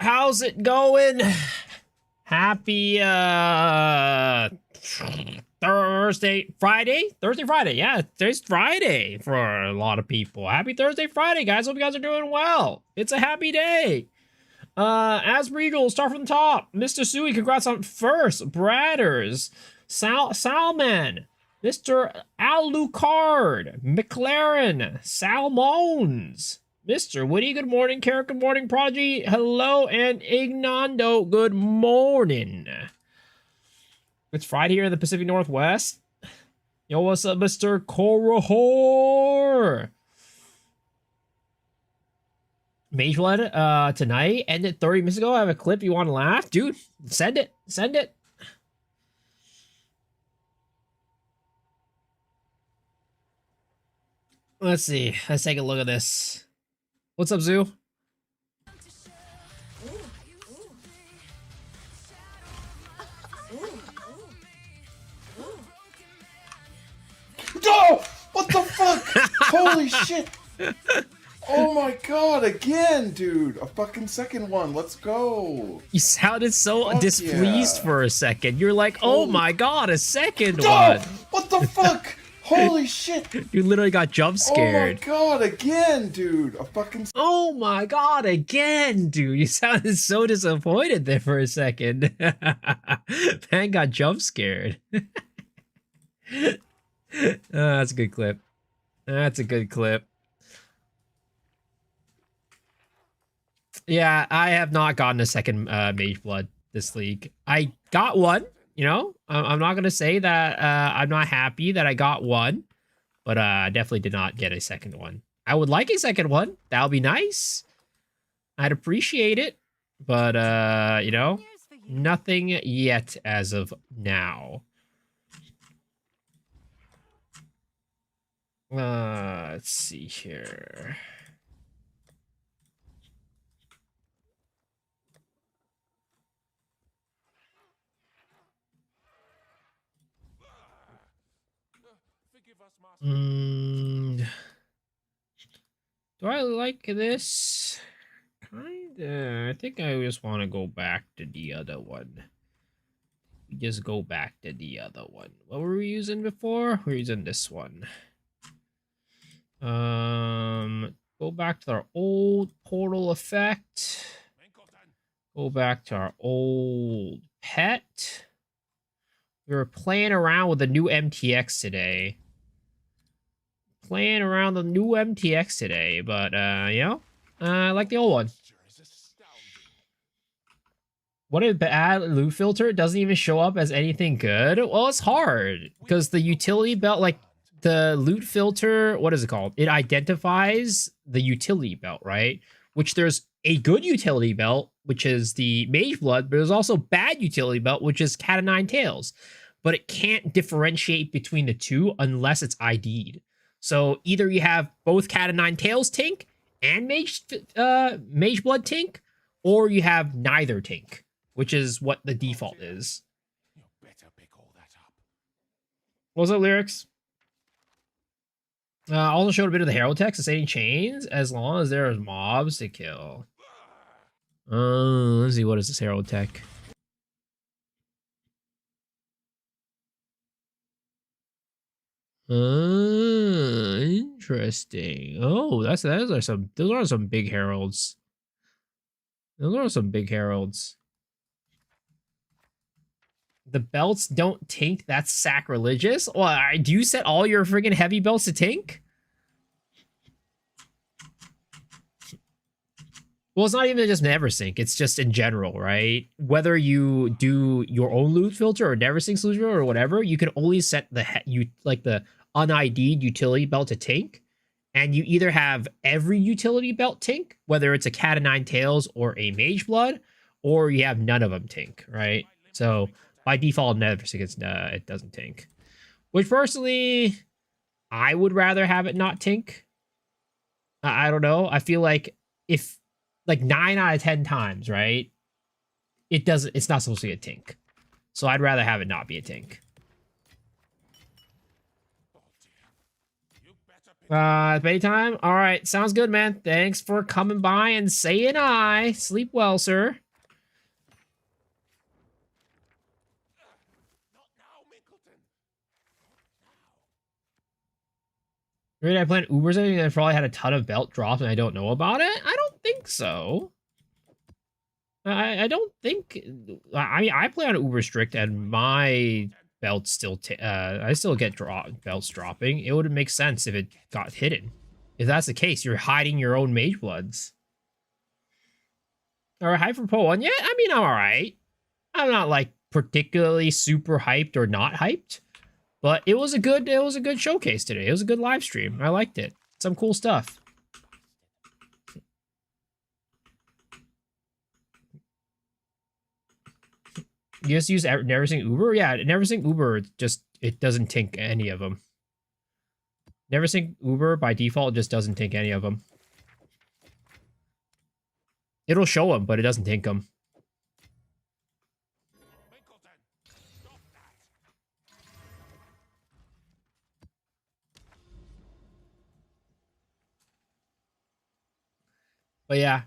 How's it going? Happy Friday. Yeah, today's Friday for a lot of people. Happy Thursday, Friday, guys. Hope you guys are doing well. It's a happy day. As Regal, start from the top. Mr. Suey, congrats on first. Bradders, Salman, Mr. Alucard, McLaren, Salmons, Mr. Woody, good morning. Carrot, good morning. Prodigy, hello. And Ignando, good morning. It's Friday here in the Pacific Northwest. Yo, what's up, Mr. Korahor? Mage Blood, tonight, ended 30 minutes ago. I have a clip you want to laugh? Dude, send it. Send it. Let's see. Let's take a look at this. What's up, Zoo? Oh! What the fuck? Holy shit! Oh my god, again, dude! A fucking second one, let's go! You sounded so Fuck displeased yeah. for a second. You're like, oh my god, a second Oh! one. What the fuck? Holy shit! You literally got jump scared. Oh my god, again, dude! A fucking... Oh my god, again, dude. You sounded so disappointed there for a second. Man got jump scared. That's a good clip. That's a good clip. Yeah, I have not gotten a second Mage Blood this league. I got one, you know? I'm not going to say that I'm not happy that I got one, but I definitely did not get a second one. I would like a second one. That would be nice. I'd appreciate it, but, you know, nothing yet as of now. Let's see here. Do I like this? Kinda. I think I just want to go back to the other one. Just go back to the other one. What were we using before? We're using this one. Go back to our old portal effect. Go back to our old pet. We were playing around with the new MTX today. Playing around the new MTX today, but you know, I like the old one. What a bad loot filter? It doesn't even show up as anything good. Well, it's hard because the utility belt, like the loot filter, what is it called? It identifies the utility belt, right? Which there's a good utility belt, which is the Mage Blood, but there's also bad utility belt, which is Cat of Nine Tails. But it can't differentiate between the two unless it's ID'd. So either you have both Cat of Nine Tails Tink and Mage Blood Tink, or you have neither Tink, which is what the default is. What's up, Lyrics? Also showed a bit of the Herald text. It's any chains as long as there is mobs to kill. Let's see, what is this Herald tech? Interesting. Oh, those are some big heralds. Those are some big heralds. The belts don't tink. That's sacrilegious. Well, do you set all your friggin' heavy belts to tink? Well, it's not even just NeverSync. It's just in general, right? Whether you do your own loot filter or NeverSync solution or whatever, you can only set the unID'd utility belt to tink, and you either have every utility belt tink, whether it's a Cat of Nine Tails or a Mage Blood, or you have none of them tink, right? So by default, NeverSync it doesn't tink. Which personally, I would rather have it not tink. I don't know. I feel like if like 9 out of 10 times, right? It's not supposed to be a tink. So I'd rather have it not be a tink. Bedtime? All right, sounds good, man. Thanks for coming by and saying hi. Sleep well, sir. Maybe I planned Ubers and I probably had a ton of belt drops and I don't know about it? I don't think so. I don't think. I mean, I play on Uber Strict and my belts still. I still get belts dropping. It would make sense if it got hidden. If that's the case, you're hiding your own Mage Bloods. All right, hype for Poe 1. Yeah, I mean, I'm all right. I'm not like particularly super hyped or not hyped, but it was a good showcase today. It was a good live stream. I liked it. Some cool stuff. You just use Neversing Uber? Yeah, Neversing Uber, it doesn't tink any of them. Neversing Uber, by default, just doesn't tink any of them. It'll show them, but it doesn't tink them. But yeah,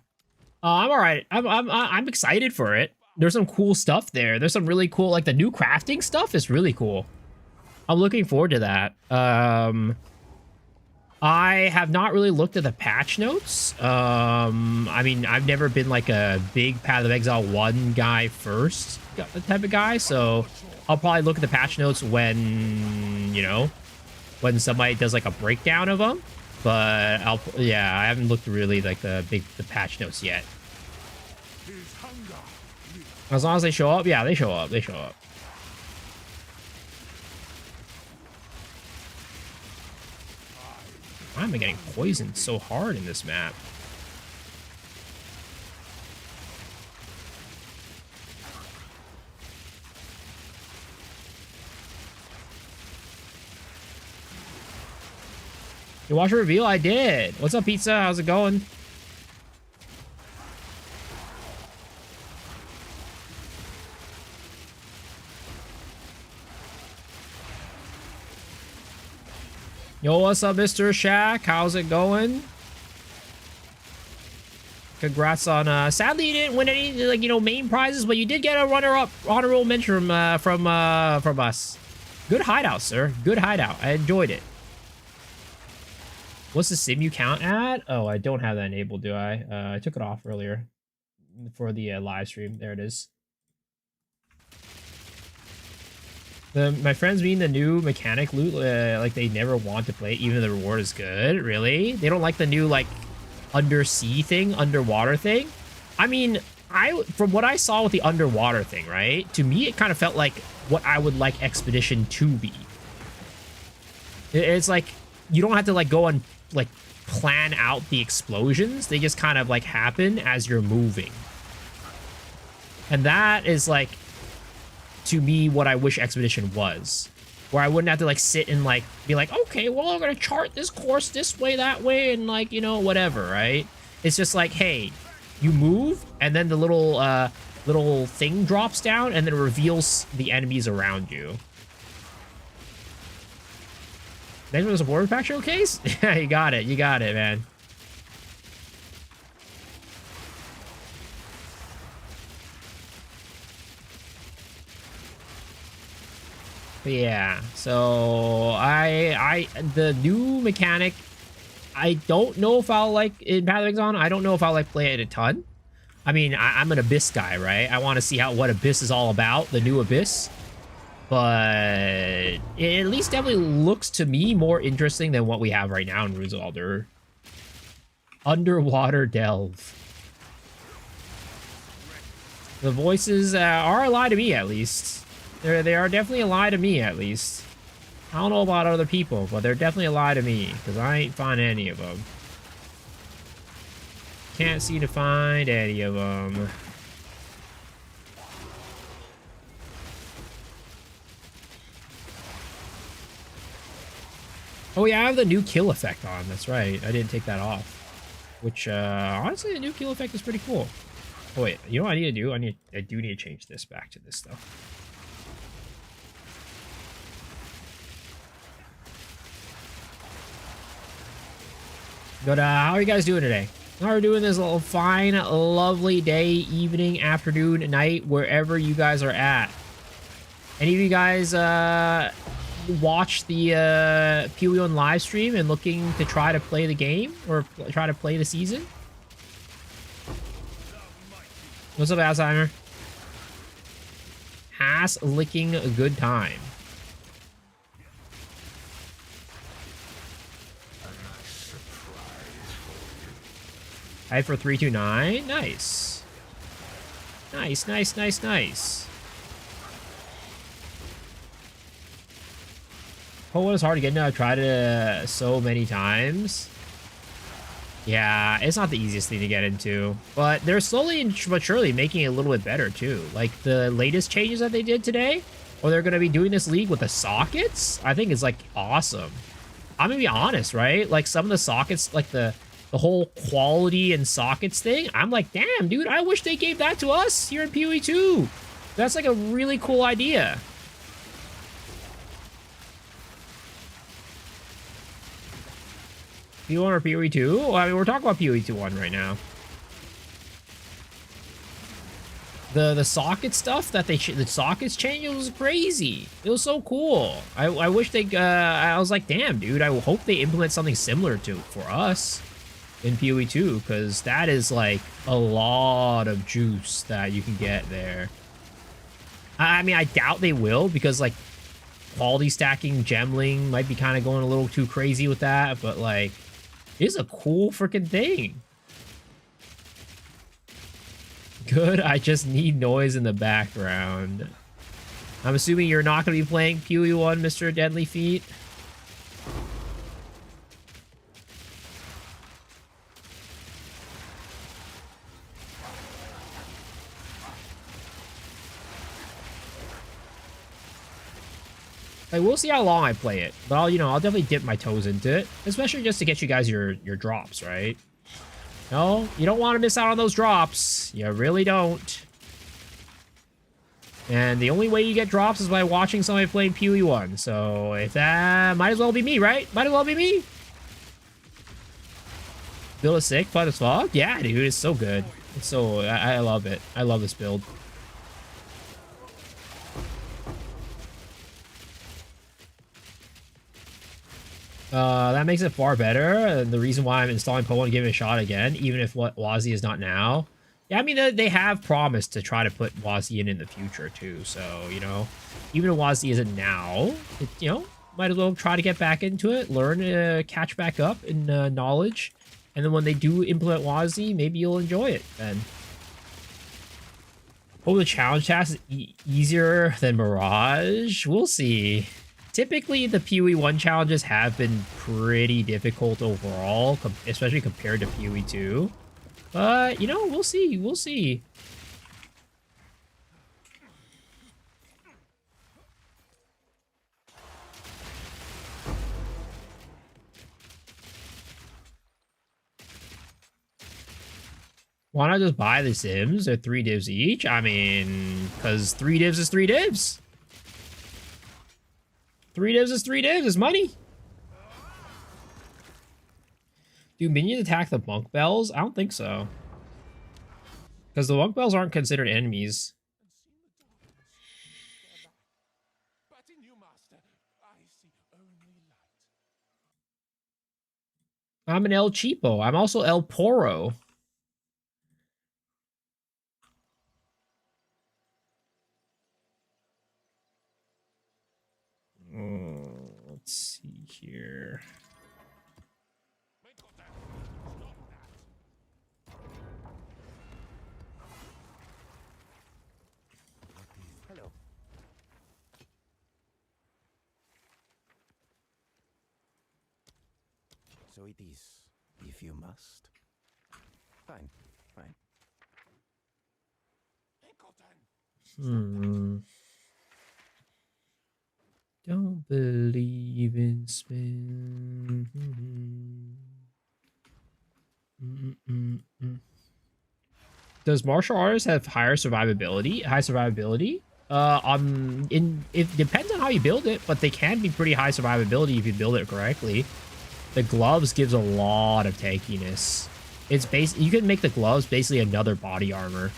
I'm all right. I'm excited for it. There's some cool stuff there. There's some really cool, like the new crafting stuff is really cool. I'm looking forward to that. I have not really looked at the patch notes. I mean, I've never been like a big Path of Exile 1 guy first type of guy, so I'll probably look at the patch notes when, you know, when somebody does like a breakdown of them. But yeah, I haven't looked really like the patch notes yet. As long as they show up, yeah, they show up. They show up. Why am I getting poisoned so hard in this map? You watch a reveal? I did. What's up, Pizza? How's it going? Yo, what's up, Mr. Shaq? How's it going? Congrats on, sadly you didn't win any, like, you know, main prizes, but you did get a runner-up honorable mention from us. Good hideout, sir. Good hideout. I enjoyed it. What's the sim you count at? Oh, I don't have that enabled, do I? I took it off earlier for the live stream. There it is. My friends mean the new mechanic loot, like they never want to play it, even though the reward is good. Really? They don't like the new, like, undersea thing, underwater thing? I mean, from what I saw with the underwater thing, right? To me, it kind of felt like what I would like Expedition to be. It's like, you don't have to, like, go and, like, plan out the explosions. They just kind of, like, happen as you're moving. And that is, like, to me, what I wish Expedition was. Where I wouldn't have to, like, sit and, like, be like, okay, well, I'm gonna chart this course this way, that way, and, like, you know, whatever, right? It's just like, hey, you move, and then the little thing drops down, and then it reveals the enemies around you. Next one was a Warrior Pack showcase? Yeah, you got it, man. But yeah, so the new mechanic, I don't know if I'll like in Path of Exile. I don't know if I'll like play it a ton. I mean, I'm an Abyss guy, right? I want to see what Abyss is all about, the new Abyss. But it at least definitely looks to me more interesting than what we have right now in Runes of Aldur. Underwater Delve. The voices are a lie to me, at least. They are definitely a lie to me, at least. I don't know about other people, but they're definitely a lie to me, because I ain't find any of them. Can't seem to find any of them. Oh yeah, I have the new kill effect on, that's right. I didn't take that off. Which, honestly, the new kill effect is pretty cool. Oh wait, you know what I need to do? I do need to change this back to this, though. But how are you guys doing today? How are you doing this little fine, lovely day, evening, afternoon, night, wherever you guys are at? Any of you guys watch the PoE1 live stream and looking to try to play the game or try to play the season? What's up, Alzheimer? Ass licking a good time. Hype for 329. Nice. Nice, nice, nice, nice. Poe is hard to get into. I've tried it so many times. Yeah, it's not the easiest thing to get into, but they're slowly but surely making it a little bit better too. Like the latest changes that they did today, or they're going to be doing this league with the sockets, I think is like awesome. I'm going to be honest, right? Like some of the sockets, like the whole quality and sockets thing, I'm like, damn, dude, I wish they gave that to us here in PoE 2. That's like a really cool idea. PoE1 or PoE 2? Well, I mean, we're talking about PoE 2-1 right now. The socket stuff that the sockets change, it was crazy. It was so cool. I wish they, I was like, damn, dude, I hope they implement something similar to for us in PoE 2, because that is like a lot of juice that you can get there. I mean, I doubt they will, because like quality stacking gemling might be kind of going a little too crazy with that, but like it's a cool freaking thing. Good, I just need noise in the background. I'm assuming you're not going to be playing PoE1, Mr. Deadly Feet. Like, we'll see how long I play it, but I'll definitely dip my toes into it, especially just to get you guys your drops, right? No, you don't want to miss out on those drops. You really don't. And the only way you get drops is by watching somebody playing PoE1. So if that might as well be me, right? Might as well be me. Build is sick, fun as fuck. Yeah, dude, it's so good. It's so I love it. I love this build. That makes it far better. And the reason why I'm installing PoE1 and giving it a shot again, even if what WotC is not now. Yeah, I mean, they have promised to try to put WotC in the future too. So, even if WotC isn't now, might as well try to get back into it, learn, catch back up in knowledge. And then when they do implement WotC, maybe you'll enjoy it then. Hope the challenge task is easier than Mirage. We'll see. Typically, the PoE1 challenges have been pretty difficult overall, especially compared to PoE 2. But, we'll see. We'll see. Why not just buy the Sims? They're 3 divs each. I mean, because 3 divs is 3 divs. 3 divs is 3 divs. It's money. Do minions attack the monk bells? I don't think so. Because the monk bells aren't considered enemies. I'm an El Cheapo. I'm also El Poro. Let's see here. Hello. So it is, if you must. Fine, fine. Don't believe in spin. Does martial artists have higher survivability? High survivability? It depends on how you build it, but they can be pretty high survivability if you build it correctly. The gloves gives a lot of tankiness. It's you can make the gloves basically another body armor.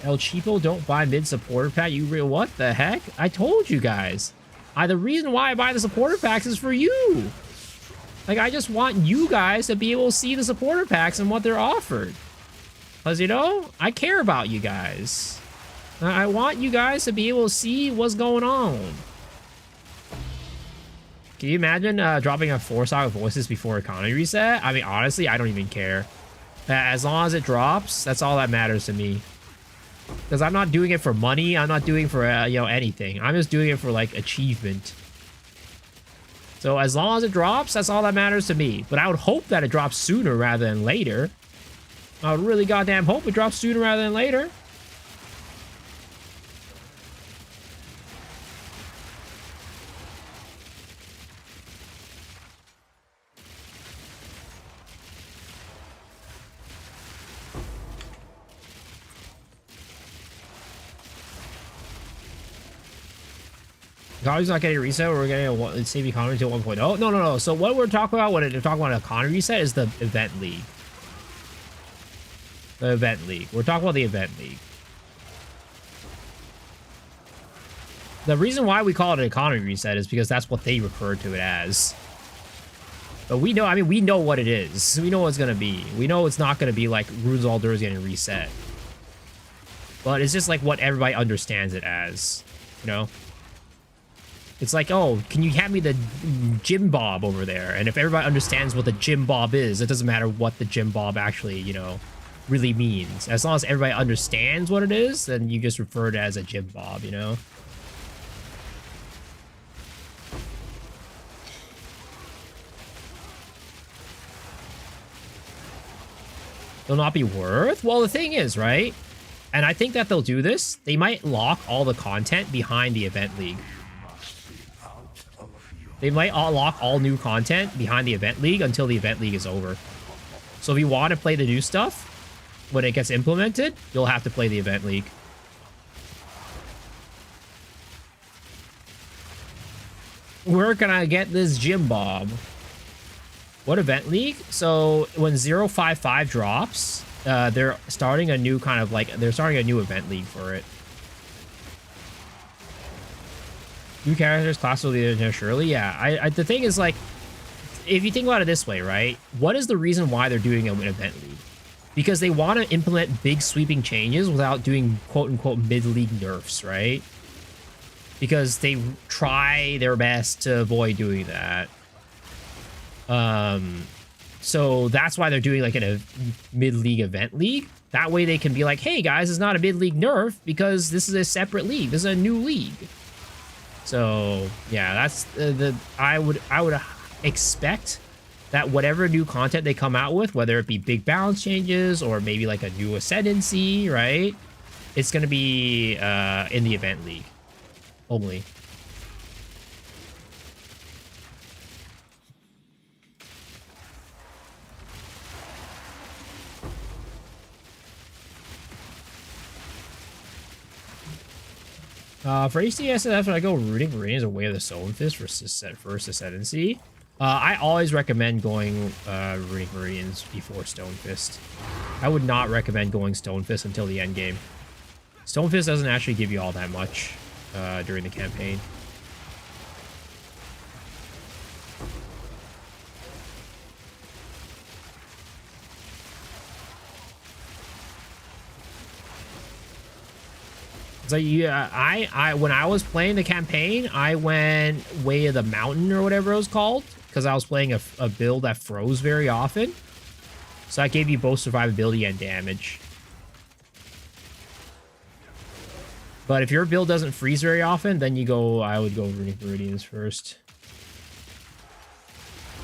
El Cheapo, don't buy mid supporter pack. You real what the heck? I told you guys. The reason why I buy the supporter packs is for you. Like, I just want you guys to be able to see the supporter packs and what they're offered. Because, you know, I care about you guys. I want you guys to be able to see what's going on. Can you imagine dropping a 4-star voices before economy reset? I mean, honestly, I don't even care. As long as it drops, that's all that matters to me. Because I'm not doing it for money. I'm not doing it for, you know, anything. I'm just doing it for, like, achievement. So as long as it drops, that's all that matters to me. But I would hope that it drops sooner rather than later. I would really goddamn hope it drops sooner rather than later. Economy's not getting a reset. We're getting a save economy to 1.0. No. So what we're talking about when we're talking about an economy reset is the event league. The event league. We're talking about the event league. The reason why we call it an economy reset is because that's what they refer to it as. But we know, I mean, we know what it is. We know what it's going to be. We know it's not going to be like Runes of Uldur is getting reset. But it's just like what everybody understands it as, you know? It's like, oh, can you hand me the Gym Bob over there? And if everybody understands what the Gym Bob is, it doesn't matter what the Gym Bob actually, you know, really means. As long as everybody understands what it is, then you just refer to it as a Gym Bob, you know? They'll not be worth? Well, the thing is, right? And I think that they'll do this. They might lock all the content behind the event league. They might lock all new content behind the event league until the event league is over. So if you want to play the new stuff, when it gets implemented, you'll have to play the event league. Where can I get this Gym Bob? What event league? So when 055 drops, they're starting a new kind of like, they're starting a new event league for it. New characters, class will be there surely. Yeah, the thing is, like, if you think about it this way, right? What is the reason why they're doing an event league? Because they want to implement big sweeping changes without doing quote-unquote mid-league nerfs, right? Because they try their best to avoid doing that. So that's why they're doing like a mid-league event league. That way they can be like, hey guys, it's not a mid-league nerf because this is a separate league. This is a new league. So yeah, that's I would expect that whatever new content they come out with, whether it be big balance changes or maybe like a new ascendancy, right? It's going to be in the event league only. For HDSF, when I go Rooting Marines away of the Stonefist for Ascendancy, I always recommend going Rooting Marines before Stonefist. I would not recommend going Stonefist until the end game. Stonefist doesn't actually give you all that much during the campaign. So yeah, I when I was playing the campaign, I went Way of the Mountain or whatever it was called, because I was playing a build that froze very often. So that gave you both survivability and damage. But if your build doesn't freeze very often, then I would go Runic Meridians first.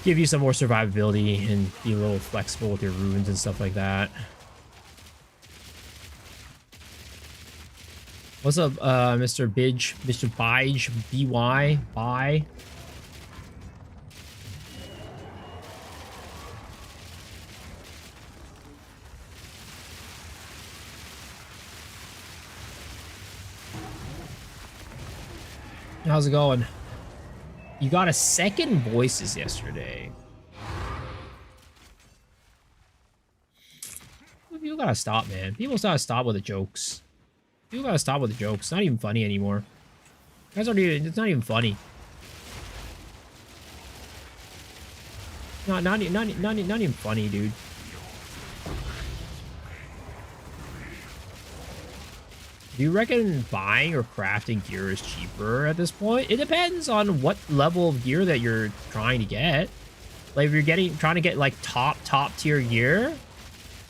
Give you some more survivability and be a little flexible with your runes and stuff like that. What's up, Mr. Bidge, Mr. Bige, BY, bye. How's it going? You got a second voices yesterday. People gotta stop, man. People gotta stop with the jokes. People gotta stop with the jokes. It's not even funny anymore. Guys aren't even, it's not even funny. Not even funny, dude. Do you reckon buying or crafting gear is cheaper at this point? It depends on what level of gear that you're trying to get. Like if you're trying to get like top tier gear,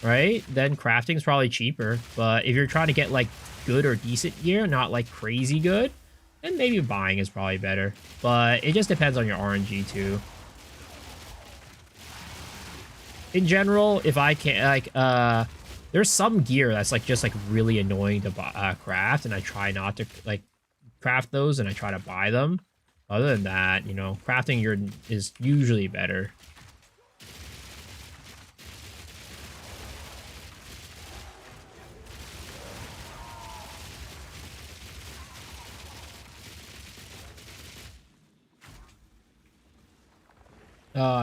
right? Then crafting is probably cheaper. But if you're trying to get like good or decent gear, not like crazy good, then maybe buying is probably better. But it just depends on your RNG too. In general, if I can like there's some gear that's like just like really annoying to craft, and I try not to like craft those, and I try to buy them. Other than that, you know, crafting gear is usually better.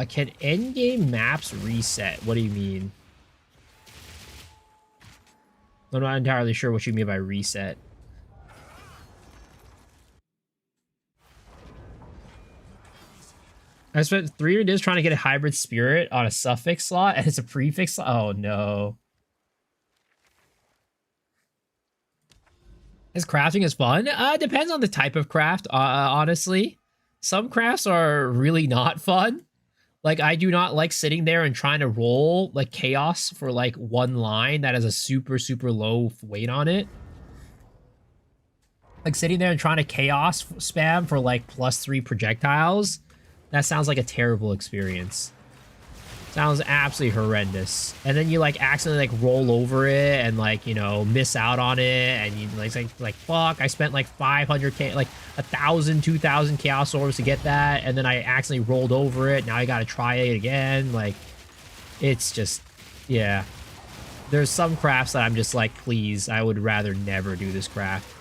Can endgame maps reset? What do you mean? I'm not entirely sure what you mean by reset. I spent 3 days trying to get a hybrid spirit on a suffix slot, and it's a prefix slot. Oh no. Is crafting is fun? Depends on the type of craft, honestly. Some crafts are really not fun. Like, I do not like sitting there and trying to roll, like, chaos for, like, one line that has a super, super low weight on it. Like, sitting there and trying to chaos spam for, like, +3 projectiles. That sounds like a terrible experience. Sounds absolutely horrendous. And then you, like, accidentally, like, roll over it and, like, you know, miss out on it. And you, like fuck, I spent, like, 500k, like, 1,000, 2,000 chaos orbs to get that. And then I accidentally rolled over it. Now I gotta try it again. Like, it's just, yeah. There's some crafts that I'm just like, please, I would rather never do this craft.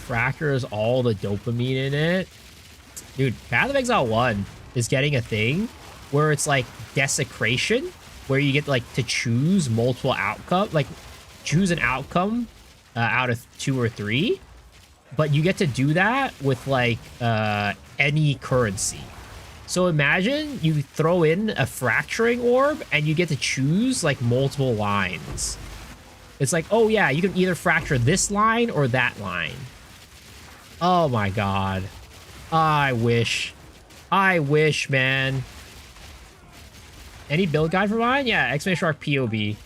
Fracture is all the dopamine in it. Dude, Path of Exile 1 is getting a thing where it's like desecration, where you get like to choose multiple outcome, like choose an outcome out of 2 or 3, but you get to do that with like any currency. So imagine you throw in a fracturing orb and you get to choose like multiple lines. It's like, oh yeah, you can either fracture this line or that line. Oh my god. I wish. I wish, man. Any build guide for mine? Yeah, X-Men Shark POB.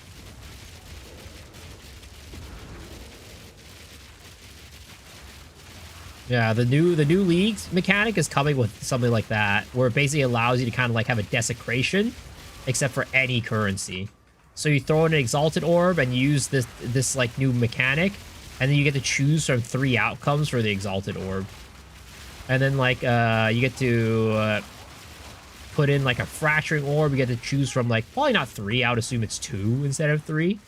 Yeah, the new leagues mechanic is coming with something like that, where it basically allows you to kind of like have a desecration, except for any currency. So you throw in an Exalted Orb and you use this like new mechanic, and then you get to choose from 3 outcomes for the Exalted Orb. And then, like, you get to put in, like, a Fracturing Orb. You get to choose from, like, probably not 3. I would assume it's 2 instead of 3.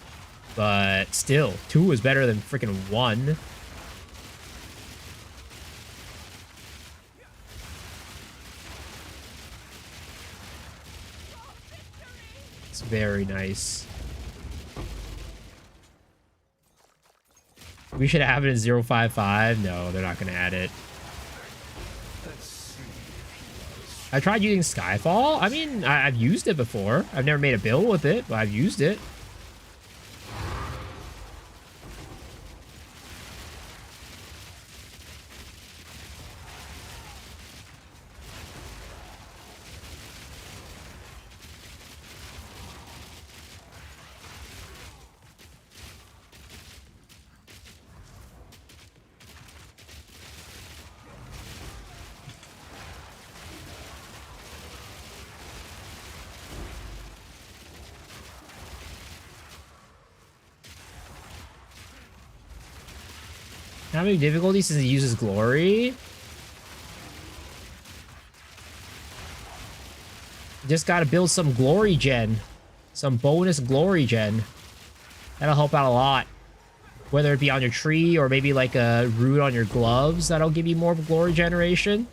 But still, 2 is better than freaking 1. It's very nice. We should have it in 055. No, they're not going to add it. I tried using Skyfall. I mean, I've used it before. I've never made a build with it, but I've used it. How many difficulties since he uses glory? Just gotta build some glory gen. some bonus glory gen. That'll help out a lot. Whether it be on your tree or maybe like a root on your gloves, that'll give you more glory generation.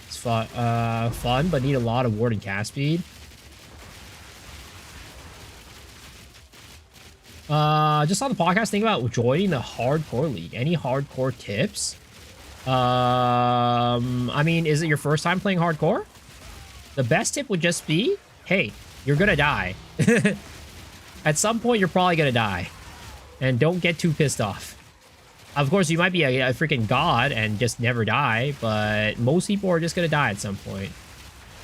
It's fun, but need a lot of ward and cast speed. Just on the podcast, think about joining the hardcore league. Any hardcore tips? I mean, is it your first time playing hardcore? The best tip would just be, hey, you're gonna die. At some point, you're probably gonna die. And don't get too pissed off. Of course, you might be a freaking god and just never die, but most people are just gonna die at some point.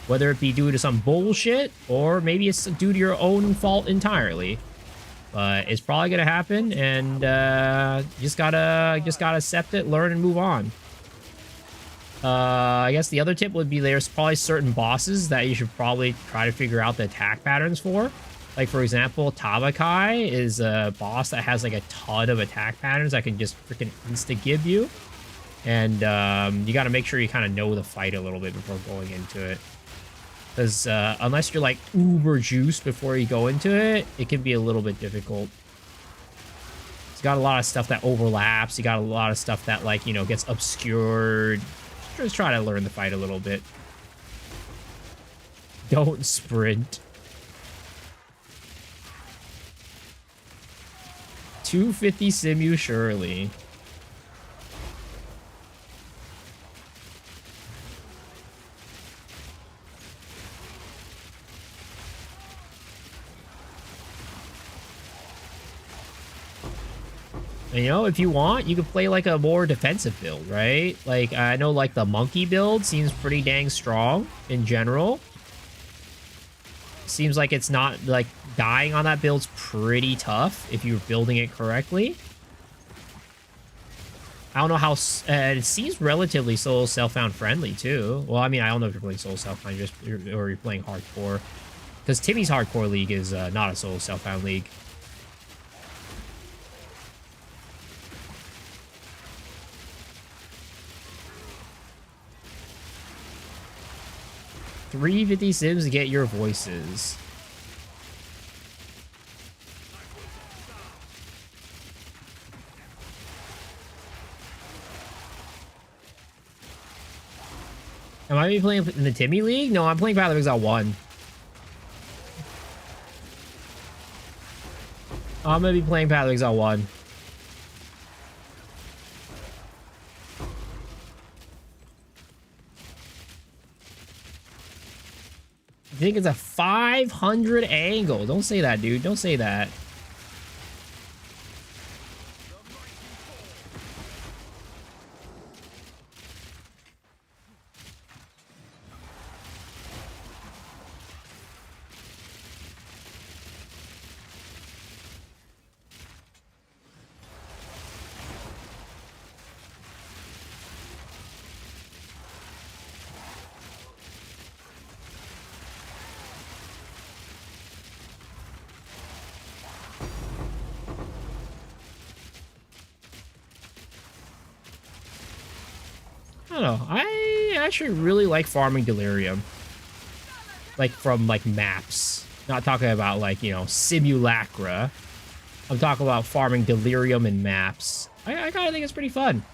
Whether it be due to some bullshit, or maybe it's due to your own fault entirely. But it's probably gonna happen, and you just gotta accept it, learn, and move on. I guess the other tip would be there's probably certain bosses that you should probably try to figure out the attack patterns for. Like, for example, Tavakai is a boss that has like a ton of attack patterns that can just freaking insta-give you. And you got to make sure you kind of know the fight a little bit before going into it. Because unless you're like uber juiced before you go into it, it can be a little bit difficult. It's got a lot of stuff that overlaps. You got a lot of stuff that, like, you know, gets obscured. Just try to learn the fight a little bit. Don't sprint. 250 Simu, surely. And, you know, if you want, you could play like a more defensive build, right? Like, I know like the monkey build seems pretty dang strong in general. Seems like it's not, like, dying on that build's pretty tough if you're building it correctly. I don't know how... it seems relatively solo self-found friendly, too. Well, I mean, I don't know if you're playing solo self-found or you're playing hardcore. Because Timmy's hardcore league is not a solo self-found league. $350 Sims to get your voices. Am I playing in the Timmy League? No, I'm playing Path of Exile 1. I'm gonna be playing Path of Exile 1. I think it's a 500 angle. Don't say that, dude. Don't say that. I don't know. I actually really like farming Delirium. Like, from, like, maps. Not talking about, like, you know, Simulacra. I'm talking about farming Delirium in maps. I kind of think it's pretty fun.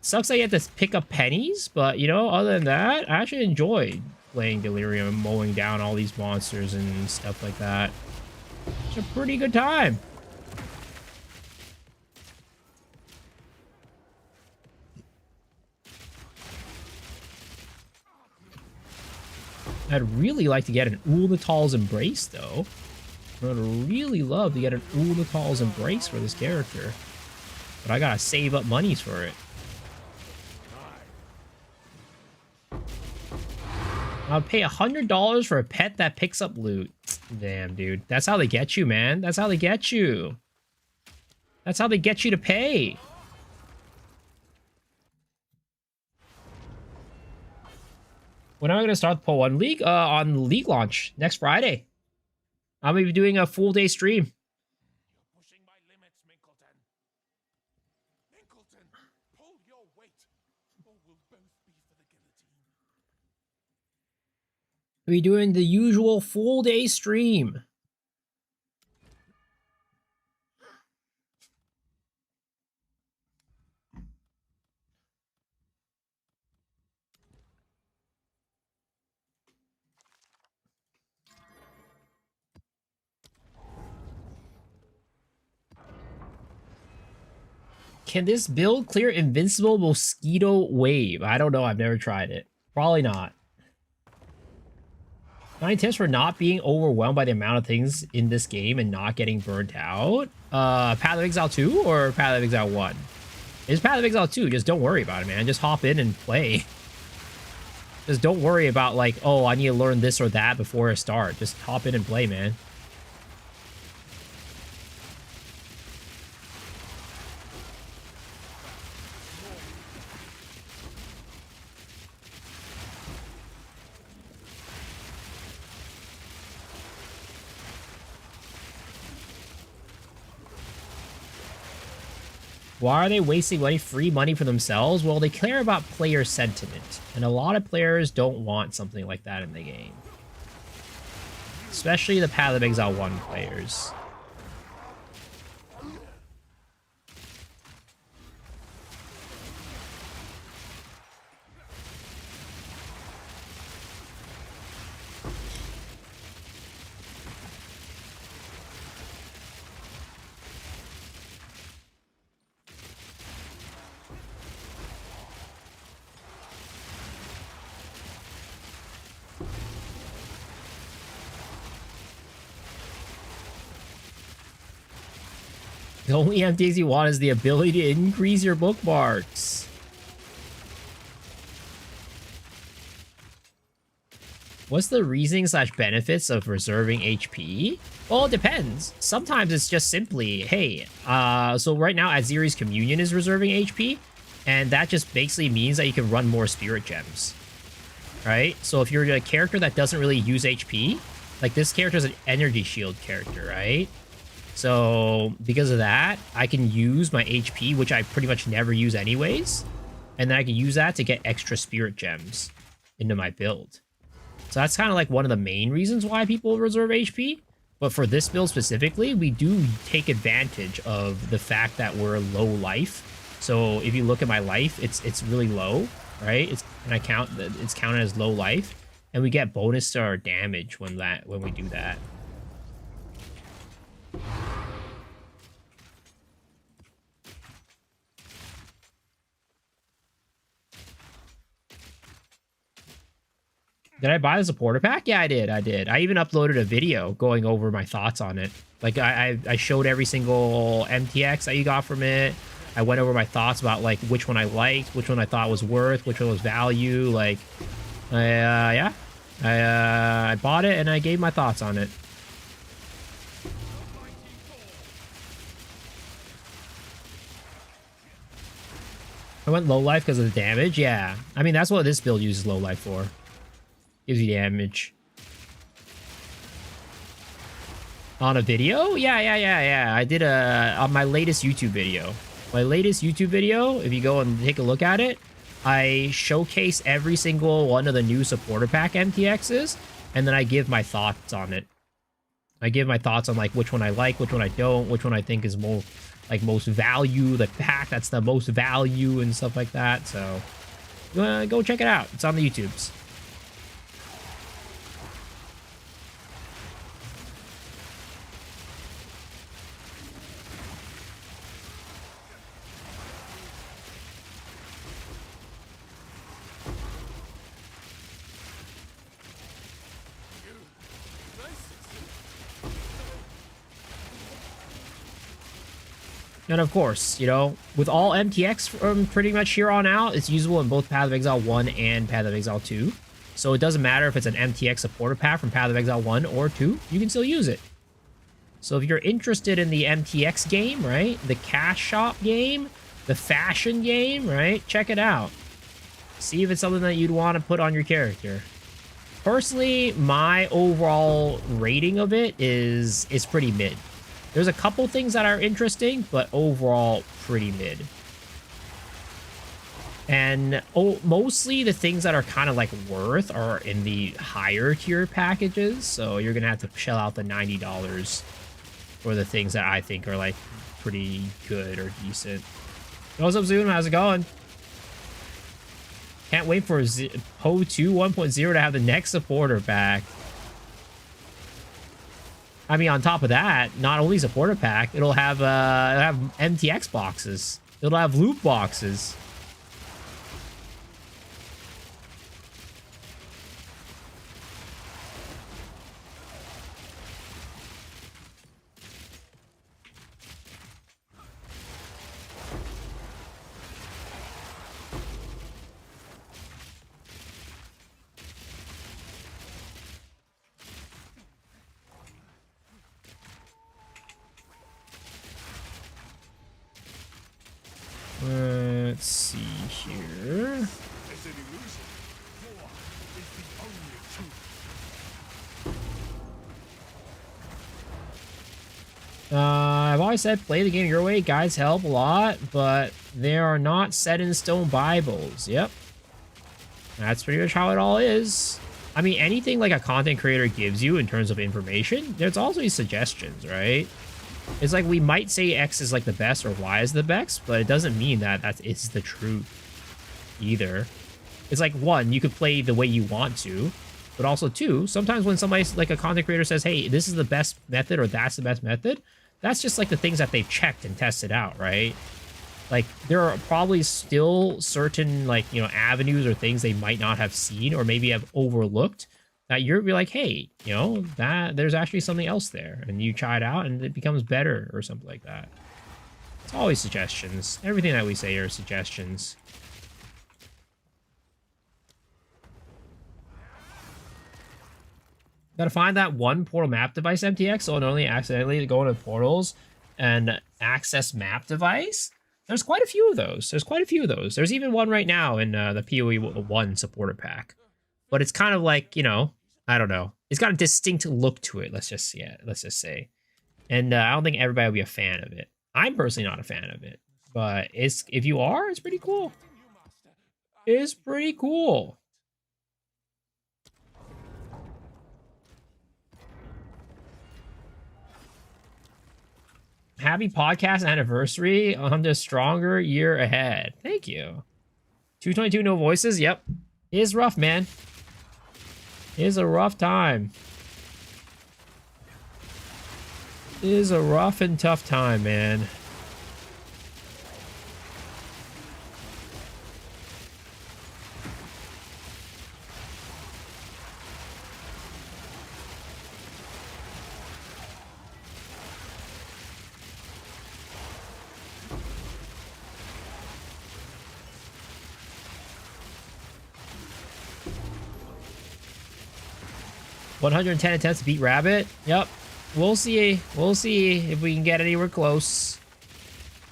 Sucks that you have to pick up pennies, but, you know, other than that, I actually enjoy playing Delirium and mowing down all these monsters and stuff like that. It's a pretty good time. I'd really like to get an Ulnatal's Embrace, though. I'd really love to get an Ulnatal's Embrace for this character. But I gotta save up monies for it. I'll pay $100 for a pet that picks up loot. Damn, dude. That's how they get you, man. That's how they get you. That's how they get you to pay. When am I going to start the Poll 1 League? On League launch next Friday. I'm going to be doing a full day stream. You're pushing my limits, Minkleton. Minkleton, pull your weight. We're doing the usual full day stream. Can this build clear Invincible Mosquito Wave? I don't know. I've never tried it. Probably not. 9 tips for not being overwhelmed by the amount of things in this game and not getting burnt out. Path of Exile 2 or Path of Exile 1? It's Path of Exile 2. Just don't worry about it, man. Just hop in and play. Just don't worry about like, oh, I need to learn this or that before I start. Just hop in and play, man. Why are they wasting money, free money for themselves? Well, they care about player sentiment, and a lot of players don't want something like that in the game. Especially the Path of Exile 1 players. The only MTX you want is the ability to increase your bookmarks. What's the reasoning / benefits of reserving HP? Well, it depends. Sometimes it's just simply, hey, so right now Aziri's Communion is reserving HP, and that just basically means that you can run more Spirit Gems, right? So if you're a character that doesn't really use HP, like this character is an energy shield character, right? So because of that, I can use my HP, which I pretty much never use anyways, and then I can use that to get extra Spirit Gems into my build. So that's kind of like one of the main reasons why people reserve HP. But for this build specifically, we do take advantage of the fact that we're low life. So if you look at my life, it's really low, right? It's counted as low life, and we get bonus to our damage when we do that. Did I buy the supporter pack? Yeah, I did. I even uploaded a video going over my thoughts on it. Like, I showed every single MTX that you got from it. I went over my thoughts about, like, which one I liked, which one I thought was worth, which one was value. Like, yeah. I bought it, and I gave my thoughts on it. I went low life because of the damage? Yeah. I mean, that's what this build uses low life for. Gives you damage. On a video? Yeah. I did on my latest YouTube video. My latest YouTube video, if you go and take a look at it, I showcase every single one of the new supporter pack MTXs, and then I give my thoughts on it. I give my thoughts on like which one I like, which one I don't, which one I think is most value, the pack that's the most value and stuff like that. So go check it out. It's on the YouTubes. And of course, you know, with all MTX from pretty much here on out, it's usable in both Path of Exile 1 and Path of Exile 2. So it doesn't matter if it's an MTX supporter pack from Path of Exile 1 or 2, you can still use it. So if you're interested in the MTX game, right, the cash shop game, the fashion game, right, check it out. See if it's something that you'd want to put on your character. Personally, my overall rating of it is pretty mid. There's a couple things that are interesting, but overall, pretty mid. And mostly the things that are kind of like worth are in the higher tier packages. So you're going to have to shell out the $90 for the things that I think are like pretty good or decent. What's up, Zoom? How's it going? Can't wait for Po 2 1.0 to have the next supporter pack. I mean, on top of that, not only supporter pack, it'll have MTX boxes. It'll have loot boxes. Let's see here. I've always said play the game your way. Guides help a lot, but they are not set in stone Bibles. Yep. That's pretty much how it all is. I mean, anything like a content creator gives you in terms of information, there's always suggestions, right? It's like we might say X is like the best or Y is the best, but it doesn't mean that it's the truth either. It's like, one, you could play the way you want to, but also two, sometimes when somebody's like a content creator says, hey, this is the best method or that's the best method, that's just like the things that they've checked and tested out, right? Like there are probably still certain like, you know, avenues or things they might not have seen or maybe have overlooked that you're be like, hey, you know, that there's actually something else there, and you try it out and it becomes better or something like that. It's always suggestions. Everything that we say are suggestions. Gotta find that one portal map device MTX so not only accidentally go into portals and access map device. There's quite a few of those. There's even one right now in the PoE 1 supporter pack. But it's kind of like, you know, I don't know. It's got a distinct look to it, let's just say. And I don't think everybody will be a fan of it. I'm personally not a fan of it. But if you are, it's pretty cool. It's pretty cool. Happy podcast anniversary on the stronger year ahead. Thank you. 222 no voices. Yep. It is rough, man. It is a rough time. It is a rough and tough time, man. $110 attempts to beat Rabbit. Yep. We'll see. We'll see if we can get anywhere close.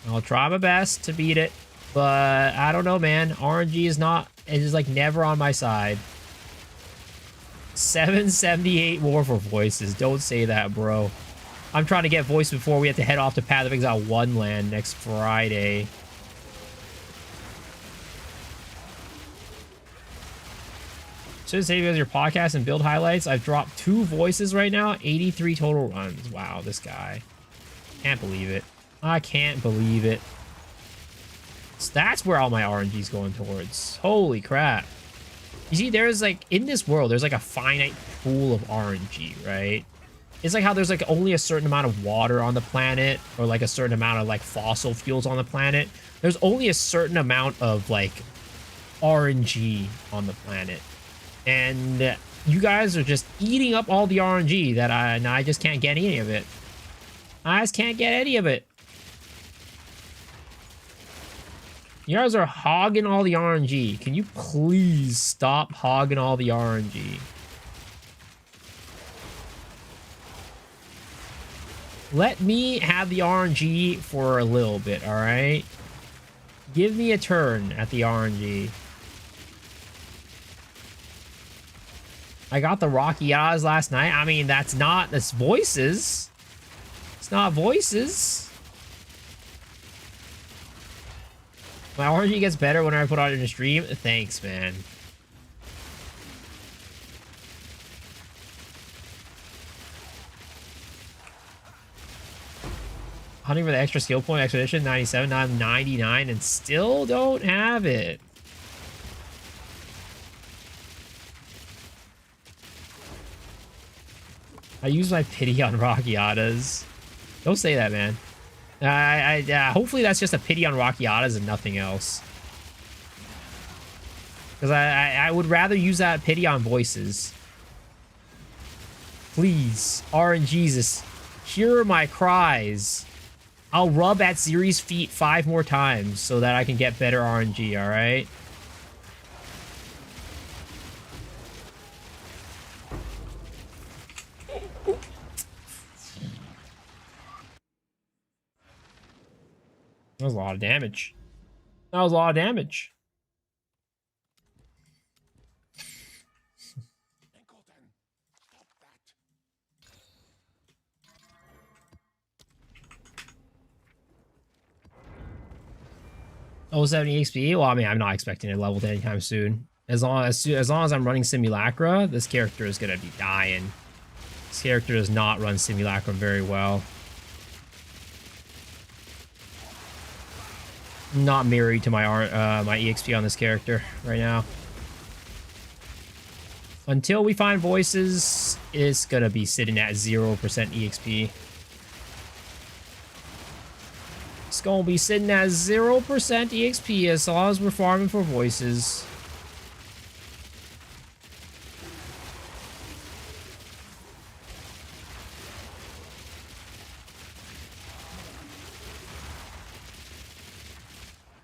I'll try my best to beat it. But I don't know, man. RNG is like never on my side. 778 more for voices. Don't say that, bro. I'm trying to get voice before we have to head off to Path of Exile 1 land next Friday. Should save you as your podcast and build highlights. I've dropped 2 voices right now, 83 total runs. Wow, this guy. Can't believe it. I can't believe it. So that's where all my RNG is going towards. Holy crap. You see, there's like, in this world, there's like a finite pool of RNG, right? It's like how there's like only a certain amount of water on the planet, or like a certain amount of like fossil fuels on the planet. There's only a certain amount of like RNG on the planet. And you guys are just eating up all the RNG that I just can't get any of it. I just can't get any of it. You guys are hogging all the RNG. Can you please stop hogging all the RNG? Let me have the RNG for a little bit, all right? Give me a turn at the RNG. I got the Rocky Oz last night. I mean, that's voices. It's not voices. My RNG gets better when I put on in a stream. Thanks, man. Hunting for the extra skill point expedition, 97, now I'm 99 and still don't have it. I use my pity on Rockiatas. Don't say that, man. Hopefully that's just a pity on Rockiatas and nothing else. Because I would rather use that pity on voices. Please, RNGesus, hear my cries. I'll rub at Ziri's feet 5 more times so that I can get better RNG, alright? That was a lot of damage. That was a lot of damage. Oh, 70 XP? Well, I mean, I'm not expecting it leveled anytime soon. As long as I'm running Simulacra, this character is gonna be dying. This character does not run Simulacra very well. I'm not married to my my EXP on this character right now. Until we find voices, it's gonna be sitting at 0% EXP. It's gonna be sitting at 0% EXP as long as we're farming for voices.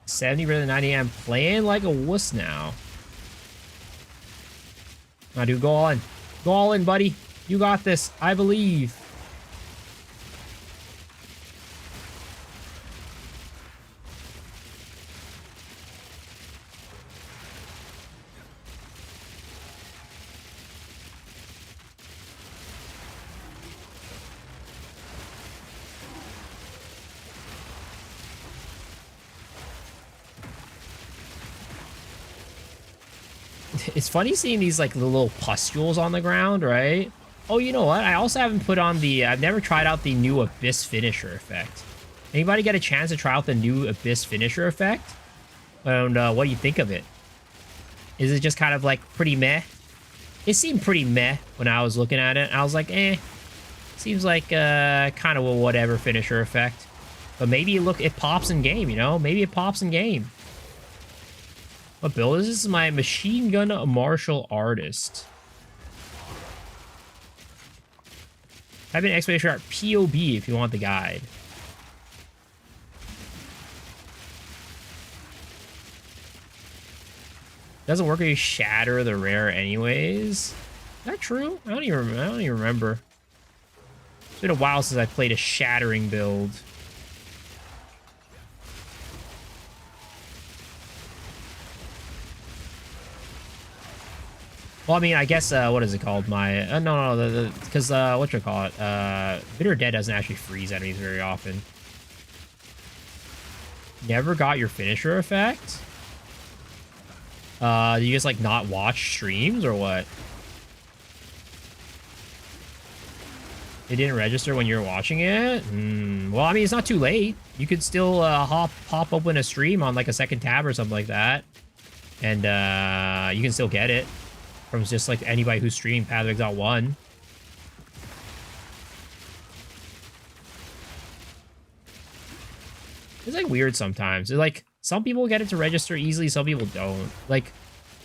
$70 rather than 90. I'm playing like a wuss now. Now, dude, go all in. Go all in, buddy. You got this. I believe. It's funny seeing these like the little pustules on the ground, right? Oh, you know what? I also haven't put on the... I've never tried out the new Abyss Finisher effect. Anybody get a chance to try out the new Abyss Finisher effect? And what do you think of it? Is it just kind of like pretty meh? It seemed pretty meh when I was looking at it. I was like, eh. Seems like kind of a whatever finisher effect. But maybe it pops in game, you know? Maybe it pops in game. What build is this? This is my Machine Gun Martial Artist. Type in Expedition Art POB if you want the guide. Doesn't work if you shatter the rare anyways. Is that true? I don't even remember. It's been a while since I played a shattering build. Well, I mean, I guess, what is it called? My, no, because, whatchamacallit, Bitter Dead doesn't actually freeze enemies very often. Never got your finisher effect? Do you just, like, not watch streams, or what? It didn't register when you were watching it? Well, I mean, it's not too late. You could still, pop open a stream on, like, a second tab or something like that. And, you can still get it. From just like anybody who's streaming Path of Exile 1. It's like weird sometimes. It's like some people get it to register easily, some people don't. Like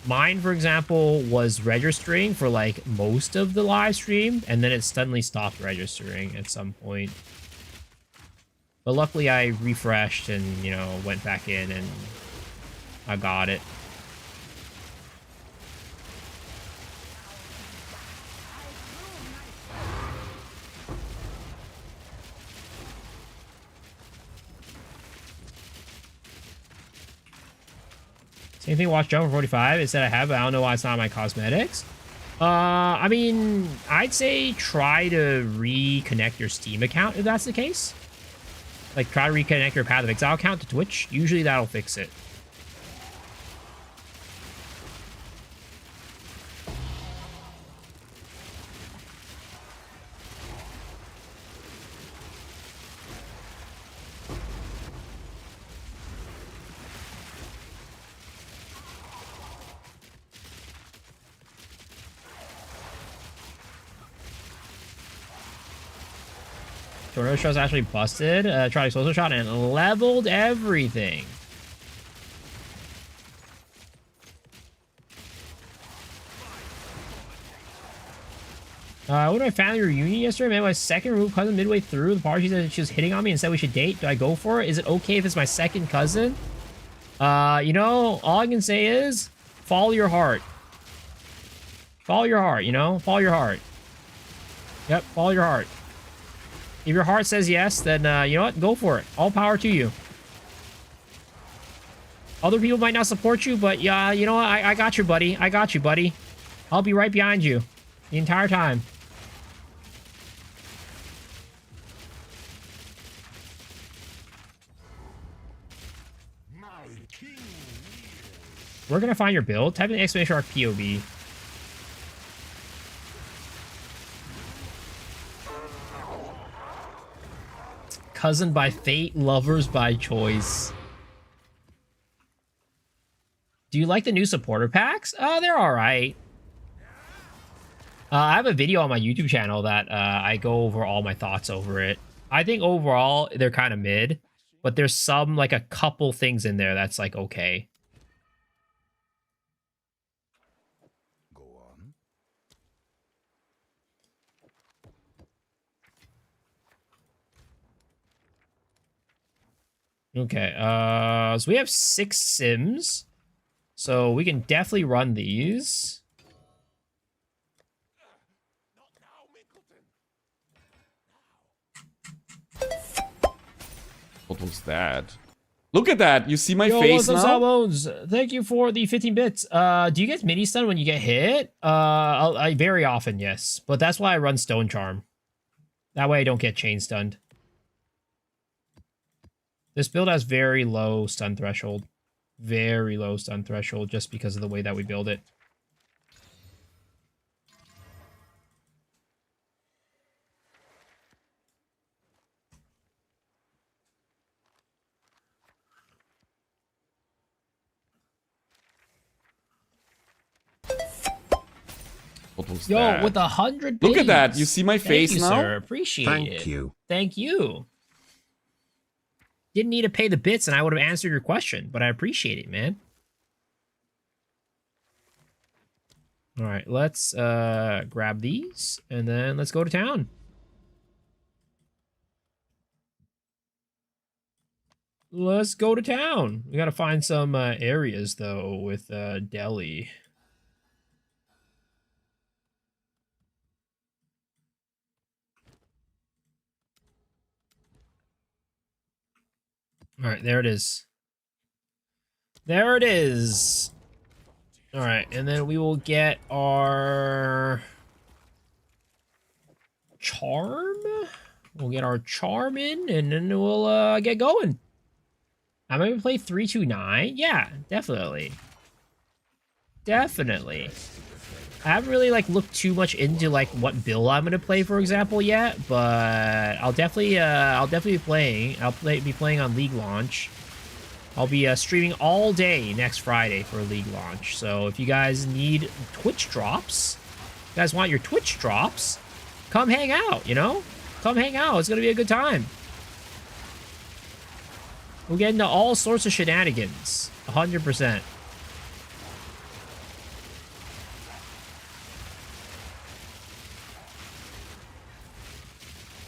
mine, for example, was registering for like most of the live stream, and then it suddenly stopped registering at some point. But luckily I refreshed and, you know, went back in and I got it. Same thing, watch Jump for 45. It said I have, but I don't know why it's not on my cosmetics. I mean, I'd say try to reconnect your Steam account if that's the case. Like, try to reconnect your Path of Exile account to Twitch. Usually that'll fix it. Tornado Shot's actually busted. Tried Explosive Shot and leveled everything. I went to my family reunion yesterday. Met my second removed cousin midway through the party. She said she was hitting on me and said we should date. Do I go for it? Is it okay if it's my second cousin? You know, all I can say is follow your heart. Follow your heart, you know? Follow your heart. Yep, follow your heart. If your heart says yes, then you know what? Go for it. All power to you. Other people might not support you, but yeah, you know what? I got you, buddy. I got you, buddy. I'll be right behind you the entire time. We're gonna find your build. Type in exclamation mark POV. Cousin by fate, lovers by choice. Do you like the new supporter packs? They're alright. I have a video on my YouTube channel that I go over all my thoughts over it. I think overall they're kind of mid, but there's some, like a couple things in there that's like okay. Go on. Okay, so we have 6 sims. So we can definitely run these. What was that? Look at that! You see my Yo, face what's up, now? Bones? Thank you for the 15 bits. Do you get mini stun when you get hit? I very often, yes. But that's why I run Stone Charm. That way I don't get chain stunned. This build has very low stun threshold. Very low stun threshold just because of the way that we build it. What was Yo, that? with 100 Look at that! bits. You see my Thank face you, now? sir. Appreciate it. Thank you. Thank you. Didn't need to pay the bits and I would have answered your question, but I appreciate it, man. All right, let's grab these and then let's go to town. Let's go to town. We got to find some areas though with Delhi. All right, there it is. There it is. All right, and then we will get our charm. We'll get our charm in, and then we'll get going. I'm gonna play 329. Yeah, definitely. Definitely. I haven't really like looked too much into like what build I'm gonna play, for example, yet, but I'll definitely be playing. I'll be playing on League launch. I'll be streaming all day next Friday for League launch. So if you guys need Twitch drops, you guys want your Twitch drops, come hang out. You know, come hang out. It's gonna be a good time. We'll get into all sorts of shenanigans. 100%.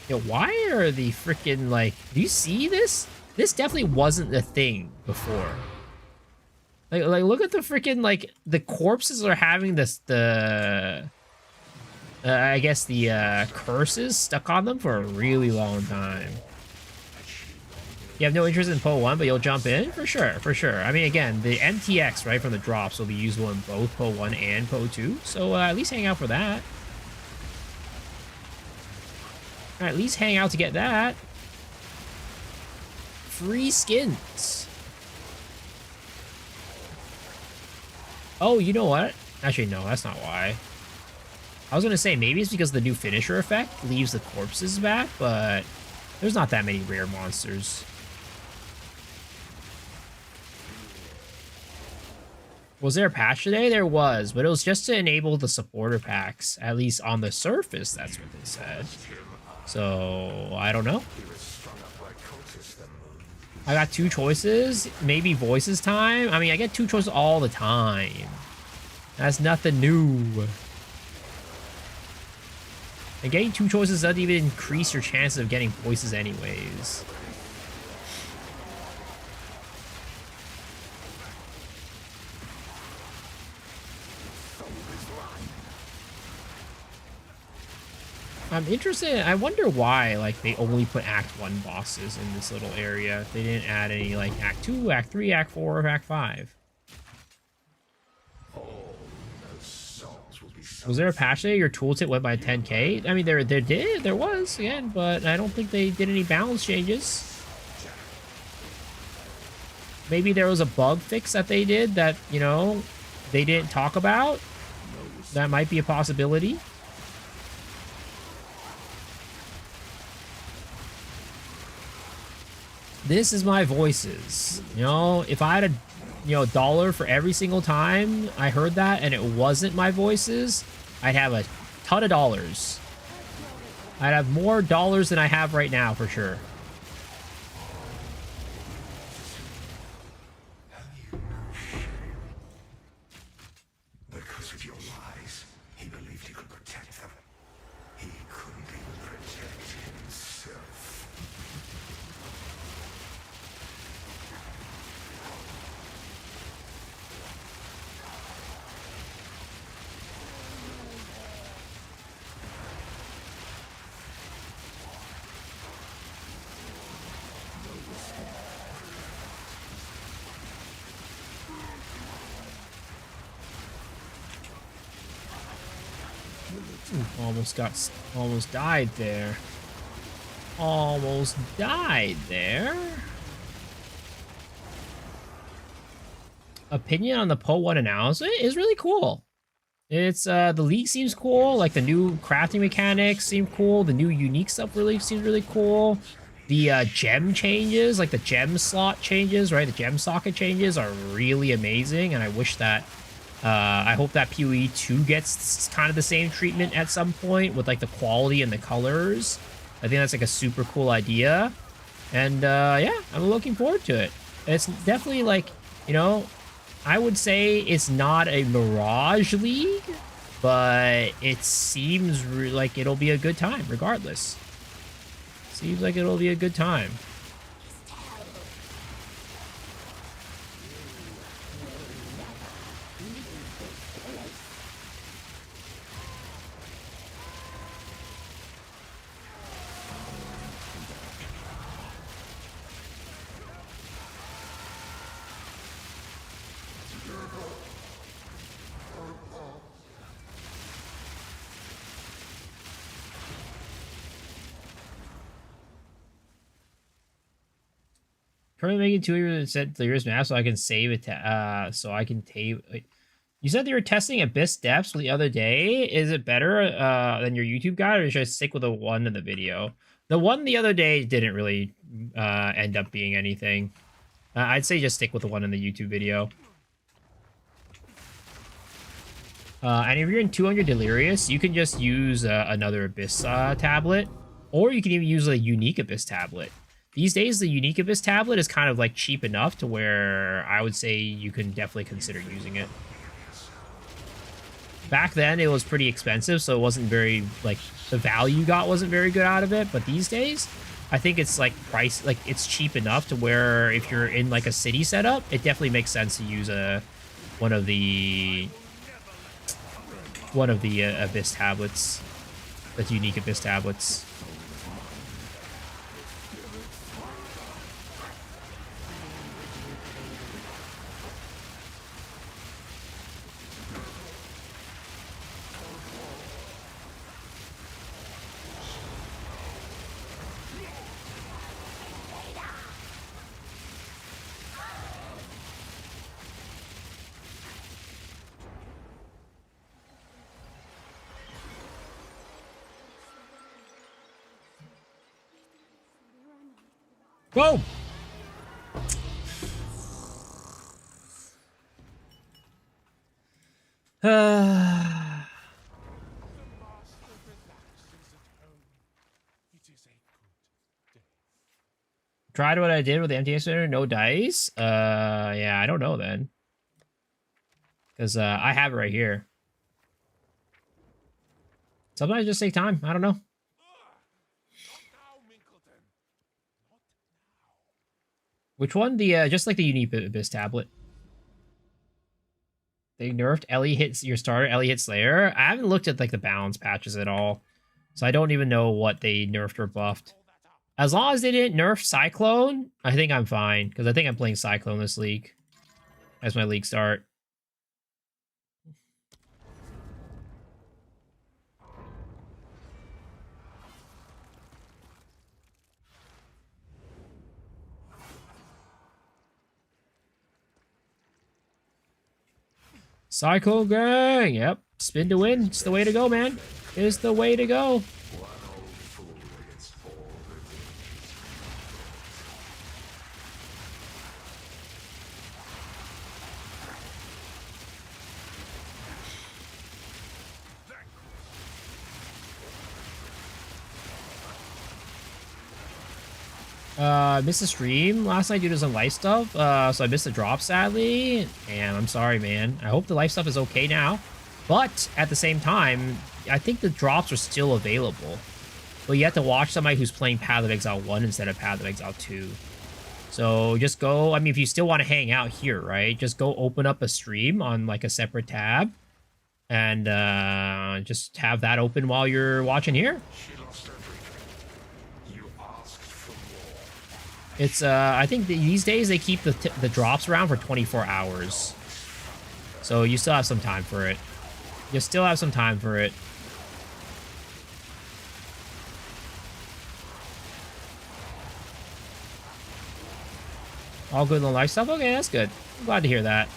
Yo, why are the freaking, like, do you see this? This definitely wasn't a thing before. Like look at the freaking, like, the corpses are having this, I guess the curses stuck on them for a really long time. You have no interest in Poe 1, but you'll jump in? For sure, for sure. I mean, again, the MTX, right, from the drops will be usable in both Poe 1 and Poe 2, so at least hang out for that. At least hang out to get that. Free skins. Oh, you know what? Actually, no, that's not why. I was going to say, maybe it's because the new finisher effect leaves the corpses back, but there's not that many rare monsters. Was there a patch today? There was, but it was just to enable the supporter packs. At least on the surface, that's what they said. So I don't know. I got two choices. Maybe voices time. I mean, I get two choices all the time. That's nothing new. And getting two choices doesn't even increase your chances of getting voices anyways. I'm interested. I wonder why, like, they only put Act 1 bosses in this little area. They didn't add any, like, Act 2, Act 3, Act 4, or Act 5. Was there a patch there? Your tooltip went by 10k? I mean, there was, again, but I don't think they did any balance changes. Maybe there was a bug fix that they did that, you know, they didn't talk about. That might be a possibility. This is my voices. You know, if I had a, you know, $1 for every single time I heard that and it wasn't my voices, I'd have a ton of dollars. I'd have more dollars than I have right now for sure. Because of your lies, he believed he could protect them. He couldn't even protect himself. Ooh, almost died there. Almost died there. Opinion on the Poe 1 announcement is really cool. It's the league seems cool, like the new crafting mechanics seem cool, the new unique stuff really seems really cool. The gem changes, like the gem slot changes, right? The gem socket changes are really amazing, and I wish that I hope that PoE 2 gets kind of the same treatment at some point with like the quality and the colors. I think that's like a super cool idea. And yeah, I'm looking forward to it. It's definitely like, you know, I would say it's not a Mirage League, but it seems like it'll be a good time regardless. Seems like it'll be a good time. Currently making 2 years set the year's map so I can save it to, so I can tave. You said they were testing Abyss Depths the other day. Is it better than your YouTube guide, or should I stick with the one in the video? The one the other day didn't really end up being anything. I'd say just stick with the one in the YouTube video. And if you're in 200 Delirious, you can just use another Abyss tablet, or you can even use a unique Abyss tablet. These days, the unique Abyss tablet is kind of like cheap enough to where I would say you can definitely consider using it. Back then, it was pretty expensive, so it wasn't very, like, the value you got wasn't very good out of it. But these days, I think it's like it's cheap enough to where if you're in like a city setup, it definitely makes sense to use one of the Abyss tablets, the unique Abyss tablets. Whoa! tried what I did with the MTX Center, no dice. Yeah, I don't know then. Because I have it right here. Sometimes just take time. I don't know. Which one? The just like the Unique Abyss tablet. They nerfed Ellie hits your starter, Ellie hit Slayer. I haven't looked at like the balance patches at all. So I don't even know what they nerfed or buffed. As long as they didn't nerf Cyclone, I think I'm fine. Because I think I'm playing Cyclone this league. As my league start. Cyclone gang! Yep. Spin to win. It's the way to go, man. It's the way to go. Missed the stream last night due to some life stuff. So I missed the drop, sadly. And I'm sorry, man. I hope the life stuff is okay now. But at the same time, I think the drops are still available. But you have to watch somebody who's playing Path of Exile 1 instead of Path of Exile 2. So just go, I mean, if you still want to hang out here, right? Just go open up a stream on like a separate tab. And just have that open while you're watching here. It's, I think these days they keep the drops around for 24 hours. So you still have some time for it. You still have some time for it. All good on the life stuff? Okay, that's good. I'm glad to hear that.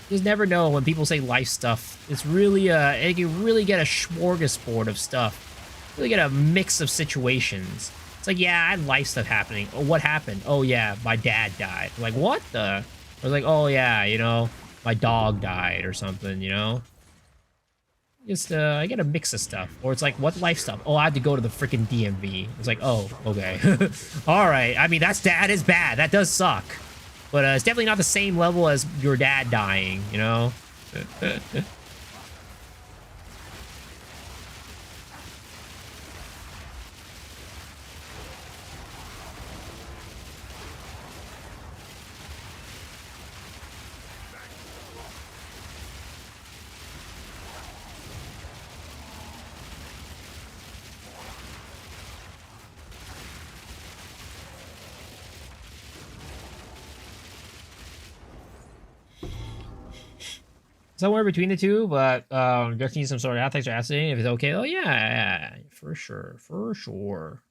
You just never know when people say life stuff. It's really, you can really get a smorgasbord of stuff. Really get a mix of situations. It's like, yeah, I had life stuff happening. Oh, what happened? Oh, yeah, my dad died. I'm like, what the? I was like, oh, yeah, you know, my dog died or something, you know? Just, I get a mix of stuff. Or it's like, what life stuff? Oh, I had to go to the freaking DMV. It's like, oh, okay. All right. I mean, that is bad. That does suck. But it's definitely not the same level as your dad dying, you know? Somewhere between the two, but just need some sort of ethics or asking if it's okay. Oh yeah, for sure, for sure.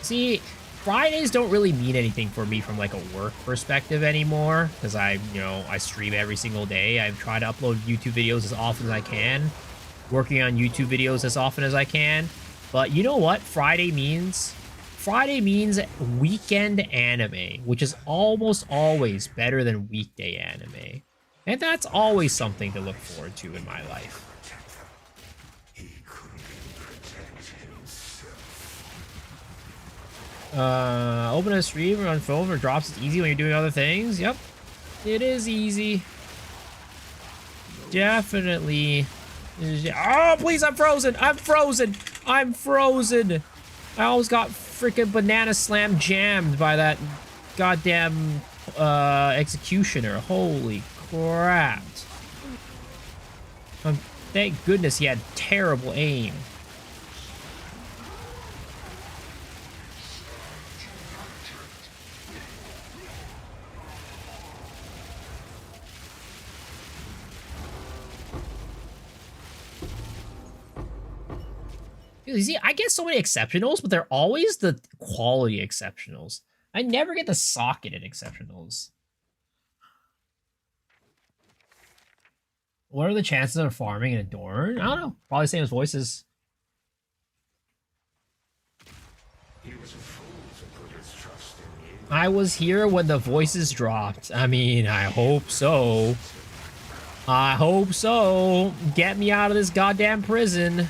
See, Fridays don't really mean anything for me from like a work perspective anymore because I stream every single day. I try to upload YouTube videos as often as I can, working on YouTube videos as often as I can. But you know what Friday means? Friday means weekend anime, which is almost always better than weekday anime. And that's always something to look forward to in my life. Open a stream or on phone or drops. It's easy when you're doing other things. Yep, it is easy. Definitely. Oh, please, I'm frozen. I'm frozen. I'm frozen. I almost got freaking banana slam jammed by that goddamn executioner. Holy crap. Thank goodness he had terrible aim. You see, I get so many exceptionals, but they're always the quality exceptionals. I never get the socketed exceptionals. What are the chances of farming in Adorn? I don't know. Probably the same as voices. He was a fool to put his trust in you. I was here when the voices dropped. I mean, I hope so. I hope so. Get me out of this goddamn prison.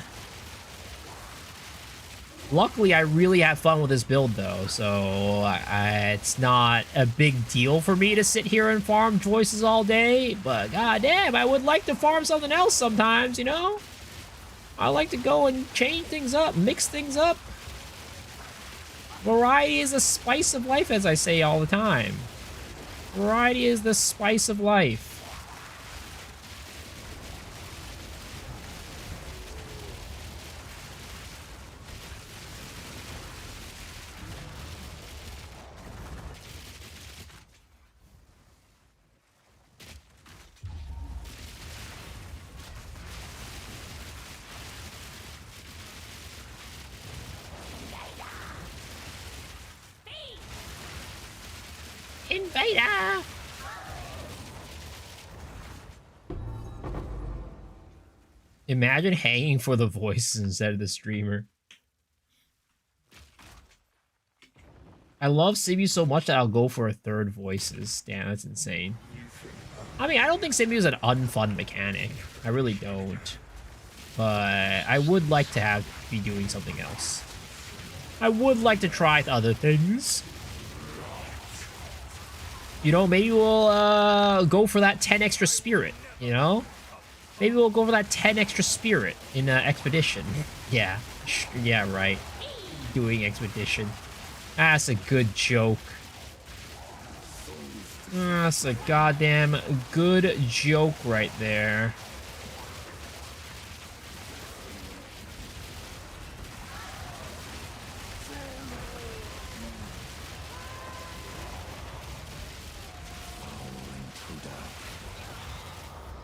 Luckily, I really have fun with this build, though, so it's not a big deal for me to sit here and farm voices all day, but goddamn, I would like to farm something else sometimes, you know? I like to go and change things up, mix things up. Variety is the spice of life, as I say all the time. Variety is the spice of life. Invader! Imagine hanging for the voices instead of the streamer. I love Simu so much that I'll go for a third voices. Damn, that's insane. I mean, I don't think Simu is an unfun mechanic. I really don't. But I would like to be doing something else. I would like to try other things. You know, maybe we'll go for that 10 extra spirit, you know? Maybe we'll go for that 10 extra spirit in Expedition. Yeah. Yeah, right. Doing Expedition. That's a good joke. That's a goddamn good joke right there.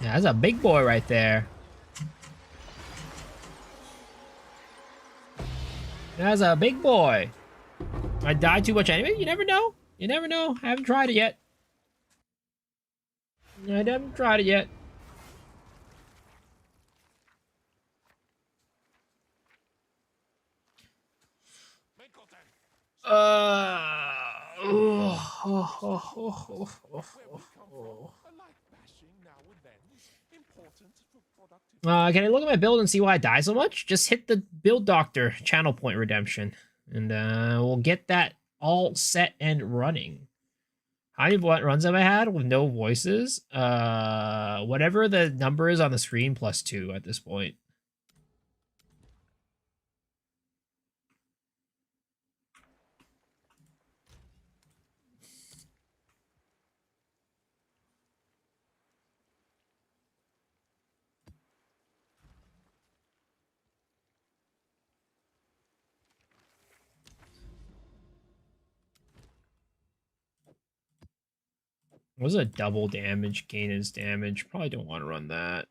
Yeah, that's a big boy right there. That's a big boy. I died too much anyway. You never know. You never know. I haven't tried it yet. I haven't tried it yet. Can I look at my build and see why I die so much? Just hit the build doctor channel point redemption, and we'll get that all set and running. How many runs have I had with no voices? Whatever the number is on the screen, +2 at this point. What was a double damage? Gain his damage. Probably don't want to run that.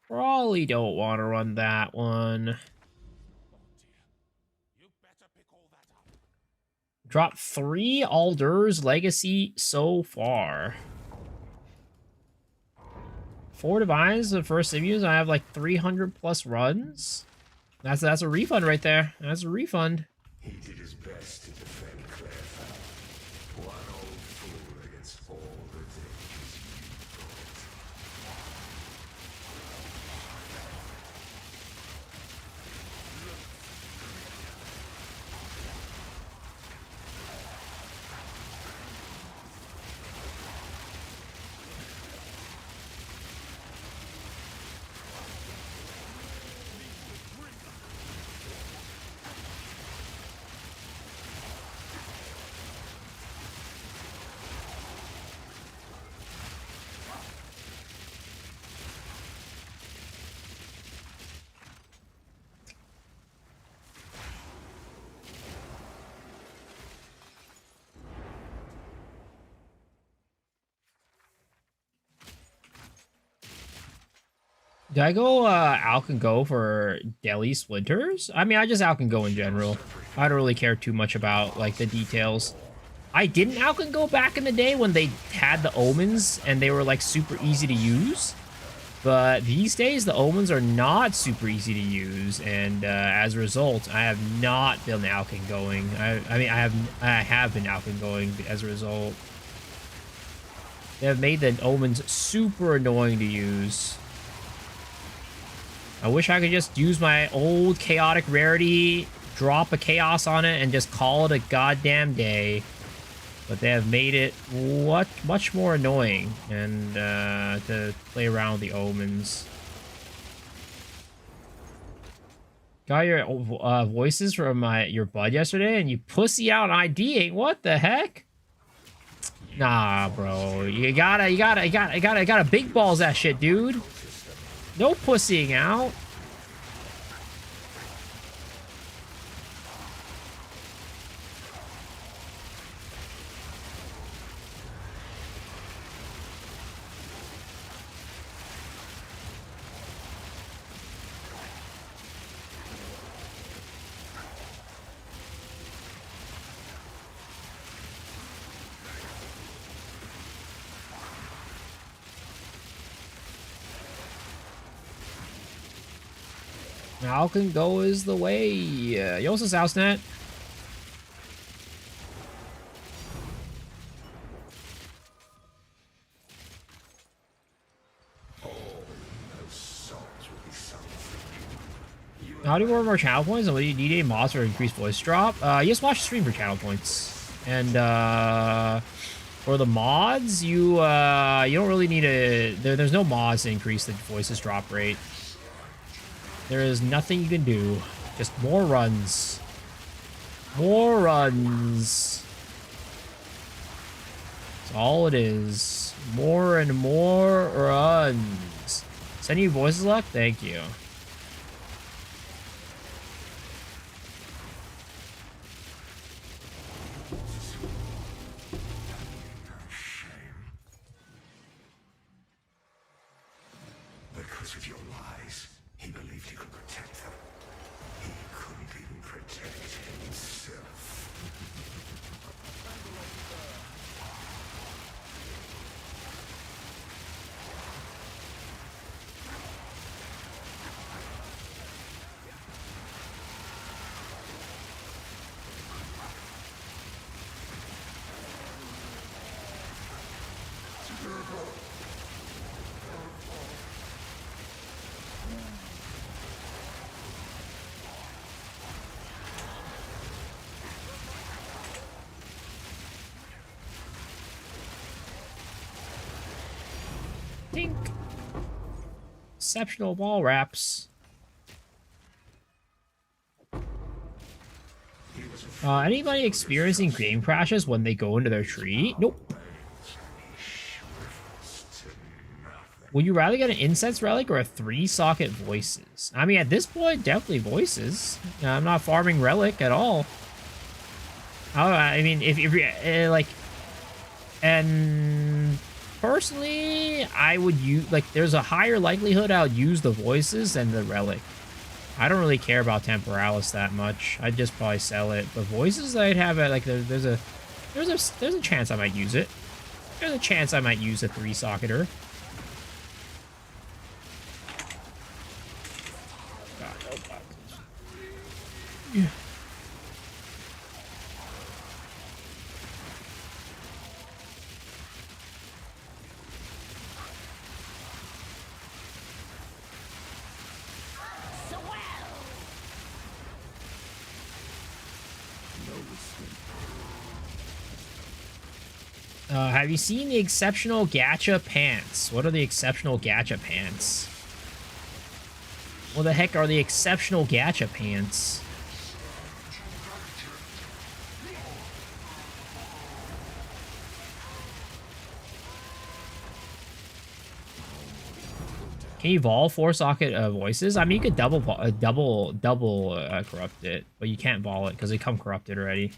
Probably don't want to run that one. Drop 3 Aldur's Legacy so far. 4 Divines, the first Simus. I have like 300 plus runs. That's a refund right there. That's a refund. He did his best to defend Clairfell. One old fool against all the dangers you brought. Do I go Alcan Go for Delhi Splinters? I mean, I just Alcan Go in general. I don't really care too much about like the details. I didn't Alkin go back in the day when they had the omens and they were like super easy to use. But these days, the omens are not super easy to use, and as a result, I have not been Alkin going. I mean, I have been Alkin going as a result. They have made the omens super annoying to use. I wish I could just use my old chaotic rarity, drop a chaos on it, and just call it a goddamn day. But they have made it much more annoying and to play around with the omens. Got your voices from your bud yesterday, and you pussy out IDing. What the heck? Nah, bro. You gotta big balls that shit, dude. No pussying out. Alkin go is the way. Yosa's house net. How do you warm more channel points? And what do you need a mods or increased voice drop? You just watch the stream for channel points. And for the mods, you don't really need there's no mods to increase the voices drop rate. There is nothing you can do. Just more runs. More runs. That's all it is. More and more runs. Send you voices luck? Thank you. Because of your lies, he believed he could protect them. He couldn't even protect himself. Tink. Exceptional wall wraps. Anybody experiencing game crashes when they go into their tree? Nope. Would you rather get an incense relic or a 3-socket voices? I mean, at this point, definitely voices. I'm not farming relic at all. I mean, if you're like, and personally, I would use, like, there's a higher likelihood I would use the voices than the relic. I don't really care about Temporalis that much. I'd just probably sell it. But voices, I'd have it, like, there's a chance I might use it. There's a chance I might use a 3-socketer. God, no boxes. Yeah. Have you seen the exceptional gacha pants? What are the exceptional gacha pants? What the heck are the exceptional gacha pants? Can you vol 4-socket voices? I mean, you could double corrupt it, but you can't vol it because they come corrupted already.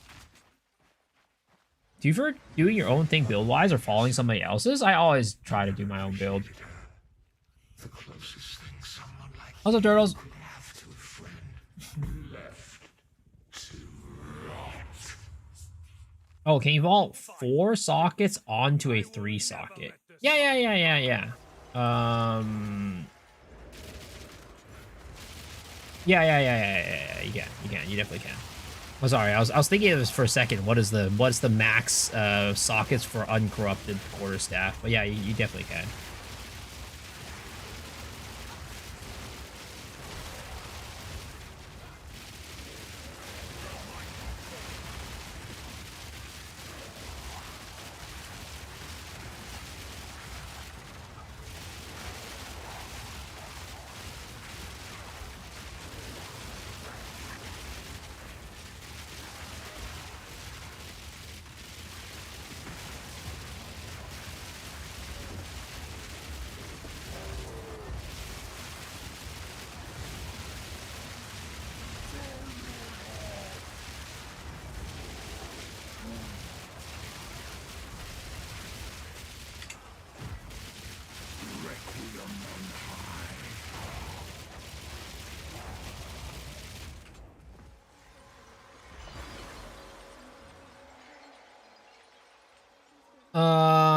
Do you prefer doing your own thing build-wise or following somebody else's? I always try to do my own build. The closest thing someone like What's up, turtles? you could have to a friend left to rot. Oh, can you vault 4 sockets onto a 3 socket? Yeah. Yeah. You can. You definitely can. I'm sorry. I was thinking of this for a second. What's the max sockets for uncorrupted quarterstaff? But yeah, you definitely can.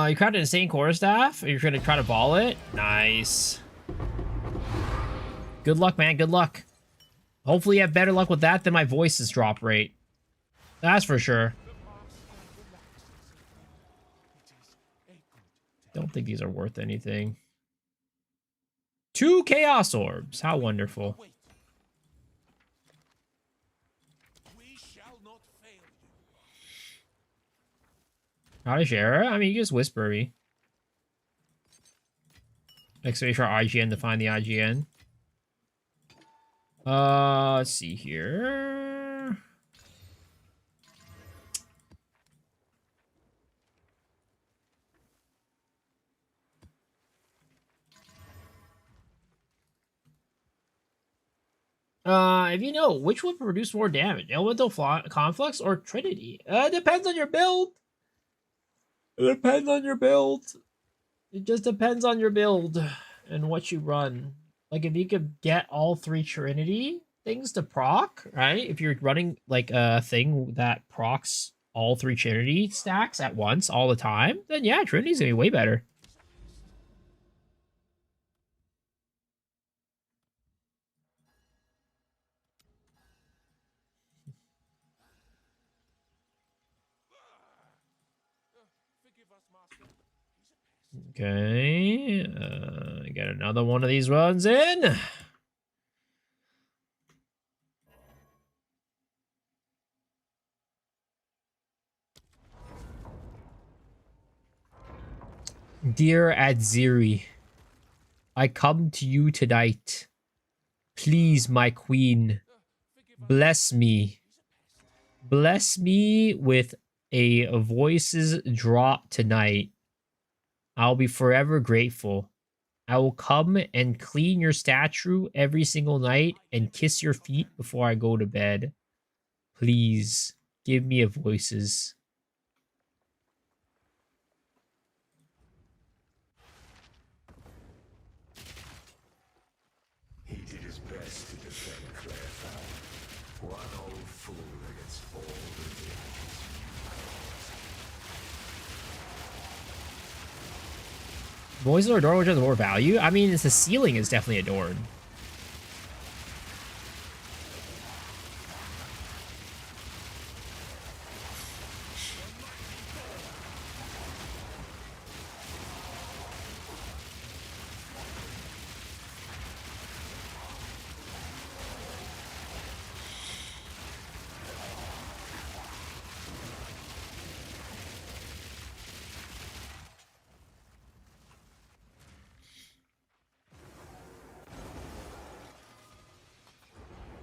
You crafted an insane quarterstaff? Are you gonna try to ball it? Nice. Good luck, man. Good luck. Hopefully you have better luck with that than my voice's drop rate. That's for sure. Don't think these are worth anything. 2 Chaos Orbs. How wonderful. How to share? I mean, you just whisper me. Exclamation for IGN to find the IGN. Let's see here. If you know, which would produce more damage? Elemental Conflux or Trinity? Depends on your build. It depends on your build. It just depends on your build and what you run. Like, if you could get all 3 Trinity things to proc, right? If you're running, like, a thing that procs all 3 Trinity stacks at once all the time, then yeah, Trinity's gonna be way better. Okay, get another one of these runs in. Dear Adziri, I come to you tonight. Please, my queen, bless me. Bless me with a voices drop tonight. I'll be forever grateful. I will come and clean your statue every single night and kiss your feet before I go to bed. Please, give me a voices. He did his best to defend Clairfowl. One old fool against all the villages. Voices are adorned, which has more value. I mean, it's the ceiling is definitely adorned.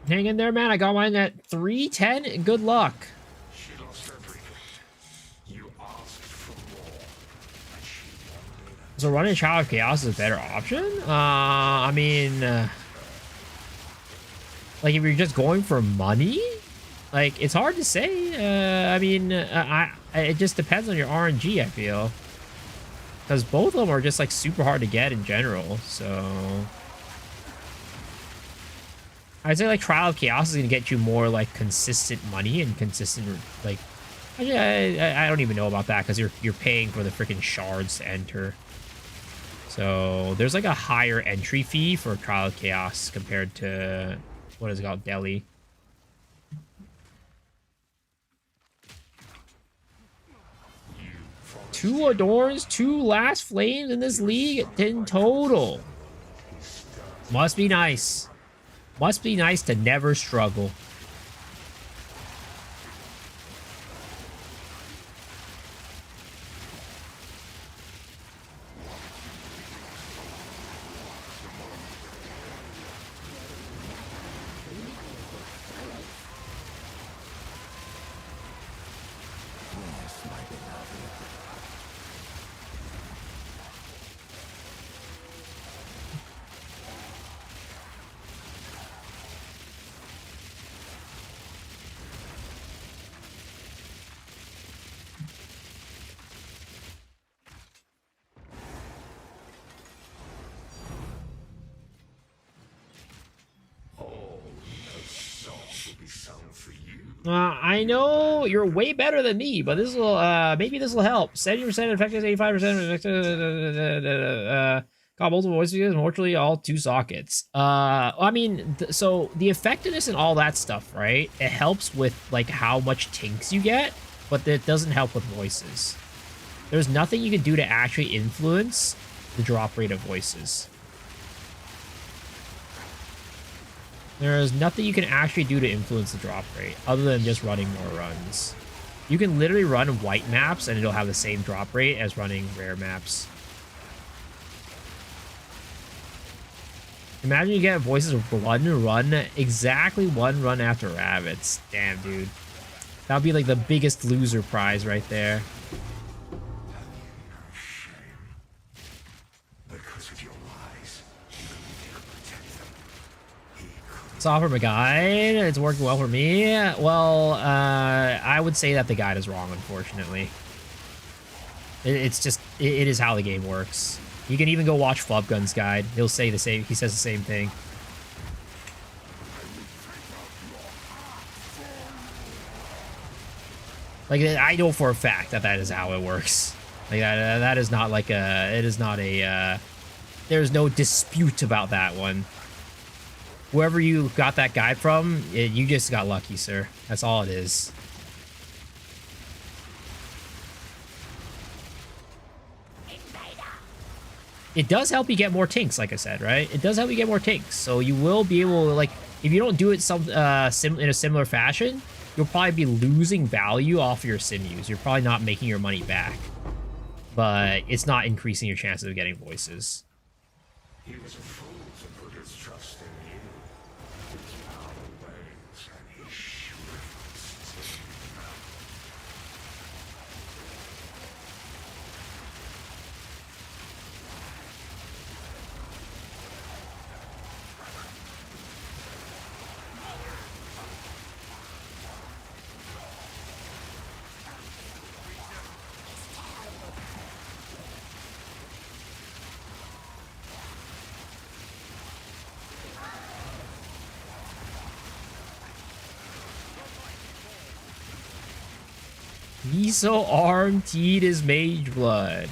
Hang in there, man. I got mine at 310. Good luck. She lost everything. You asked for more, and she wanted. So running Child of Chaos is a better option? I mean, like if you're just going for money, like it's hard to say. I mean, it just depends on your RNG, I feel. Because both of them are just like super hard to get in general, so... I'd say like Trial of Chaos is gonna get you more like consistent money and consistent like I don't even know about that because you're paying for the freaking shards to enter. So there's like a higher entry fee for Trial of Chaos compared to what is it called, Delhi. Two Adorns, 2 Last Flames in this league in total. Must be nice. Must be nice to never struggle. I know you're way better than me, but this will maybe this will help. 70% effective, 85% effective. Got multiple voices, unfortunately, all 2 sockets. I mean, so the effectiveness and all that stuff, right? It helps with like how much tinks you get, but it doesn't help with voices. There's nothing you can do to actually influence the drop rate of voices. There is nothing you can actually do to influence the drop rate other than just running more runs. You can literally run white maps and it'll have the same drop rate as running rare maps. Imagine you get voices of one run, exactly 1 run after rabbits. Damn, dude. That would be like the biggest loser prize right there. Let's offer him a guide. It's working well for me. Well, I would say that the guide is wrong, unfortunately. It's just, it is how the game works. You can even go watch Flubgun's guide. He'll say the same, he says the same thing. Like, I know for a fact that that is how it works. Like, that is not like a, it is not a, there's no dispute about that one. Whoever you got that guide from, you just got lucky, sir. That's all it is. It does help you get more tinks, like I said, right? It does help you get more tinks. So you will be able to, like, if you don't do it in a similar fashion, you'll probably be losing value off your sinews. You're probably not making your money back. But it's not increasing your chances of getting voices. He was a fool to put his trust in you. His power wanes and he shrivels. Miso arm teed is Mage Blood.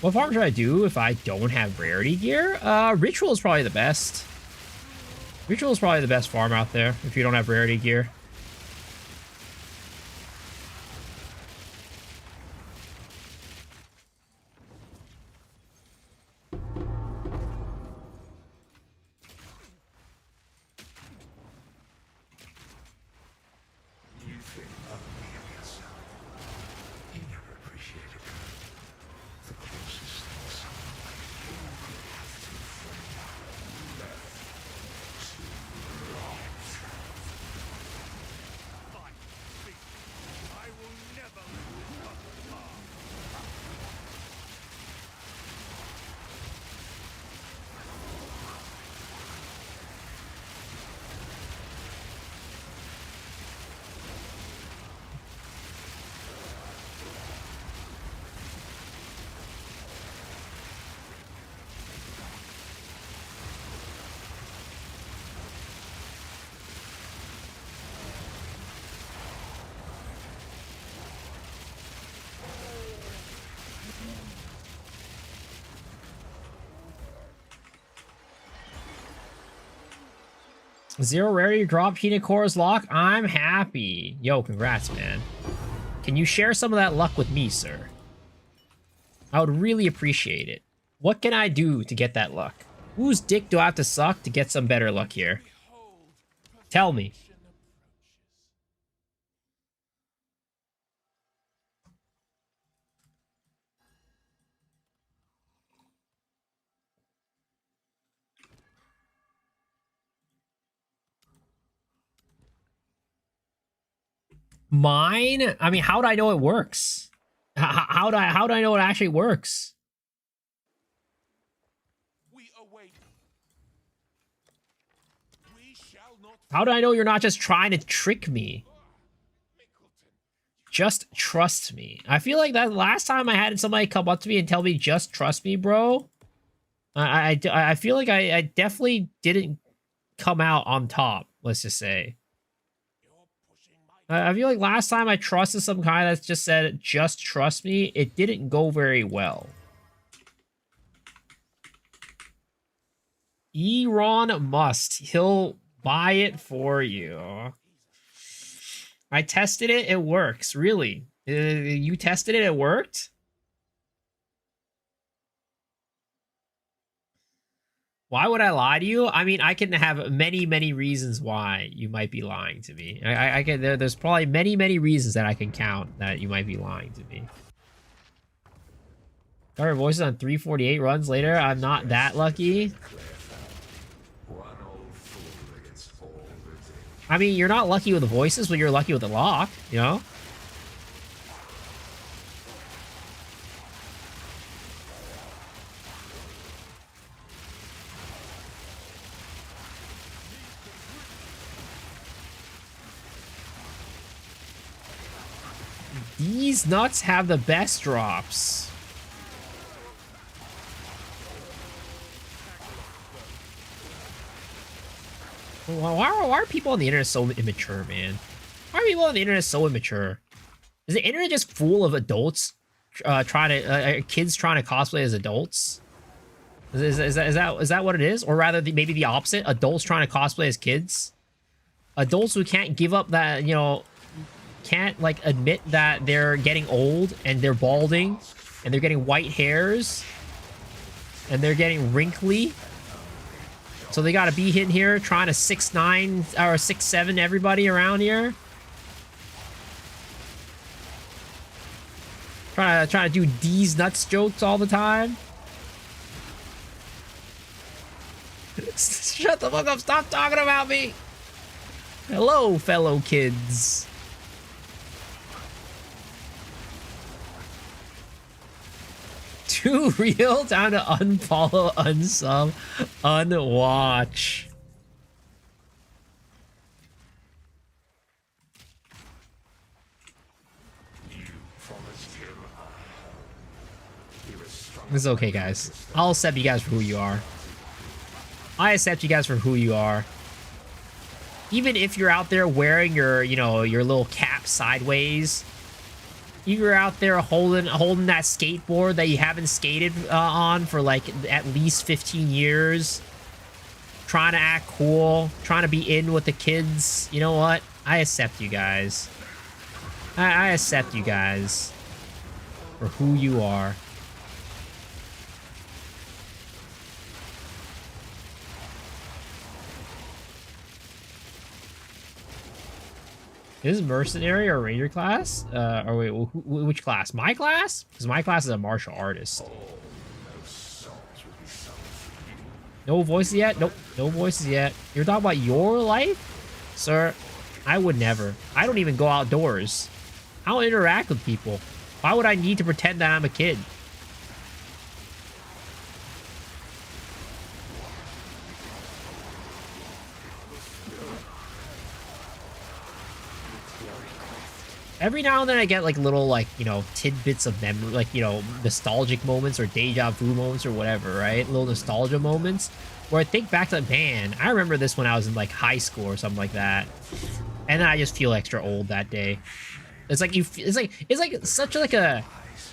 What farm should I do if I don't have rarity gear? Ritual is probably the best. Ritual is probably the best farm out there if you don't have rarity gear. 0 rarity drop Peanut Chorus lock. I'm happy. Yo, congrats, man. Can you share some of that luck with me, sir? I would really appreciate it. What can I do to get that luck? Whose dick do I have to suck to get some better luck here? Tell me. Mine? I mean, how do I know it works? How do I know it actually works? We await. We shall not. How do I know you're not just trying to trick me? Mickleton. Just trust me. I feel like that last time I had somebody come up to me and tell me, just trust me, bro. I feel like I definitely didn't come out on top, let's just say. I feel like last time I trusted some guy that just said, just trust me, it didn't go very well. Elon Musk. He'll buy it for you. I tested it. It works. Really. You tested it. It worked? Why would I lie to you? I mean, I can have many, many reasons why you might be lying to me. I can. There's probably many, many reasons that I can count that you might be lying to me. Our voices on 348 runs later. I'm not that lucky. One old fool against all the dangers. I mean, you're not lucky with the voices, but you're lucky with the lock, you know? These nuts have the best drops. Why are people on the internet so immature, man? Why are people on the internet so immature? Is the internet just full of adults kids trying to cosplay as adults? Is that what it is? Or rather, maybe the opposite? Adults trying to cosplay as kids? Adults who can't give up that, you know, can't like admit that they're getting old and they're balding and they're getting white hairs and they're getting wrinkly, so they gotta be in here trying to 6'9" or 6'7" everybody around here, trying to do D's nuts jokes all the time. Shut the fuck up, stop talking about me. Hello, fellow kids. Too real? Time to unfollow, unsub, unwatch. It's okay, guys. I'll accept you guys for who you are. I accept you guys for who you are. Even if you're out there wearing your, you know, your little cap sideways. You're out there holding that skateboard that you haven't skated on for like at least 15 years. Trying to act cool. Trying to be in with the kids. You know what? I accept you guys. I accept you guys for who you are. Is mercenary or ranger class? Or wait, which class? My class? Because my class is a martial artist. No voices yet? Nope, no voices yet. You're talking about your life? Sir, I would never. I don't even go outdoors. I don't interact with people. Why would I need to pretend that I'm a kid? Every now and then I get like little like, you know, tidbits of memory, like, you know, nostalgic moments or deja vu moments or whatever, right? Little nostalgia moments where I think back to, man, I remember this when I was in like high school or something like that. And then I just feel extra old that day. It's like it's like such like a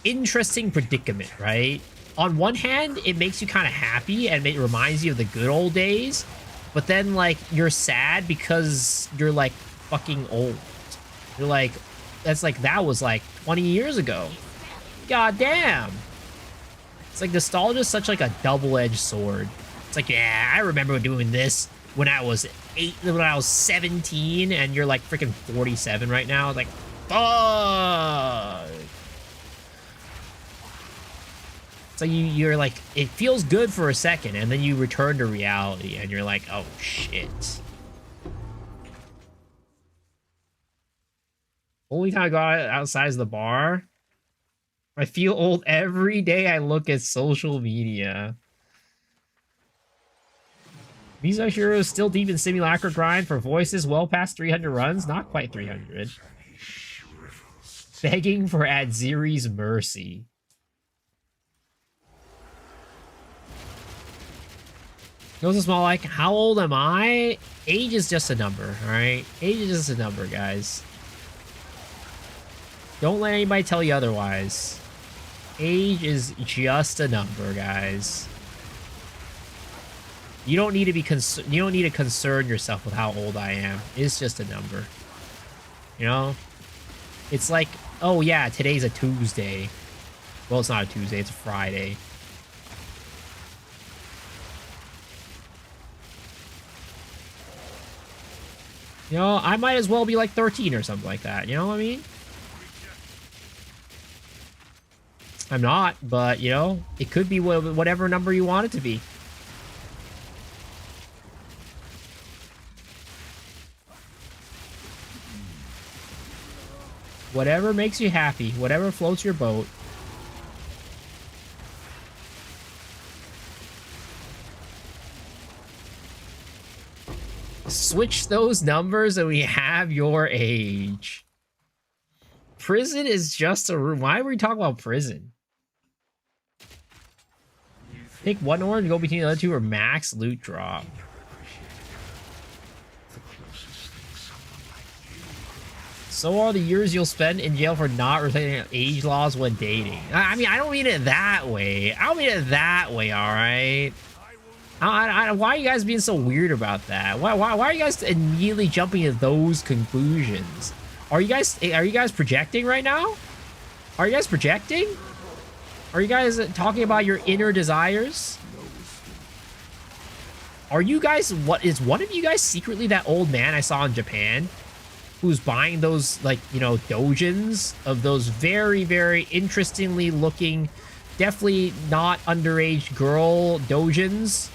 interesting predicament, right? On one hand, it makes you kind of happy and it reminds you of the good old days. but then like you're sad because you're like fucking old. You're like, that's like, that was like 20 years ago. God damn. It's like nostalgia is such like a double-edged sword. It's like, yeah, I remember doing this when I was 17, and you're like freaking 47 right now. It's like, fuck. So you're like, it feels good for a second, and then you return to reality, and you're like, oh shit. Only time I go outside is the bar. I feel old every day I look at social media. Miso Hero is still deep in Simulacra grind for voices, well past 300 runs, not quite 300. Begging for Adziri's mercy. Goes a small like, how old am I? Age is just a number, alright? Age is just a number, guys. Don't let anybody tell you otherwise. Age is just a number, guys. You don't need to be you don't need to concern yourself with how old I am. It's just a number. You know? It's like, oh yeah, today's a Tuesday. Well, it's not a Tuesday, it's a Friday. You know, I might as well be like 13 or something like that. You know what I mean? I'm not, but, you know, it could be whatever number you want it to be. Whatever makes you happy. Whatever floats your boat. Switch those numbers and we have your age. Prison is just a room. Why are we talking about prison? Pick one orange, go between the other two, or max loot drop. So are the years you'll spend in jail for not respecting age laws when dating. I mean, I don't mean it that way. I don't mean it that way, alright? Why are you guys being so weird about that? Why are you guys immediately jumping to those conclusions? Are you guys projecting right now? Are you guys projecting? Are you guys talking about your inner desires? Are you guys, is one of you guys secretly that old man I saw in Japan who's buying those, like, you know, dojins of those very, very interestingly looking, definitely not underage girl dojins?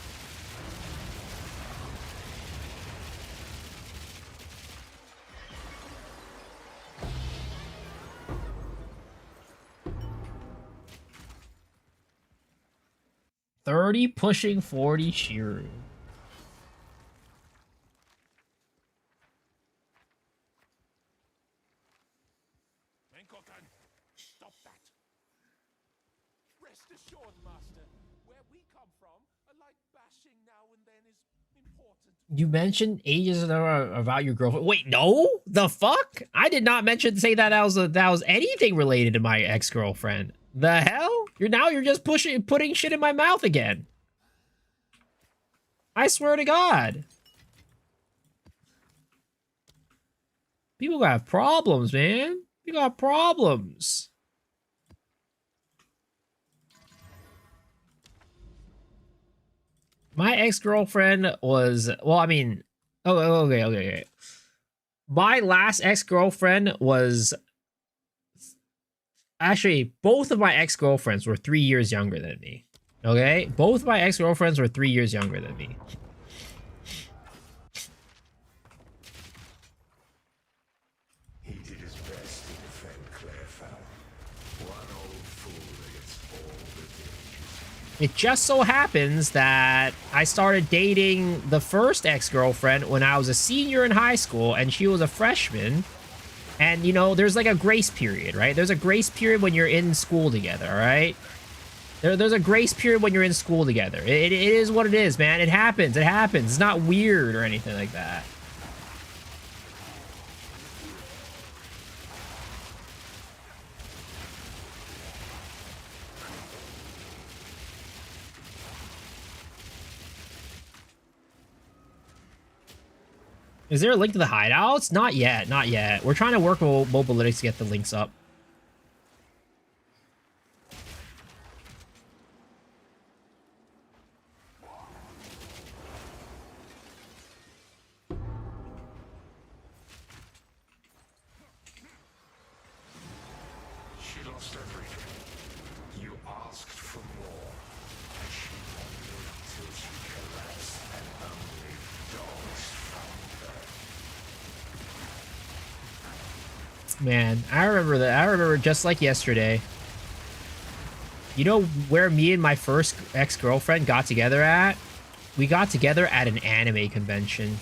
$30 pushing 40 Shiru. Enkotan, stop that. Rest assured, Master, where we come from, a light bashing now and then is important. You mentioned ages ago about your girlfriend. Wait, no? The fuck? I did not say that was anything related to my ex-girlfriend. The hell? You're just putting shit in my mouth again. I swear to God. People got problems, man. You got problems. My ex-girlfriend was, well, I mean, okay. My last ex-girlfriend was, actually, both of my ex-girlfriends were 3 years younger than me. Okay? Both my ex-girlfriends were 3 years younger than me. He did his best to defend Clairfowl. One old fool against all the dangers. It just so happens that I started dating the first ex-girlfriend when I was a senior in high school, and she was a freshman. And, you know, there's like a grace period, right? There's a grace period when you're in school together, all right? There's a grace period when you're in school together. It is what it is, man. It happens. It happens. It's not weird or anything like that. Is there a link to the hideouts? Not yet, not yet. We're trying to work with Mobalytics to get the links up. She lost everything. You asked for more. She wondered till she collapsed, and only dogs found her. Man, I remember that. I remember just like yesterday. You know where me and my first ex-girlfriend got together at? We got together at an anime convention.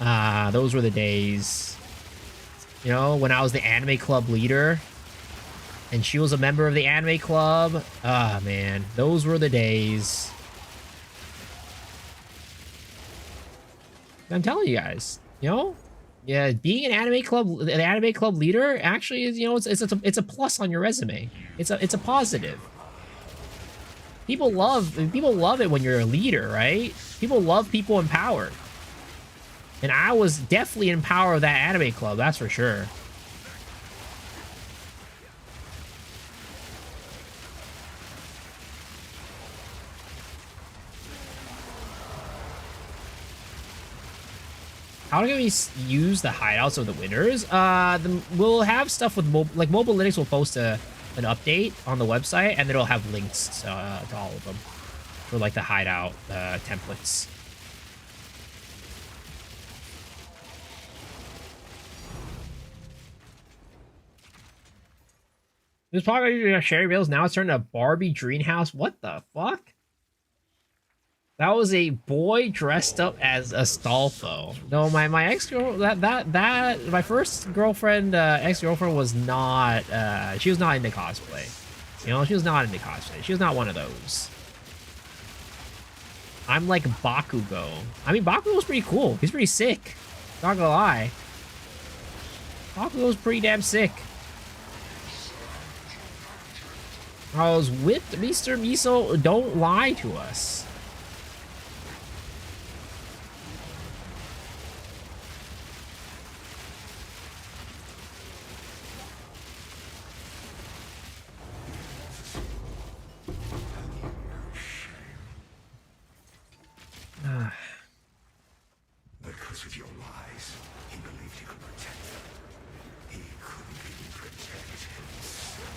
Ah, those were the days. You know, when I was the anime club leader. And she was a member of the anime club. Ah, man. Those were the days. I'm telling you guys, you know? Yeah, being an anime club leader actually is, you know, it's a plus on your resume. It's a positive. People love it when you're a leader, right? People love people empowered. And I was definitely in power of that anime club, that's for sure. How can we use the hideouts of the winners? We'll have stuff with Mobalytics will post an update on the website, and it'll have links to all of them for like the hideout templates. This probably Sherry Bills now it's turned to Barbie Greenhouse. What the fuck? That was a boy dressed up as Astolfo. No, my ex-girl my first girlfriend ex-girlfriend was not she was not into cosplay. You know, she was not into cosplay. She was not one of those. I'm like Bakugo. I mean, Bakugo's pretty cool. He's pretty sick. Not gonna lie. Bakugo's pretty damn sick. I was with Mr. Miso. Don't lie to us. Because of your lies, he believed he could protect them. He couldn't even protect himself.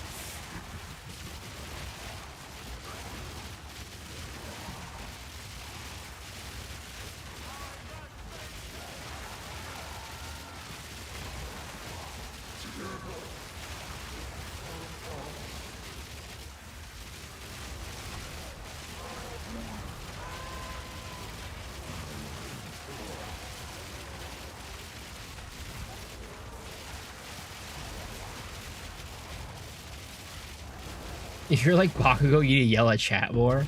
If you're like Bakugo, you need to yell at chat more.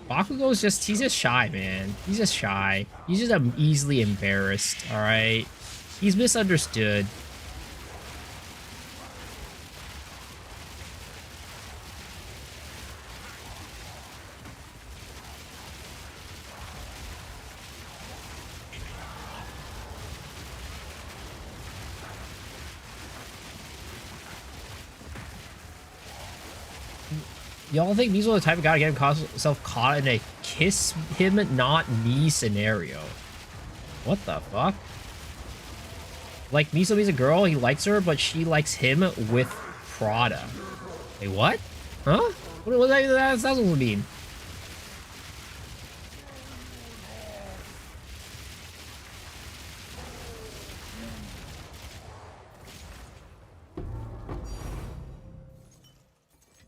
Bakugo's just, he's just shy, man. He's just shy. He's just easily embarrassed, alright? He's misunderstood. Y'all think Miso's the type of guy to get himself caught in a kiss him, not me scenario? What the fuck? Like, Miso is a girl, he likes her, but she likes him with Prada. Wait, what? Huh? What does that supposed to mean?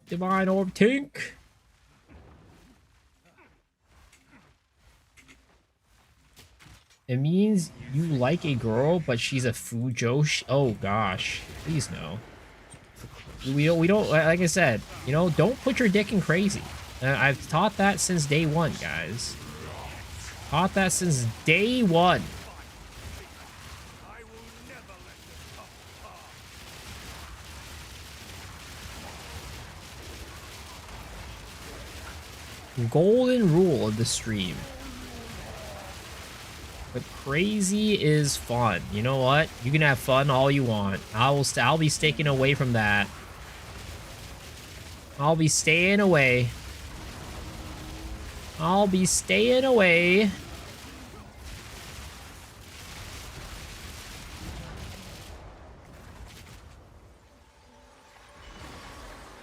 Divine Orb Tink. It means you like a girl, but she's a Fujo. Oh gosh, please no. We don't like I said. You know, don't put your dick in crazy. I've taught that since day one, guys. Taught that since day one. Golden rule of the stream. But crazy is fun. You know what? You can have fun all you want. I'll be sticking away from that. I'll be staying away. I'll be staying away.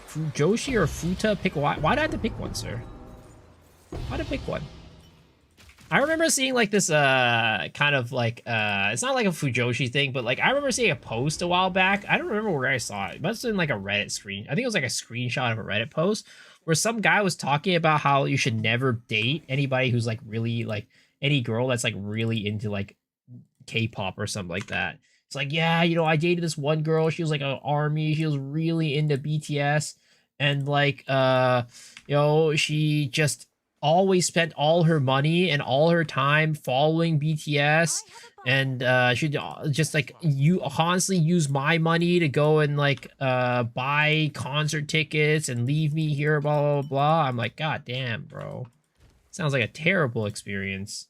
Fujoshi or Futa? Pick why do I have to pick one, sir? Why to pick one? I remember seeing like this kind of like it's not like a Fujoshi thing, but like I remember seeing a post a while back. I don't remember where I saw it. It must have been like a Reddit screen. I think it was like a screenshot of a Reddit post where some guy was talking about how you should never date anybody who's like really like any girl that's like really into like K-pop or something like that. It's like, yeah, you know, I dated this one girl. She was like an army. She was really into BTS, and like you know, she just always spent all her money and all her time following BTS, and she'd just like you constantly use my money to go and like buy concert tickets and leave me here, blah blah blah. I'm like, god damn, bro, sounds like a terrible experience.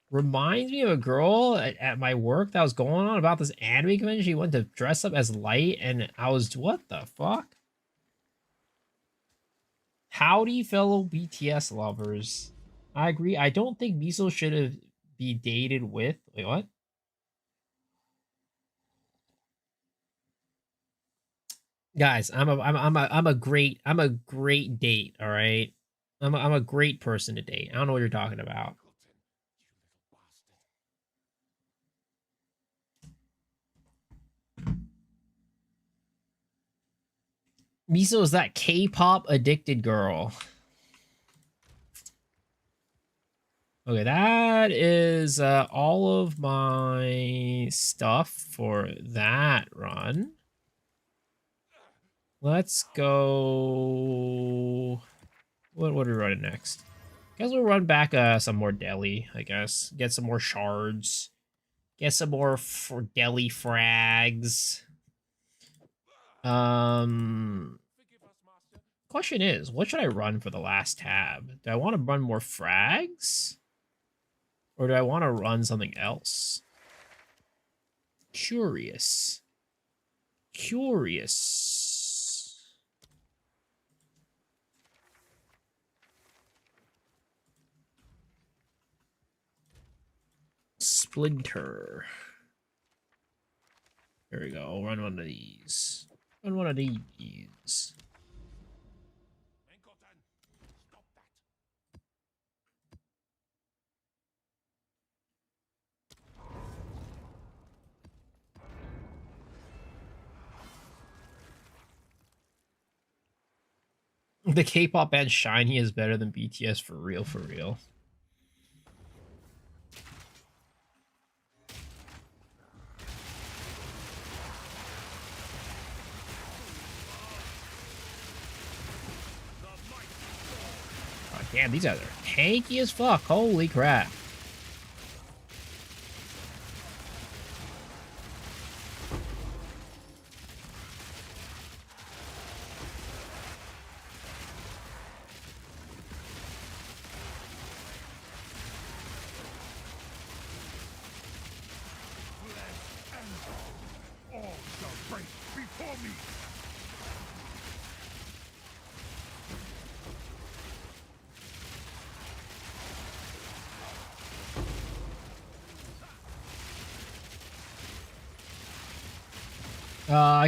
Reminds me of a girl at my work that was going on about this anime convention. She went to dress up as Light, and I was, what the fuck? Howdy, fellow BTS lovers. I agree. I don't think Miso should have be dated with. Wait, what? Guys, I'm a great date. All right, I'm a great person to date. I don't know what you're talking about. Miso is that K-pop addicted girl. Okay, that is all of my stuff for that run. Let's go. What are we running next? I guess we'll run back some more deli, I guess. Get some more shards. Get some more for deli frags. Question is, what should I run for the last tab? Do I want to run more frags? Or do I want to run something else? Curious. Splinter. There we go. I'll run one of these. Run one of these. The K-pop band SHINee is better than BTS for real, for real. Oh, damn, these guys are tanky as fuck. Holy crap.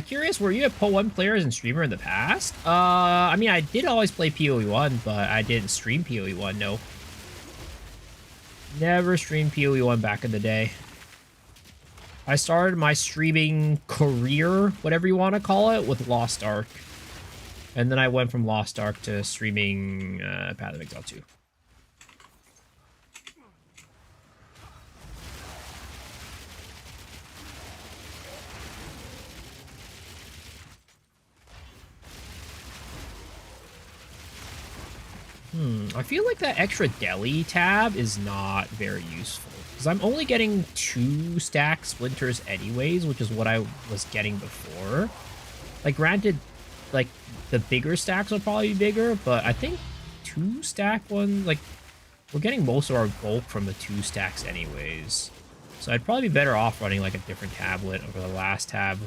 Curious, were you a PoE1 player and streamer in the past? I mean, I did always play PoE1, but I didn't stream PoE1, no. Never streamed PoE1 back in the day. I started my streaming career, whatever you want to call it, with Lost Ark. And then I went from Lost Ark to streaming Path of Exile 2. I feel like that extra deli tab is not very useful, because I'm only getting 2 stack splinters anyways, which is what I was getting before. Like, granted, like the bigger stacks will probably be bigger, but I think 2-stack one, like we're getting most of our bulk from the 2 stacks anyways. So I'd probably be better off running like a different tablet over the last tab.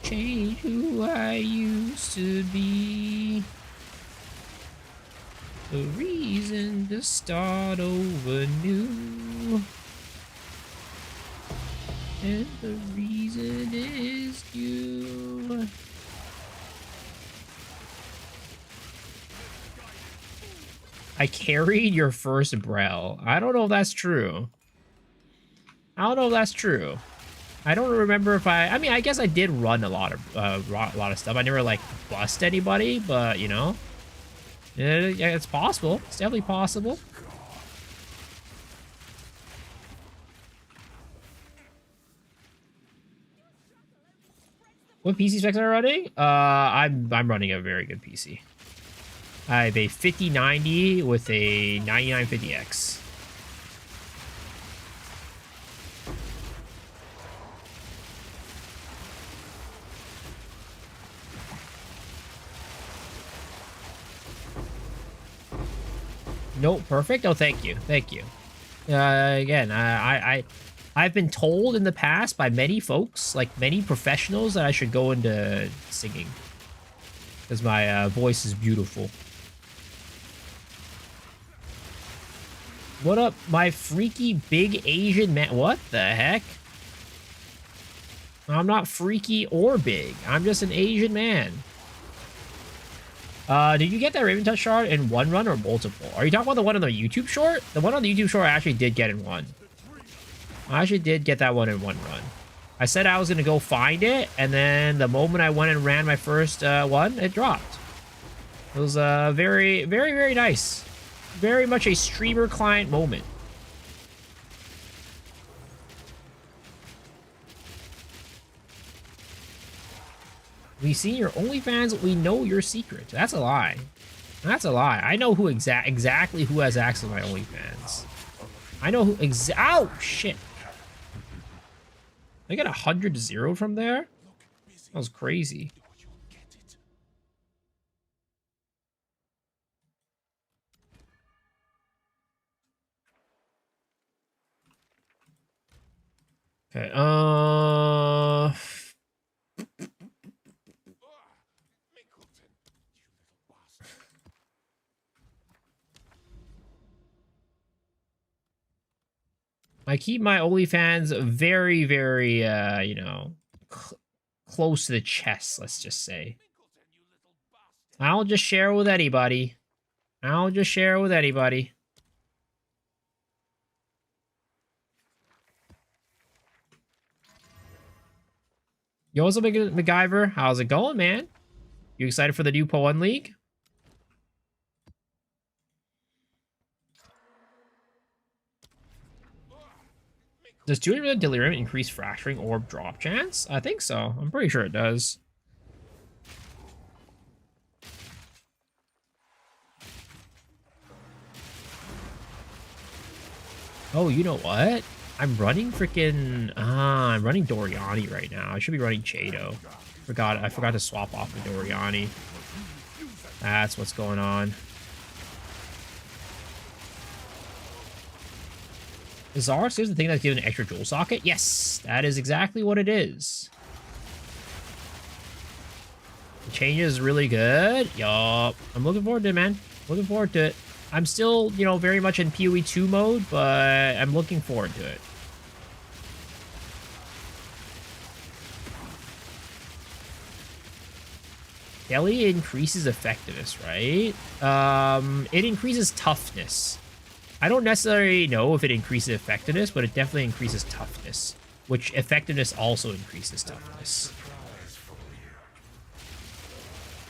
Change who I used to be. The reason to start over new. And the reason is you. I carried your first Brel. I don't know if that's true. I don't know if that's true. I don't remember if I mean, I guess I did run a lot of stuff. I never like bust anybody, but you know, yeah, it's possible. It's definitely possible. What PC specs am I running? I'm running a very good PC. I have a 5090 with a 9950X. Nope, perfect. Oh, thank you, thank you. Again, I've been told in the past by many folks, like many professionals, that I should go into singing because my voice is beautiful. What up, my freaky big Asian man? What the heck? I'm not freaky or big. I'm just an Asian man. Did you get that Raven Touch shard in one run or multiple? Are you talking about the one on the YouTube short? The one on the YouTube short I actually did get in one. I actually did get that one in one run. I said I was going to go find it, and then the moment I went and ran my first one, it dropped. It was very, very, very nice. Very much a streamer client moment. We've seen your OnlyFans. We know your secret. That's a lie. That's a lie. I know who exactly who has access to my OnlyFans. I know who oh shit! I got 100-0 from there. That was crazy. Okay. I keep my OnlyFans very, very, you know, close to the chest, let's just say. I'll just share with anybody. I'll just share with anybody. Yo, what's up, MacGyver? How's it going, man? You excited for the new Poen League? Does 200% Delirium increase fracturing orb drop chance? I think so. I'm pretty sure it does. Oh, you know what? I'm running freaking... I'm running Doriani right now. I should be running Chado. I forgot to swap off the Doriani. That's what's going on. Is Zaros the thing that's given an extra dual socket? Yes, that is exactly what it is. The change is really good. Yup. I'm looking forward to it, man. Looking forward to it. I'm still, you know, very much in PoE 2 mode, but I'm looking forward to it. Kelly increases effectiveness, right? It increases toughness. I don't necessarily know if it increases effectiveness, but it definitely increases toughness, which effectiveness also increases toughness.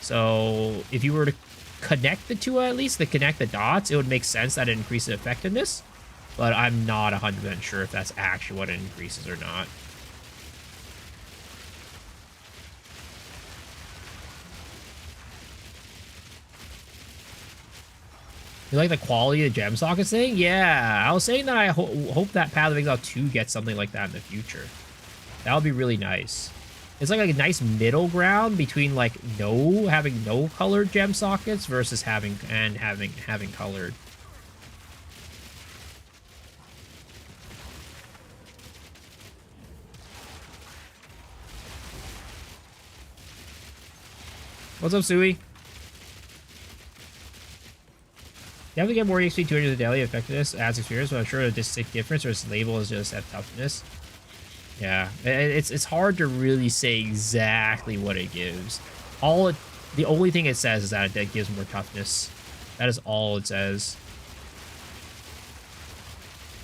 So if you were to connect the two, at least to connect the dots, it would make sense that it increases effectiveness, but I'm not 100% sure if that's actually what it increases or not. You like the quality of the gem sockets thing? Yeah, I was saying that I hope that Path of Exile 2 gets something like that in the future. That would be really nice. It's like a nice middle ground between like having no colored gem sockets versus having colored. What's up, Sui? Definitely get more XP 200 daily effectiveness adds experience, but I'm sure a distinct difference or its label is just at toughness. Yeah, it's hard to really say exactly what it gives. The only thing it says is that it gives more toughness. That is all it says.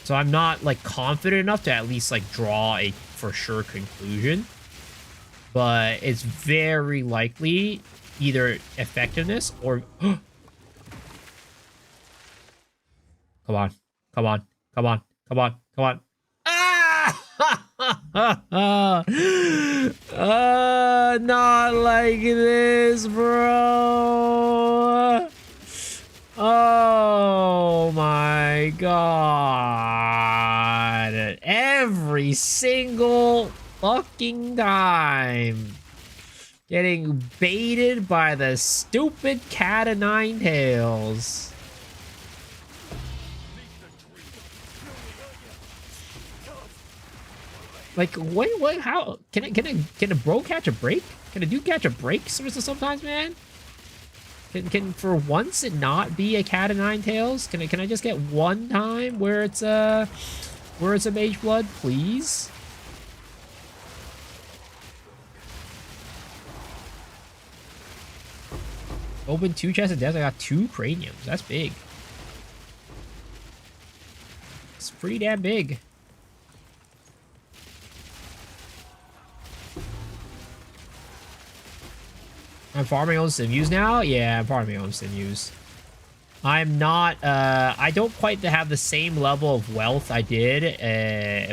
So I'm not like confident enough to at least like draw a for sure conclusion, but it's very likely either effectiveness or come on, come on, come on, come on, come on. Not like this, bro. Oh my god. Every single fucking time. Getting baited by the stupid cat o' nine tails. Like, what, how, can a bro catch a break? Can a dude catch a break sometimes, man? Can for once it not be a cat o' nine tails? Can I just get one time where it's a mage blood, please? Open 2 chests of death, I got 2 craniums. That's big. It's pretty damn big. I'm farming my own sinews now? Yeah, I'm farming my own sinews. I'm not, I don't quite have the same level of wealth I did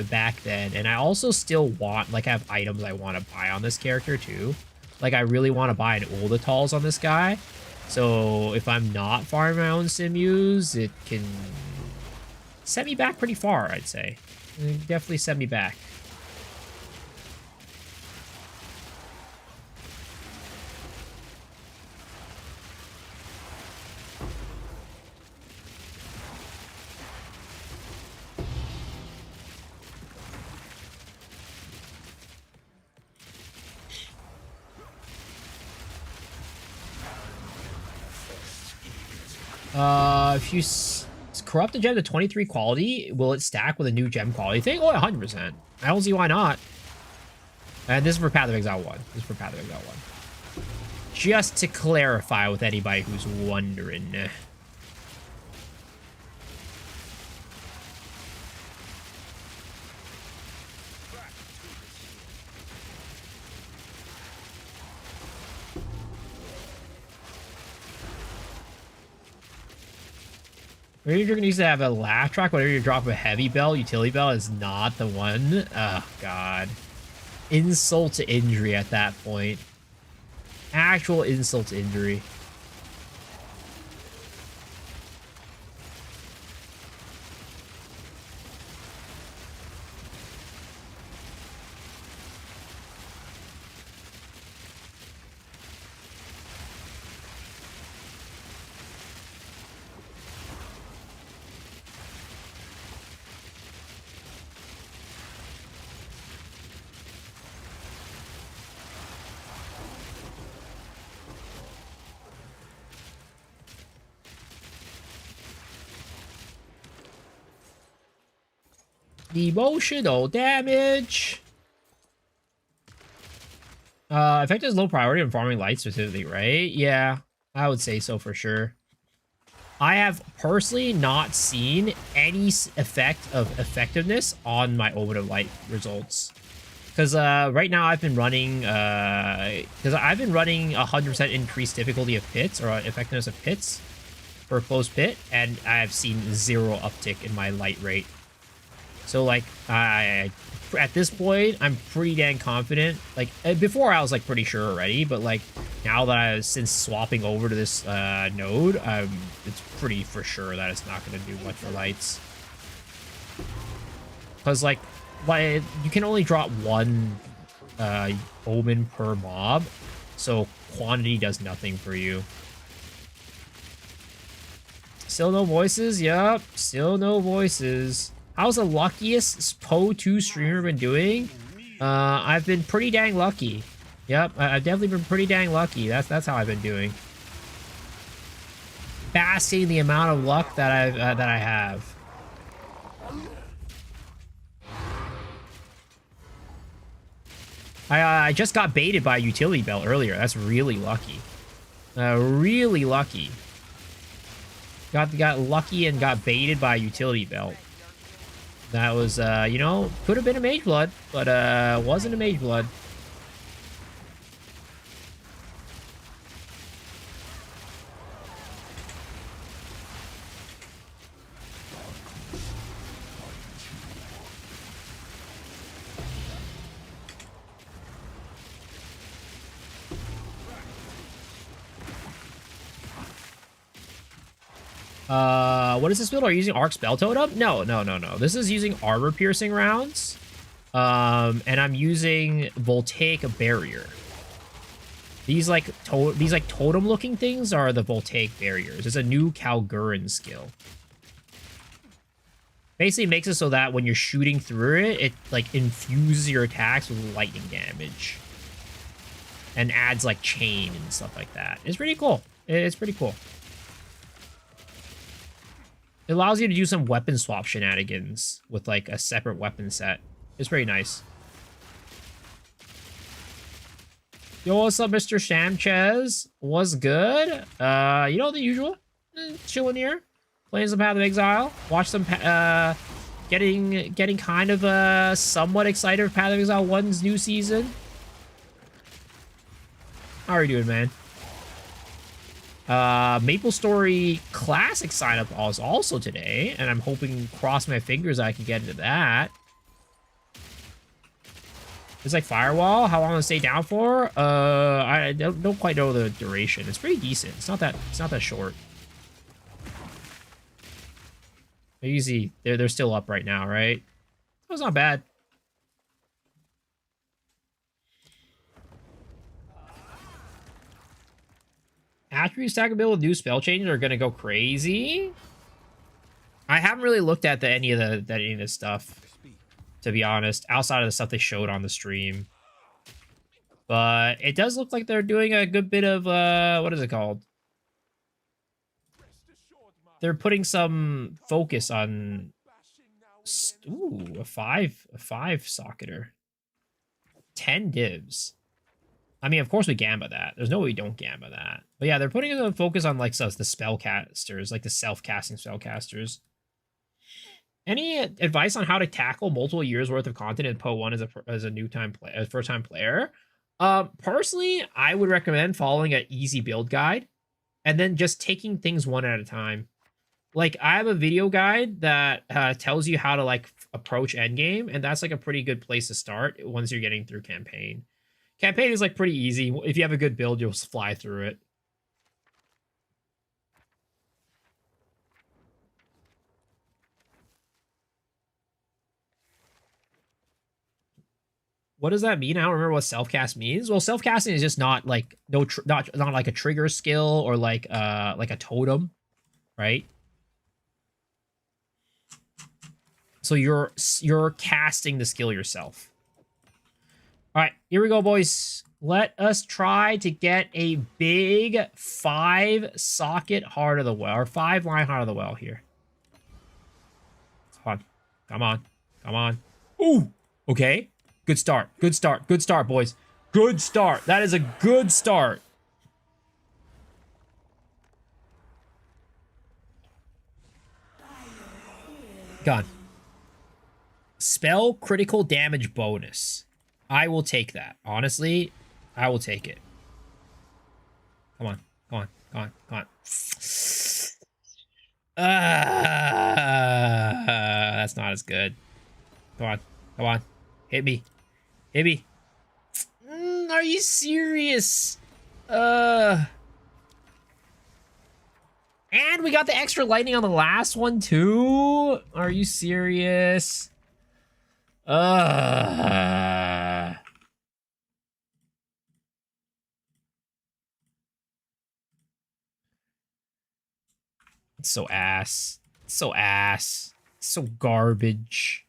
back then. And I also still want, like, I have items I want to buy on this character too. Like, I really want to buy an Uldatals on this guy. So if I'm not farming my own sinews, it can set me back pretty far, I'd say. It can definitely set me back. If you corrupt a gem to 23 quality, will it stack with a new gem quality thing? Oh, 100%. I don't see why not. And this is for Path of Exile 1. This is for Path of Exile 1. Just to clarify with anybody who's wondering. Maybe you're gonna use to have a laugh track whenever you drop a heavy bell. Utility bell is not the one. Oh god. Insult to injury at that point. Actual insult to injury. Emotional damage. Effect is low priority on farming light specifically, right? Yeah, I would say so for sure. I have personally not seen any effect of effectiveness on my Omen of Light results. Because right now I've been running 100% increased difficulty of pits, or effectiveness of pits for a closed pit, and I've seen 0 uptick in my light rate. So, like, at this point, I'm pretty dang confident. Like, before I was, like, pretty sure already, but, like, now that since swapping over to this node, it's pretty for sure that it's not going to do much for lights. Because, like, why you can only drop one omen per mob, so quantity does nothing for you. Still no voices? Yup, still no voices. How's the luckiest Poe 2 streamer been doing? I've been pretty dang lucky. Yep, I've definitely been pretty dang lucky. That's how I've been doing. Basking the amount of luck that I have. I just got baited by a utility belt earlier. That's really lucky. Really lucky. Got lucky and got baited by a utility belt. That was, you know, could have been a Mage Blood, but wasn't a Mage Blood. What is this build? Are you using Arc Spell Totem? No. This is using armor piercing rounds. And I'm using Voltaic Barrier. These like totem looking things are the Voltaic Barriers. It's a new Kalgurin skill. Basically makes it so that when you're shooting through it, it like infuses your attacks with lightning damage. And adds like chain and stuff like that. It's pretty cool. It's pretty cool. It allows you to do some weapon swap shenanigans with like a separate weapon set. It's pretty nice. Yo, what's up, Mr. Sanchez? What's good? You know the usual. Chilling here, playing some Path of Exile. Watch some getting kind of somewhat excited for Path of Exile 1's new season. How are you doing, man? Maple Story Classic sign-up is also today, and I'm hoping, cross my fingers, I can get into that. It's like Firewall. How long will it stay down for? I don't quite know the duration. It's pretty decent. It's not that short. Easy. They're still up right now, right? That's not bad. Attribute stackability with new spell changes are gonna go crazy. I haven't really looked at any of this stuff, to be honest, outside of the stuff they showed on the stream. But it does look like they're doing a good bit of what is it called? They're putting some focus on ooh, a five socketer. 10 divs. I mean, of course we Gamba that. There's no way we don't Gamba that. But yeah, they're putting a focus on like the spellcasters, like the self-casting spellcasters. Any advice on how to tackle multiple years worth of content in Poe 1 as a first-time player? Personally, I would recommend following an easy build guide and then just taking things one at a time. Like, I have a video guide that tells you how to like approach endgame, and that's like a pretty good place to start once you're getting through campaign. Campaign is like pretty easy. If you have a good build, you'll fly through it. What does that mean? I don't remember what self-cast means. Well, self-casting is just not like not like a trigger skill or like a totem, right? So you're casting the skill yourself. All right, here we go, boys. Let us try to get a big 5-socket Heart of the Well, or 5-line Heart of the Well here. Come on. Ooh, okay. Good start, boys. Good start. That is a good start. Gone. Spell critical damage bonus. I will take that. Honestly, I will take it. Come on. That's not as good. Come on. Hit me. Are you serious? And we got the extra lightning on the last one too? Are you serious? Uh, it's so ass. It's so ass. It's so garbage.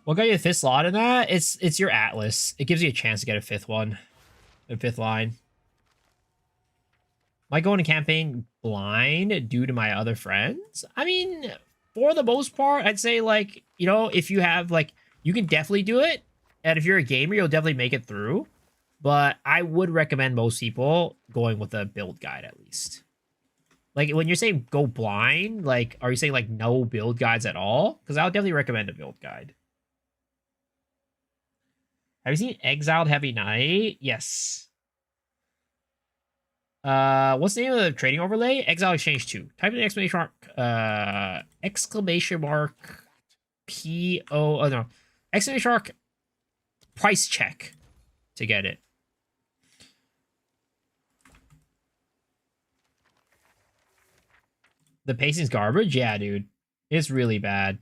What got you a fifth slot in that? It's your Atlas. It gives you a chance to get a fifth one. A fifth line. Am I going to campaign blind due to my other friends? I mean, for the most part, I'd say, like, you know, if you have, like, you can definitely do it. And if you're a gamer, you'll definitely make it through. But I would recommend most people going with a build guide at least. Like, when you're saying go blind, like, are you saying, like, no build guides at all? Because I would definitely recommend a build guide. Have you seen Exiled Heavy Knight? Yes. What's the name of the trading overlay? Exile Exchange 2. Type in exclamation mark P-O, oh no, exclamation mark price check to get it. The pacing's garbage? Yeah, dude. It's really bad.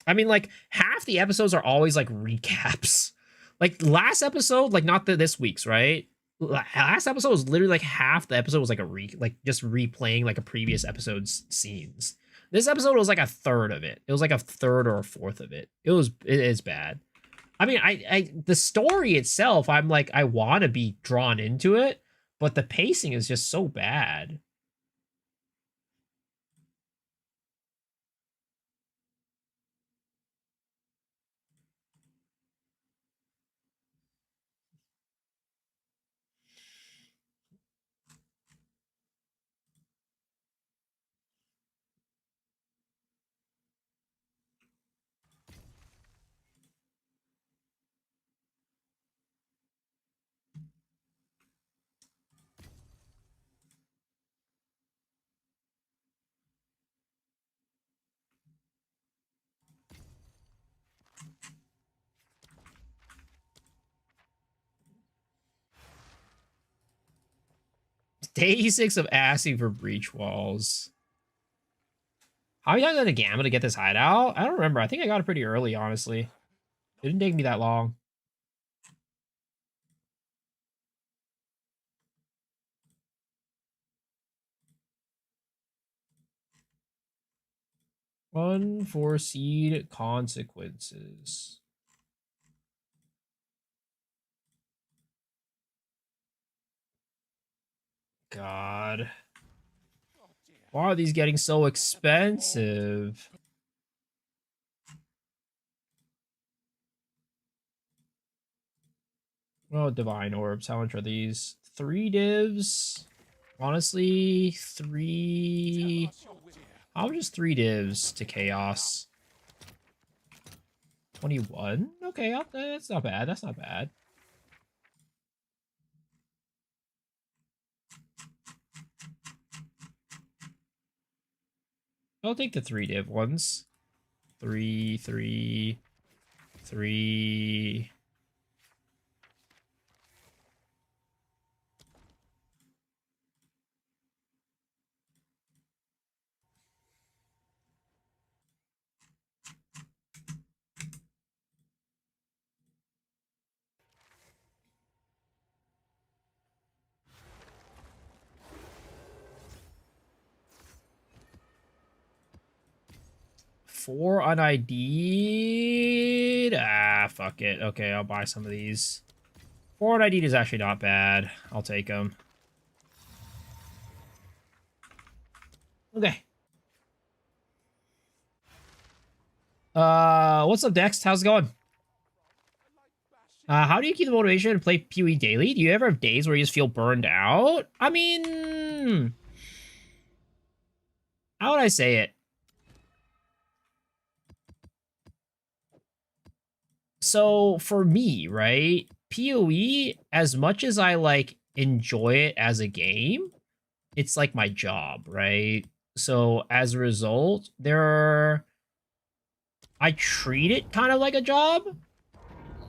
I mean, like, half the episodes are always, like, recaps. Like, last episode, like, not this week's, right? Last episode was literally like half the episode was like just replaying like a previous episode's scenes. This episode was like a third of it. It was like a third or a fourth of it. It is bad. I mean, I the story itself, I'm like, I want to be drawn into it, but the pacing is just so bad. Day 6 of asking for breach walls. How you got a gamma to get this hideout? I don't remember. I think I got it pretty early, honestly. It didn't take me that long. Unforeseen consequences. God. Why are these getting so expensive? Oh, divine orbs. How much are these? 3 divs. Honestly, 3. How much is 3 divs to chaos? 21? Okay, that's not bad. That's not bad. I'll take the 3 div ones. 3, 3, 3. Four unID'd. Ah, fuck it. Okay, I'll buy some of these. 4 unID'd is actually not bad. I'll take them. Okay. What's up, Dex? How's it going? How do you keep the motivation to play PoE daily? Do you ever have days where you just feel burned out? I mean, how would I say it? So for me, right, PoE, as much as I like enjoy it as a game, it's like my job, right? So as a result, I treat it kind of like a job.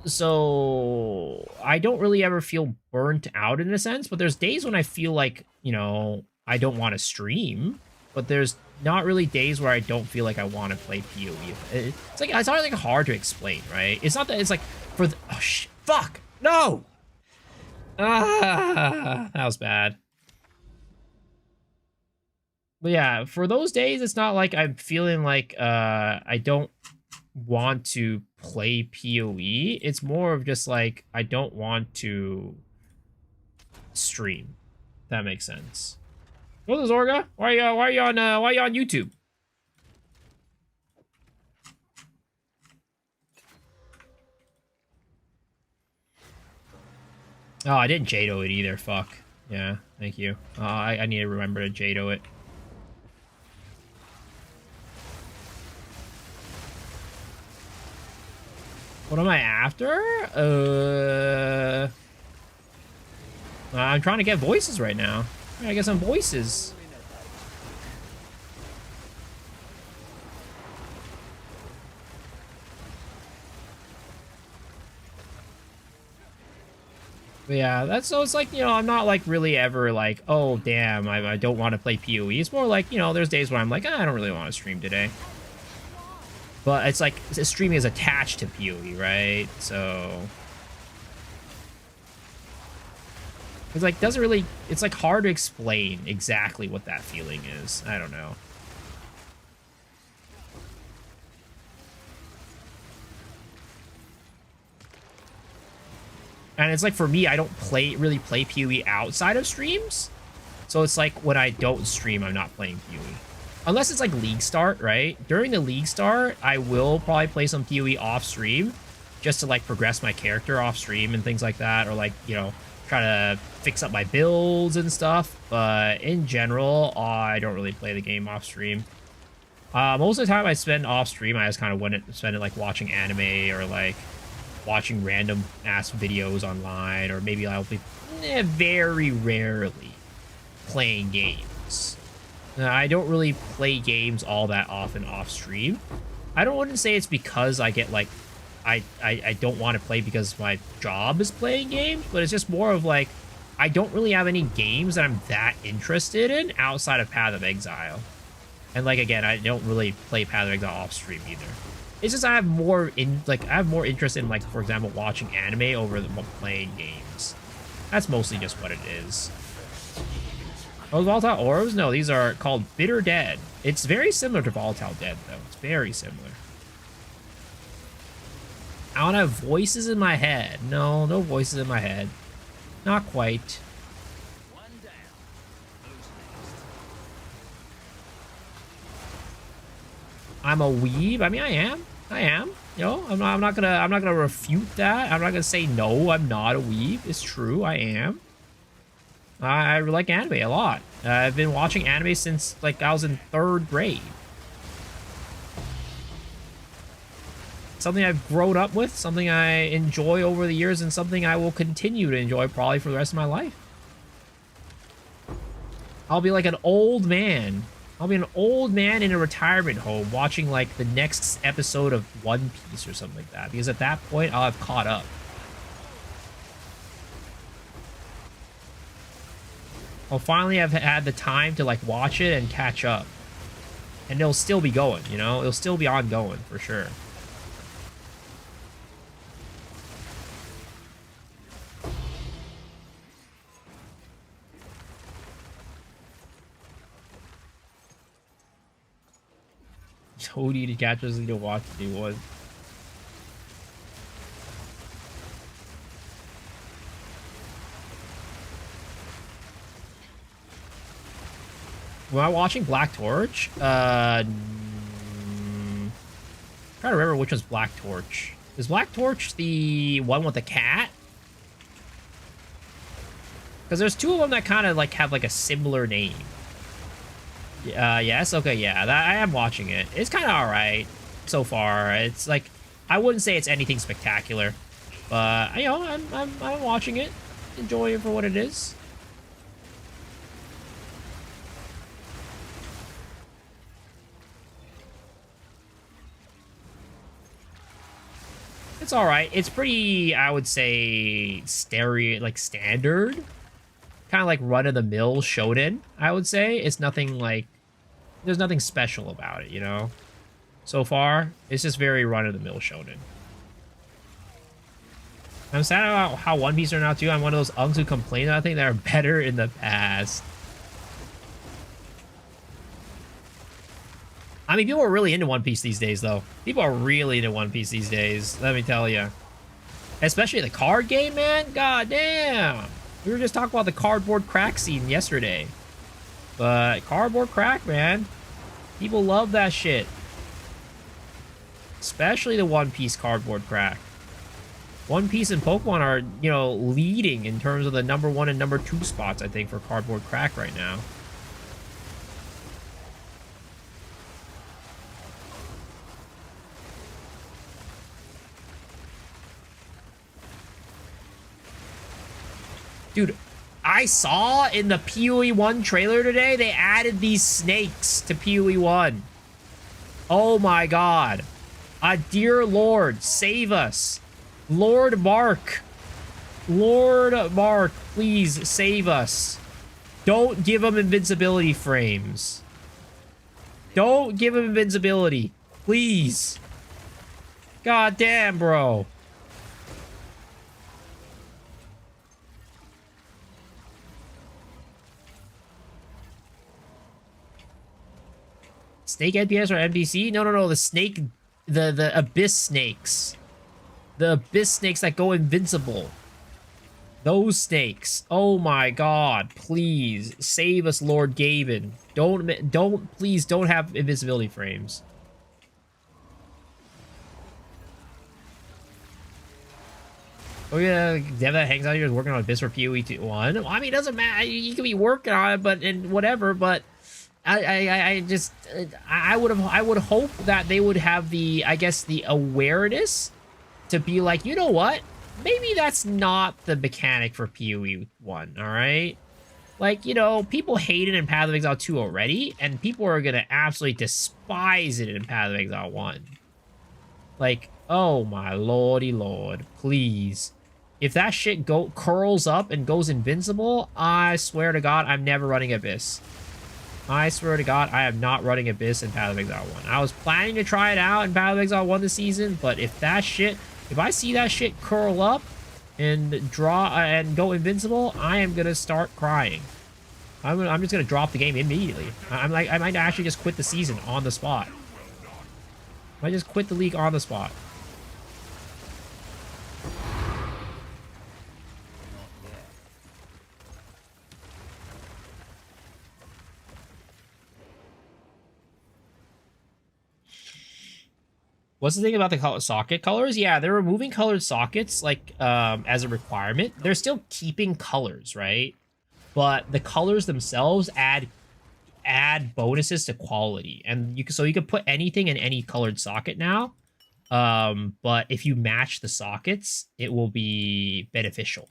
So I don't really ever feel burnt out in a sense, but there's days when I feel like, you know, I don't want to stream. but there's not really days where I don't feel like I want to play PoE. It's like it's always like hard to explain, right? It's not that it's like for the fuck no. That was bad. But yeah, for those days, it's not like I'm feeling like I don't want to play PoE. It's more of just like I don't want to stream. If that makes sense. What's Zorga? Why are you on YouTube? Oh, I didn't Jado it either. Fuck. Yeah, thank you. I need to remember to Jado it. What am I after? I'm trying to get voices right now. I gotta get some voices. But yeah, that's so it's like, you know, I'm not like really ever like, oh damn, I don't want to play PoE. It's more like, you know, there's days where I'm like, I don't really want to stream today. But it's like streaming is attached to PoE, right? So it's like doesn't really. It's like hard to explain exactly what that feeling is. I don't know. And it's like for me, I don't really play PoE outside of streams. So it's like when I don't stream, I'm not playing PoE. Unless it's like League Start, right? During the League Start, I will probably play some PoE off stream just to like progress my character off stream and things like that, or like, you know, try to fix up my builds and stuff. But in general, I don't really play the game off stream. Most of the time I spend off stream, I just kind of spend it like watching anime or like watching random ass videos online, or maybe I'll be very rarely playing games. I don't really play games all that often off stream. Wouldn't say it's because I get like, I don't want to play because my job is playing games, but it's just more of like, I don't really have any games that I'm that interested in outside of Path of Exile. And like, again, I don't really play Path of Exile off stream either. It's just I have more interest in like, for example, watching anime over playing games. That's mostly just what it is. Those Volatile Orbs? No, these are called Bitter Dead. It's very similar to Volatile Dead, though. It's very similar. I don't have voices in my head. No voices in my head. Not quite. I'm a weeb. I mean, I am. You know, I'm not gonna refute that. I'm not gonna say no, I'm not a weeb. It's true, I am. I like anime a lot. I've been watching anime since like I was in 3rd grade. Something I've grown up with, something I enjoy over the years, and something I will continue to enjoy probably for the rest of my life. I'll be like an old man. I'll be an old man in a retirement home watching like the next episode of One Piece or something like that, because at that point I'll have caught up. I'll finally have had the time to like watch it and catch up. And it'll still be going, you know? It'll still be ongoing for sure. Toadie to catch us, need to watch the new one. Am I watching Black Torch? Trying to remember which one's Black Torch. Is Black Torch the one with the cat? Because there's 2 of them that kind of like have like a similar name. Yes, okay, yeah, I am watching it. It's kind of alright so far. It's like, I wouldn't say it's anything spectacular, but you know, I'm watching it, enjoying it for what it is. It's all right. It's pretty, I would say, standard. Kind of like run-of-the-mill shonen, I would say. It's nothing like there's nothing special about it, you know? So far, it's just very run-of-the-mill shonen. I'm sad about how One Piece are now too. I'm one of those unks who complain that I think they are better in the past. I mean, people are really into One Piece these days, though. People are really into One Piece these days, let me tell you. Especially the card game, man. God damn. We were just talking about the cardboard crack scene yesterday. But cardboard crack, man. People love that shit. Especially the One Piece cardboard crack. One Piece and Pokemon are, you know, leading in terms of the #1 and #2 spots, I think, for cardboard crack right now. Dude, I saw in the PoE 1 trailer today, they added these snakes to PoE 1. Oh my god. Dear Lord, save us. Lord Mark. Lord Mark, please save us. Don't give him invincibility frames. Don't give him invincibility. Please. God damn, bro. Snake NPS or NPC? No, no, no. The snake, the abyss snakes. The abyss snakes that go invincible. Those snakes. Oh my god. Please save us, Lord Gaben. Please don't have invisibility frames. Oh yeah, Dev that hangs out here is working on Abyss for PoE 1. Well, I mean, it doesn't matter. You can be working on it, but and whatever. But I would hope that they would have the, I guess, the awareness to be like, you know what? Maybe that's not the mechanic for PoE 1, all right? Like, you know, people hate it in Path of Exile 2 already, and people are gonna absolutely despise it in Path of Exile 1. Like, oh my lordy lord, please. If that shit curls up and goes invincible, I swear to God, I'm never running Abyss. I swear to God, I am not running Abyss in Path of Exile 1. I was planning to try it out in Path of Exile 1 this season, but if I see that shit curl up and and go invincible, I am gonna start crying. I'm just gonna drop the game immediately. I might actually just quit the season on the spot. I might just quit the league on the spot. What's the thing about the socket colors? Yeah, they're removing colored sockets, like, as a requirement. They're still keeping colors, right? But the colors themselves add bonuses to quality. And you can put anything in any colored socket now. But if you match the sockets, it will be beneficial.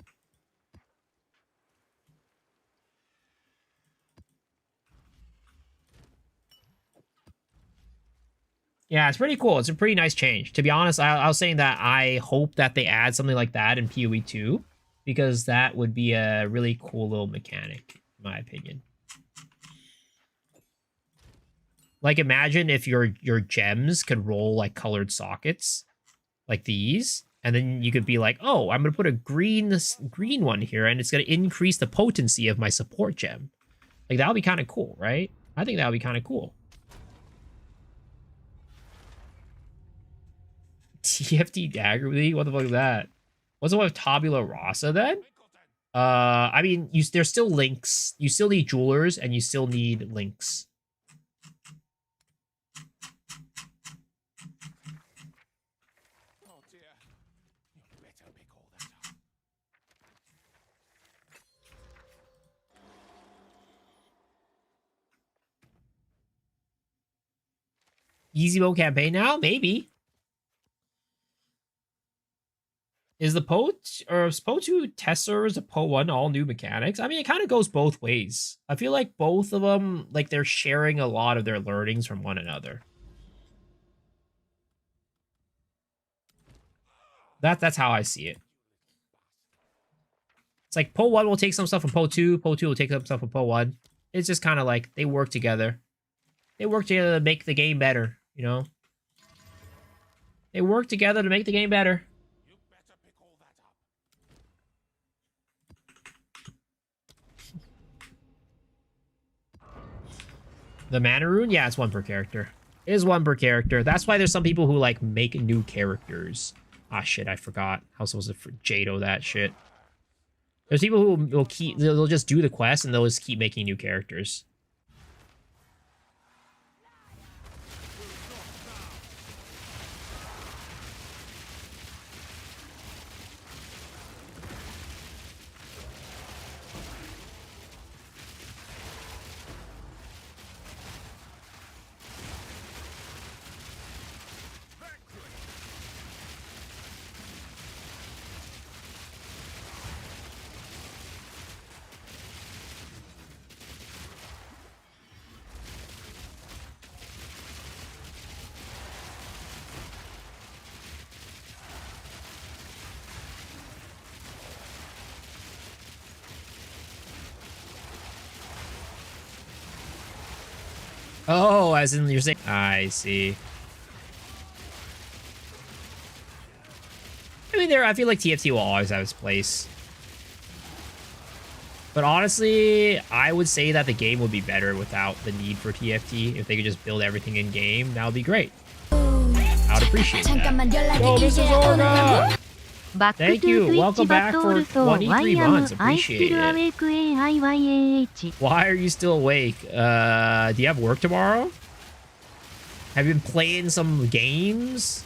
Yeah, it's pretty cool. It's a pretty nice change. To be honest, I was saying that I hope that they add something like that in PoE 2, because that would be a really cool little mechanic, in my opinion. Like, imagine if your gems could roll, like, colored sockets, like these, and then you could be like, oh, I'm going to put a green one here, and it's going to increase the potency of my support gem. Like, that would be kind of cool, right? I think that would be kind of cool. TFT Dagger League? What the fuck is that? What's the one with Tabula Rasa then? I mean, there's still links. You still need jewelers, and you still need links. Oh dear. You better pick all that up. Easy mode campaign now? Maybe. Is the Po2 test servers the Po1 all new mechanics? I mean, it kind of goes both ways. I feel like both of them, like, they're sharing a lot of their learnings from one another. That's how I see it. It's like Po1 will take some stuff from Po2, Po2 will take some stuff from Po1. It's just kind of like they work together. They work together to make the game better, you know? They work together to make the game better. You better pick all that up. The mana rune? Yeah, it's one per character. It is one per character. That's why there's some people who, like, make new characters. Ah, shit, I forgot. How supposed to Jado that shit. There's people who will keep... They'll just do the quest, and they'll just keep making new characters. Oh, as in you're saying... I see. I mean, I feel like TFT will always have its place. But honestly, I would say that the game would be better without the need for TFT. If they could just build everything in game, that would be great. I would appreciate that. Yo, Mrs. Orga! Thank you. Welcome back for 23 months. Appreciate it. Why are you still awake? Do you have work tomorrow? Have you been playing some games?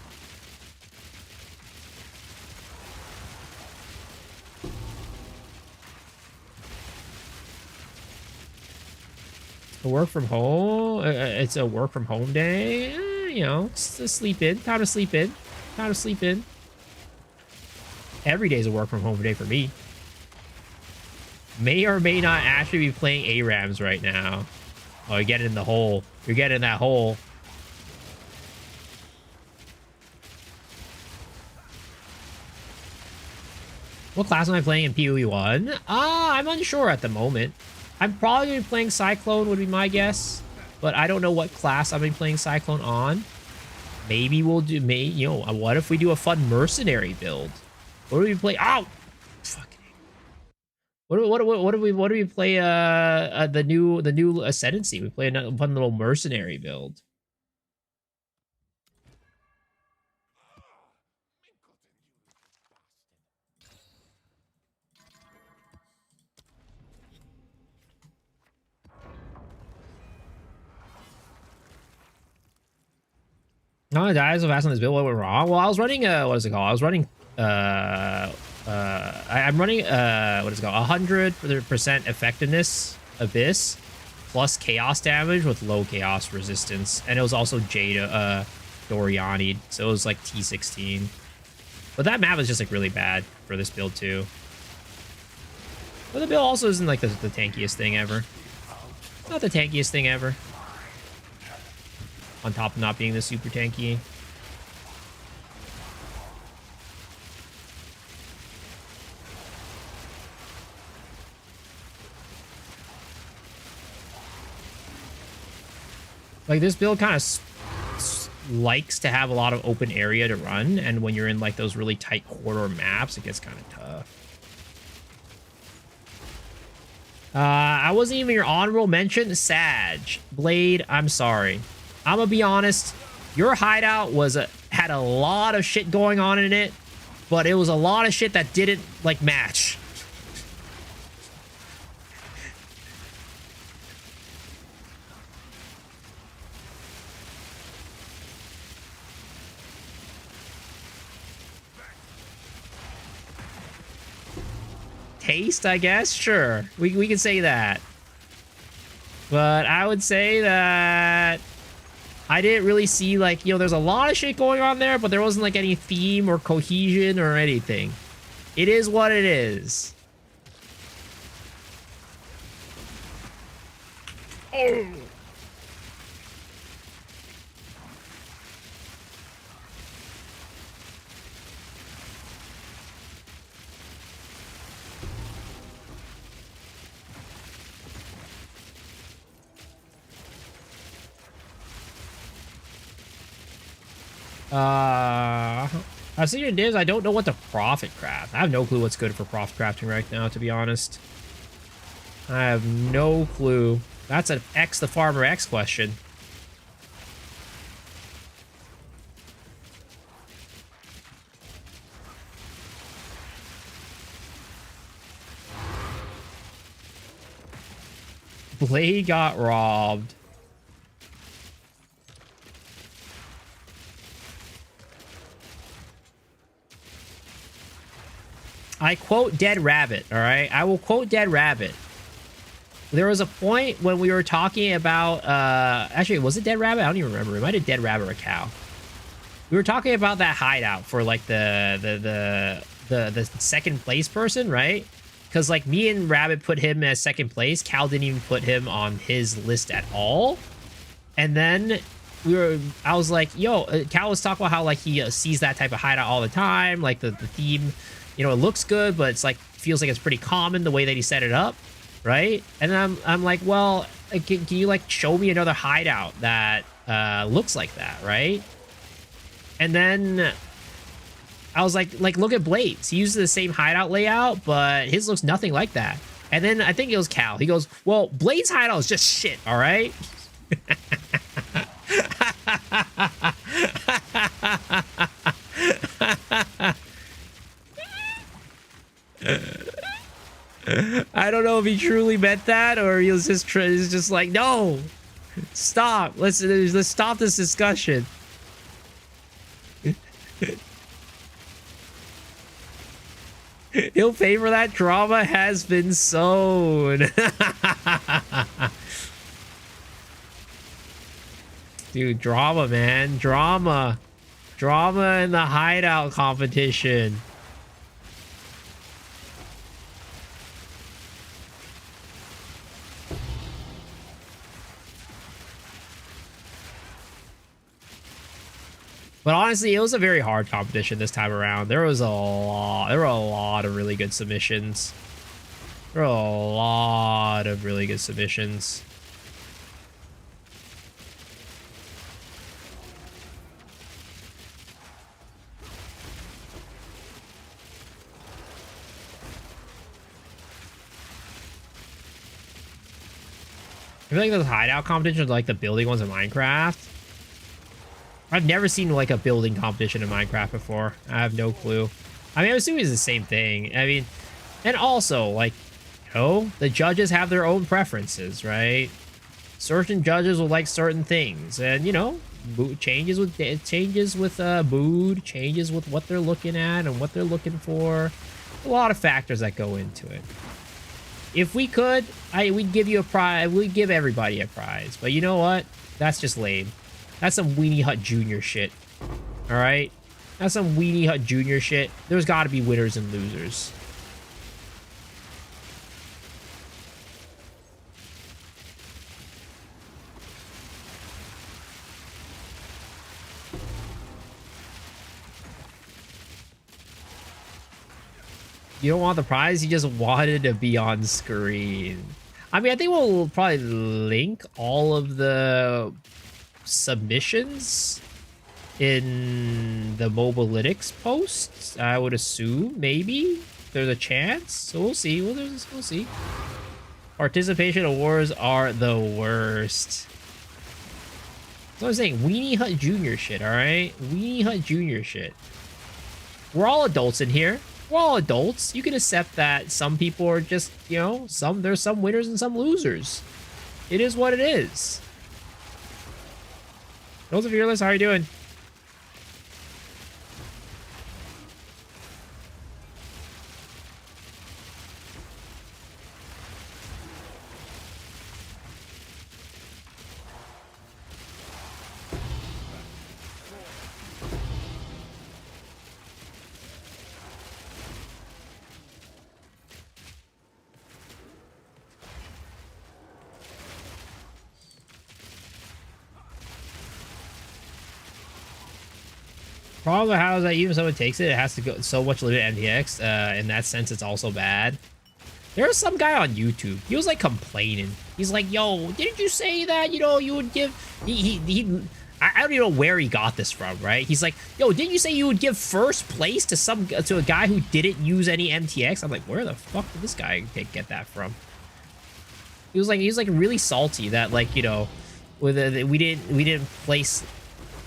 A work from home? It's a work from home day? You know, sleep in. Time to sleep in. Time to sleep in. Every day's a work from home day for me. May or may not actually be playing ARAMs right now. Oh, you're getting in the hole. You're getting in that hole. What class am I playing in PoE 1? I'm unsure at the moment. I'm probably going to be playing Cyclone would be my guess. But I don't know what class I'll be playing Cyclone on. Maybe we'll do... you know, what if we do a fun mercenary build? What do we play? Ow! Fucking. What do we play? The new Ascendancy. We play a fun little mercenary build. No, dies so fast on this build. What went wrong? Well, I was running what is it called? I was running I'm running what is it called? 100% effectiveness Abyss plus chaos damage with low chaos resistance, and it was also Jada Doriani, so it was like T16. But that map is just like really bad for this build too. But the build also isn't like the tankiest thing ever. Not the tankiest thing ever. On top of not being the super tanky. Like, this build kind of likes to have a lot of open area to run, and when you're in like those really tight corridor maps, it gets kind of tough. I wasn't even your honorable mention. Sag. Blade, I'm sorry. I'm gonna be honest. Your hideout had a lot of shit going on in it, but it was a lot of shit that didn't like match. Taste, I guess? Sure. We can say that. But I would say that I didn't really see, like, you know, there's a lot of shit going on there, but there wasn't, like, any theme or cohesion or anything. It is what it is. Oh. I've seen your divs. I don't know what to profit craft. I have no clue what's good for profit crafting right now, to be honest. I have no clue. That's an X the Farmer X question. Blade got robbed. I quote Dead Rabbit, all right? I will quote Dead Rabbit. There was a point when we were talking about, actually, was it Dead Rabbit? I don't even remember. It might have Dead Rabbit or Cow. We were talking about that hideout for like the second place person, right? Because like me and Rabbit put him as second place. Cal didn't even put him on his list at all. And then I was like, yo, Cal was talking about how like he sees that type of hideout all the time. Like the theme, you know, it looks good, but it's like, feels like it's pretty common the way that he set it up. Right? And then I'm like, well, can you like show me another hideout that looks like that, right? And then I was like, look at Blaze. He uses the same hideout layout, but his looks nothing like that. And then I think it was Cal. He goes, well, Blaze hideout is just shit, all right? I don't know if he truly meant that or he was just like, no, stop. Let's stop this discussion. He'll pay for that. Drama has been sown. Dude, drama, man. Drama in the hideout competition. But honestly, it was a very hard competition this time around. There were a lot of really good submissions. There were a lot of really good submissions. I feel like those hideout competitions are like the building ones in Minecraft. I've never seen like a building competition in Minecraft before. I have no clue. I mean, I'm assuming it's the same thing. I mean, and also like, you know, the judges have their own preferences, right? Certain judges will like certain things, and you know, changes with mood, changes with what they're looking at and what they're looking for. A lot of factors that go into it. If we could, we'd give you a prize. We'd give everybody a prize. But you know what? That's just lame. That's some Weenie Hut Jr. shit. All right? That's some Weenie Hut Jr. shit. There's got to be winners and losers. You don't want the prize? You just wanted to be on screen. I mean, I think we'll probably link all of the submissions in the Mobalytics posts. I would assume, maybe. There's a chance. So we'll see. We'll see. Participation awards are the worst. So I'm saying Weenie Hut Jr. shit, alright? Weenie Hut Jr. shit. We're all adults in here. We're all adults. You can accept that some people are just, you know, there's some winners and some losers. It is what it is. Those of you fearless, how are you doing? Problem with how is that even if someone takes it, it has to go so much limited MTX. In that sense, it's also bad. There was some guy on YouTube. He was like complaining. He's like, "Yo, didn't you say that? You know, you would give." I don't even know where he got this from, right? He's like, yo, didn't you say you would give first place to a guy who didn't use any MTX? I'm like, where the fuck did this guy get that from? He was like really salty that, like, you know, with we didn't place.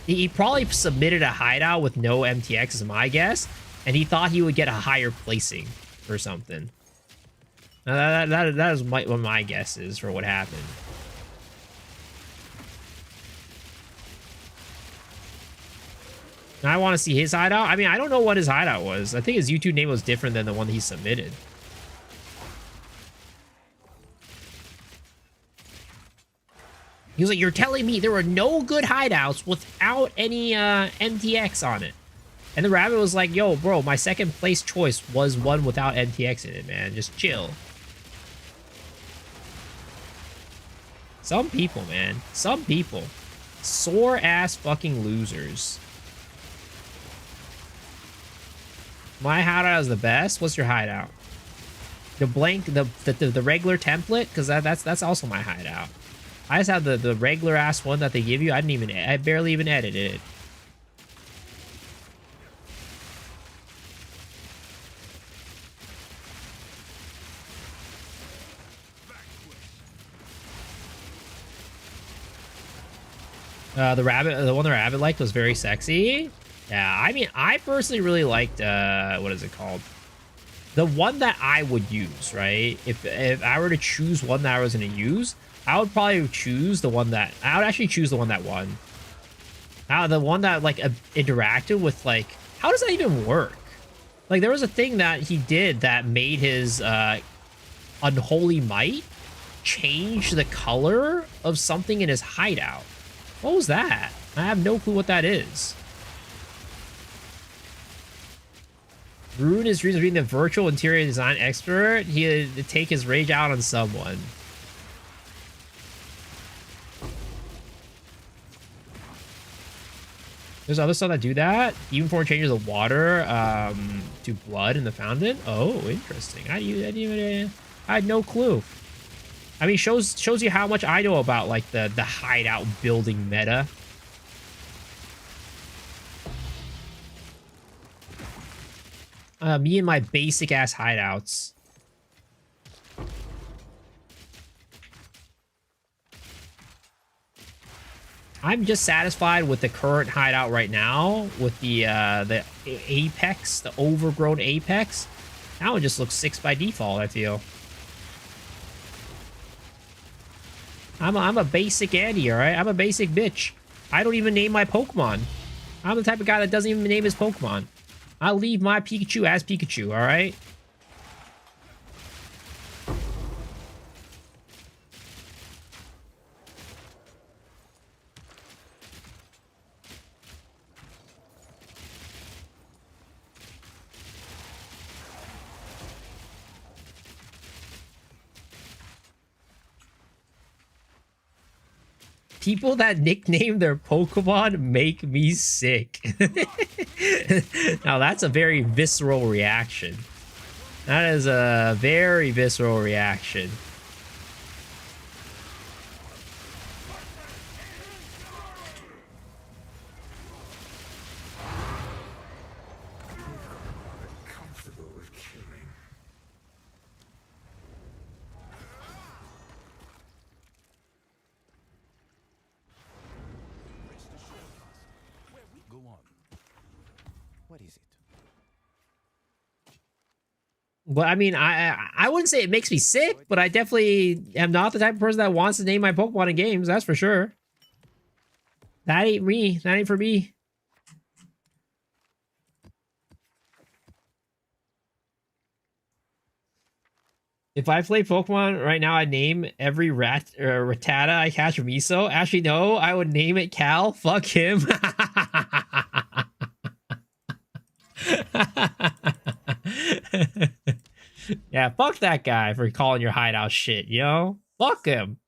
He probably submitted a hideout with no MTX, is my guess, and he thought he would get a higher placing or something. That is what my guess is for what happened. Now I want to see his hideout. I mean, I don't know what his hideout was. I think his YouTube name was different than the one that he submitted. He was like, you're telling me there were no good hideouts without any MTX on it. And the rabbit was like, yo, bro, my second place choice was one without MTX in it, man. Just chill. Some people, man. Some people. Sore ass fucking losers. My hideout is the best. What's your hideout? The blank, the regular template, because that's also my hideout. I just have the regular ass one that they give you. I barely even edited it. The one the rabbit liked was very sexy. Yeah, I mean, I personally really liked, what is it called? The one that I would use, right? If I were to choose one that I was going to use, I would probably choose the one that... I would actually choose the one that won. The one that, like, interacted with, like... How does that even work? Like, there was a thing that he did that made his, Unholy Might change the color of something in his hideout. What was that? I have no clue what that is. Rune is being the virtual interior design expert. He had to take his rage out on someone. There's other stuff that do that. Even before it changes the water to blood in the fountain. Oh, interesting. I had no clue. I mean, shows you how much I know about, like, the hideout building meta. Me and my basic ass hideouts. I'm just satisfied with the current hideout right now, with the apex, the overgrown apex. Now it just looks 6 by default, I feel. I'm a basic Andy, alright? I'm a basic bitch. I don't even name my Pokemon. I'm the type of guy that doesn't even name his Pokemon. I'll leave my Pikachu as Pikachu, alright? People that nickname their Pokemon make me sick. Now, that's a very visceral reaction. That is a very visceral reaction. Comfortable with killing. Go on. What is it? But I mean, I wouldn't say it makes me sick, but I definitely am not the type of person that wants to name my Pokemon in games. That's for sure. That ain't me. That ain't for me. If I play Pokemon right now, I'd name every Rattata I catch Miso. Actually, no, I would name it Cal. Fuck him. Yeah, fuck that guy for calling your hideout shit, you know? Fuck him.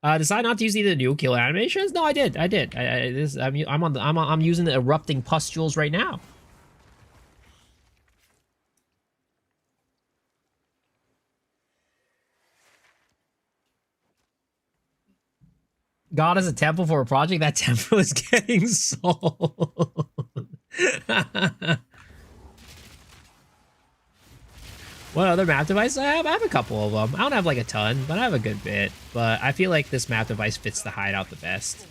Decide not to use either new kill animations? No, I did. I'm using the erupting pustules right now. God is a temple for a project. That temple is getting sold. What other map device I have? I have a couple of them. I don't have like a ton, but I have a good bit. But I feel like this map device fits the hideout the best.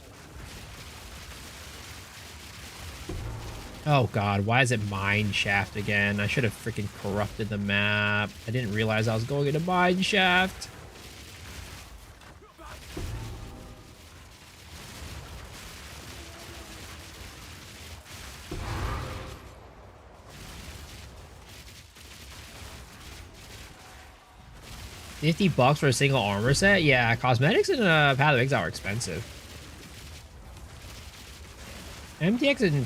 Oh god, why is it mine shaft again? I should have freaking corrupted the map. I didn't realize I was going into mine shaft. $50 for a single armor set? Yeah, cosmetics in Path of Exile are expensive. MTX in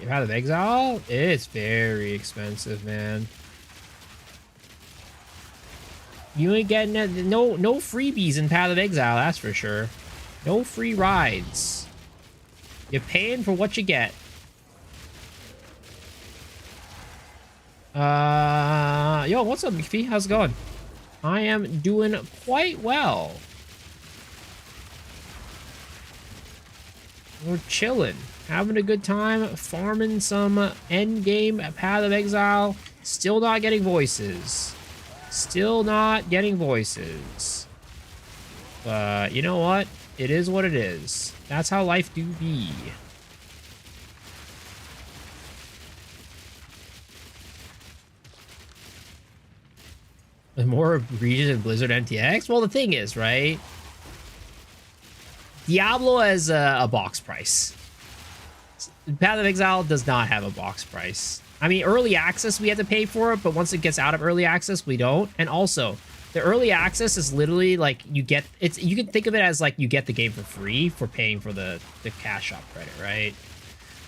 Path of Exile, it's very expensive, man. You ain't getting no freebies in Path of Exile, that's for sure. No free rides. You're paying for what you get. Yo, what's up, McPhee? How's it going? I am doing quite well. We're chilling, having a good time, farming some endgame Path of Exile. Still not getting voices. Still not getting voices. But you know what? It is what it is. That's how life do be. More egregious than Blizzard MTX? Well, the thing is, right? Diablo has a box price. Path of Exile does not have a box price. I mean, early access, we have to pay for it, but once it gets out of early access, we don't. And also, the early access is literally like you get it's. You can think of it as like you get the game for free for paying for the cash shop credit, right?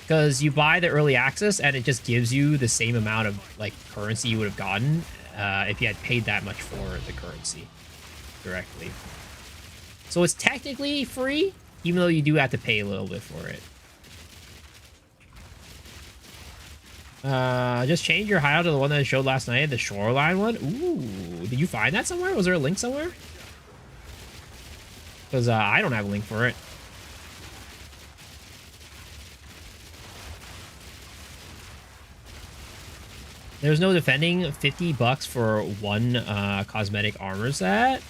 Because you buy the early access and it just gives you the same amount of like currency you would have gotten if you had paid that much for the currency directly. So it's technically free, even though you do have to pay a little bit for it. Just change your hideout to the one that I showed last night, the shoreline one. Ooh, did you find that somewhere? Was there a link somewhere? Because I don't have a link for it. There's no defending. $50 for one cosmetic armor set.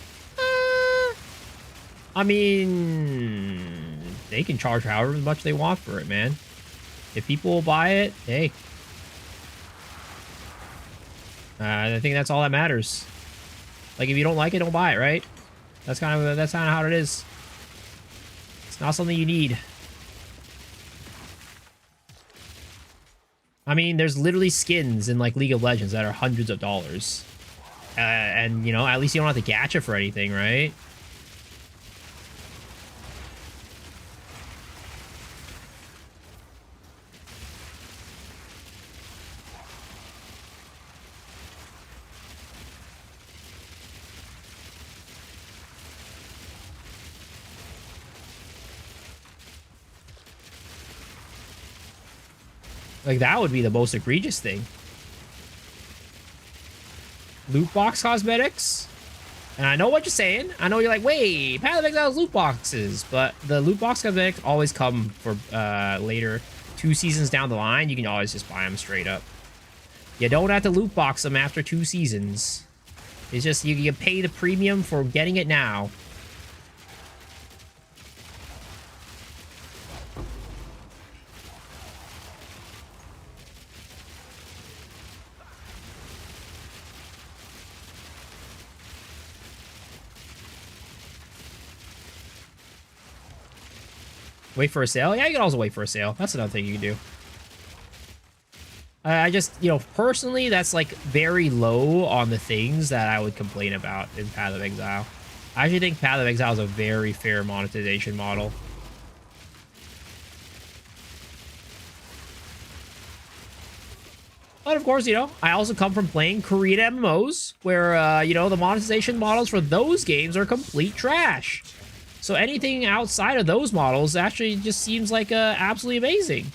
I mean, they can charge however much they want for it, man. If people will buy it, hey. I think that's all that matters. Like, if you don't like it, don't buy it, right? That's kind of how it is. It's not something you need. I mean, there's literally skins in like League of Legends that are hundreds of dollars. And, you know, at least you don't have to gacha for anything, right? Like, that would be the most egregious thing. Loot box cosmetics? And I know what you're saying. I know you're like, wait, Path of Exile's loot boxes. But the loot box cosmetics always come for later. 2 seasons down the line, you can always just buy them straight up. You don't have to loot box them after 2 seasons. It's just you pay the premium for getting it now. Wait for a sale? Yeah, you can also wait for a sale. That's another thing you can do. I just, you know, personally, that's like very low on the things that I would complain about in Path of Exile. I actually think Path of Exile is a very fair monetization model. But of course, you know, I also come from playing Korean MMOs where, you know, the monetization models for those games are complete trash. So anything outside of those models actually just seems like absolutely amazing.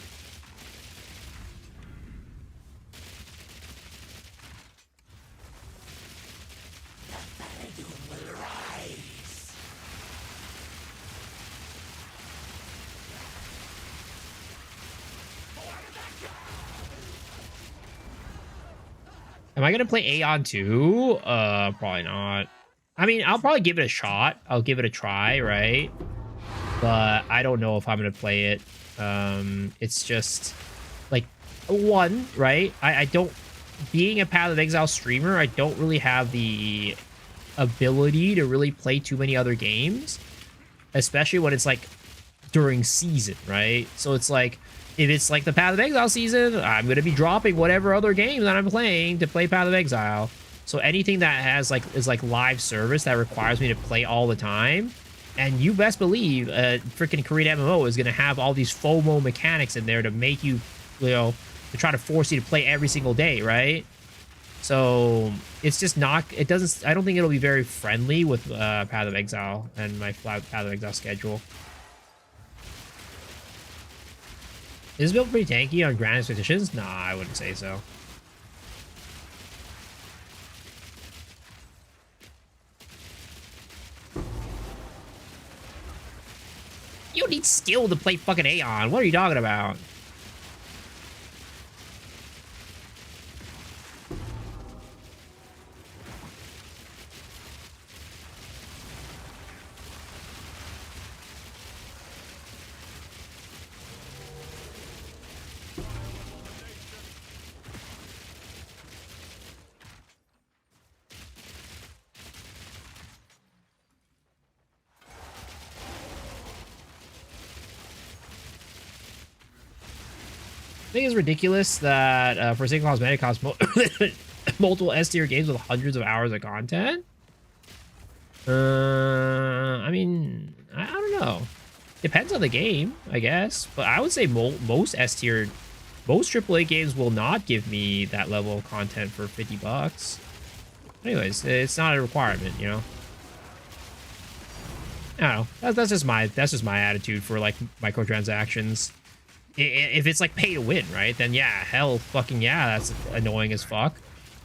Am I gonna play Aeon too? Probably not. I mean, I'll probably give it a shot. I'll give it a try, right? But I don't know if I'm gonna play it. It's just like one, right? I don't, being a Path of Exile streamer, I don't really have the ability to really play too many other games, especially when it's like during season, right? So it's like, if it's like the Path of Exile season, I'm going to be dropping whatever other game that I'm playing to play Path of Exile. So anything that has like, is like live service that requires me to play all the time, and you best believe a freaking Korean MMO is going to have all these FOMO mechanics in there to make you, you know, to try to force you to play every single day, right? So it's just not, it doesn't, I don't think it'll be very friendly with Path of Exile and my Path of Exile schedule. Is this build pretty tanky on Grand Expeditions? Nah, I wouldn't say so. You don't need skill to play fucking Aeon. What are you talking about? I think it's ridiculous that for a single cosmetic costs multiple S tier games with hundreds of hours of content. I mean, I don't know. Depends on the game, I guess. But I would say most S tier, most AAA games will not give me that level of content for $50. Anyways, it's not a requirement, you know. I don't know. That's just my attitude for like microtransactions. If it's like pay to win, right? Then yeah, hell fucking yeah, that's annoying as fuck.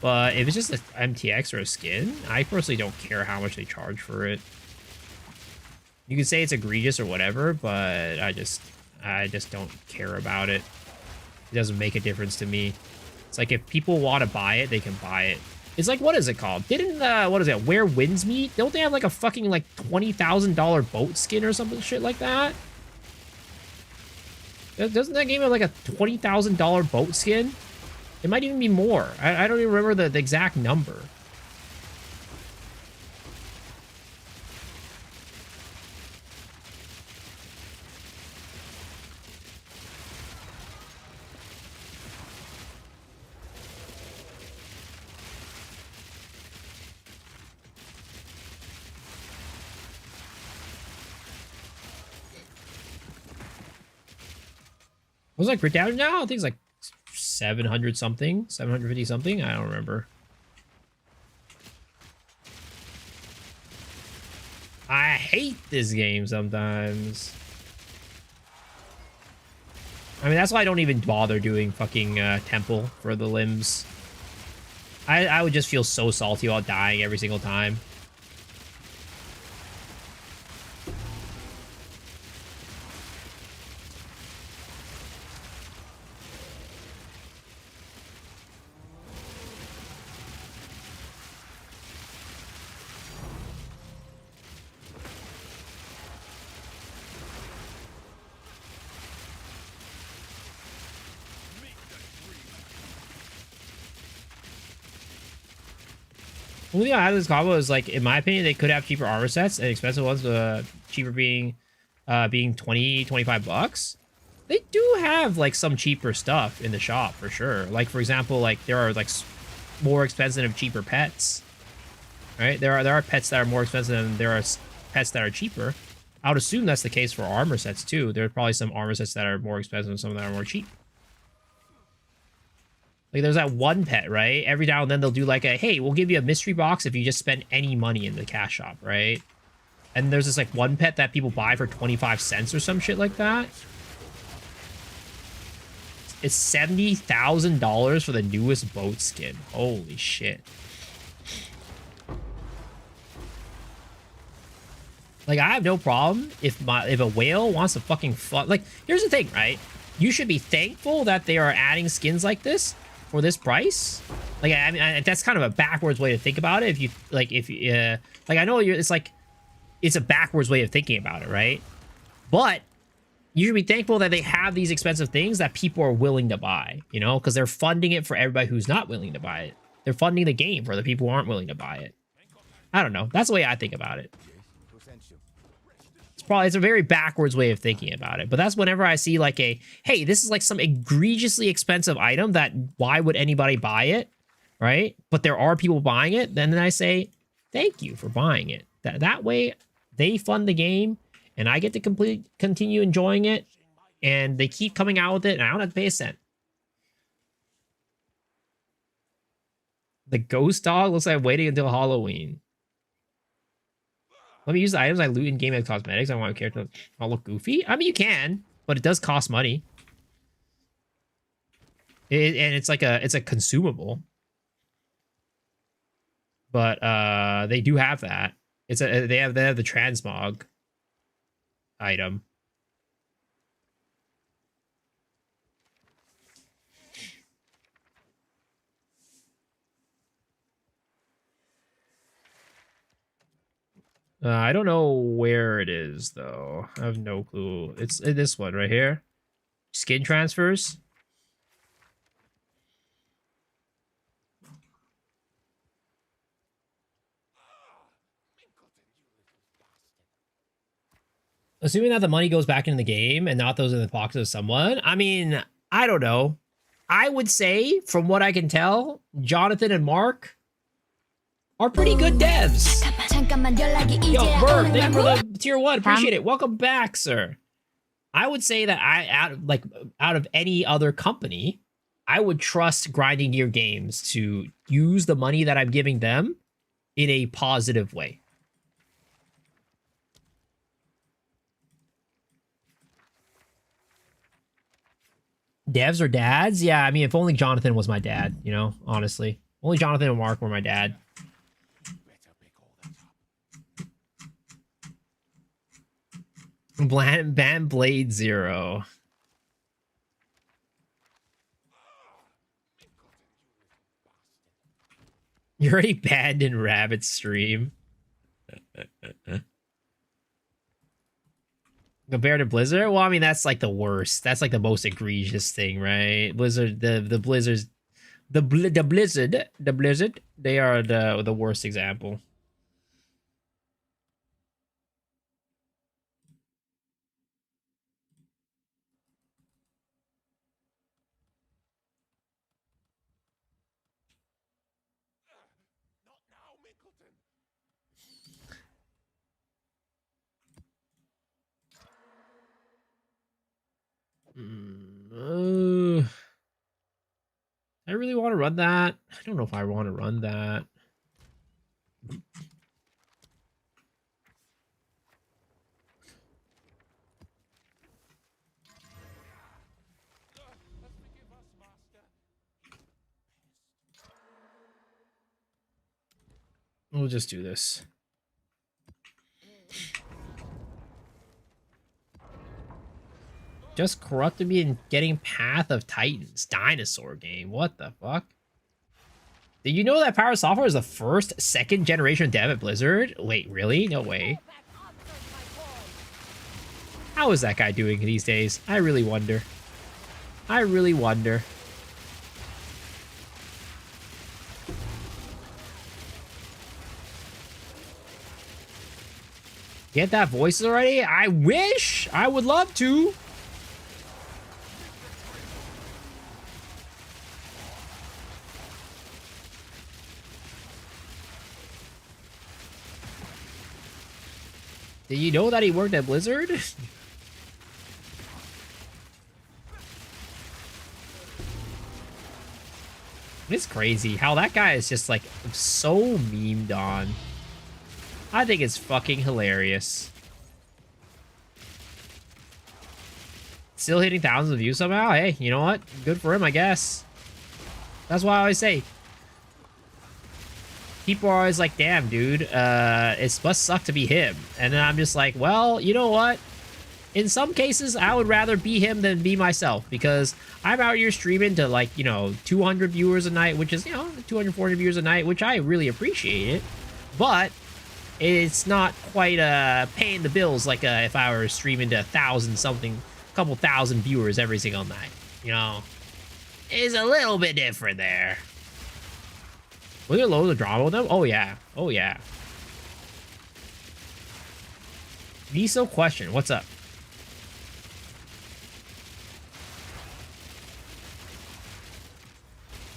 But if it's just an MTX or a skin, I personally don't care how much they charge for it. You can say it's egregious or whatever, but I just don't care about it. It doesn't make a difference to me. It's like if people want to buy it, they can buy it. It's like, what is it called? Didn't what is it? Where Winds Meet? Don't they have like a fucking like $20,000 boat skin or something shit like that? Doesn't that game have like a $20,000 boat skin? It might even be more. I don't even remember the exact number. Was like grit damage now? I think it's like 700 something, 750 something. I don't remember. I hate this game sometimes. I mean, that's why I don't even bother doing fucking temple for the limbs. I would just feel so salty about dying every single time. Only thing I had this combo is like, in my opinion, they could have cheaper armor sets and expensive ones, cheaper being 20, 25 bucks. They do have like some cheaper stuff in the shop for sure. Like for example, like there are like more expensive and cheaper pets, right? There are pets that are more expensive and there are pets that are cheaper. I would assume that's the case for armor sets too. There are probably some armor sets that are more expensive and some that are more cheap. Like there's that one pet, right? Every now and then they'll do like a, hey, we'll give you a mystery box if you just spend any money in the cash shop, right? And there's this like one pet that people buy for 25 cents or some shit like that. It's $70,000 for the newest boat skin. Holy shit. Like, I have no problem if a whale wants to fucking like, here's the thing, right? You should be thankful that they are adding skins like this for this price. Like, I mean, that's kind of a backwards way to think about it. If you like, like, I know it's like, it's a backwards way of thinking about it, right? But you should be thankful that they have these expensive things that people are willing to buy, you know, because they're funding it for everybody who's not willing to buy it. They're funding the game for the people who aren't willing to buy it. I don't know. That's the way I think about it. It's a very backwards way of thinking about it. But that's whenever I see like hey, this is like some egregiously expensive item that why would anybody buy it, right? But there are people buying it. Then I say, thank you for buying it. That way they fund the game and I get to continue enjoying it. And they keep coming out with it and I don't have to pay a cent. The ghost dog looks like I'm waiting until Halloween. Let me use the items I loot in game as cosmetics. I want my character to look goofy. I mean, you can, but it does cost money. And it's like it's a consumable. But they do have that. They have the transmog item. I don't know where it is, though. I have no clue. It's this one right here. Skin transfers. Assuming that the money goes back into the game and not those in the pockets of someone. I mean, I don't know. I would say, from what I can tell, Jonathan and Mark are pretty good devs. Yo, Burp, thank you for the tier 1. Appreciate it. Welcome back, sir. I would say that out of any other company, I would trust Grinding Gear Games to use the money that I'm giving them in a positive way. Devs or dads? Yeah, I mean, if only Jonathan was my dad, you know, honestly. Only Jonathan and Mark were my dad. Ban Blade 0. You're already banned in Rabbit's stream. Compared to Blizzard? Well, I mean, that's like the worst. That's like the most egregious thing, right? Blizzard, the Blizzards, the Blizzard, they are the worst example. I really want to run that. I don't know if I want to run that. We'll just do this. Just corrupted me and getting Path of Titans dinosaur game. What the fuck? Did you know that Power Software is the first second generation dev at Blizzard? Wait, really? No way. How is that guy doing these days? I really wonder. I really wonder. Get that voices already? I wish! I would love to! Did you know that he worked at Blizzard? It's crazy how that guy is just like so memed on. I think it's fucking hilarious. Still hitting thousands of views somehow? Hey, you know what? Good for him, I guess. That's why I always say. People are always like, damn, dude, it must suck to be him. And then I'm just like, well, you know what? In some cases, I would rather be him than be myself, because I'm out here streaming to, like, you know, 200 viewers a night, which is, you know, 200, 400 viewers a night, which I really appreciate it. But it's not quite paying the bills like if I were streaming to 1,000 something, a couple thousand viewers every single night. You know, it's a little bit different there. Was there loads of drama with them? Oh yeah, oh yeah. Miso question, what's up?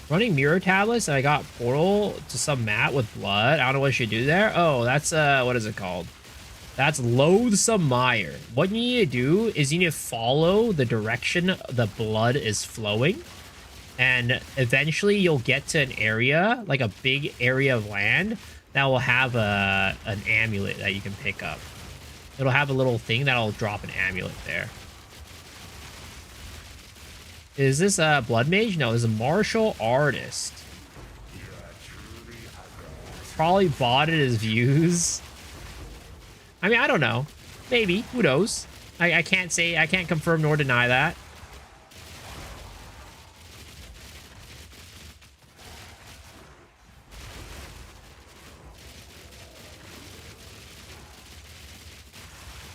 Running mirror tablets, and I got portal to some mat with blood. I don't know what I should do there. Oh, that's what is it called? That's Loathsome Mire. What you need to do is you need to follow the direction the blood is flowing, and eventually you'll get to an area, like a big area of land, that will have an amulet that you can pick up. It'll have a little thing that'll drop an amulet there. Is this a blood mage? No, this is a martial artist. Probably bought it as views. I mean, I don't know. Maybe. Who knows? I can't say, I can't confirm nor deny that.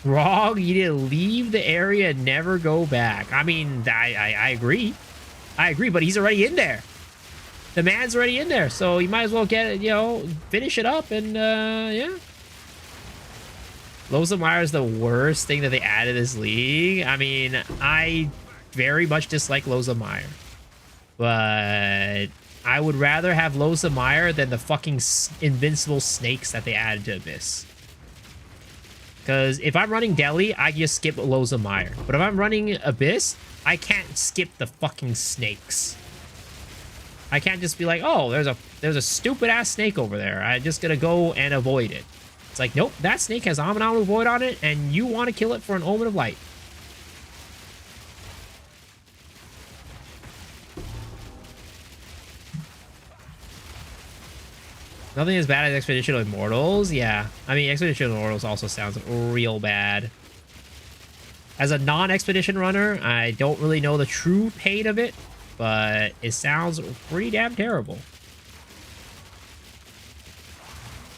Wrong, you need to leave the area and never go back. I mean, I agree. I agree, but he's already in there. The man's already in there, so you might as well get it, you know, finish it up and, yeah. Loathsome Mire is the worst thing that they added this league. I mean, I very much dislike Loathsome Mire. But I would rather have Loathsome Mire than the fucking invincible snakes that they added to Abyss. Because if I'm running Deli, I just skip Loathsome Mire. But if I'm running Abyss, I can't skip the fucking snakes. I can't just be like, oh, there's a stupid ass snake over there. I'm just gonna go and avoid it. It's like, nope, that snake has Omnium Void on it, and you want to kill it for an Omen of Light. Nothing as bad as Expedition of Immortals. Yeah, I mean, Expedition of Immortals also sounds real bad. As a non-Expedition runner, I don't really know the true pain of it, but it sounds pretty damn terrible.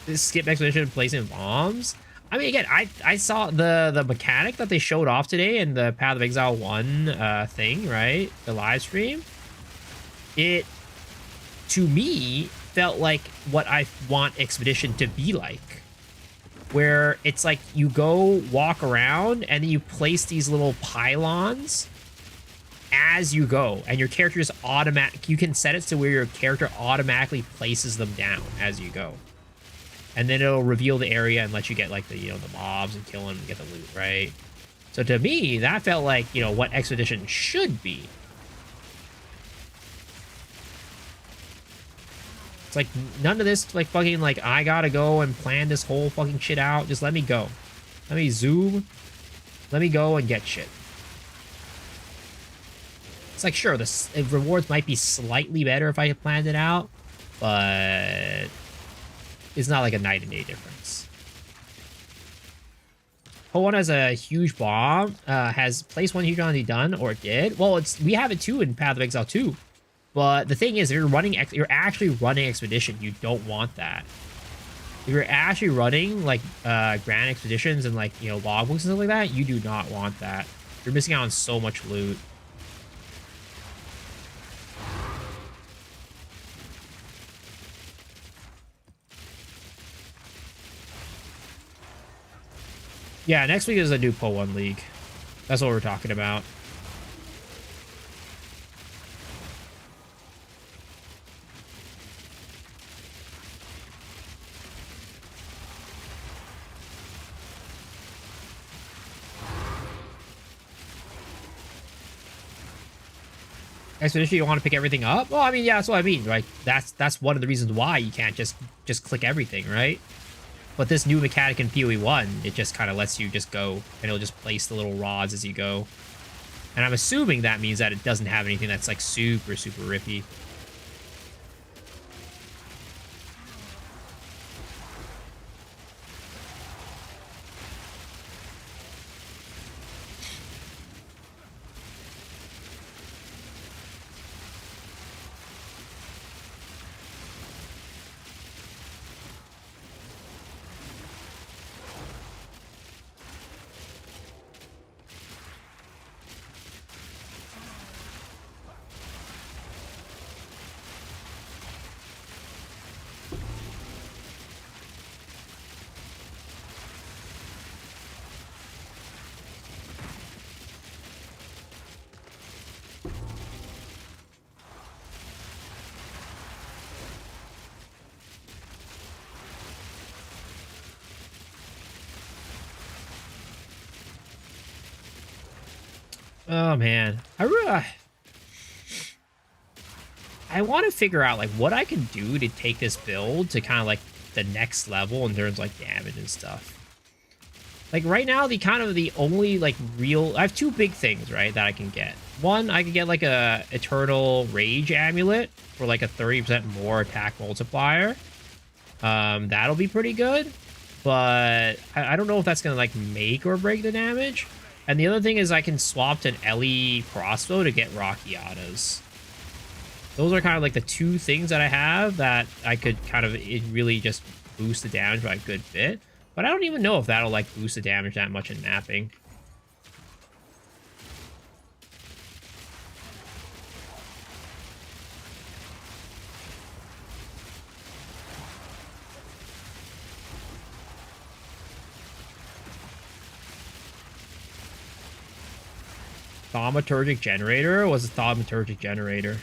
This skip Expedition and placing bombs. I mean, again, I saw the mechanic that they showed off today in the Path of Exile 1 thing, right? The live stream. It, to me, felt like what I want Expedition to be like, where it's like you go walk around and then you place these little pylons as you go, and your character is automatic. You can set it to where your character automatically places them down as you go, and then it'll reveal the area and let you get like the, you know, the mobs and kill them and get the loot, right? So to me, that felt like, you know, what Expedition should be. It's like none of this, like, fucking, like, I gotta go and plan this whole fucking shit out. Just let me go. Let me zoom. Let me go and get shit. It's like, sure, the rewards might be slightly better if I had planned it out, but it's not like a night and day difference. Hole 1 has a huge bomb. Has place 1 huge bomb done, or it did? Well, we have it too in Path of Exile 2. But the thing is, if you're actually running Expedition, you don't want that. If you're actually running, like, Grand Expeditions and, like, you know, logbooks and stuff like that, you do not want that. You're missing out on so much loot. Yeah, next week is a new Poe 1 League. That's what we're talking about. Expedition, you want to pick everything up? Well, I mean, yeah, that's what I mean, right? That's one of the reasons why you can't just click everything, right? But this new mechanic in PoE 1, it just kind of lets you just go, and it'll just place the little rods as you go. And I'm assuming that means that it doesn't have anything that's like super, super rippy. Oh man, I want to figure out like what I can do to take this build to kind of like the next level in terms of like damage and stuff. Like right now, the only like real, I have two big things, right, that I can get. One, I can get like a Eternal Rage Amulet for like a 30% more attack multiplier. That'll be pretty good, but I don't know if that's gonna like make or break the damage. And the other thing is I can swap to an Ellie crossbow to get Rockiatas. Those are kind of like the two things that I have that I could kind of really just boost the damage by a good bit. But I don't even know if that'll like boost the damage that much in mapping. Thaumaturgic Generator? What's a Thaumaturgic Generator?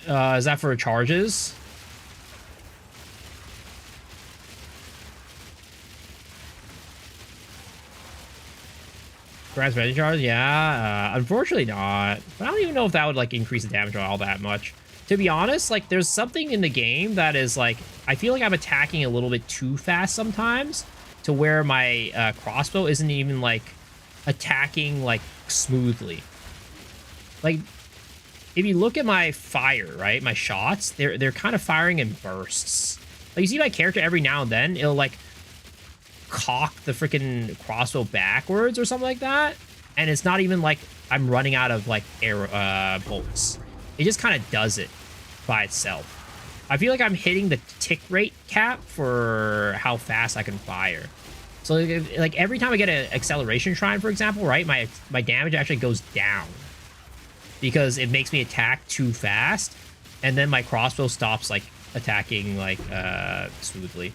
Is that for charges? Transmission charge? Yeah. Unfortunately not. But I don't even know if that would like increase the damage all that much. To be honest, like there's something in the game that is like, I feel like I'm attacking a little bit too fast sometimes, to where my crossbow isn't even like attacking like smoothly. Like if you look at my fire, right, my shots, they're kind of firing in bursts. Like you see my character every now and then, it'll like cock the freaking crossbow backwards or something like that, and it's not even like I'm running out of like arrow bolts. It just kind of does it by itself. I feel like I'm hitting the tick rate cap for how fast I can fire. So like every time I get an acceleration shrine, for example, right, my damage actually goes down because it makes me attack too fast, and then my crossbow stops like attacking like smoothly.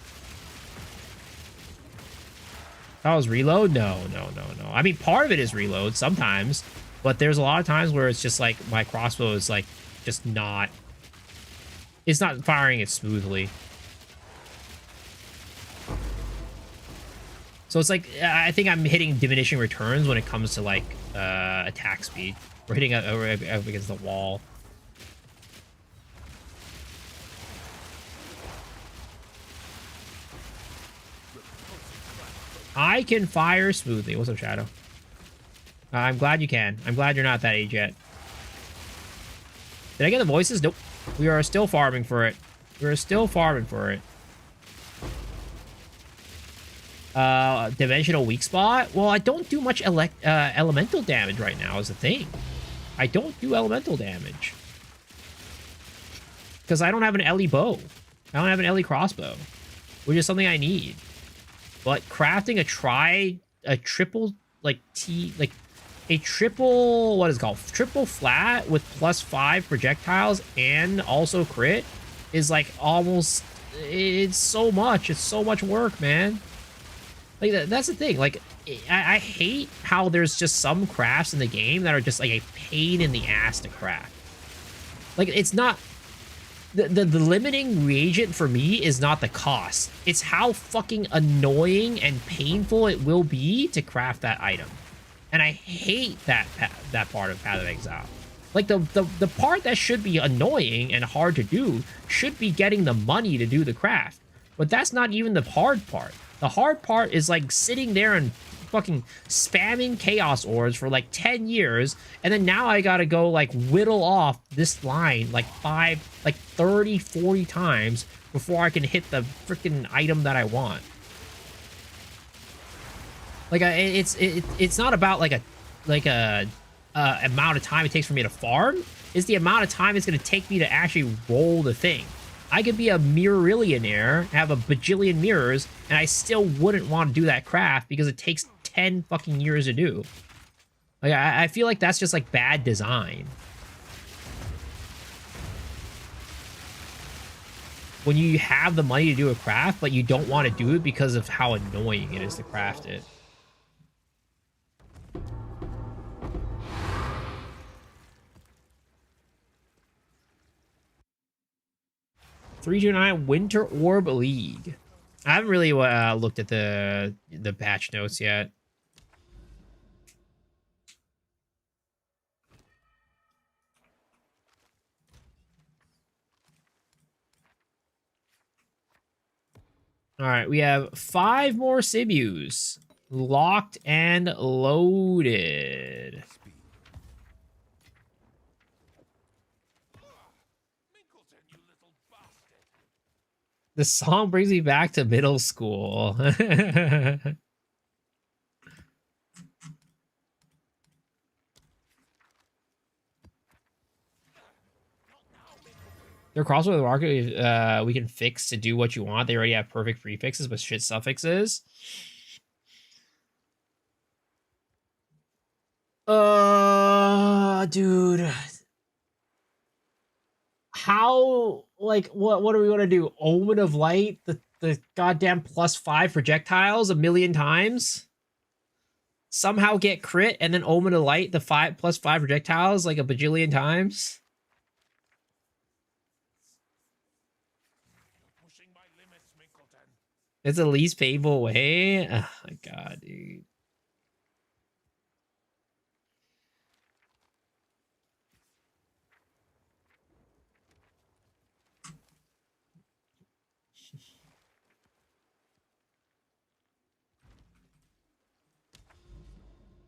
That was reload? No. I mean, part of it is reload sometimes, but there's a lot of times where it's just like my crossbow is like just not, it's not firing it smoothly. So it's like, I think I'm hitting diminishing returns when it comes to like attack speed. We're hitting up against the wall. I can fire smoothly. What's up, Shadow? I'm glad you can. I'm glad you're not that age yet. Did I get the voices? Nope. We are still farming for it. We're still farming for it. Dimensional weak spot? Well, I don't do much elemental damage right now is the thing. I don't do elemental damage. Because I don't have an Ellie bow. I don't have an Ellie crossbow. Which is something I need. But crafting a triple, like, what is it called? Triple flat with +5 projectiles and also crit is like almost, it's so much. It's so much work, man. Like, that's the thing. Like, I hate how there's just some crafts in the game that are just like a pain in the ass to craft. Like, it's not... The limiting reagent for me is not the cost. It's how fucking annoying and painful it will be to craft that item. And I hate that part of Path of Exile. Like the part that should be annoying and hard to do should be getting the money to do the craft. But that's not even the hard part. The hard part is like sitting there and fucking spamming chaos ores for like 10 years, and then now I gotta go like whittle off this line like 30, 40 times before I can hit the freaking item that I want. Like it's not about like a amount of time it takes for me to farm. It's the amount of time it's gonna take me to actually roll the thing. I could be a mirrorillionaire, have a bajillion mirrors, and I still wouldn't want to do that craft because it takes 10 fucking years to do. Like, I feel like that's just like bad design. When you have the money to do a craft, but you don't want to do it because of how annoying it is to craft it. $329 Winter Orb League. I haven't really looked at the patch notes yet. All right, we have 5 more Sibus locked and loaded. The song brings me back to middle school. Their crossover market we can fix to do what you want. They already have perfect prefixes but shit suffixes. Dude. How, like, what are we gonna do? Omen of Light, the goddamn +5 projectiles a million times? Somehow get crit and then Omen of Light, the +5 projectiles like a bajillion times? Pushing my limits, Minkleton. It's the least painful way? Oh my god, dude.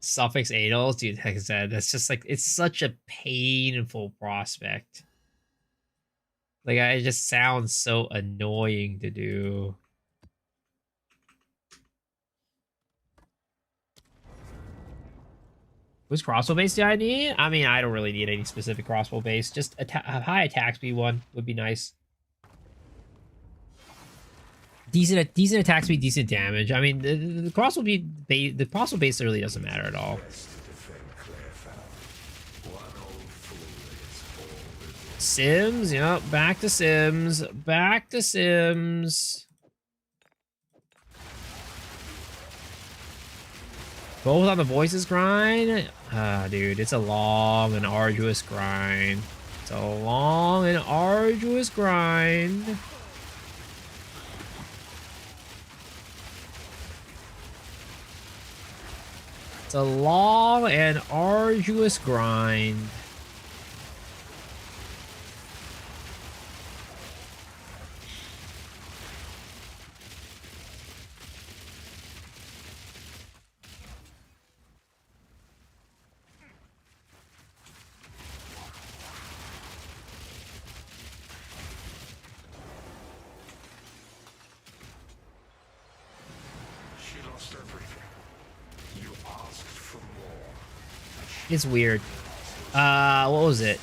Suffix anals, dude, like I said, that's just like, it's such a painful prospect. Like, it just sounds so annoying to do. Which crossbow base do I need? I mean, I don't really need any specific crossbow base. Just a high attack speed one would be nice. Decent attack speed, decent damage. I mean, the crossbow base really doesn't matter at all. Sims, yep, back to Sims, back to Sims. Both on the voices grind. Dude, it's a long and arduous grind. It's a long and arduous grind. It's a long and arduous grind. She lost everything. You asked for more. It's weird. What was it?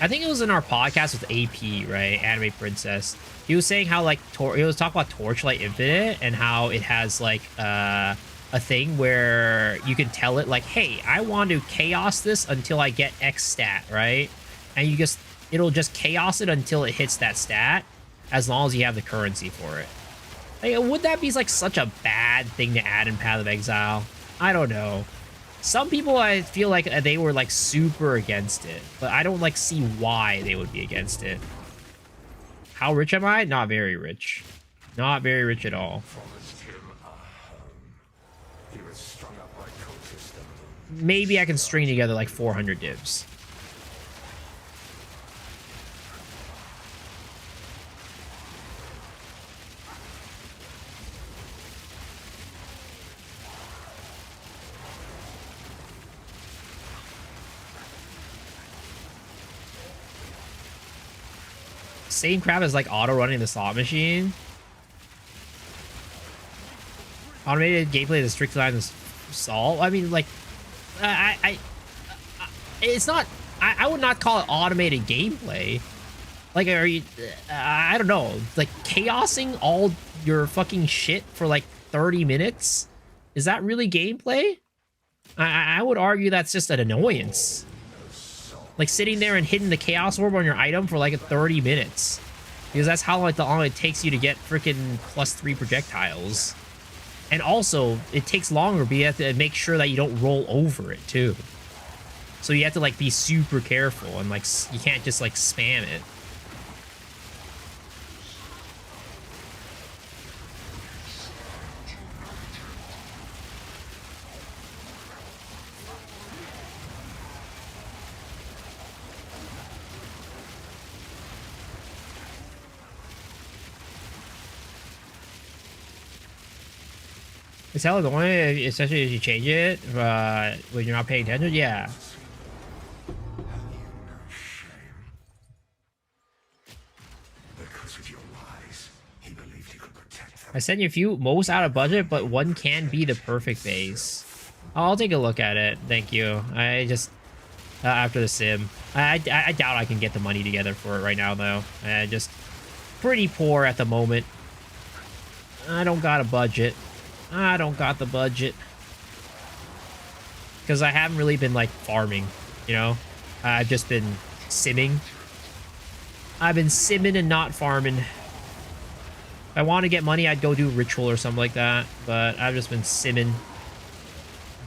I think it was in our podcast with AP, right? Anime Princess. He was saying how, like, he was talking about Torchlight Infinite and how it has, like, a thing where you can tell it, like, hey, I want to chaos this until I get X stat, right? And it'll just chaos it until it hits that stat, as long as you have the currency for it. Like, would that be, like, such a bad thing to add in Path of Exile? I don't know. Some people, I feel like they were, like, super against it, but I don't, like, see why they would be against it. How rich am I? Not very rich. Not very rich at all. Promised him a home. He was strung up by cultists. Maybe I can string together, like, 400 divs. same crap as like auto running the slot machine. Automated gameplay is strictly on this Salt. I mean, like, it's not. I would not call it automated gameplay. Like, are you? I don't know. Like, chaosing all your fucking shit for like 30 minutes. Is that really gameplay? I would argue that's just an annoyance. Like sitting there and hitting the chaos orb on your item for like 30 minutes. Because that's how like long it takes you to get freaking +3 projectiles. And also, it takes longer, but you have to make sure that you don't roll over it too. So you have to like be super careful and like you can't just like spam it. It's hella annoying, especially if you change it when you're not paying attention. Yeah. Because of your lies, he believed he could protect them. I sent you a few, most out of budget, but one can be the perfect base. I'll take a look at it. Thank you. I just after the sim, I doubt I can get the money together for it right now though. Just pretty poor at the moment. I don't got a budget. I don't got the budget. Because I haven't really been, like, farming, you know? I've just been simming. I've been simming and not farming. If I want to get money, I'd go do ritual or something like that. But I've just been simming.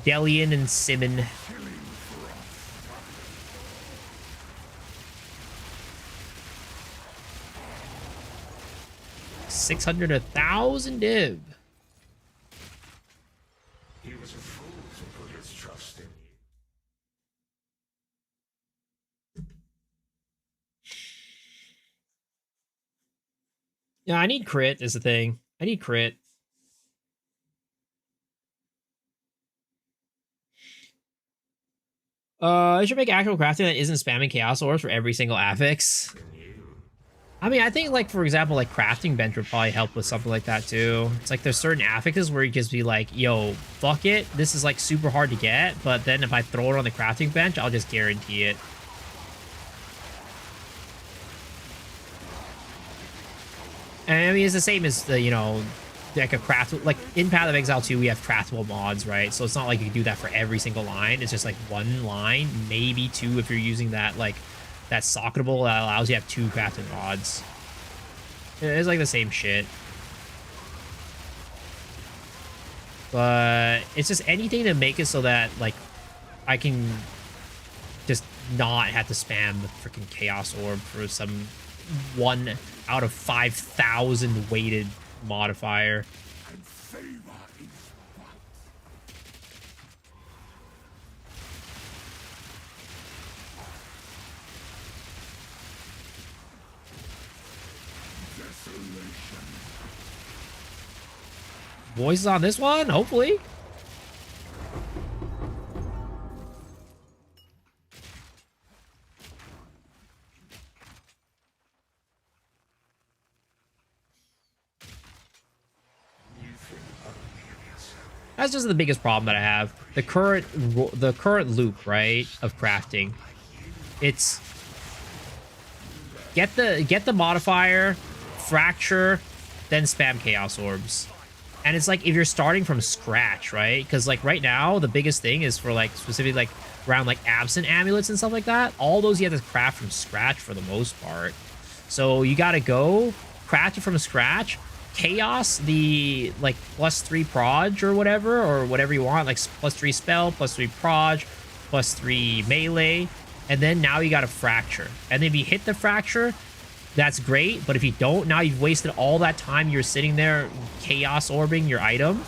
Dellying and simming. $600, 1,000 div. He was a fool to put his trust in you. Yeah, I need crit is the thing. I need crit. I should make actual crafting that isn't spamming chaos ores for every single affix. I mean, I think, like, for example, like, crafting bench would probably help with something like that, too. It's like, there's certain affixes where you just be like, yo, fuck it. This is, like, super hard to get, but then if I throw it on the crafting bench, I'll just guarantee it. And, I mean, it's the same as the, you know, like a craft, like, in Path of Exile 2, we have craftable mods, right? So it's not like you can do that for every single line. It's just, like, one line, maybe two if you're using that, like, that socketable that allows you to have 2 crafted mods. It's like the same shit. But it's just anything to make it so that, like, I can just not have to spam the freaking Chaos Orb for some 1 out of 5,000 weighted modifier. And favor is what? Desolation. Voices on this one, hopefully. That's just the biggest problem that I have. The current loop, right, of crafting. It's get the modifier, fracture, then spam chaos orbs. And it's like if you're starting from scratch, right? Because like right now, the biggest thing is for like specifically like around like absent amulets and stuff like that. All those you have to craft from scratch for the most part. So you gotta go craft it from scratch. Chaos the like +3 proj or whatever you want, like +3 spell, +3 proj, +3 melee, and then now you got a fracture. And if you hit the fracture, that's great, but if you don't, now you've wasted all that time you're sitting there chaos orbing your item,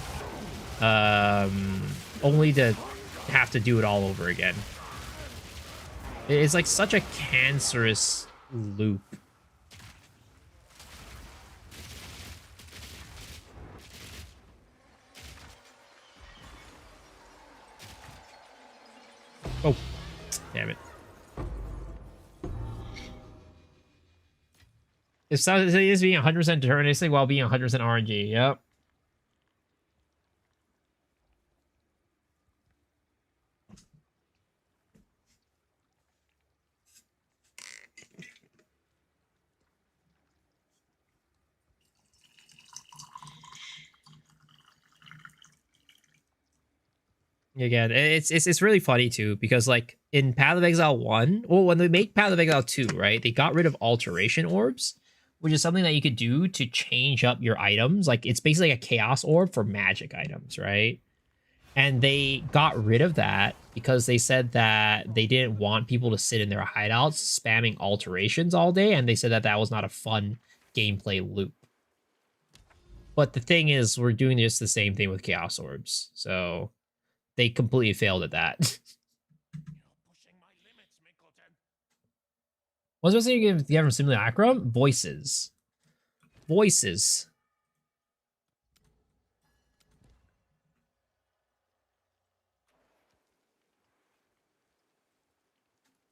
only to have to do it all over again. It's like such a cancerous loop. Oh, damn it. It's being 100% deterministic while being 100% RNG. Yep. Again, it's really funny too because like in Path of Exile 1, well, when they make Path of Exile 2, right, they got rid of alteration orbs, which is something that you could do to change up your items. Like it's basically a chaos orb for magic items, right? And they got rid of that because they said that they didn't want people to sit in their hideouts spamming alterations all day, and they said that that was not a fun gameplay loop. But the thing is, we're doing just the same thing with chaos orbs, so they completely failed at that. Pushing my limits, Mingleton. What's the best thing you can get from Simulacrum? Voices. Voices.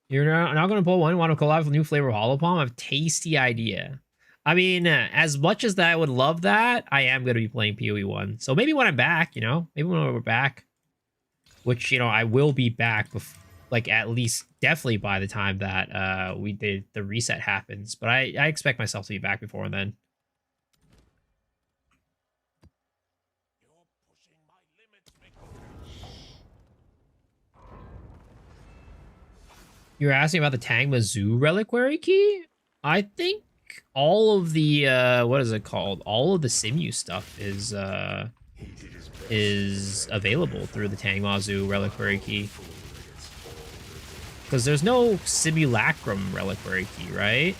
You're not going to pull one. Want to collab with a new flavor of Hollow Palm? I have a tasty idea. I mean, as much as that I would love that, I am going to be playing PoE 1. So maybe when I'm back, you know? Maybe when we're back. Which, you know, I will be back, like, at least definitely by the time that the reset happens. But I expect myself to be back before then. You're pushing my limits, Mingleton. You're asking about the Tangma Zoo reliquary key? I think all of the what is it called? All of the Simu stuff is available through the Tangma Zoo reliquary key. Because there's no Simulacrum reliquary key, right?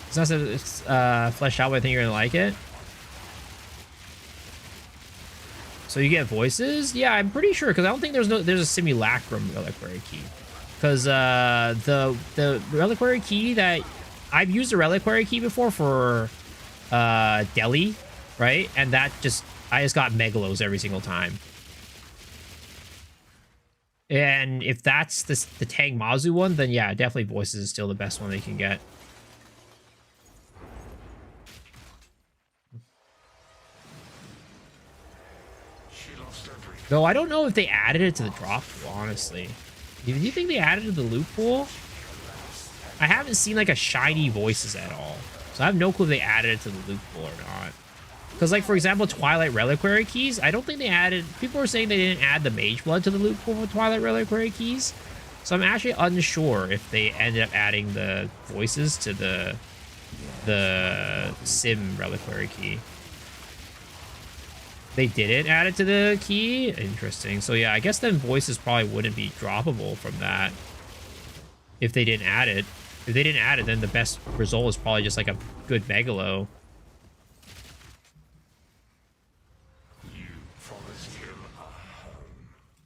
It's not that it's fleshed out, but I think you're gonna like it. So you get voices? Yeah, I'm pretty sure because I don't think there's a Simulacrum reliquary key. Because the reliquary key that I've used a reliquary key before for Delhi, right? And that I just got Megalos every single time. And if that's the Tang Mazu one, then yeah, definitely voices is still the best one they can get. Though I don't know if they added it to the drop pool, honestly. Do you think they added it to the loot pool? I haven't seen like a shiny voices at all. So I have no clue if they added it to the loot pool or not. Because like, for example, Twilight Reliquary Keys, I don't think they added... People were saying they didn't add the Mage Blood to the loot pool for Twilight Reliquary Keys. So I'm actually unsure if they ended up adding the voices to the Sim Reliquary Key. They didn't add it to the key? Interesting. So yeah, I guess then voices probably wouldn't be droppable from that if they didn't add it. If they didn't add it, then the best result is probably just like a good Megalo.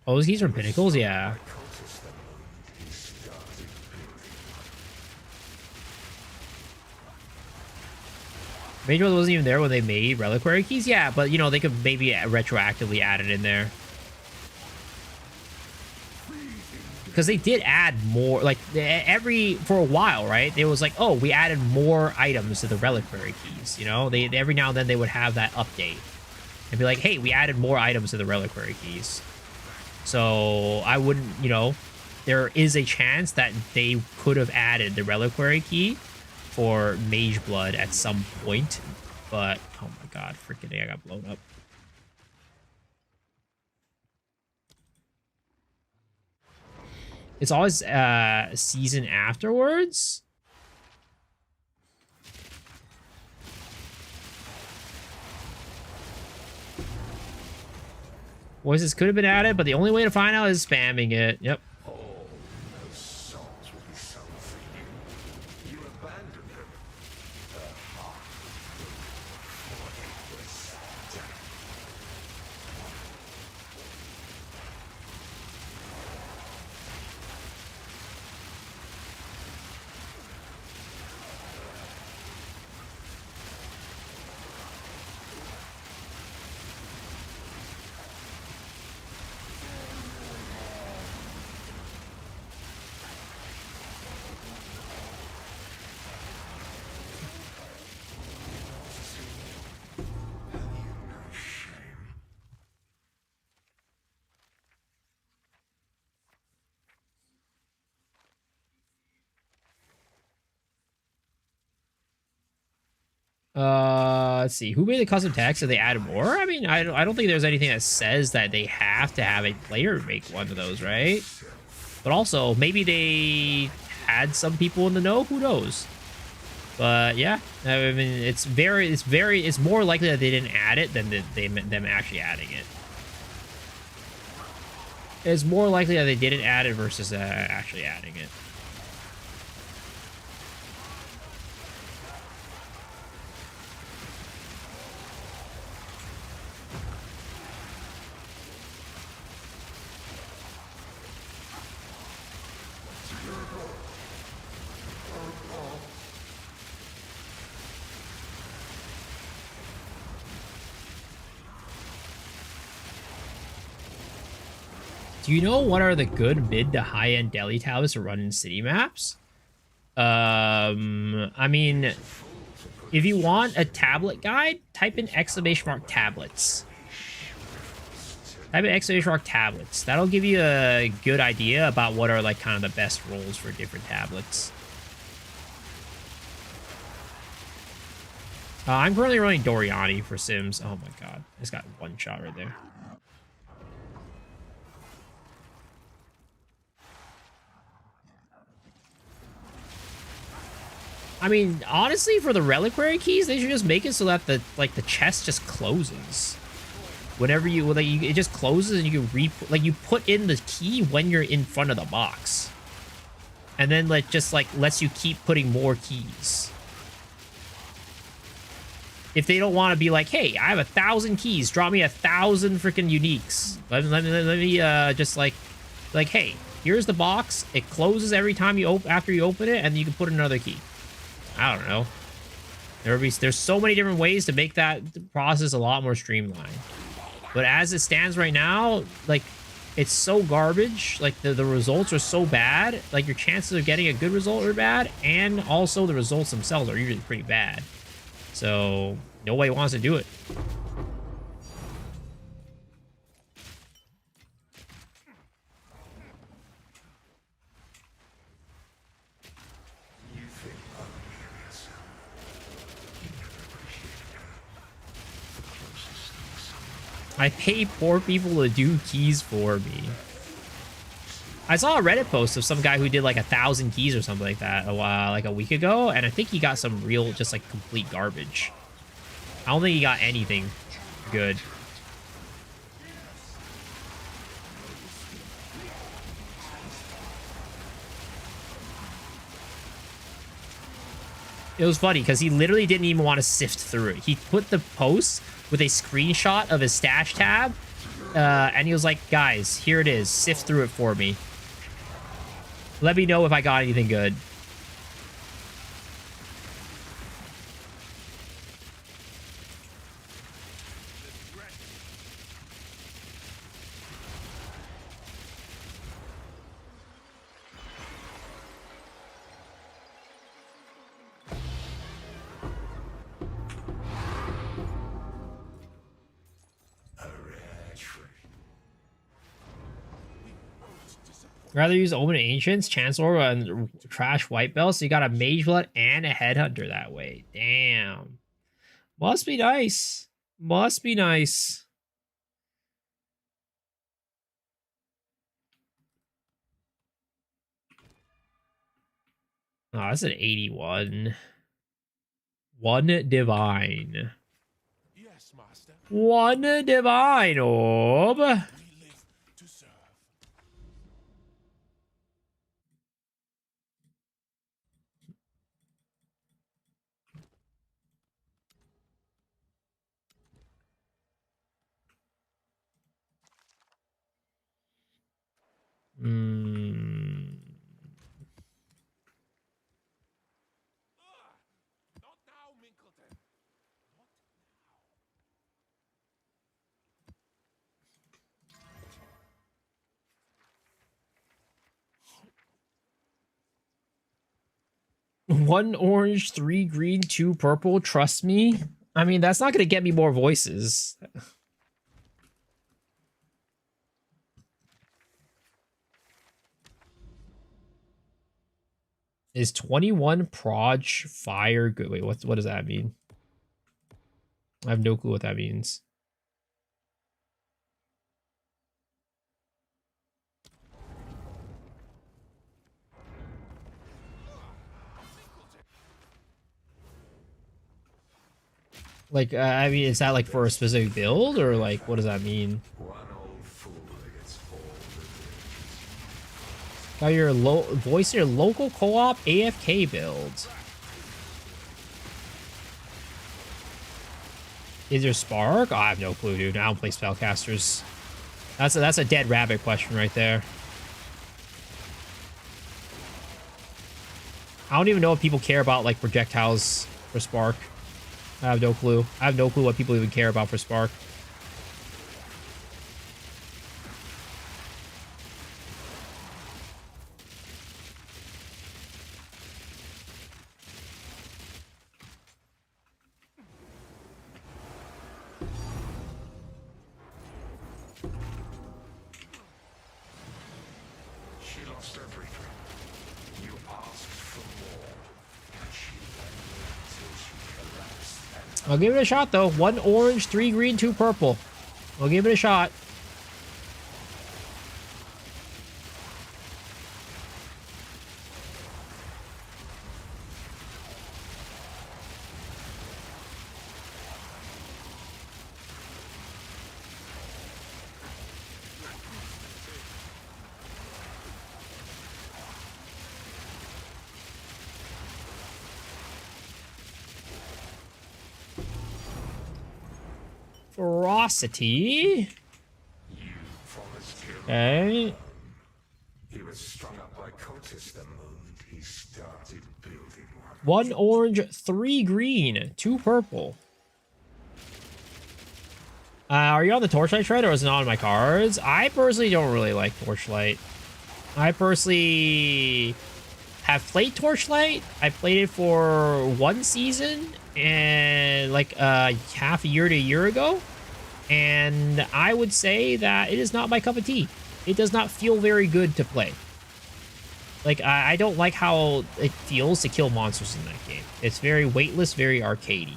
Oh, those keys from Pinnacles? Yeah. Mage World wasn't even there when they made Reliquary Keys? Yeah, but, you know, they could maybe retroactively add it in there. Because they did add more, like, for a while, right? It was like, oh, we added more items to the Reliquary Keys, you know? They every now and then they would have that update. And be like, hey, we added more items to the Reliquary Keys. So, I wouldn't, you know, there is a chance that they could have added the Reliquary Key for Mage Blood at some point, but oh my god, freaking I got blown up. It's always season afterwards. Voices could have been added, but the only way to find out is spamming it. Yep. Let's see. Who made the custom text? Did they add more? I mean, I don't think there's anything that says that they have to have a player make one of those, right? But also, maybe they had some people in the know. Who knows? But yeah, I mean, it's more likely that they didn't add it than them actually adding it. It's more likely that they didn't add it versus actually adding it. Do you know what are the good mid to high end deli tablets to run in city maps? I mean, if you want a tablet guide, type in !tablets. Type in !tablets. That'll give you a good idea about what are like kind of the best roles for different tablets. I'm currently running Doriani for Sims. Oh my god, I just got one shot right there. I mean, honestly, for the reliquary keys, they should just make it so that the chest just closes. Whenever it just closes and you can you put in the key when you're in front of the box. And then just lets you keep putting more keys. If they don't want to be like, hey, I have 1,000 keys, drop me 1,000 freaking uniques. Let me just hey, here's the box. It closes every time after you open it, and you can put another key. I don't know. There's so many different ways to make that process a lot more streamlined. But as it stands right now, it's so garbage. The results are so bad. Your chances of getting a good result are bad, and also the results themselves are usually pretty bad. So nobody wants to do it. I pay poor people to do keys for me. I saw a Reddit post of some guy who did 1,000 keys or something like that a week ago, and I think he got some real, just complete garbage. I don't think he got anything good. It was funny because he literally didn't even want to sift through it. He put the post with a screenshot of his stash tab, and he was like, guys, here it is. Sift through it for me. Let me know if I got anything good. Rather use Omen Ancients, Chancellor, and Trash White Belt, so you got a Mage Blood and a Headhunter that way. Damn. Must be nice. Must be nice. Oh, that's an 81. One Divine. Yes, master. One Divine Orb. We live to serve. Not now, Minkleton. One orange, 3 green, 2 purple. Trust me. I mean, that's not going to get me more voices. Is 21 Proj Fire good? Wait, what does that mean? I have no clue what that means. Like, I mean, is that like for a specific build or like what does that mean? One old fool against all the dangers. Got your voice your local co-op AFK build. Is there Spark? Oh, I have no clue, dude. I don't play spellcasters. That's a dead rabbit question right there. I don't even know if people care about like projectiles for Spark. I have no clue. I have no clue what people even care about for Spark. She lost everything. You asked for more, and she went until she collapsed. And I'll give it a shot though. 1 orange, 3 green, 2 purple. I'll give it a shot. Ferocity. promised him. Okay. He was strung up by cultists the moment he started building one. 1 orange, 3 green, 2 purple. Are you on the Torchlight trend or is it not on my cards? I personally don't really like Torchlight. I personally have played Torchlight. I played it for 1 season and like half a year to a year ago. And I would say that it is not my cup of tea. It does not feel very good to play. Like, I don't like how it feels to kill monsters in that game. It's very weightless, very arcadey.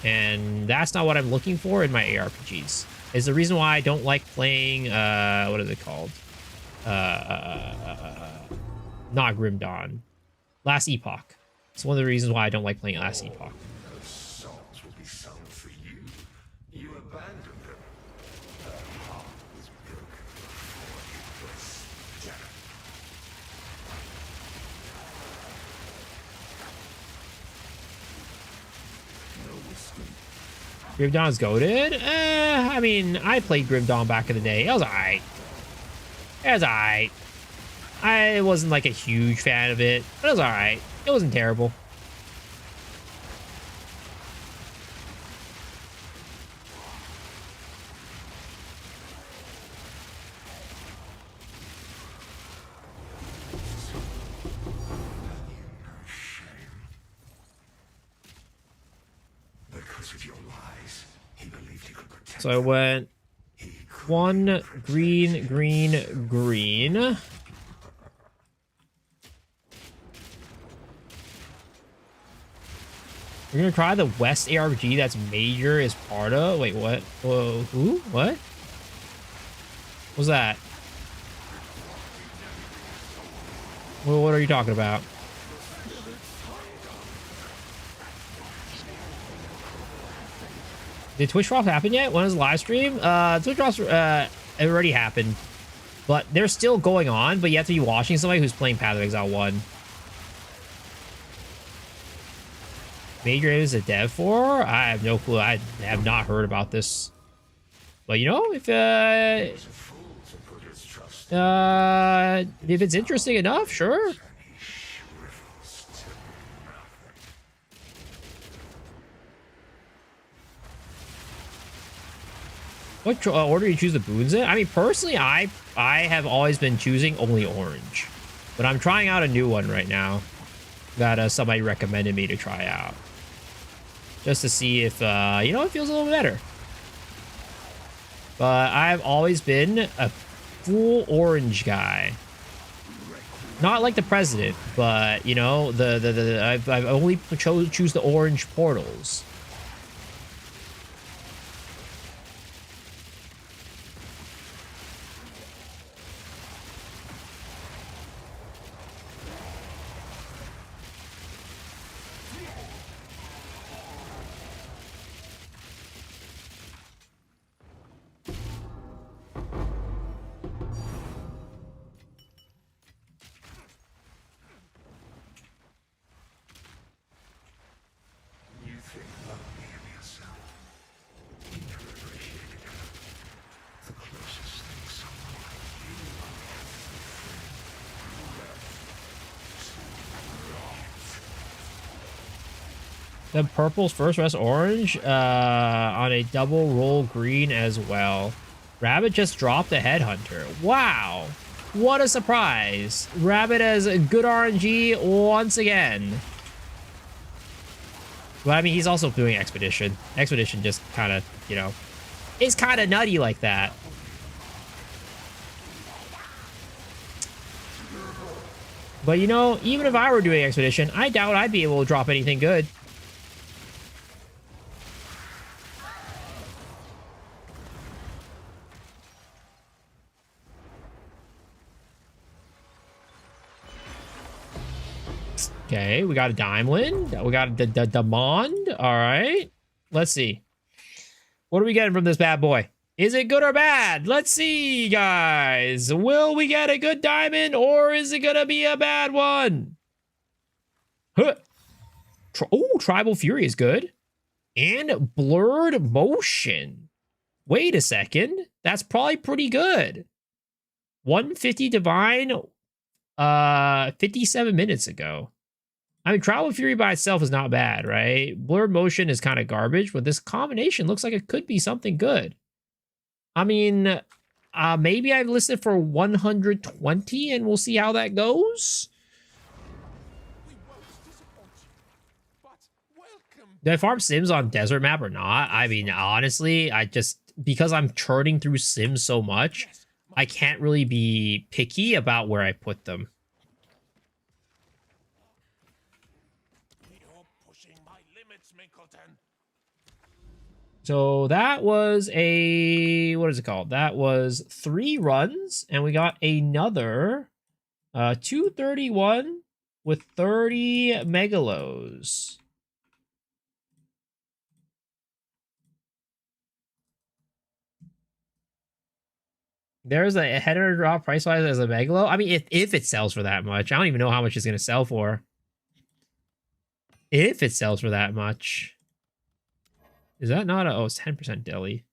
And that's not what I'm looking for in my ARPGs. It's the reason why I don't like playing, what is it called? Not Grim Dawn. Last Epoch. It's one of the reasons why I don't like playing Last Epoch. Those songs will be sung for you. You abandoned them. Her heart was broken before you was dead. Grim Dawn's goated? I mean, I played Grim Dawn back in the day. It was alright. It was alright. I wasn't like a huge fan of it, but it was alright. It wasn't terrible. Because of your lies, he believed he could protect So I went 1 green, green, green. We're gonna try the West ARPG that's Major is part of. Wait, what? Whoa, who? What? What's that? Well, what are you talking about? Did Twitch drops happen yet? When is the live stream? Twitch drops it already happened, but they're still going on. But you have to be watching somebody who's playing Path of Exile 1. Major is a dev for? I have no clue. I have not heard about this. But you know, if it's interesting enough, sure. What order do you choose the boons in? I mean, personally, I have always been choosing only orange, but I'm trying out a new one right now that somebody recommended me to try out, just to see if you know, it feels a little better. But I've always been a full orange guy, not like the president, but you know, I've only choose the orange portals. Then purple's first, rest orange on a double roll green as well. Rabbit just dropped a headhunter. Wow. What a surprise. Rabbit has a good RNG once again. But I mean, he's also doing Expedition. Expedition just kind of, you know, is kind of nutty like that. But you know, even if I were doing Expedition, I doubt I'd be able to drop anything good. Okay, we got a Diamond. We got the Demond. All right. Let's see. What are we getting from this bad boy? Is it good or bad? Let's see, guys. Will we get a good diamond or is it going to be a bad one? Huh. Oh, Tribal Fury is good. And Blurred Motion. Wait a second. That's probably pretty good. 150 Divine 57 minutes ago. I mean, Tribal Fury by itself is not bad, right? Blurred Motion is kind of garbage, but this combination looks like it could be something good. I mean, maybe I've listed for 120 and we'll see how that goes. We won't disappoint you, but welcome. Do I farm Sims on desert map or not? I mean, honestly, because I'm churning through Sims so much, I can't really be picky about where I put them. You're pushing my limits, Minkleton. So that was what is it called? That was 3 runs, and we got another 231 with 30 megalos. There's a header drop price wise as a megalo. I mean, if it sells for that much, I don't even know how much it's gonna sell for. If it sells for that much. Is that not a... Oh, it's 10% deli.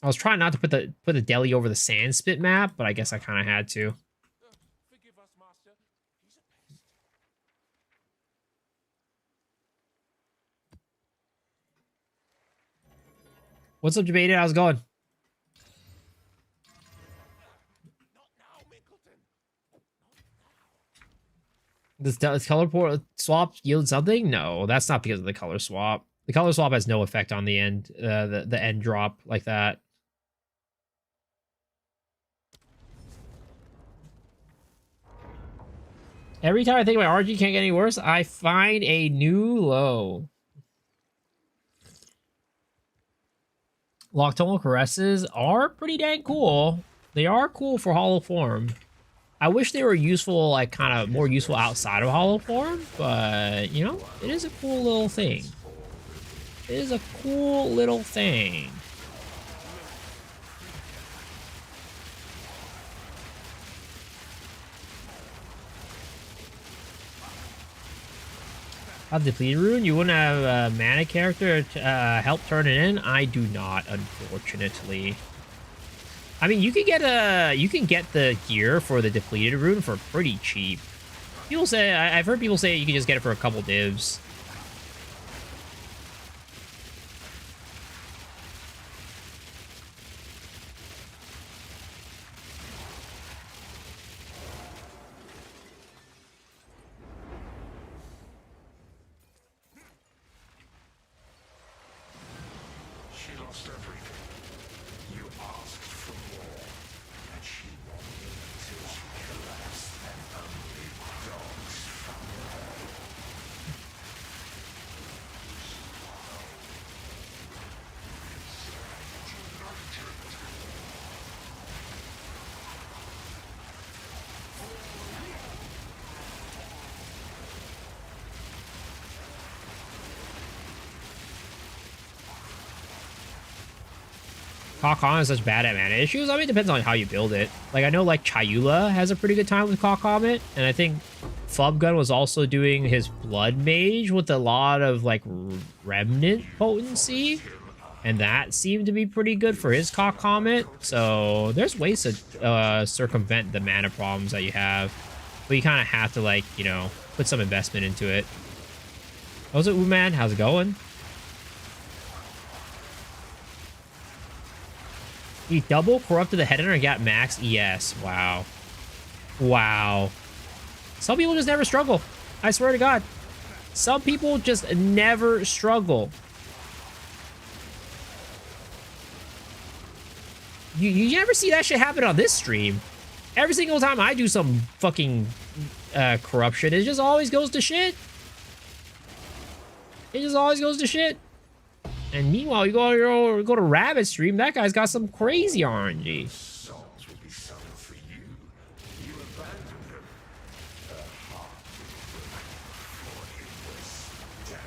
I was trying not to put the deli over the sand spit map, but I guess I kind of had to. Forgive us, Master. He's a pest. What's up, Debated? How's it going? Not now, Minkleton. Does color swap yield something? No, that's not because of the color swap. The color swap has no effect on the end, the end drop like that. Every time I think my RG can't get any worse, I find a new low. Nocturnal Caresses are pretty dang cool. They are cool for Hollow Form. I wish they were useful, like kind of more useful outside of Hollow Form, but you know, it is a cool little thing. It is a cool little thing. A depleted rune? You wouldn't have a mana character to help turn it in? I do not, unfortunately. I mean, you can get the gear for the depleted rune for pretty cheap. People say I've heard people say you can just get it for a couple divs. She lost everything. You asked for more, and she wanted until she collapsed and only dogs found her. Kawkon is such bad at mana issues. I mean, it depends on how you build it. Like, I know, like, Chayula has a pretty good time with Kawkomet, and I think Flubgun was also doing his Blood Mage with a lot of, like, Remnant potency, and that seemed to be pretty good for his Kawkomet. So, there's ways to circumvent the mana problems that you have. but you kind of have to, like, you know, put some investment into it. How's it, man? How's it going? You double corrupted the head hunter and got max ES. Wow. Wow. Some people just never struggle. I swear to God. Some people just never struggle. You never see that shit happen on this stream. Every single time I do some fucking corruption, it just always goes to shit. It just always goes to shit. And meanwhile, you go to Rabbit stream, that guy's got some crazy RNG. Souls will be summoned for you. You abandoned them. Her heart will burn for endless death.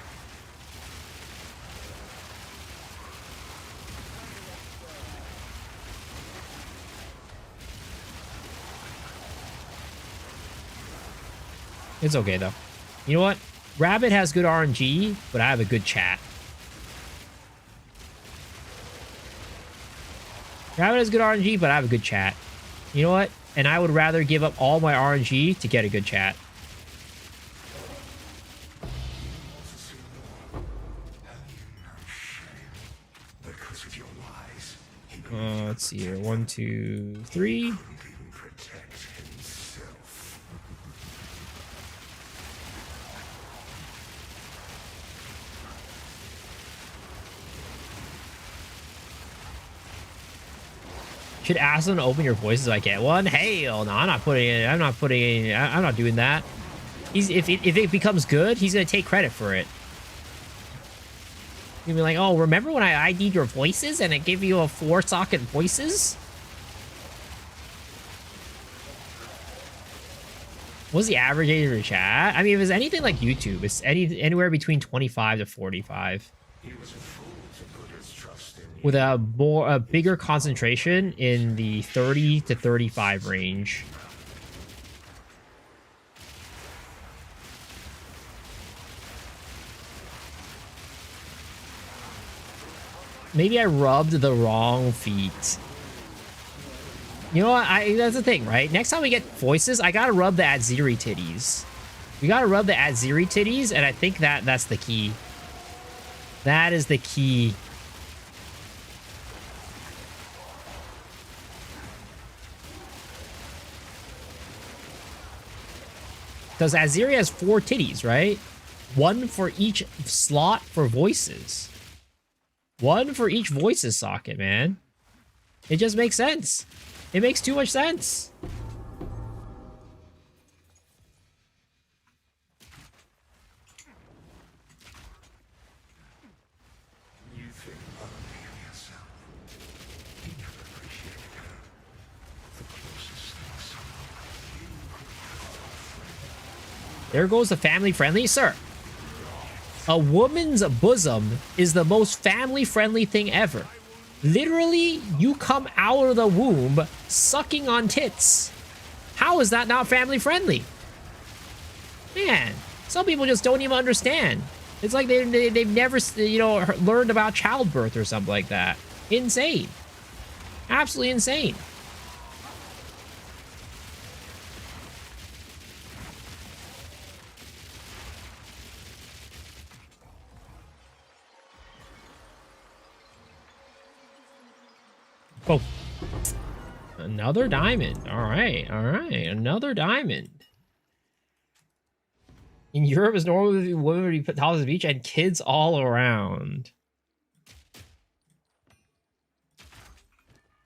It's okay, though. You know what? Rabbit has good RNG, but I have a good chat. Rabbit has good RNG, but I have a good chat. You know what? And I would rather give up all my RNG to get a good chat. Because of your lies, he Let's see here. 1, 2, 3. couldn't even protect himself. Should Aslan open your voices if I get one? Hell no, I'm not putting it. I'm not doing that. If it becomes good, he's gonna take credit for it. He'll be like, oh, remember when I ID'd your voices and it gave you a 4-socket voices? What's the average age of your chat? I mean, if it's anything like YouTube, it's anywhere between 25 to 45. He was a fool to put his trust in you. With a bigger concentration in the 30 to 35 range. Maybe I rubbed the wrong feet. You know what? That's the thing, right? Next time we get voices, I gotta rub the Aziri titties. We gotta rub the Aziri titties, and I think that's the key. That is the key. Because Aziri has 4 titties, right? 1 for each slot for voices. 1 for each voices socket, man. It just makes sense. It makes too much sense. You think only of yourself. He never appreciated her. The closest thing someone like you could have. There goes the family friendly, sir. A woman's bosom is the most family friendly thing ever. Literally, you come out of the womb sucking on tits. How is that not family friendly? Man, some people just don't even understand. It's like they've never, you know, learned about childbirth or something like that. Insane. Absolutely insane. Oh, another diamond. All right, all right, another diamond. In Europe, it's normally women would be put topless at the beach and kids all around.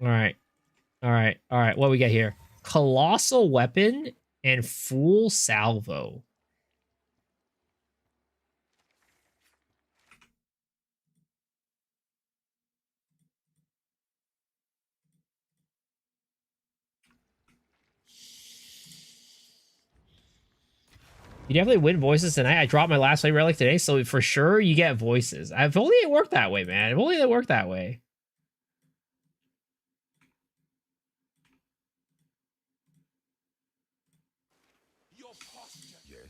All right, all right, all right. What we got here? Colossal weapon and full salvo. You definitely win voices tonight. I dropped my last play relic today, so for sure you get voices. If only it worked that way, man. If only it worked that way. Your posture. Yes.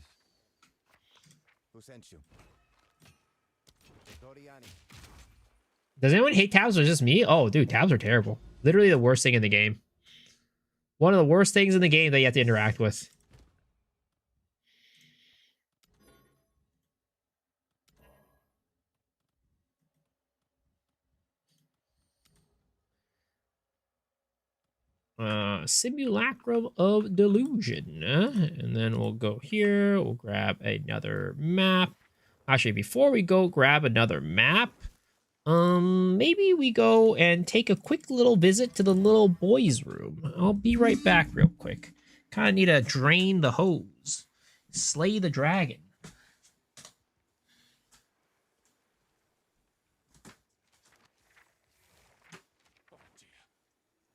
Who sent you? Doriani. Does anyone hate tabs or just me? Oh, dude, tabs are terrible. Literally the worst thing in the game. One of the worst things in the game that you have to interact with. Simulacrum of Delusion. And then we'll go here. We'll grab another map. Actually, before we go grab another map, maybe we go and take a quick little visit to the little boys' room. I'll be right back real quick. Kind of need to drain the hose. Slay the dragon. Oh dear.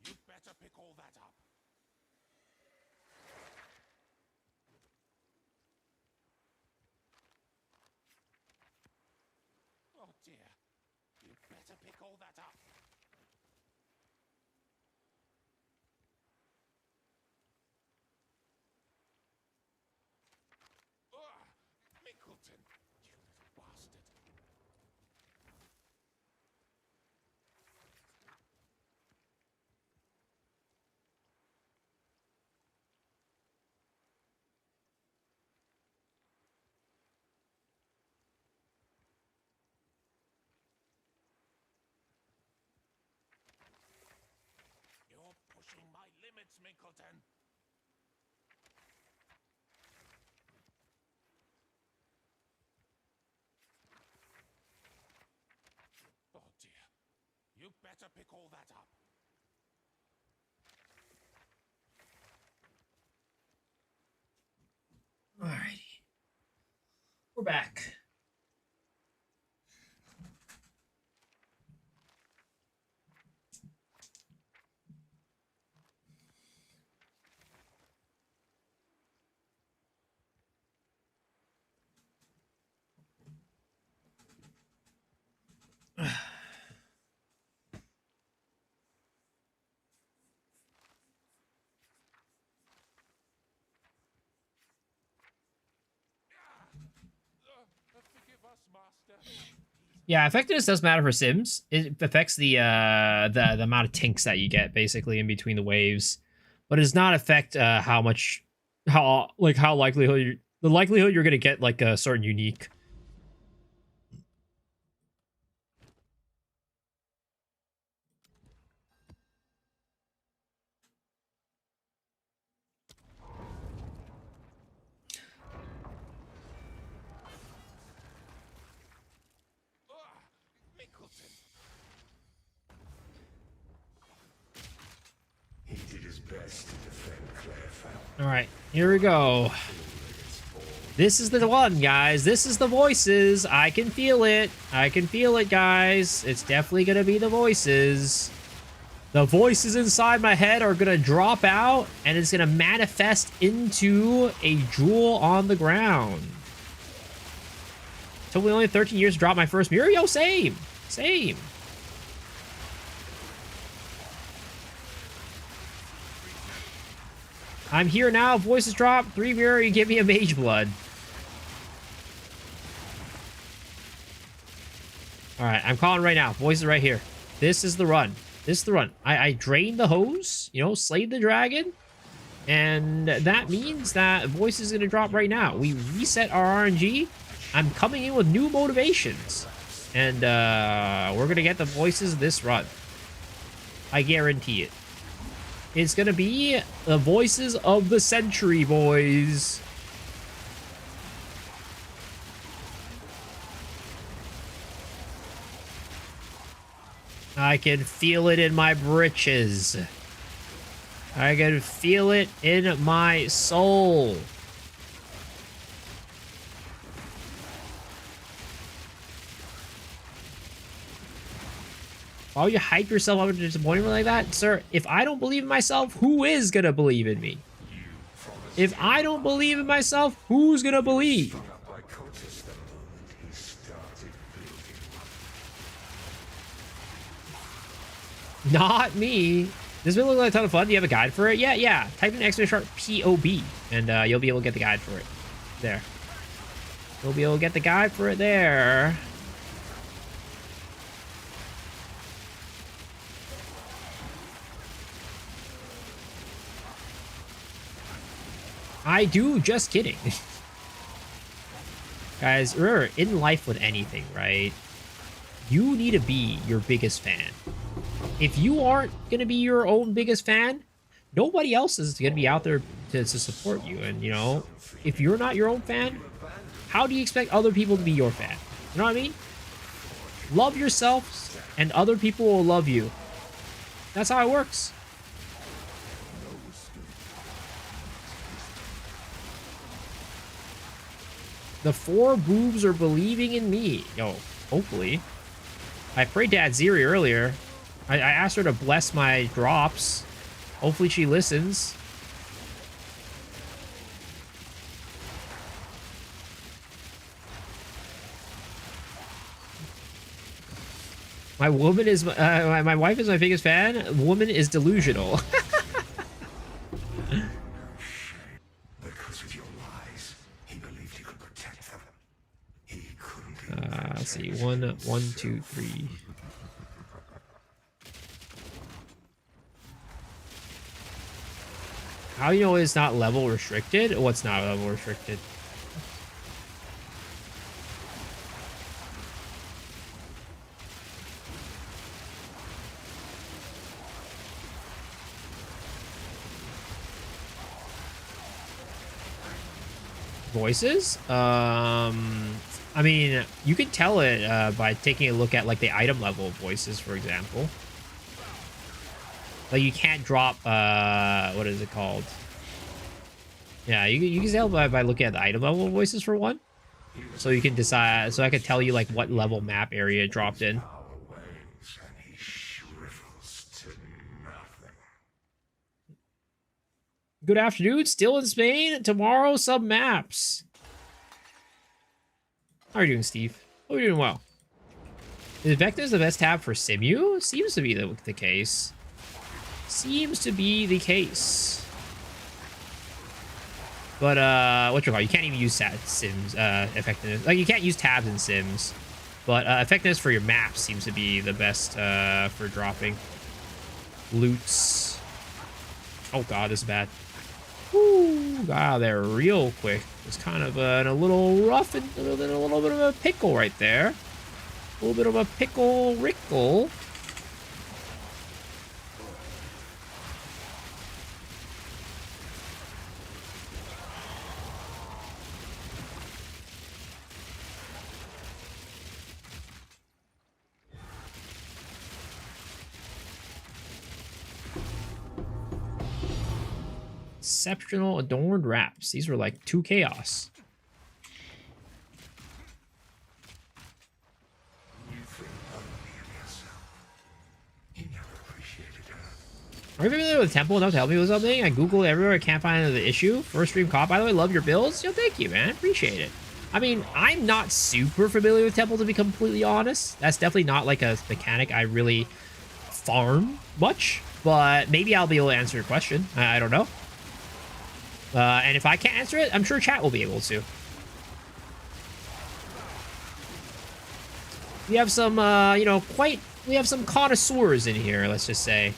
You better pick all that up. Oh dear. You better pick all that up. Ugh! Mickleton, you little bastard. You're pushing my limits, Mickleton. Oh dear. You better pick all that up. Alrighty. We're back. Forgive us, Master. Yeah, effectiveness does matter for Sims. It affects the amount of tinks that you get basically in between the waves, but it does not affect how likelihood the likelihood you're gonna get like a certain unique. Mickleton. He did his best to defend Claire Fountain. All right, here we go. This is the one, guys. This is the voices. I can feel it. I can feel it, guys. It's definitely gonna be the voices. The voices inside my head are gonna drop out, and it's gonna manifest into a jewel on the ground. Took me only 13 years to drop my first mirror. Yo, same. Same. I'm here now. Voices drop. 3 mirror. You give me a mage blood. All right, I'm calling right now. Voices right here. This is the run. This is the run. I drained the hose, you know, slayed the dragon. And that means that voice is going to drop right now. We reset our RNG. I'm coming in with new motivations. And we're going to get the voices this run. I guarantee it. It's going to be the voices of the century, boys. I can feel it in my britches. I can feel it in my soul. Why would you hype yourself up into disappointment like that? Sir, if I don't believe in myself, who is gonna believe in me? If I don't believe in myself, who's gonna believe? Up by cultists the moment he started building. Not me. This will look like a ton of fun. Do you have a guide for it? Yeah. Type in exclamation mark POB, and you'll be able to get the guide for it. There. You'll be able to get the guide for it there. I do, just kidding. Guys, remember, in life with anything, right? You need to be your biggest fan. If you aren't going to be your own biggest fan, nobody else is going to be out there to support you. And, you know, if you're not your own fan, how do you expect other people to be your fan? You know what I mean? Love yourselves, and other people will love you. That's how it works. The 4 boobs are believing in me. Yo, hopefully. I prayed to Adziri earlier. I asked her to bless my drops. Hopefully she listens. My woman is my wife is my biggest fan. Woman is delusional. Because of your lies, he believed he could protect them. He couldn't. Let's see. 1, 2, 3. How do you know it's not level restricted? What's not level restricted? Voices? I mean, you can tell it by taking a look at like the item level of voices, for example. Like you can't drop what is it called? Yeah, you can tell by looking at the item level of voices for one. So you can decide, so I can tell you like what level map area it dropped in. And he shrivels to nothing. Good afternoon, still in Spain. Tomorrow, sub maps. How are you doing, Steve? Hope you're doing well. Is Vecna's the best tab for Simu? Seems to be the case. Seems to be the case. But what you call? You can't even use Sims effectiveness. Like you can't use tabs in Sims. But effectiveness for your maps seems to be the best for dropping loots. Oh god, this is bad. Woo, got out of there real quick. It's kind of in a little rough and a little bit of a pickle right there. A little bit of a pickle rickle. Exceptional adorned wraps. These were like 2 chaos. Are you familiar with Temple enough to help me with something? I googled everywhere. I can't find the issue. First stream caught, by the way. Love your builds. Yo, thank you, man. Appreciate it. I mean, I'm not super familiar with Temple, to be completely honest. That's definitely not like a mechanic I really farm much. But maybe I'll be able to answer your question. I don't know. And if I can't answer it, I'm sure chat will be able to. We have some, you know, we have some connoisseurs in here, let's just say.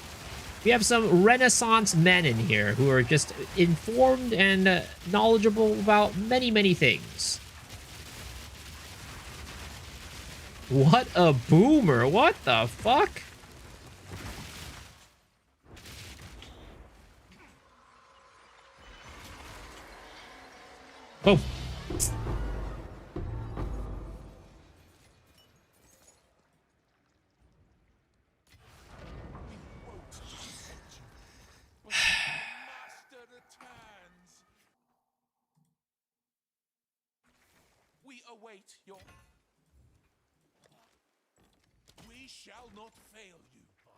We have some Renaissance men in here who are just informed and knowledgeable about many, many things. What a boomer. What the fuck? Boom. Master returns. We await your. We shall not fail you, master.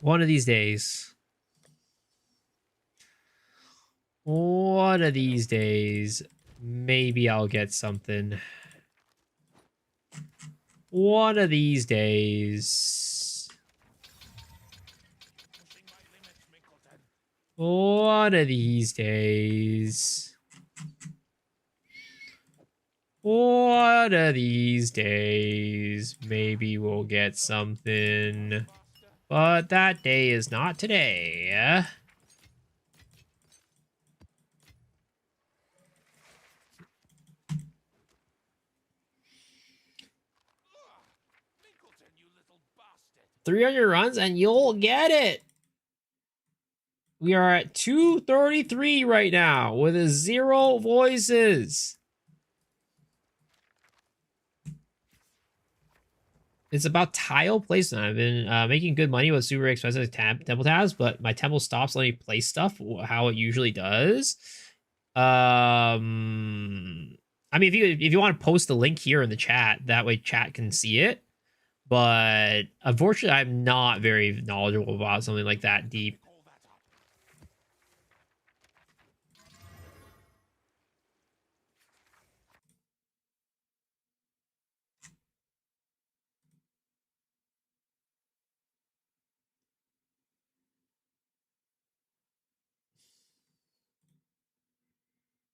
One of these days. One of these days, maybe I'll get something. One of these days. Pushing my limits, Minkleton. One of these days. One of these days, maybe we'll get something. Master, But that day is not today. Linkleton, you little bastard. 300 runs and you'll get it. We are at 233 right now with a 0 voices. It's about tile placement. I've been making good money with super expensive temple tabs, but my temple stops letting me place stuff how it usually does. I mean, if you want to post the link here in the chat, that way chat can see it. But unfortunately, I'm not very knowledgeable about something like that deep. Call that up.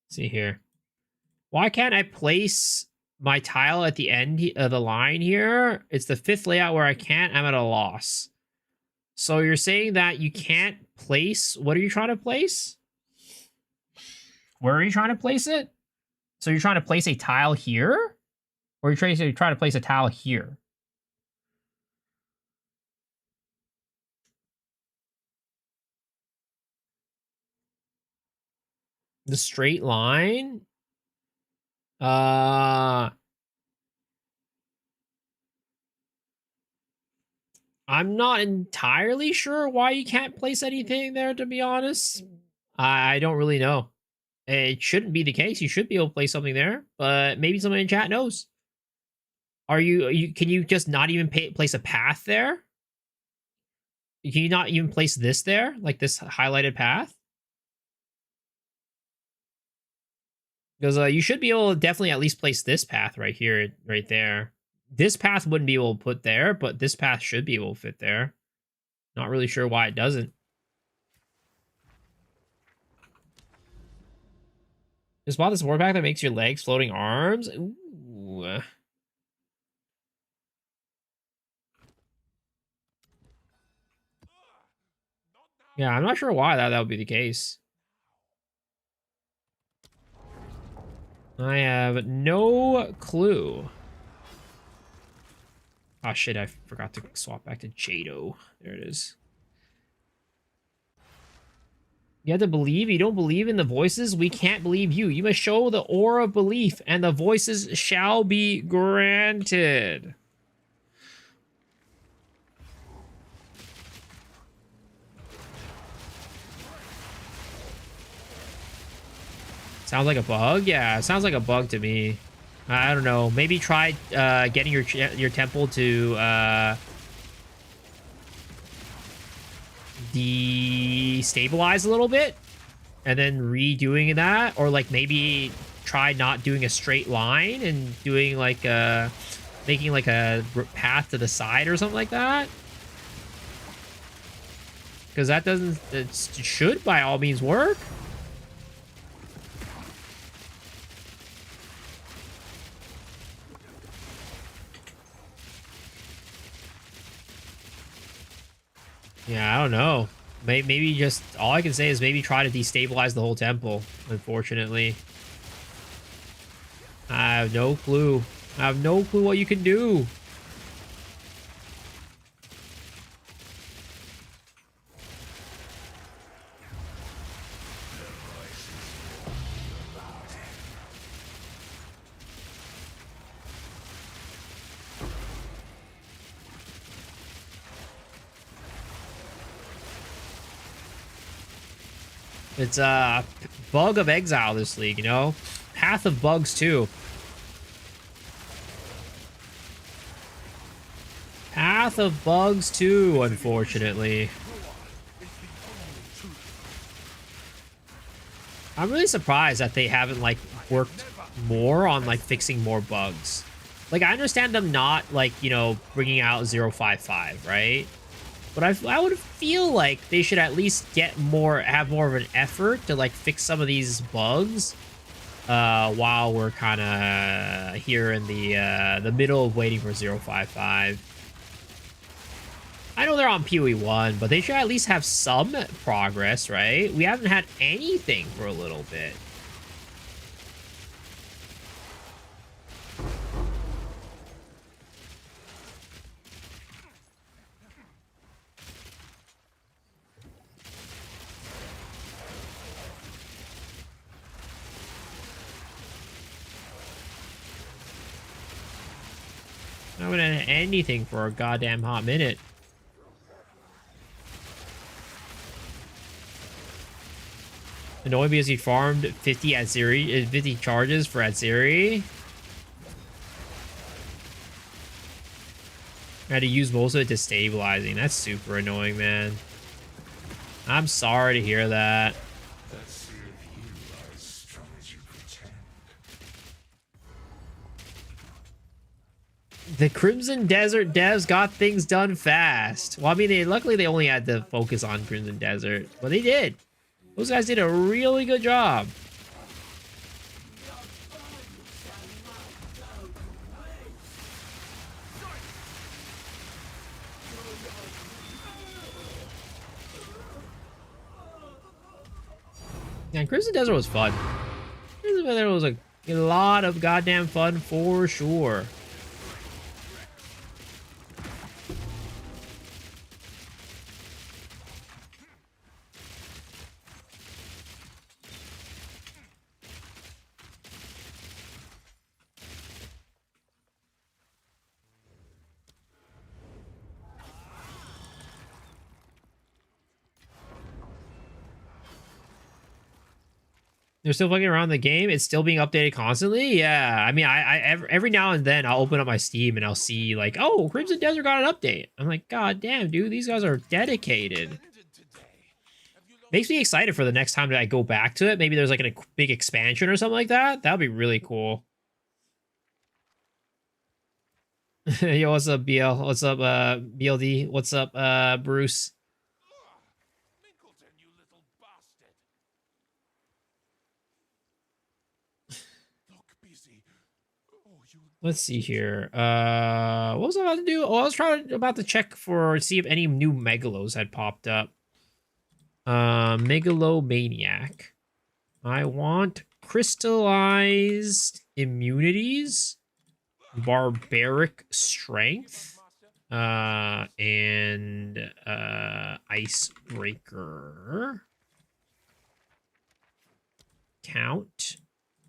See here. Why can't I place my tile at the end of the line here? It's the 5th layout where I can't. I'm at a loss. So you're saying that you can't place... What are you trying to place? Where are you trying to place it? So you're trying to place a tile here? Or you're trying to place a tile here? The straight line? I'm not entirely sure why you can't place anything there, to be honest. I don't really know. It shouldn't be the case. You should be able to place something there, but maybe someone in chat knows. Can you just not even place a path there? Can you not even place this there? Like this highlighted path? Because you should be able to definitely at least place this path right here, right there. This path wouldn't be able to put there, but this path should be able to fit there. Not really sure why it doesn't. Just bought this war pack that makes your legs floating arms. Ooh. Yeah, I'm not sure why that would be the case. I have no clue. Oh shit, I forgot to swap back to Jado. There it is. You have to believe. You don't believe in the voices? We can't believe you. You must show the aura of belief, and the voices shall be granted. Sounds like a bug? Yeah, it sounds like a bug to me. I don't know. Maybe try getting your temple to destabilize a little bit and then redoing that, or like maybe try not doing a straight line and doing like making like a path to the side or something like that, because that doesn't, it should by all means work. Yeah, I don't know. Maybe just, all I can say is maybe try to destabilize the whole temple, unfortunately. I have no clue. I have no clue what you can do. It's a bug of exile, this league, you know? Path of bugs, too. Path of bugs, too, unfortunately. I'm really surprised that they haven't, like, worked more on, like, fixing more bugs. Like, I understand them not, like, you know, bringing out 055, right? But I would feel like they should at least have more of an effort to like fix some of these bugs while we're kind of here in the middle of waiting for 055. I know they're on PoE 1, but they should at least have some progress, right? We haven't had anything for a little bit. I haven't had anything for a goddamn hot minute. Annoying because he farmed 50 Atziri, 50 charges for Atziri. I had to use most of it to stabilizing. That's super annoying, man. I'm sorry to hear that. Let's see if you are as strong as you pretend. The Crimson Desert devs got things done fast. Well, I mean, luckily they only had to focus on Crimson Desert, but they did. Those guys did a really good job. Yeah, Crimson Desert was fun. Crimson Desert was a lot of goddamn fun for sure. They're still fucking around the game. It's still being updated constantly. Yeah, I mean, every now and then I'll open up my Steam and I'll see like, oh, Crimson Desert got an update. I'm like, god damn, dude, these guys are dedicated. Makes me excited for the next time that I go back to it. Maybe there's like a big expansion or something like that. That would be really cool. Yo, what's up, BL? What's up, BLD? What's up, Bruce? Mingleton, you little bastard. Look busy. Oh, you. Let's see here. What was I about to do? Oh, I was about to check for see if any new Megalos had popped up. Megalomaniac. I want crystallized immunities, barbaric strength, and icebreaker. Count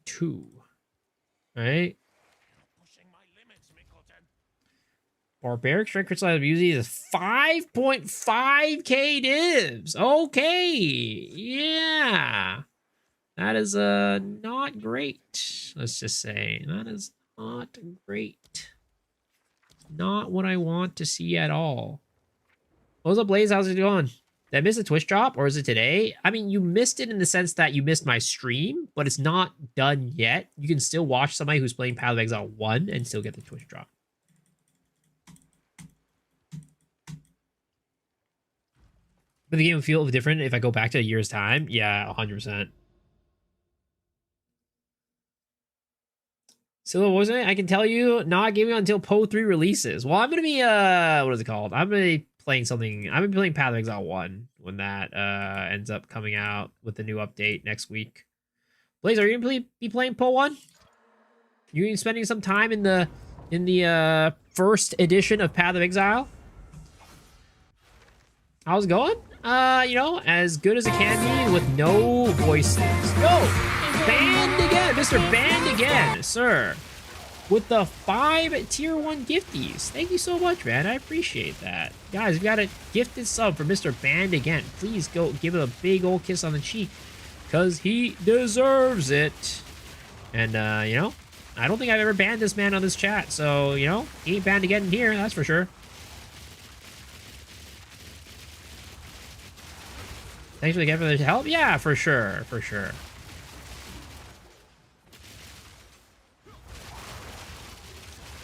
2. Right? Pushing my limits, Mingleton. Barbaric strength crystallized immunity is 5.5k divs. Okay. Yeah. That is not great. Let's just say that is not great. Not what I want to see at all. What's up, Blaze? How's it going? Did I miss a Twitch drop or is it today? I mean, you missed it in the sense that you missed my stream, but it's not done yet. You can still watch somebody who's playing Path of Exile 1 and still get the Twitch drop. But the game would feel different if I go back to a year's time. Yeah, 100%. So wasn't it? I can tell you, not giving until PoE 3 releases. Well, I'm gonna be what is it called? I'm gonna be playing something. I'm gonna be playing Path of Exile 1 when that ends up coming out with the new update next week. Blaze, are you gonna be playing PoE 1? You gonna be spending some time in the first edition of Path of Exile? How's it going? You know, as good as it can be with no voices. Yo, banned again, Mr. Banned again, sir. With the 5 tier 1 gifties. Thank you so much, man. I appreciate that. Guys, we got a gifted sub for Mr. Banned again. Please go give it a big old kiss on the cheek, because he deserves it. And, you know, I don't think I've ever banned this man on this chat, so, you know, he ain't banned again in here, that's for sure. Thanks for the help. Yeah, for sure, for sure.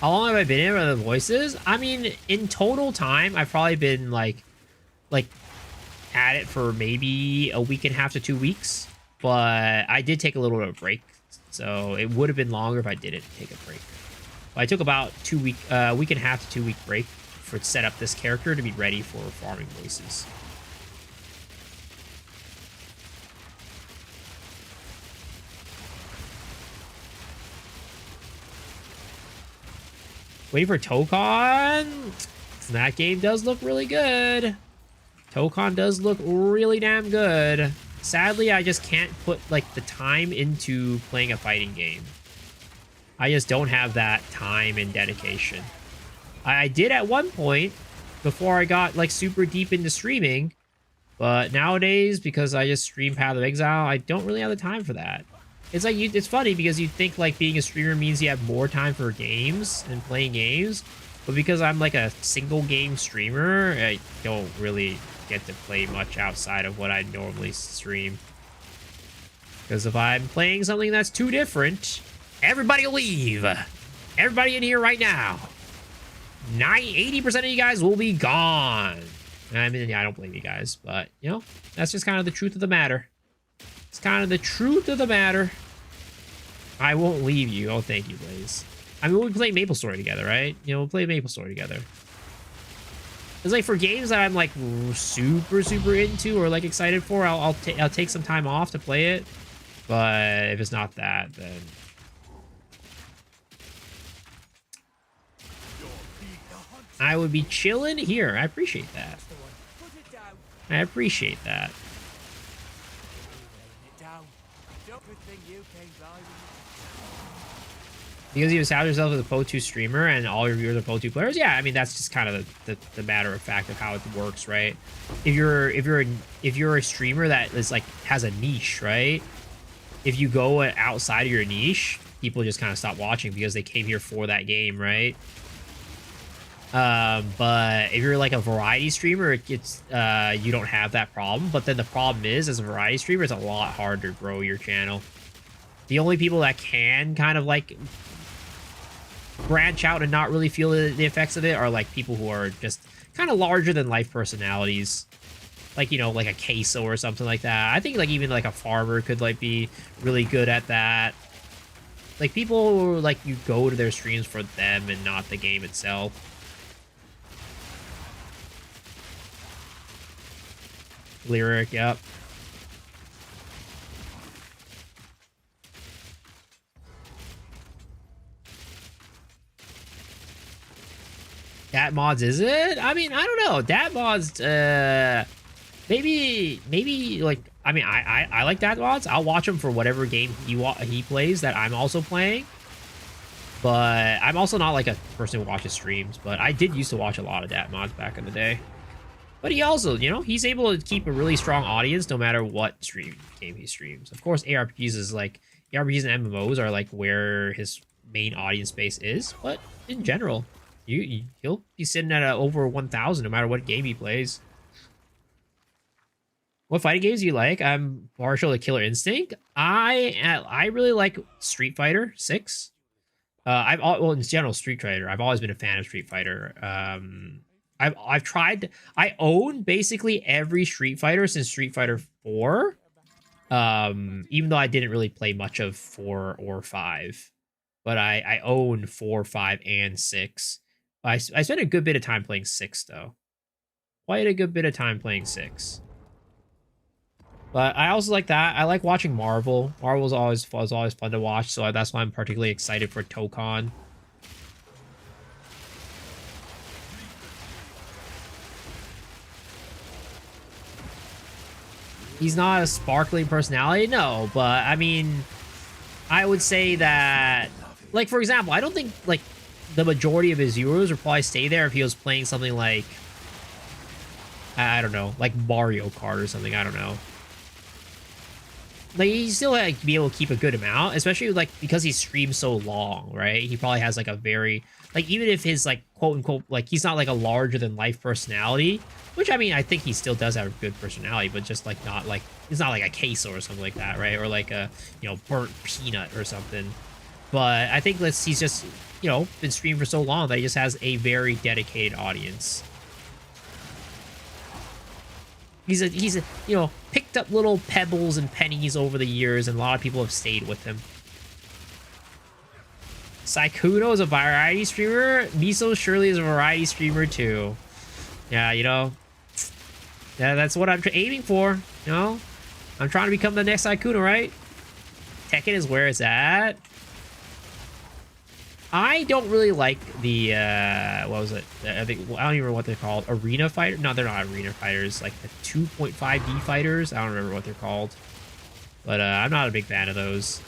How long have I been in with the voices? I mean, in total time, I've probably been like at it for maybe a week and a half to 2 weeks. But I did take a little bit of a break, so it would have been longer if I didn't take a break. But I took about week and a half to 2 week break for set up this character to be ready for farming voices. Waiting for Tokon. That game does look really good. Tokon does look really damn good. Sadly, I just can't put like the time into playing a fighting game. I just don't have that time and dedication. I did at one point before I got like super deep into streaming, but nowadays, because I just stream Path of Exile, I don't really have the time for that. It's like it's funny because you think like being a streamer means you have more time for games and playing games, but because I'm like a single game streamer, I don't really get to play much outside of what I normally stream. Because if I'm playing something that's too different, everybody leave. Everybody in here right now. 80% of you guys will be gone. I mean, yeah, I don't blame you guys, but you know, that's just kind of the truth of the matter. It's kind of the truth of the matter. I won't leave you. Oh, thank you, Blaze. I mean, we'll play MapleStory together, right? You know, we'll play MapleStory together. It's like for games that I'm like super into or like excited for, I'll take some time off to play it. But if it's not that, then I would be chilling here. I appreciate that. I appreciate that. Because you establish yourself as a PO2 streamer and all your viewers are PO2 players, yeah, I mean that's just kind of the matter of fact of how it works, right? If you're a streamer that is like has a niche, right? If you go outside of your niche, people just kind of stop watching because they came here for that game, right? But if you're like a variety streamer, it's you don't have that problem. But then the problem is, as a variety streamer, it's a lot harder to grow your channel. The only people that can kind of like branch out and not really feel the effects of it are like people who are just kind of larger than life personalities, like, you know, like a queso or something like that. I think like even like a farmer could like be really good at that. Like people who like you go to their streams for them and not the game itself. Lyric, yep. Dat mods, is it? I mean, I don't know. Dat mods, maybe like, I mean, I like Dat mods. I'll watch him for whatever game he plays that I'm also playing. But I'm also not like a person who watches streams. But I did used to watch a lot of Dat mods back in the day. But he also, you know, he's able to keep a really strong audience no matter what game he streams. Of course, ARPGs is like, ARPGs and MMOs are like where his main audience base is. But in general, he'll be sitting at over 1,000 no matter what game he plays. What fighting games do you like? I'm partial to Killer Instinct. I really like Street Fighter 6. Well, in general, Street Fighter. I've always been a fan of Street Fighter. I've tried. I own basically every Street Fighter since Street Fighter 4. Even though I didn't really play much of 4 or 5, but I own 4, 5, and 6. I spent a good bit of time playing 6 though. Quite a good bit of time playing 6. But I also like that. I like watching Marvel. Marvel was always fun to watch, so that's why I'm particularly excited for Tokon. He's not a sparkling personality, no, but I mean, I would say that, like, for example, I don't think, like, the majority of his viewers would probably stay there if he was playing something like, I don't know, like Mario Kart or something, I don't know. Like, he still like be able to keep a good amount, especially like because he streams so long, right? He probably has like a very, like, even if his like quote unquote, like, he's not like a larger than life personality, which I mean, I think he still does have a good personality, but just like not like, he's not like a queso or something like that, right? Or like a, you know, burnt peanut or something. But I think he's just, you know, been streaming for so long that he just has a very dedicated audience. He's a you know, picked up little pebbles and pennies over the years, and a lot of people have stayed with him. Saikuno is a variety streamer. Miso surely is a variety streamer too. Yeah, you know, yeah, that's what I'm aiming for. You know, I'm trying to become the next Saikuno, right? Tekken is where it's at. I don't really like the what was it? I think I don't even remember what they're called. Arena fighter? No, they're not arena fighters. Like the 2.5D fighters. I don't remember what they're called. But I'm not a big fan of those.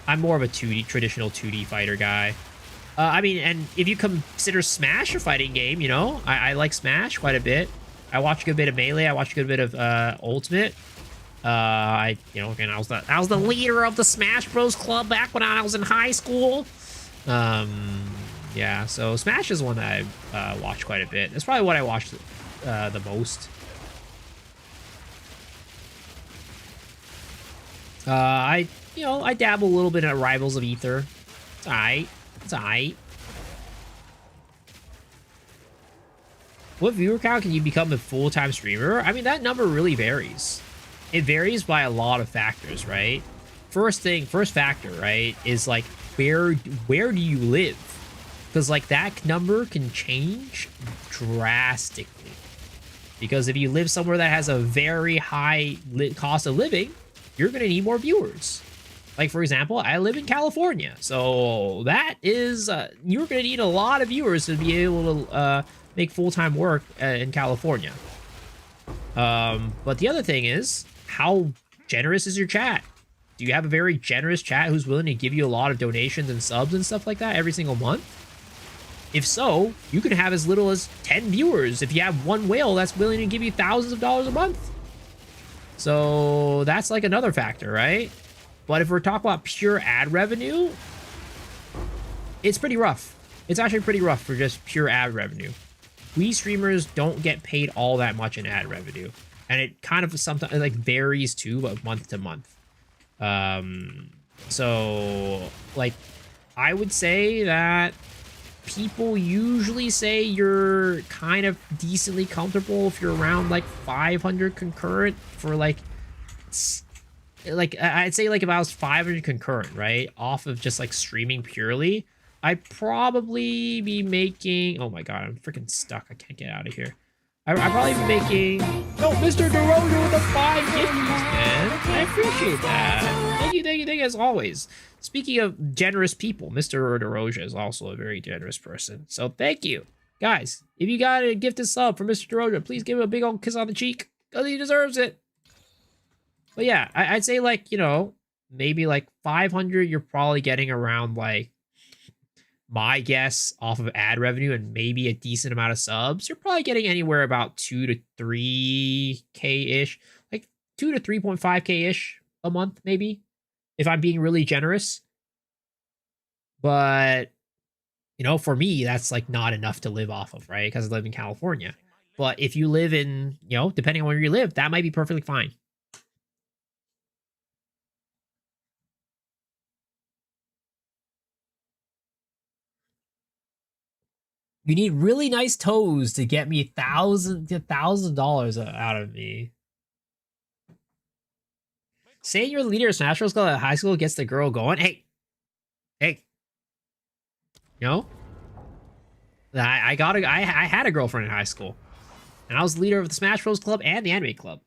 I'm more of a 2D, traditional 2D fighter guy. I mean, and if you consider Smash a fighting game, you know, I like Smash quite a bit. I watch a good bit of Melee. I watch a good bit of Ultimate. You know, again, I was the leader of the Smash Bros. Club back when I was in high school. Yeah, so Smash is one that I watch quite a bit. That's probably what I watched the most. I dabble a little bit in Rivals of Aether. It's alright. It's alright. What viewer count can you become a full-time streamer? I mean, that number really varies. It varies by a lot of factors, right? First factor, right, is like where do you live? Because like that number can change drastically. Because if you live somewhere that has a very high cost of living, you're going to need more viewers. Like, for example, I live in California. So that is, you're going to need a lot of viewers to be able to make full-time work in California. But the other thing is, how generous is your chat? Do you have a very generous chat who's willing to give you a lot of donations and subs and stuff like that every single month? If so, you can have as little as 10 viewers if you have one whale that's willing to give you thousands of dollars a month. So that's like another factor, right? But if we're talking about pure ad revenue, it's pretty rough. It's actually pretty rough for just pure ad revenue. We streamers don't get paid all that much in ad revenue. And it kind of sometimes like varies too, but month to month. So like I would say that people usually say you're kind of decently comfortable if you're around like 500 concurrent for like I'd say like if I was 500 concurrent, right, off of just like streaming purely, I'd probably be making, oh my god, I'm freaking stuck, I can't get out of here. I'd probably be making, no, Mr. DeRosa with the 5 gifties, man. I appreciate that. Thank you as always. Speaking of generous people, Mr. DeRosa is also a very generous person. So thank you. Guys, if you got a gifted sub for Mr. DeRosa, please give him a big old kiss on the cheek, because he deserves it. But yeah, I'd say like, you know, maybe like 500, you're probably getting around like, my guess off of ad revenue and maybe a decent amount of subs, you're probably getting anywhere about 2 to 3K-ish, like 2 to 3.5K-ish a month, maybe, if I'm being really generous. But, you know, for me, that's like not enough to live off of, right? Because I live in California. But if you live in, you know, depending on where you live, that might be perfectly fine. You need really nice toes to get me $1,000 out of me. Saying you're the leader of Smash Bros. At high school gets the girl going. Hey. You know? I had a girlfriend in high school. And I was the leader of the Smash Bros. Club and the Anime Club.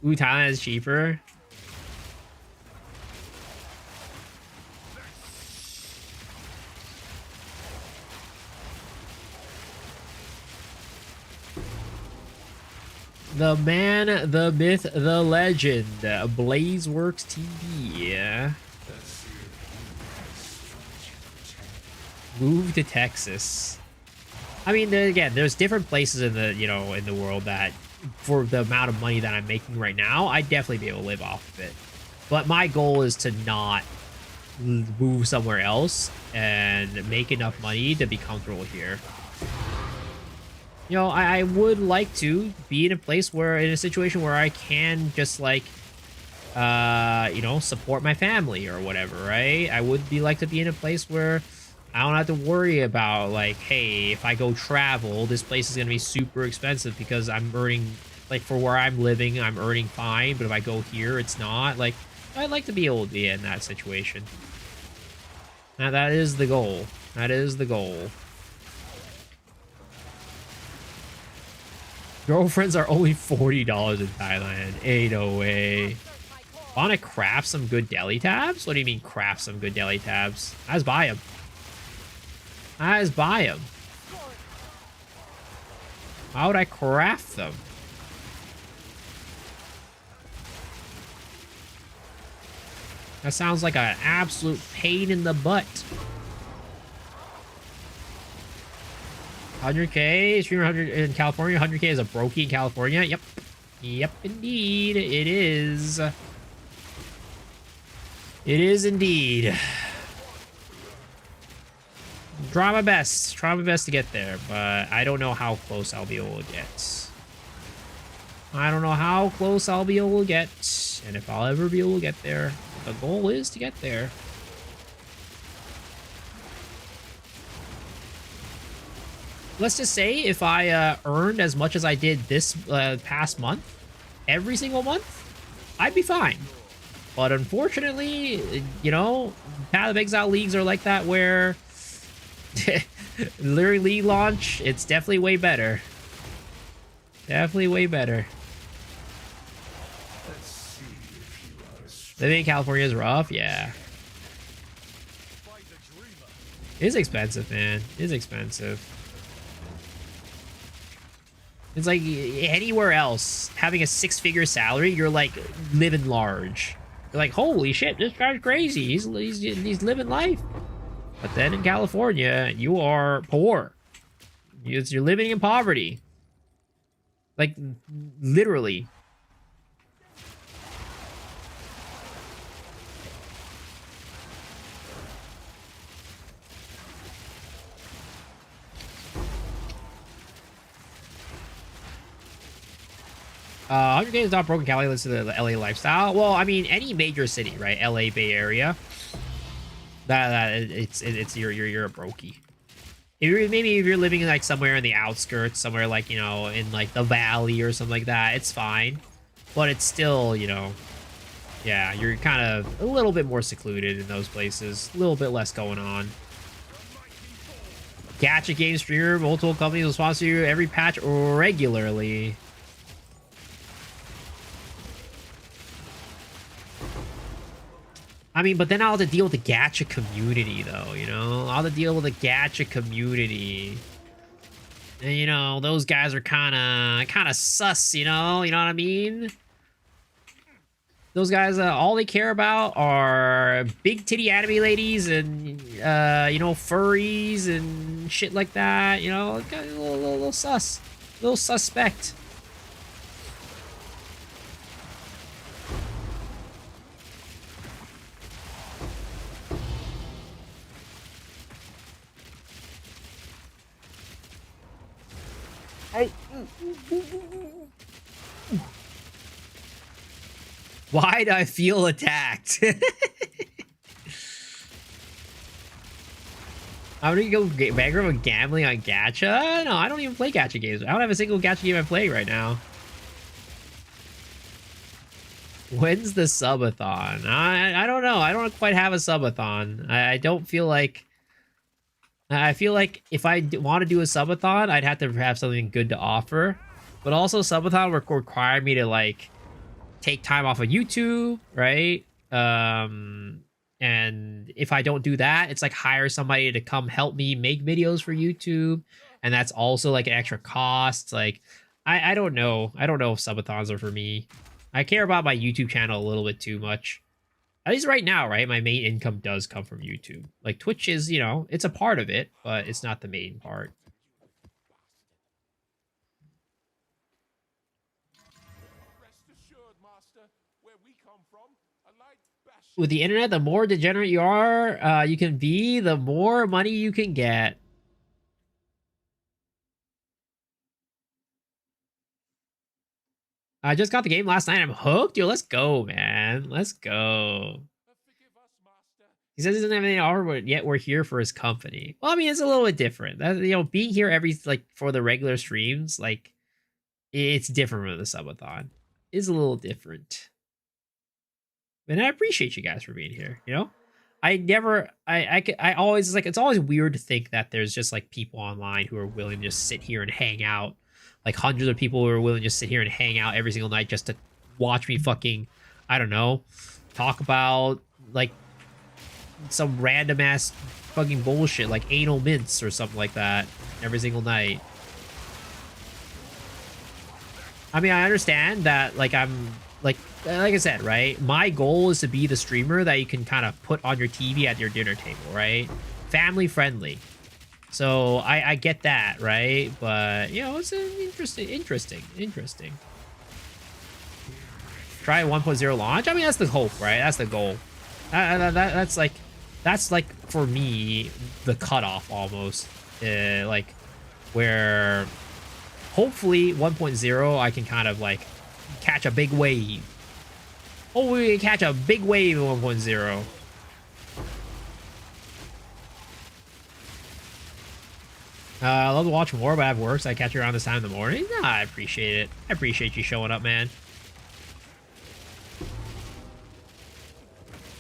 Ooh, Thailand is cheaper. The man, the myth, the legend, Blazeworks TV. Move to Texas. I mean, again, there's different places in the, you know, in the world that, for the amount of money that I'm making right now, I'd definitely be able to live off of it. But my goal is to not move somewhere else and make enough money to be comfortable here. You know, I would like to be in a place where, in a situation where I can just like, you know, support my family or whatever, right? I would like to be in a place where I don't have to worry about like, hey, if I go travel, this place is going to be super expensive because I'm earning, like for where I'm living, I'm earning fine. But if I go here, it's not. Like, I'd like to be able to be in that situation. Now that is the goal. That is the goal. Girlfriends are only $40 in Thailand. Ain't no way. Want to craft some good deli tabs? What do you mean craft some good deli tabs? I just buy them. I just buy them. How would I craft them? That sounds like an absolute pain in the butt. 100K, streamer 100 in California. 100K is a brokey in California. Yep. Yep, indeed. It is. It is indeed. Try my best. Try my best to get there, but I don't know how close I'll be able to get. I don't know how close I'll be able to get, and if I'll ever be able to get there. The goal is to get there. Let's just say if I earned as much as I did this past month, every single month, I'd be fine. But unfortunately, you know, Path of Exile leagues are like that where during league launch, it's definitely way better. Definitely way better. Living in California is rough, yeah. It's expensive, man. It's expensive. It's like anywhere else, having a 6-figure salary, you're like living large. You're like, holy shit, this guy's crazy. He's living life. But then in California, you are poor. You're living in poverty. Like, literally. Uh, 100K is not broken. Cali listen to the LA lifestyle. Well, I mean, any major city, right? LA Bay Area. It's you're a brokey. Maybe if you're living like somewhere in the outskirts, somewhere like, you know, in like the valley or something like that, it's fine. But it's still, you know, yeah, you're kind of a little bit more secluded in those places. A little bit less going on. Gacha game streamer, multiple companies will sponsor you every patch regularly. I mean, but then I'll have to deal with the gacha community, though, you know? I'll have to deal with the gacha community. And, you know, those guys are kind of sus, you know? You know what I mean? Those guys, all they care about are big titty anime ladies and, you know, furries and shit like that, you know? A little sus. A little suspect. Why'd I feel attacked? I'm gonna go bankrupt with gambling on gacha? No, I don't even play gacha games. I don't have a single gacha game I play right now. When's the subathon? I don't know. I don't quite have a subathon. I don't feel like... I feel like if I want to do a subathon, I'd have to have something good to offer. But also, subathon would require me to, like, take time off of YouTube, right? And if I don't do that, it's like hire somebody to come help me make videos for YouTube. And that's also, like, an extra cost. Like, I don't know. I don't know if subathons are for me. I care about my YouTube channel a little bit too much. At least right now, right? My main income does come from YouTube. Like, Twitch is, you know, it's a part of it, but it's not the main part. Rest assured, Master, where we come from, a light bash. With the internet, the more degenerate you are, you can be, the more money you can get. I just got the game last night. I'm hooked. Yo, let's go, man. Let's go. Forgive us, Master. He says he doesn't have anything to offer, but yet we're here for his company. Well, I mean, it's a little bit different. That, you know, being here for the regular streams, like, it's different from the subathon. It's a little different. And I appreciate you guys for being here. You know, I always like, it's always weird to think that there's just like people online who are willing to just sit here and hang out, like hundreds of people who are willing to just sit here and hang out every single night just to watch me fucking, I don't know, talk about like some random ass fucking bullshit like anal mints or something like that every single night. I mean, I understand that, like, I'm like I said, right? My goal is to be the streamer that you can kind of put on your TV at your dinner table, right? Family friendly. So I get that, right? But you know, it's an interesting. Try 1.0 launch. I mean, that's the hope, right? That's the goal. That's like for me the cutoff almost. Like where hopefully 1.0 I can kind of like catch a big wave. Oh, we can catch a big wave in 1.0. I love to watch more, but I have work, so I catch you around this time in the morning. Nah, I appreciate it. I appreciate you showing up, man.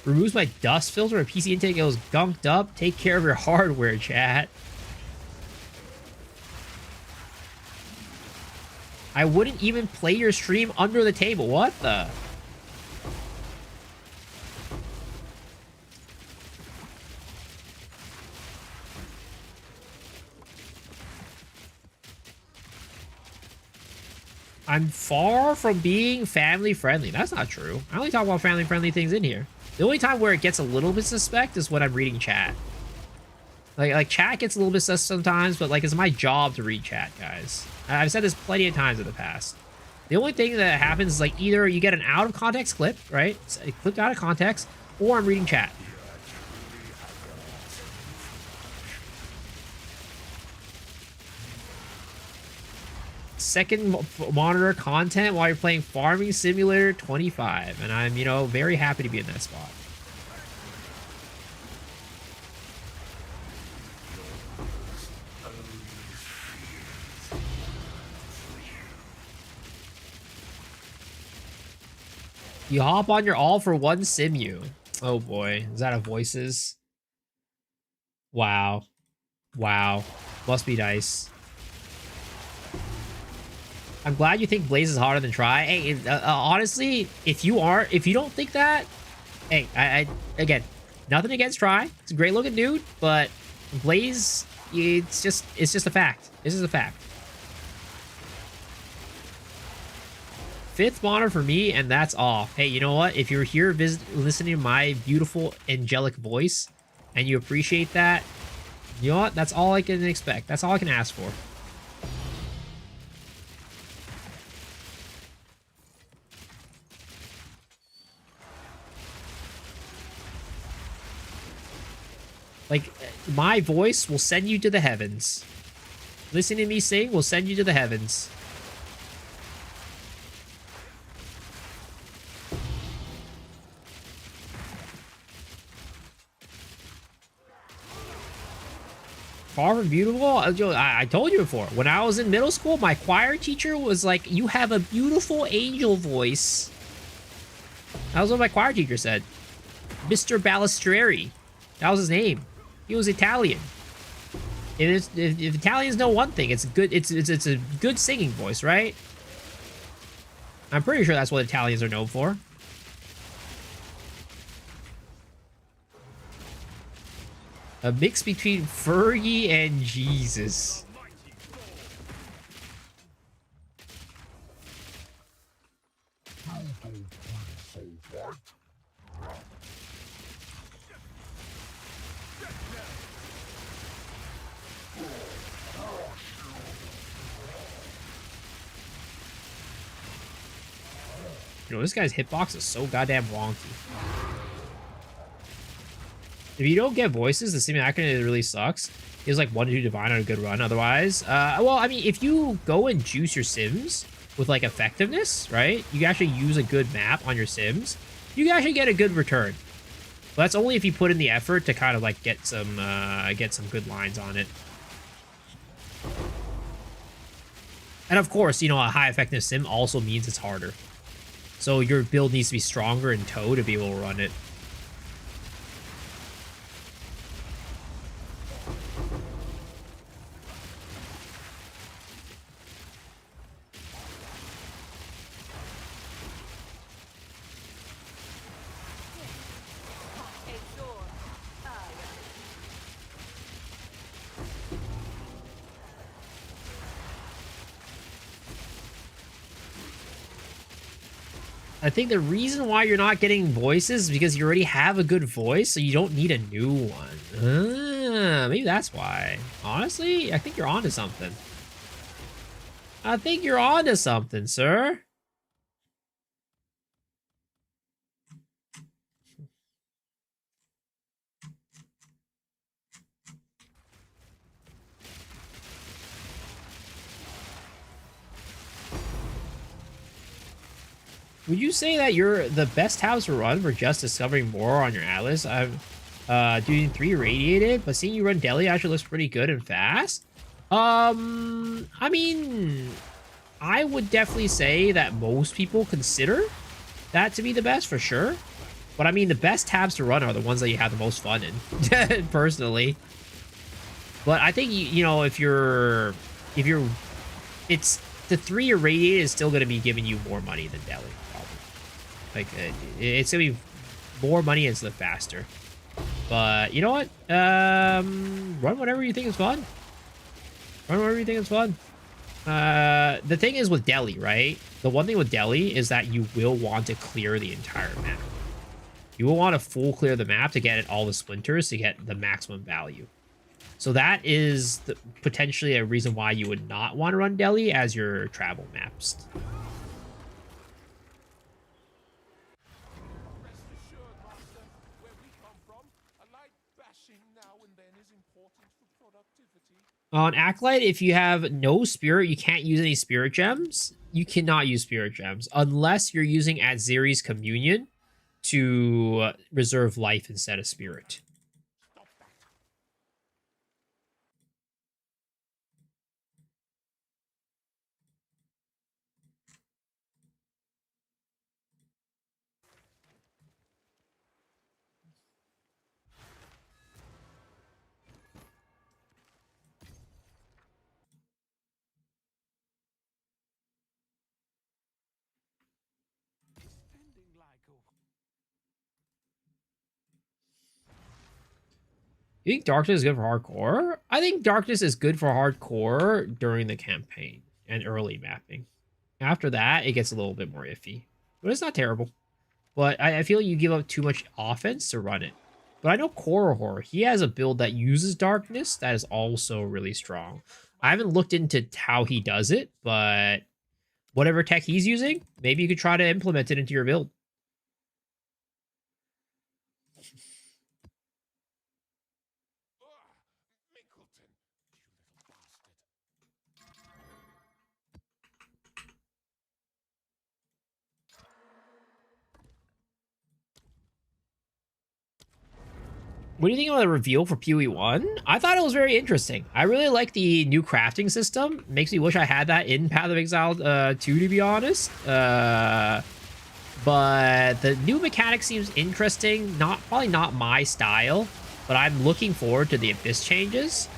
Removes my dust filter. A PC intake goes gunked up. Take care of your hardware, chat. I wouldn't even play your stream under the table. What the? I'm far from being family friendly. That's not true. I only talk about family friendly things in here. The only time where it gets a little bit suspect is when I'm reading chat. Like chat gets a little bit sus sometimes, but like it's my job to read chat, guys. I've said this plenty of times in the past. The only thing that happens is like either you get an out of context clip, right? It's clipped out of context, or I'm reading chat. Second monitor content while you're playing Farming Simulator 25, and I'm, you know, very happy to be in that spot. You hop on your all for one simu. Oh boy, is that a voices? Wow. Wow. Must be nice. I'm glad you think Blaze is harder than Try. Hey, honestly, if you don't think that, hey, I again, nothing against Try. It's a great looking dude, but Blaze, it's just a fact. This is a fact. Fifth monitor for me, and that's off. Hey, you know what? If you're here listening to my beautiful angelic voice, and you appreciate that, you know what? That's all I can expect. That's all I can ask for. Like, my voice will send you to the heavens. Listening to me sing will send you to the heavens. Far from beautiful? I told you before. When I was in middle school, my choir teacher was like, you have a beautiful angel voice. That was what my choir teacher said. Mr. Balistreri. That was his name. He was Italian. If Italians know one thing, it's good. It's a good singing voice, right? I'm pretty sure that's what Italians are known for. A mix between Fergie and Jesus. You know, this guy's hitbox is so goddamn wonky. If you don't get voices, the simulacrum really sucks. He has like 1 to 2 divine on a good run. Otherwise, well, I mean, if you go and juice your sims with like effectiveness, right? You can actually use a good map on your sims. You can actually get a good return. But that's only if you put in the effort to kind of like get some good lines on it. And of course, you know, a high effectiveness sim also means it's harder. So your build needs to be stronger in tow to be able to run it. I think the reason why you're not getting voices is because you already have a good voice, so you don't need a new one. Maybe that's why. Honestly, I think you're onto something. I think you're onto something, sir. Would you say that you're the best tabs to run for just discovering more on your Atlas? I'm doing 3 irradiated, but seeing you run Deli actually looks pretty good and fast. I mean, I would definitely say that most people consider that to be the best for sure. But I mean, the best tabs to run are the ones that you have the most fun in, personally. But I think you know if you're, it's the 3 irradiated is still going to be giving you more money than Deli. Like, it's gonna be more money and it's the faster. But you know what? Run whatever you think is fun. Run whatever you think is fun. The thing is with Deli, right? The one thing with Deli is that you will want to clear the entire map. You will want to full clear the map to get all the splinters to get the maximum value. So that is potentially a reason why you would not want to run Deli as your travel maps. Rest assured, Master, where we come from, a light bashing now and then is important for productivity. On Acolyte, if you have no spirit, you can't use any spirit gems. You cannot use spirit gems unless you're using Aziri's Communion to reserve life instead of spirit. Spending like a You think Darkness is good for hardcore? I think Darkness is good for hardcore during the campaign and early mapping. After that, it gets a little bit more iffy. But it's not terrible. But I feel you give up too much offense to run it. But I know Korihor, he has a build that uses Darkness that is also really strong. I haven't looked into how he does it, but whatever tech he's using, maybe you could try to implement it into your build. Mickleton, you little bastard. What do you think about the reveal for PoE1? I thought it was very interesting. I really like the new crafting system. Makes me wish I had that in Path of Exile 2, to be honest. But the new mechanic seems interesting. Probably not my style, but I'm looking forward to the Abyss changes.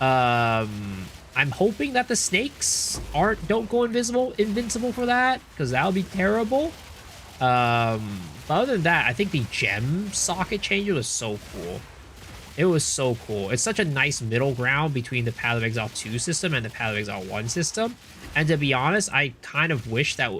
I'm hoping that the snakes don't go invincible for that, because that would be terrible. But other than that, I think the gem socket change was so cool. It was so cool. It's such a nice middle ground between the Path of Exile 2 system and the Path of Exile 1 system. And to be honest, I kind of wish that,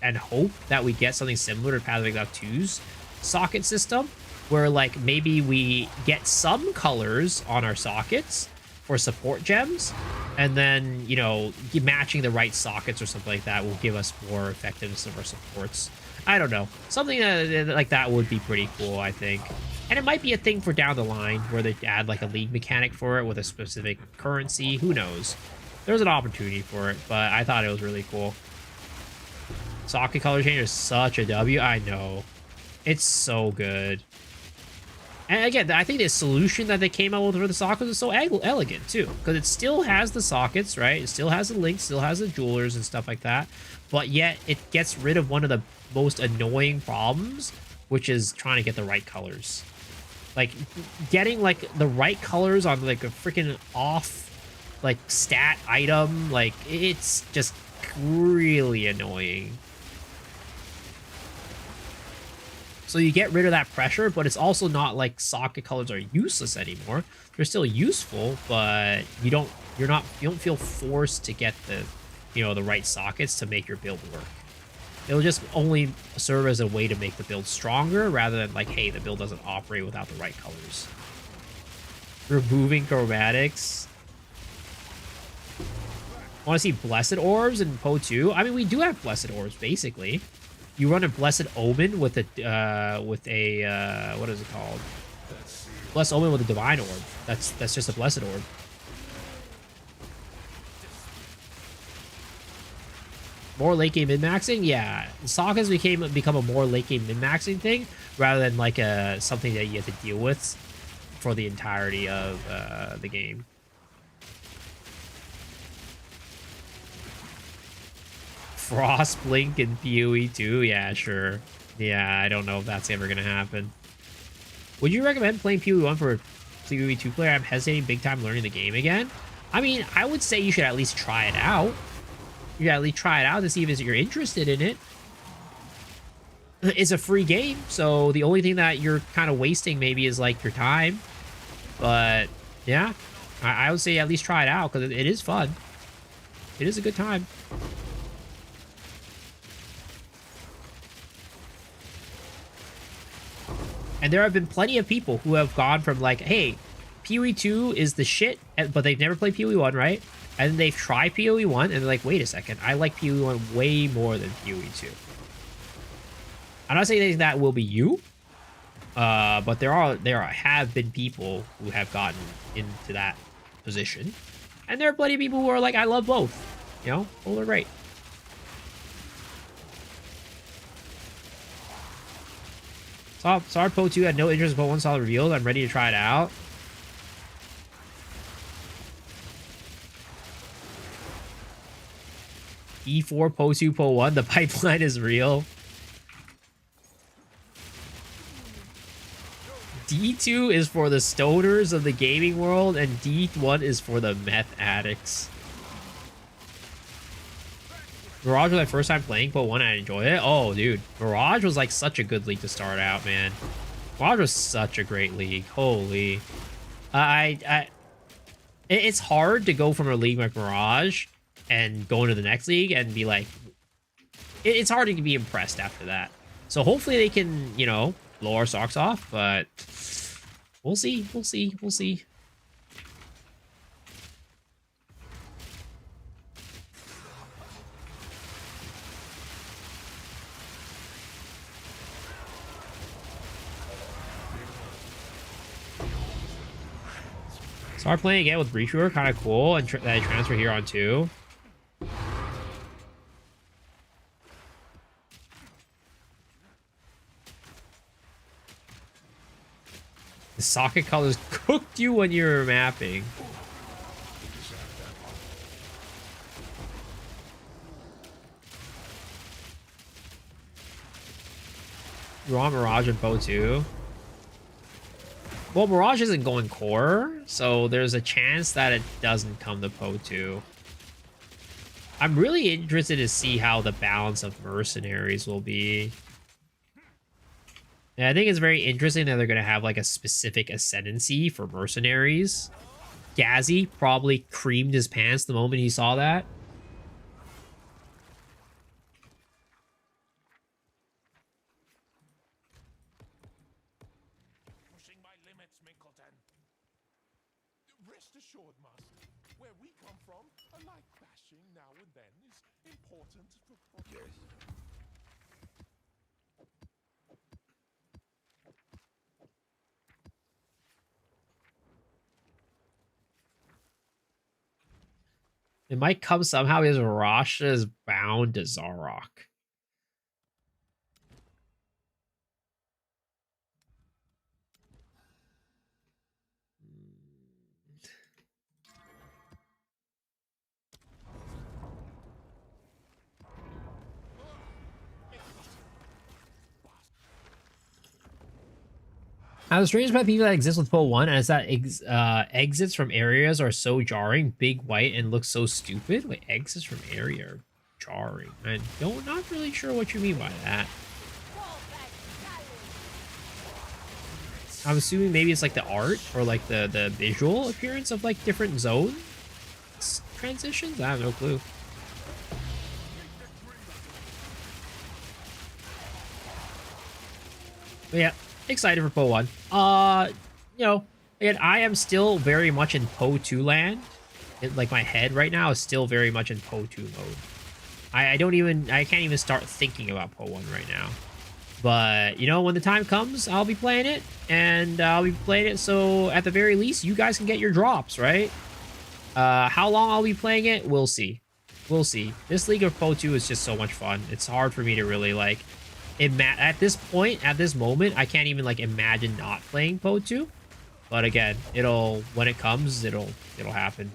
and hope that we get something similar to Path of Exile 2's socket system, where like maybe we get some colors on our sockets for support gems, and then, you know, matching the right sockets or something like that will give us more effectiveness of our supports. I don't know. Something like that would be pretty cool, I think. And it might be a thing for down the line where they add like a league mechanic for it with a specific currency. Who knows? There's an opportunity for it, but I thought it was really cool. Socket color change is such a W. I know. It's so good. And again, I think the solution that they came out with for the sockets is so elegant too, because it still has the sockets, right? It still has the links, still has the jewelers and stuff like that, but yet it gets rid of one of the most annoying problems, which is trying to get the right colors. Like getting like the right colors on like a freaking off like stat item, like it's just really annoying. So you get rid of that pressure, but it's also not like socket colors are useless anymore. They're still useful, but you don't feel forced to get the, you know, the right sockets to make your build work. It'll just only serve as a way to make the build stronger rather than like, hey, the build doesn't operate without the right colors. Removing chromatics. Want to see Blessed Orbs in Poe 2? I mean, we do have Blessed Orbs, basically. You run a Blessed Omen with a, what is it called? Blessed Omen with a Divine Orb. That's just a Blessed Orb. More late game min-maxing? Yeah. Sockets become a more late game min-maxing thing rather than like something that you have to deal with for the entirety of the game. Frost Blink in PoE 2? Yeah, sure. Yeah, I don't know if that's ever gonna happen. Would you recommend playing PoE 1 for a PoE 2 player? I'm hesitating big time learning the game again. I mean, I would say you should at least try it out. You should at least try it out to see if you're interested in it. It's a free game, so the only thing that you're kind of wasting maybe is like your time. But yeah, I would say at least try it out because it is fun. It is a good time. And there have been plenty of people who have gone from like, hey, PoE 2 is the shit, but they've never played PoE 1, right? And then they've tried PoE 1 and they're like, wait a second, I like PoE 1 way more than PoE 2. I'm not saying that will be you, but there have been people who have gotten into that position. And there are plenty of people who are like, I love both. You know, both are great. Saw Poe 2 had no interest in Poe 1, saw the reveals. I'm ready to try it out. E4, Poe 2, Poe 1. The pipeline is real. D2 is for the stoners of the gaming world, and D1 is for the meth addicts. Mirage was my first time playing Poe 1, I enjoyed it. Oh, dude. Mirage was like such a good league to start out, man. Mirage was such a great league. Holy. It's hard to go from a league like Mirage and go into the next league and be like... It's hard to be impressed after that. So hopefully they can, you know, blow our socks off, but... We'll see. We'll see. We'll see. Start playing again with Breach Brewer, kind of cool, and that I transfer here on too. The socket colors cooked you when you were mapping. You want Mirage and Poe 2? Well, Mirage isn't going core, so there's a chance that it doesn't come to Poe 2. I'm really interested to see how the balance of mercenaries will be. And I think it's very interesting that they're going to have like a specific ascendancy for mercenaries. Gazzy probably creamed his pants the moment he saw that. Rest assured, Master, where we come from, a light bashing now and then is important for... Yes. It might come somehow because Rasha is bound to Zarok. The strange pet peeve that exists with Poe 1 is that exits from areas are so jarring, big, white, and look so stupid. Wait, exits from area are jarring. Not really sure what you mean by that. I'm assuming maybe it's like the art or like the visual appearance of like different zone transitions. I have no clue. But yeah, excited for Poe 1. You know, again, I am still very much in Poe 2 land. Like my head right now is still very much in Poe 2 mode. I can't even start thinking about Poe 1 right now. But, you know, when the time comes, I'll be playing it. And I'll be playing it so, at the very least, you guys can get your drops, right? How long I'll be playing it, we'll see. We'll see. This League of Poe 2 is just so much fun. It's hard for me to really, like... at this point, at this moment, I can't even, like, imagine not playing Poe 2. But again, when it comes, it'll happen.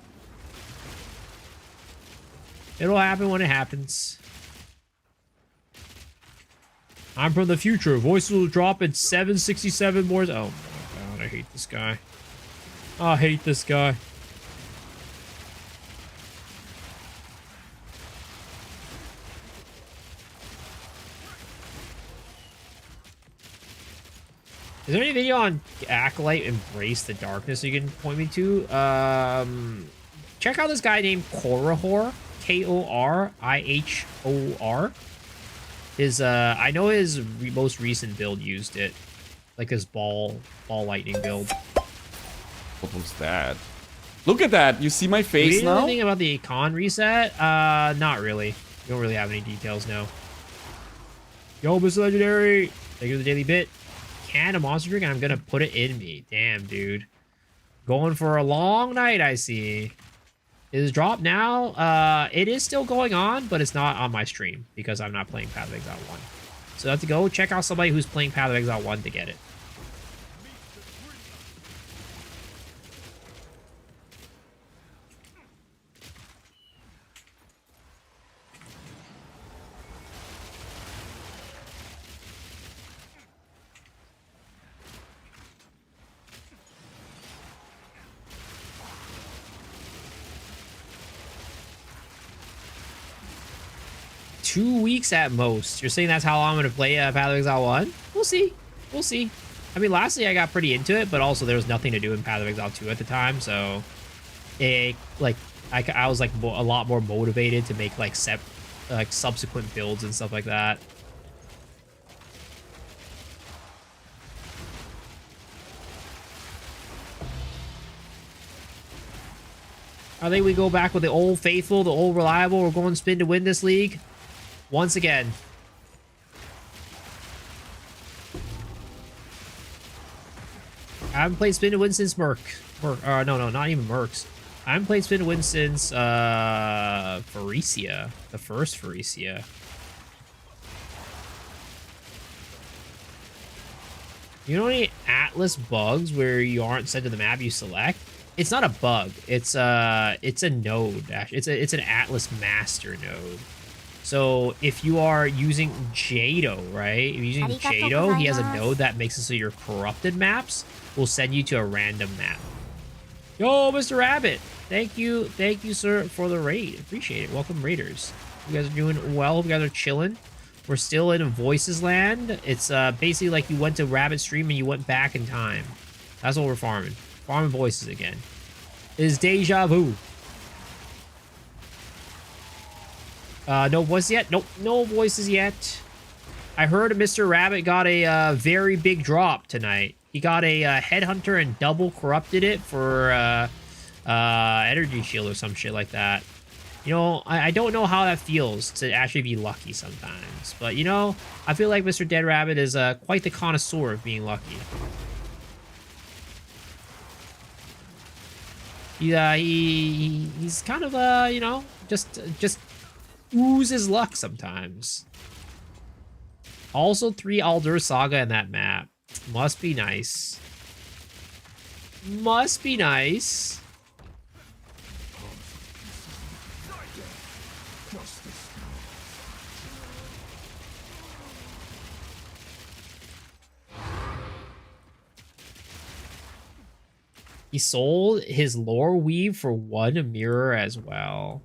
It'll happen when it happens. I'm from the future. Voices will drop in 767 more. Oh my god, I hate this guy. I hate this guy. Is there any video on Acolyte Embrace the Darkness you can point me to? Check out this guy named Korihor. Korihor. I know his most recent build used it. Like his ball lightning build. What was that? Look at that! You see my Do face you know now? anything about the con reset? Not really. You don't really have any details, no. Yo, Mr. Legendary! Thank you for the daily bit. Can a monster drink and I'm gonna put it in me. Damn, dude. Going for a long night, I see. Is drop now? It is still going on, but it's not on my stream because I'm not playing Path of Exile 1. So I have to go check out somebody who's playing Path of Exile 1 to get it. 2 weeks at most. You're saying that's how long I'm going to play Path of Exile 1? We'll see. We'll see. I mean, lastly, I got pretty into it, but also there was nothing to do in Path of Exile 2 at the time, so... I was, like, a lot more motivated to make, like, subsequent builds and stuff like that. I think we go back with the old faithful, the old reliable. We're going spin to win this league. Once again. I haven't played spin to win since no, not even Mercs. I haven't played spin to win since Pharesia. The first Pharesia. You know any Atlas bugs where you aren't sent to the map you select? It's not a bug. It's a node. It's an Atlas master node. So if you are using Jado, right? If you're using Jado, he has a node that makes it so your corrupted maps will send you to a random map. Yo, Mr. Rabbit. Thank you, sir, for the raid. Appreciate it. Welcome, raiders. You guys are doing well. You guys are chilling. We're still in Voices land. It's basically like you went to Rabbit Stream and you went back in time. That's what we're farming. Farming Voices again. It is deja vu. No voices yet? Nope, no voices yet. I heard Mr. Rabbit got a very big drop tonight. He got a Headhunter and double corrupted it for Energy Shield or some shit like that. You know, I don't know how that feels to actually be lucky sometimes. But, you know, I feel like Mr. Dead Rabbit is quite the connoisseur of being lucky. He's kind of, you know, just oozes luck sometimes. Also 3 Aldur Saga in that map. Must be nice. Must be nice. He sold his lore weave for 1 mirror as well.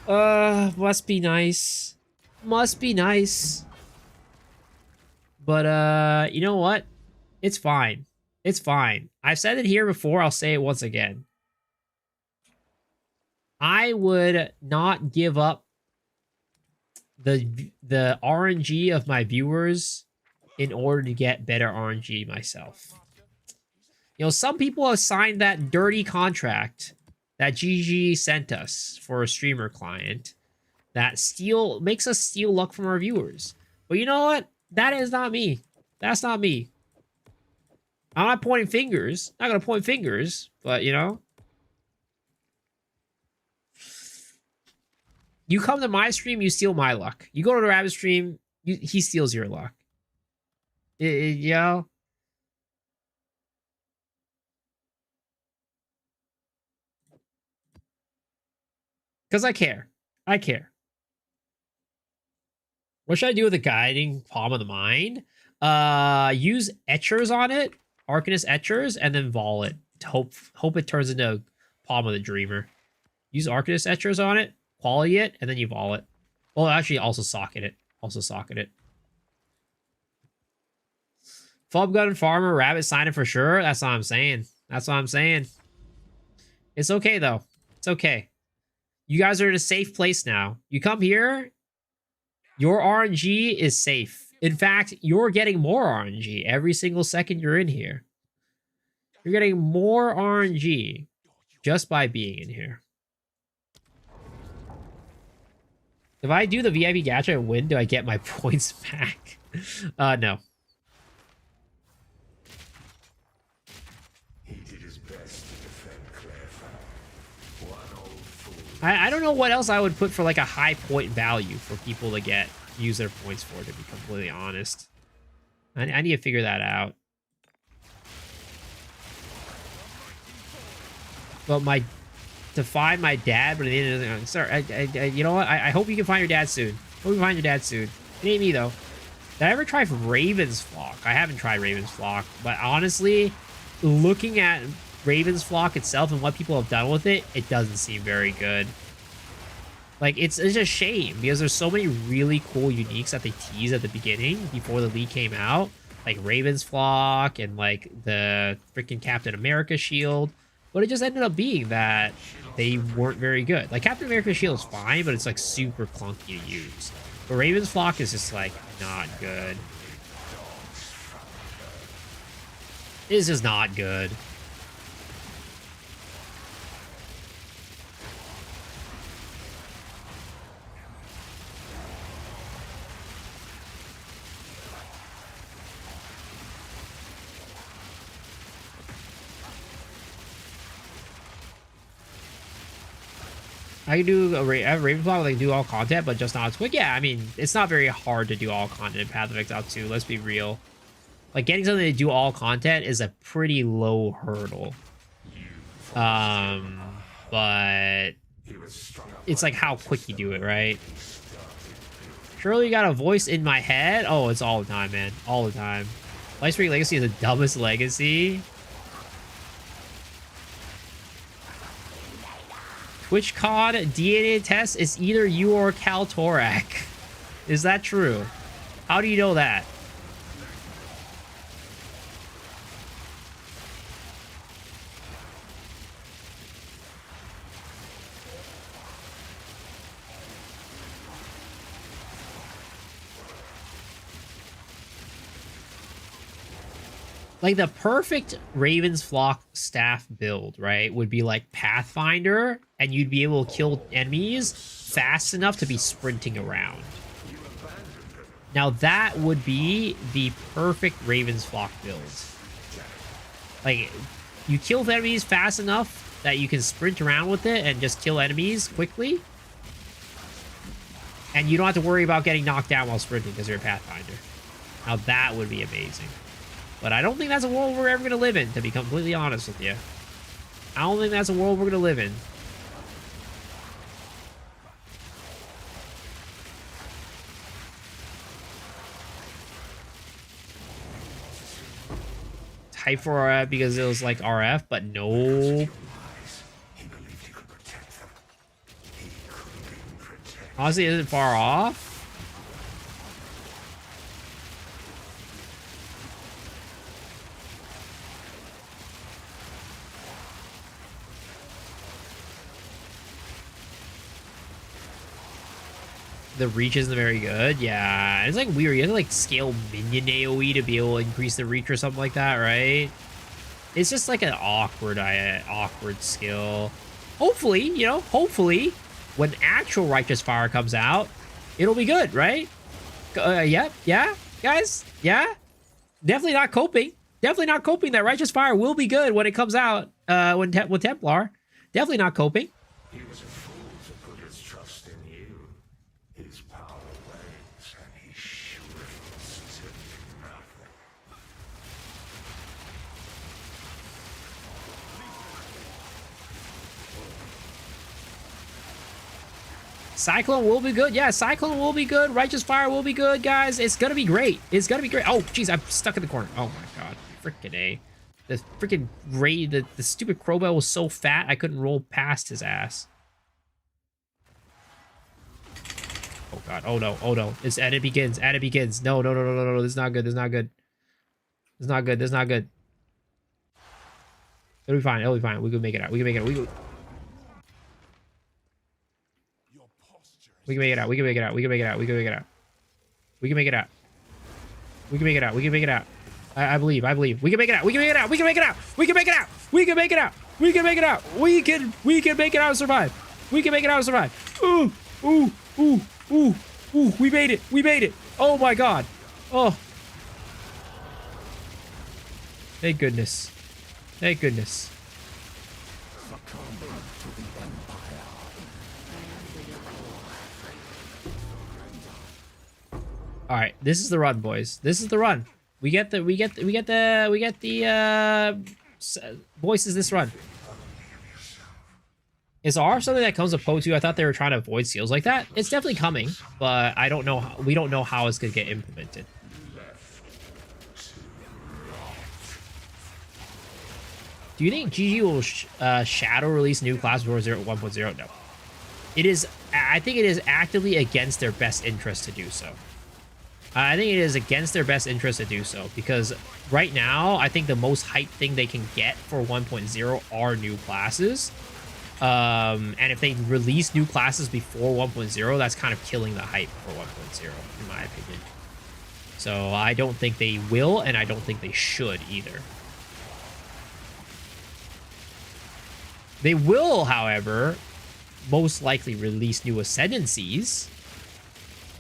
Must be nice. Must be nice. But, you know what? It's fine. It's fine. I've said it here before. I'll say it once again. I would not give up the RNG of my viewers in order to get better RNG myself. You know, some people have signed that dirty contract that GG sent us for a streamer client that makes us steal luck from our viewers. But you know what? That is not me. That's not me. I'm not pointing fingers. Not gonna point fingers, but you know. You come to my stream, you steal my luck. You go to the Rabbit stream, he steals your luck. You know? Because I care. I care. What should I do with the guiding palm of the mind? Use etchers on it, Arcanist etchers, and then vol it. Hope it turns into palm of the dreamer. Use Arcanist etchers on it, quality it, and then you vol it. Well, actually, also socket it. Also socket it. Fob gun farmer, rabbit sign it for sure. That's what I'm saying. That's what I'm saying. It's okay though. It's okay. You guys are in a safe place now. You come here, your RNG is safe. In fact, you're getting more RNG every single second you're in here. You're getting more RNG just by being in here. If I do the VIP gacha and win, do I get my points back? No. He did his best to defend Clairefonds. One old fool. I don't know what else I would put for like a high point value for people to use their points for, to be completely honest. I need to figure that out. But to find my dad, but at the end of the sorry, you know what? I hope you can find your dad soon. Hope you find your dad soon. It ain't me though. Did I ever try Raven's Flock? I haven't tried Raven's Flock, but honestly, looking at Raven's Flock itself and what people have done with it, it doesn't seem very good. Like, it's a shame because there's so many really cool uniques that they teased at the beginning before the league came out, like Raven's Flock and like the freaking Captain America shield. But it just ended up being that they weren't very good. Like, Captain America shield is fine, but it's like super clunky to use. But Raven's Flock is just like not good. It's just not good. I can do I have Raven's Flock where they can do all content, but just not as quick. Yeah, I mean, it's not very hard to do all content in Path of Exile 2. Let's be real. Like, getting something to do all content is a pretty low hurdle. But it's like how quick you do it, right? Surely you got a voice in my head? Oh, it's all the time, man. All the time. Lightstreak Legacy is the dumbest legacy. TwitchCon DNA test is either you or Kaltorak. Is that true? How do you know that? Like, the perfect Raven's Flock staff build, right, would be like Pathfinder, and you'd be able to kill enemies fast enough to be sprinting around. Now, that would be the perfect Raven's Flock build. Like, you kill the enemies fast enough that you can sprint around with it and just kill enemies quickly. And you don't have to worry about getting knocked down while sprinting because you're a Pathfinder. Now, that would be amazing. But I don't think that's a world we're ever going to live in, to be completely honest with you. I don't think that's a world we're going to live in. hyped for RF because it was like RF, but no. He believed he could protect them. He couldn't even protect. Honestly, it isn't far off. The reach isn't very good. Yeah, it's like weird. You have to like scale minion AoE to be able to increase the reach or something like that, right? It's just like an awkward skill. Hopefully, you know, hopefully, when actual Righteous Fire comes out, it'll be good, right? Yep, yeah, guys, yeah. Definitely not coping. Definitely not coping that Righteous Fire will be good when it comes out. With Templar, definitely not coping. He was a fool to put his trust in you. His power wanes, and he shrivels to nothing. Cyclone will be good. Yeah, Cyclone will be good. Righteous Fire will be good, guys. It's gonna be great. It's gonna be great. Oh, jeez, I'm stuck in the corner. Oh my god, freaking A. The freaking raid, the stupid Crowbell was so fat I couldn't roll past his ass. Oh god. Oh no. Oh no. It's and it begins. And it begins. No, no, no, no, no, no. This is not good. This is not good. This is not good. This is not good. It'll be fine. It'll be fine. We can make it out. We can make it out. We can make it out. We can make it out. We can make it out. We can make it out. We can make it out. We can make it out. We can make it out. I believe. I believe. We can make it out. We can make it out. We can make it out. We can make it out. We can make it out. We can make it out. We can make it out and survive. We can make it out and survive. Ooh. Ooh. Ooh. Ooh. Ooh. We made it. We made it. Oh my god. Oh. Thank goodness. Thank goodness. All right, this is the run, boys. This is the run. We get the voices this run. Is R something that comes with Poe 2? I thought they were trying to avoid seals like that. It's definitely coming, but I don't know how, we don't know how it's gonna get implemented. Do you think GG will shadow release new class before 1.0? No. It is. I think it is actively against their best interest to do so. I think it is against their best interest to do so because right now, I think the most hype thing they can get for 1.0 are new classes. And if they release new classes before 1.0, that's kind of killing the hype for 1.0, in my opinion. So I don't think they will, and I don't think they should either. They will, however, most likely release new ascendancies.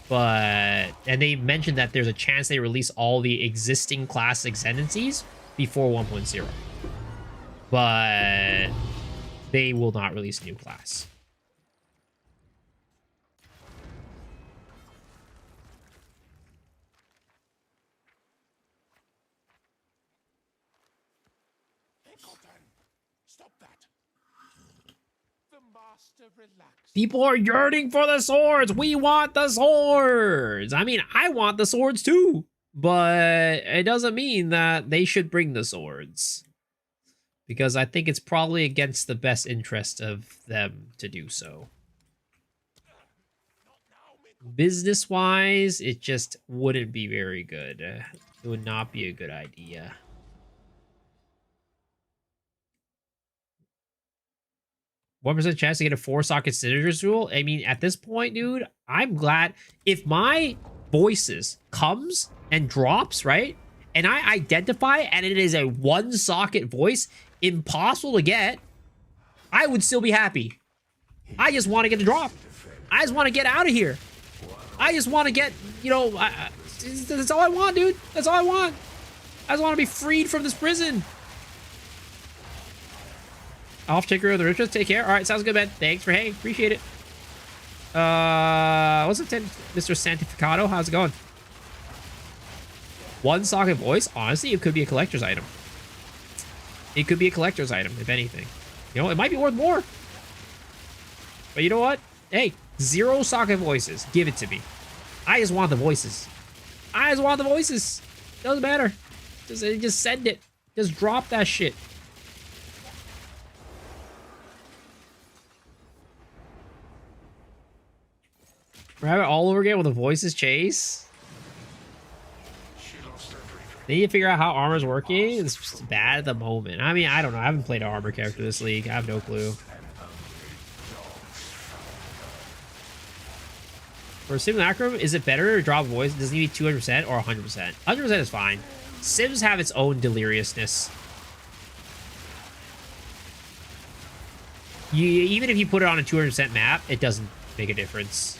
And they mentioned that there's a chance they release all the existing class ascendancies before 1.0. But they will not release new class. Stop that. The master relaxed. People are yearning for the swords. We want the swords. I mean, I want the swords too, but it doesn't mean that they should bring the swords because I think it's probably against the best interest of them to do so. Business-wise, it just wouldn't be very good. It would not be a good idea. %1 chance to get a 4-socket Synergist rule. I mean, at this point, dude, I'm glad if my voices comes and drops, right? And I identify and it is a 1-socket voice, impossible to get, I would still be happy. I just want to get a drop. I just want to get out of here. I just want to get, you know, that's all I want, dude. That's all I want. I just want to be freed from this prison. Off ticker of the rituals. Take care. All right, sounds good, man. Thanks for hey, appreciate it. What's up, Mr. Santificado? How's it going? 1-socket voice. Honestly, it could be a collector's item. It could be a collector's item, if anything. You know, it might be worth more. But you know what? Hey, 0-socket voices. Give it to me. I just want the voices. I just want the voices. Doesn't matter. Just send it. Just drop that shit. We're having it all over again with the voices chase. They need to figure out how armor's working. It's just bad at the moment. I mean, I don't know. I haven't played an armor character this league. I have no clue. For Simulacrum, is it better to drop voice? Does it need to be 200% or 100%? 100% is fine. Sims have its own deliriousness. Even if you put it on a 200% map, it doesn't make a difference.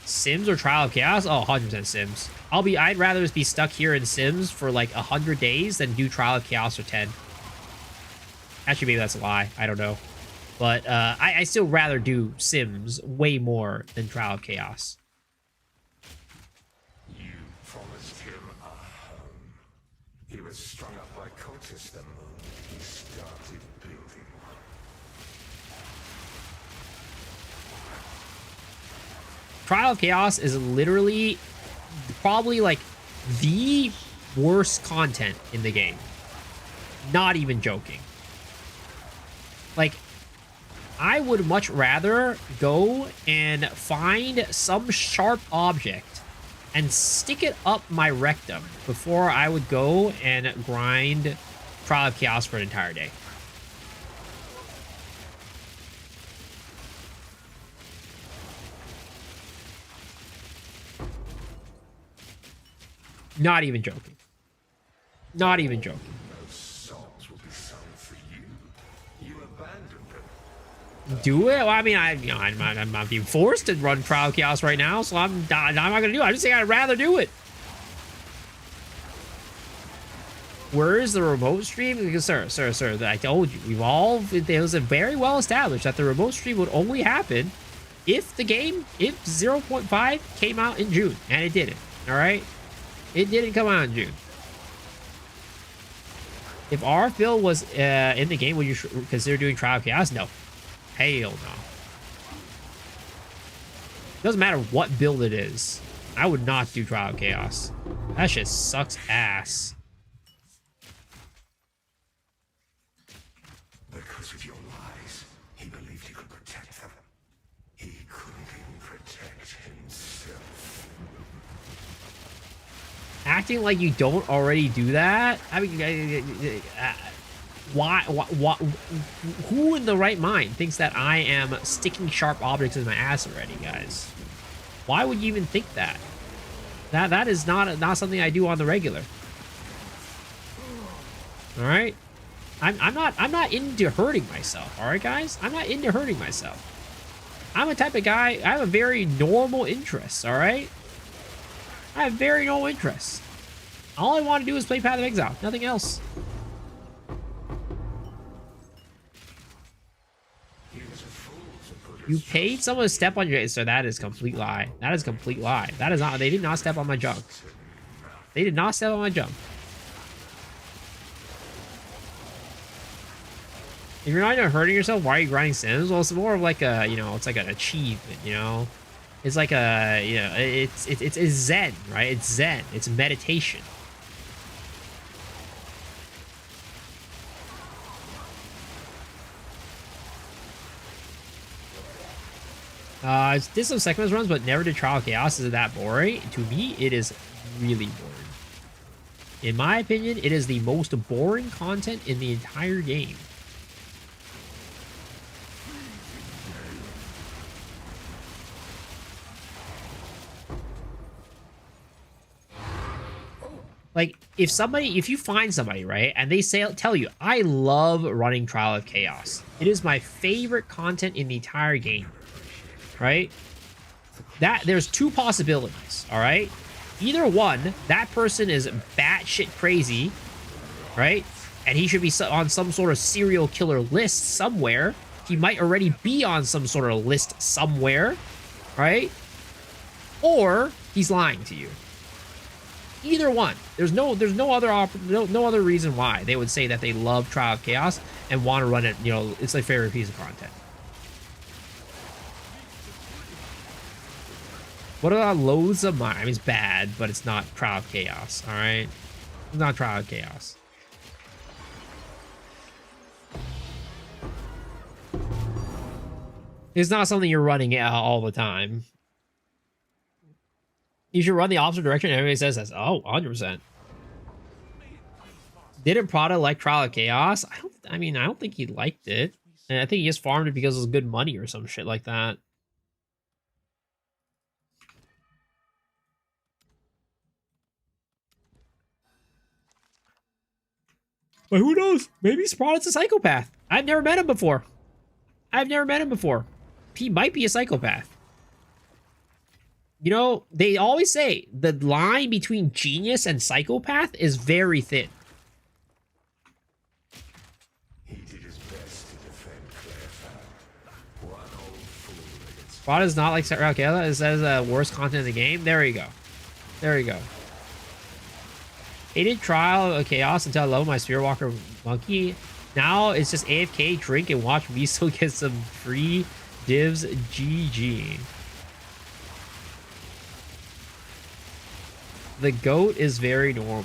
Sims or Trial of Chaos? Oh, 100% Sims. I'd rather just be stuck here in Sims for like 100 days than do Trial of Chaos for 10. Actually, maybe that's a lie. I don't know. But I still rather do Sims way more than Trial of Chaos. You promised him a home. He was strung up by cultists the moment he started building one. Trial of Chaos is literally probably like the worst content in the game. Not even joking. Like, I would much rather go and find some sharp object and stick it up my rectum before I would go and grind Trial of Chaos for an entire day. Not even joking. Not even joking. Those songs will be sung for you. You abandoned them. Do it? Well, I mean, I'm not being forced to run Trial of Chaos right now, so I'm not gonna do it. I'm just saying I'd rather do it. Where is the remote stream? Because, sir, I told you, it was very well established that the remote stream would only happen if 0.5 came out in June, and it didn't. All right, it didn't come out in June. If R-Phil was in the game, would you consider doing Trial of Chaos? No. Hell no. Doesn't matter what build it is. I would not do Trial of Chaos. That shit sucks ass. Because of your lies, he believed he could protect them. He couldn't even protect himself. Acting like you don't already do that? I mean, why, who in the right mind thinks that I am sticking sharp objects in my ass already, guys? Why would you even think that? That is not something I do on the regular. All right, I'm not into hurting myself. All right, guys, I'm not into hurting myself. I'm a type of guy. I have a very normal interests. All right, I have very normal interests. All I want to do is play Path of Exile, nothing else. You paid someone to step on your... So that is complete lie. That is complete lie. That is not... They did not step on my junk. They did not step on my junk. If you're not even hurting yourself, why are you grinding Sims? Well, it's more of like a, it's like an achievement, It's like a, it's Zen, right? It's Zen. It's meditation. Did some Seconds runs, but never did Trial of Chaos. Is it that boring? To me, it is really boring. In my opinion, it is the most boring content in the entire game. Like, if you find somebody, right, and they tell you, I love running Trial of Chaos. It is my favorite content in the entire game. Right? There's two possibilities, all right? Either one, that person is batshit crazy, right? And he should be on some sort of serial killer list somewhere. He might already be on some sort of list somewhere, right? Or he's lying to you. Either one. There's no other reason why they would say that they love Trial of Chaos and want to run it, it's their favorite piece of content. What about loads of mine? I mean, it's bad, but it's not Trial of Chaos, alright? It's not Trial of Chaos. It's not something you're running all the time. You should run the opposite direction. Everybody says that. Oh, 100%. Didn't Prada like Trial of Chaos? I mean, I don't think he liked it. And I think he just farmed it because it was good money or some shit like that. But who knows? Maybe Sprada's a psychopath. I've never met him before. He might be a psychopath. You know, they always say the line between genius and psychopath is very thin. He did his best to defend Clairfound. One old fool against Sprada's not like Raquela. It says worst content in the game. There you go. There you go. Hated Trial of Chaos until I love my Spear Walker monkey. Now it's just AFK, drink, and watch Miso get some free divs. GG. The goat is very normal.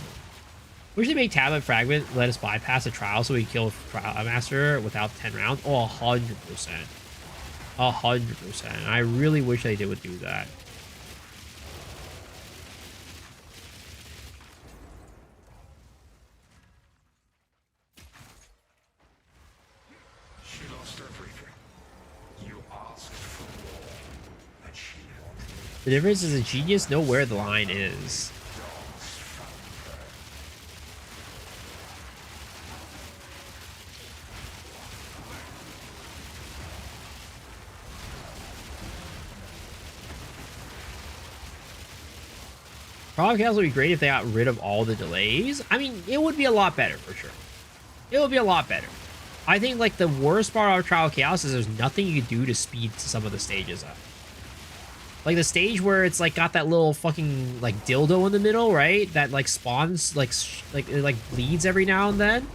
We should make Tablet Fragment let us bypass a trial so we kill Trial Master without 10 rounds. Oh, 100%. 100%. I really wish they would do that. She lost everything. You asked for more, and she wanted The difference is a genius know where the line is. Probably would be great if they got rid of all the delays. I mean, it would be a lot better for sure. It would be a lot better. I think like the worst part of Trial of Chaos is there's nothing you can do to speed some of the stages up. Like the stage where it's like got that little fucking like dildo in the middle, right? That like spawns like it bleeds every now and then.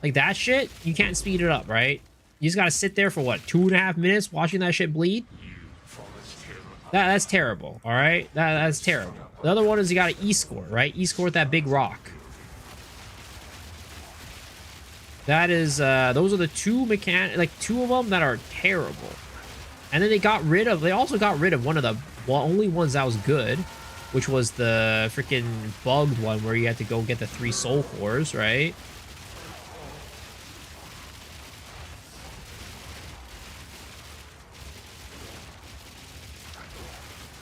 Like that shit, you can't speed it up, right? You just gotta sit there for what, 2.5 minutes watching that shit bleed? That's terrible, all right? That's terrible. The other one is you got to E-score, right? E-score with that big rock. That is, those are the two two of them that are terrible. And then they also got rid of one of the only ones that was good, which was the freaking bugged one where you had to go get the 3 soul cores, right?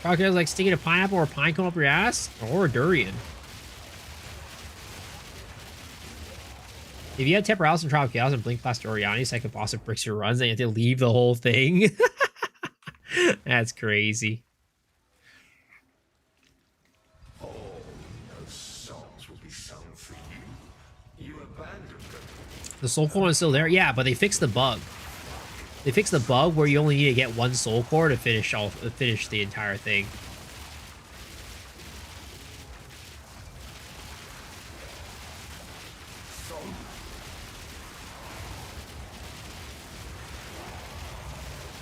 Crocodile's like sticking a pineapple or a pine cone up your ass? Or a durian. If you had Temper House and Trial of Chaos and Blink Blast Oriani, second boss of bricks your runs, then you have to leave the whole thing. That's crazy. all those songs will be sung for you. You abandoned them. The soul core is still there? Yeah, but they fixed the bug. They fixed the bug where you only need to get 1 soul core to finish the entire thing.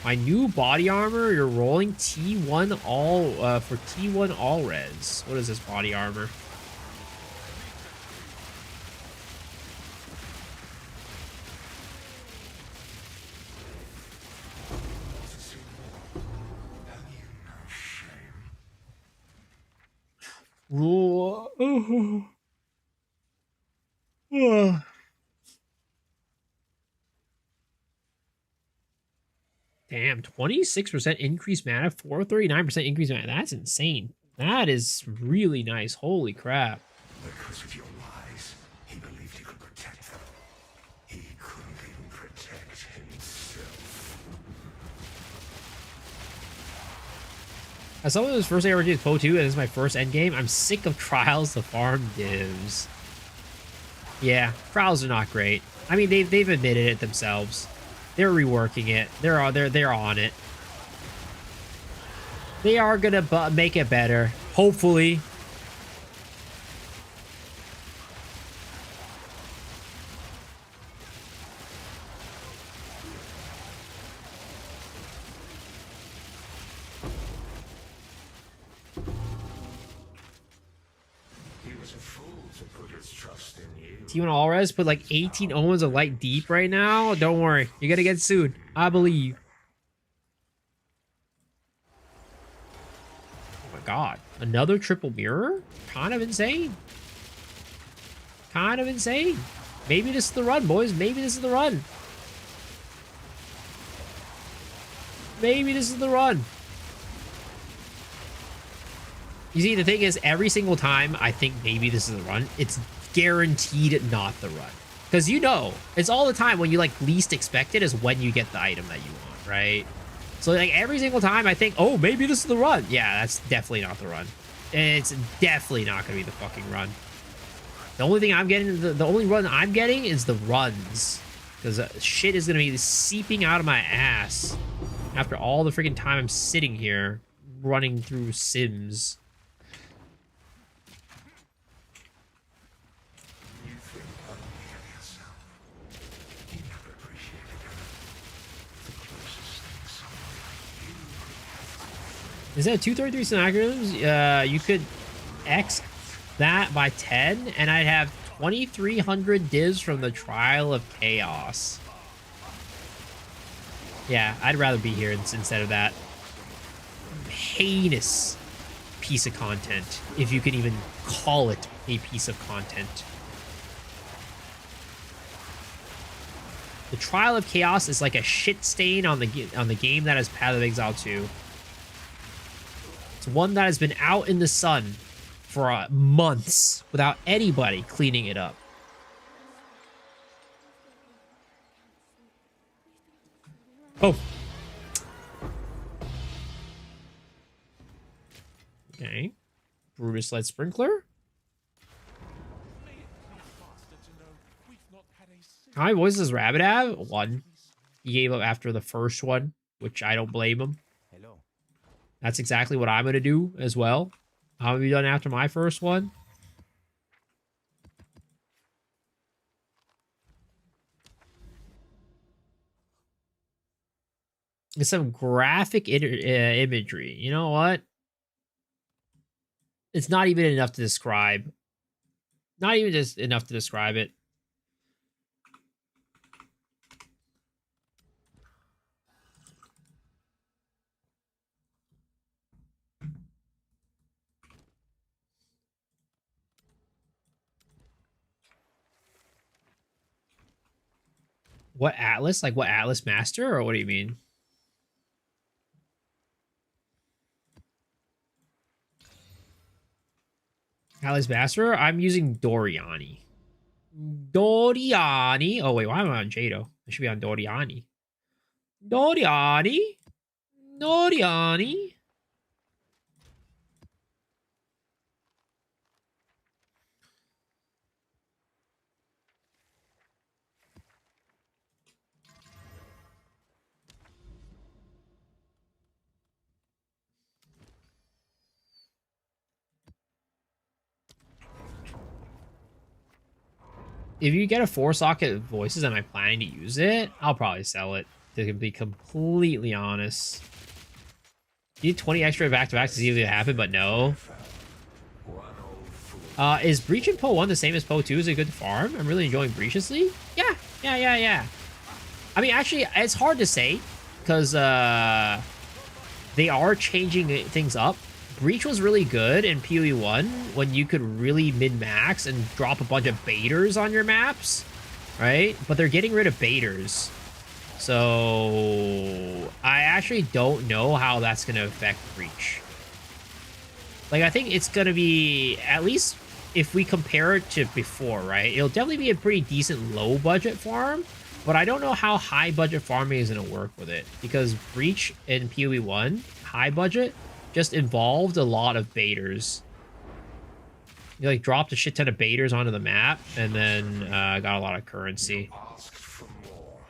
My new body armor, you're rolling T1 all for T1 all res. What is this body armor? Damn, 26% increased mana, 439% increased mana. That's insane. That is really nice. Holy crap. Because of your lies, he believed he could protect them. He couldn't even protect himself. As someone whose first ARG is Poe 2 and this is my first endgame, I'm sick of trials to farm divs. Yeah, trials are not great. I mean, they've admitted it themselves. They're reworking it. They're on it. They are gonna make it better, hopefully. T1 Alres put like 18 Omens of Light Deep right now. Don't worry. You're gonna get soon. I believe. Oh my god. Another triple mirror? Kind of insane. Kind of insane. Maybe this is the run, boys. Maybe this is the run. Maybe this is the run. You see, the thing is, every single time I think maybe this is the run, it's guaranteed not the run. Because you know, it's all the time when you like least expect it is when you get the item that you want, right? So like every single time I think, oh, maybe this is the run. Yeah, that's definitely not the run. It's definitely not going to be the fucking run. The only thing I'm getting, the only run I'm getting is the runs. Because shit is going to be seeping out of my ass after all the freaking time I'm sitting here running through Sims. Instead of 233 synachronisms, you could X that by 10, and I'd have 2,300 divs from the Trial of Chaos. Yeah, I'd rather be here instead of that heinous piece of content, if you could even call it a piece of content. The Trial of Chaos is like a shit stain on the game that is Path of Exile 2. It's one that has been out in the sun for months without anybody cleaning it up. Oh. Okay. Brutus Lead Sprinkler. How many voices does Rabbit have? 1. He gave up after the first one, which I don't blame him. Hello. That's exactly what I'm going to do as well. How have you done after my first one? It's some graphic imagery. You know what? It's not even enough to describe. Not even just enough to describe it. What Atlas? Like what Atlas Master, or what do you mean? Atlas Master? I'm using Doriani. Doriani. Oh wait, why am I on Jado? I should be on Doriani. Doriani. Doriani. If you get a 4-socket voices, am I planning to use it? I'll probably sell it, to be completely honest. You need 20 extra back-to-back to see if it happen, but no. Is Breach and Poe 1 the same as Poe 2? Is it good to farm? I'm really enjoying Breach's League. Yeah. I mean, actually, it's hard to say, because they are changing things up. Breach was really good in PoE 1 when you could really min-max and drop a bunch of baiters on your maps, right? But they're getting rid of baiters. So I actually don't know how that's going to affect Breach. Like, I think it's going to be, at least if we compare it to before, right? It'll definitely be a pretty decent low-budget farm, but I don't know how high-budget farming is going to work with it, because Breach in PoE 1, high-budget, just involved a lot of baiters. You like dropped a shit ton of baiters onto the map, and then got a lot of currency. Asked for more,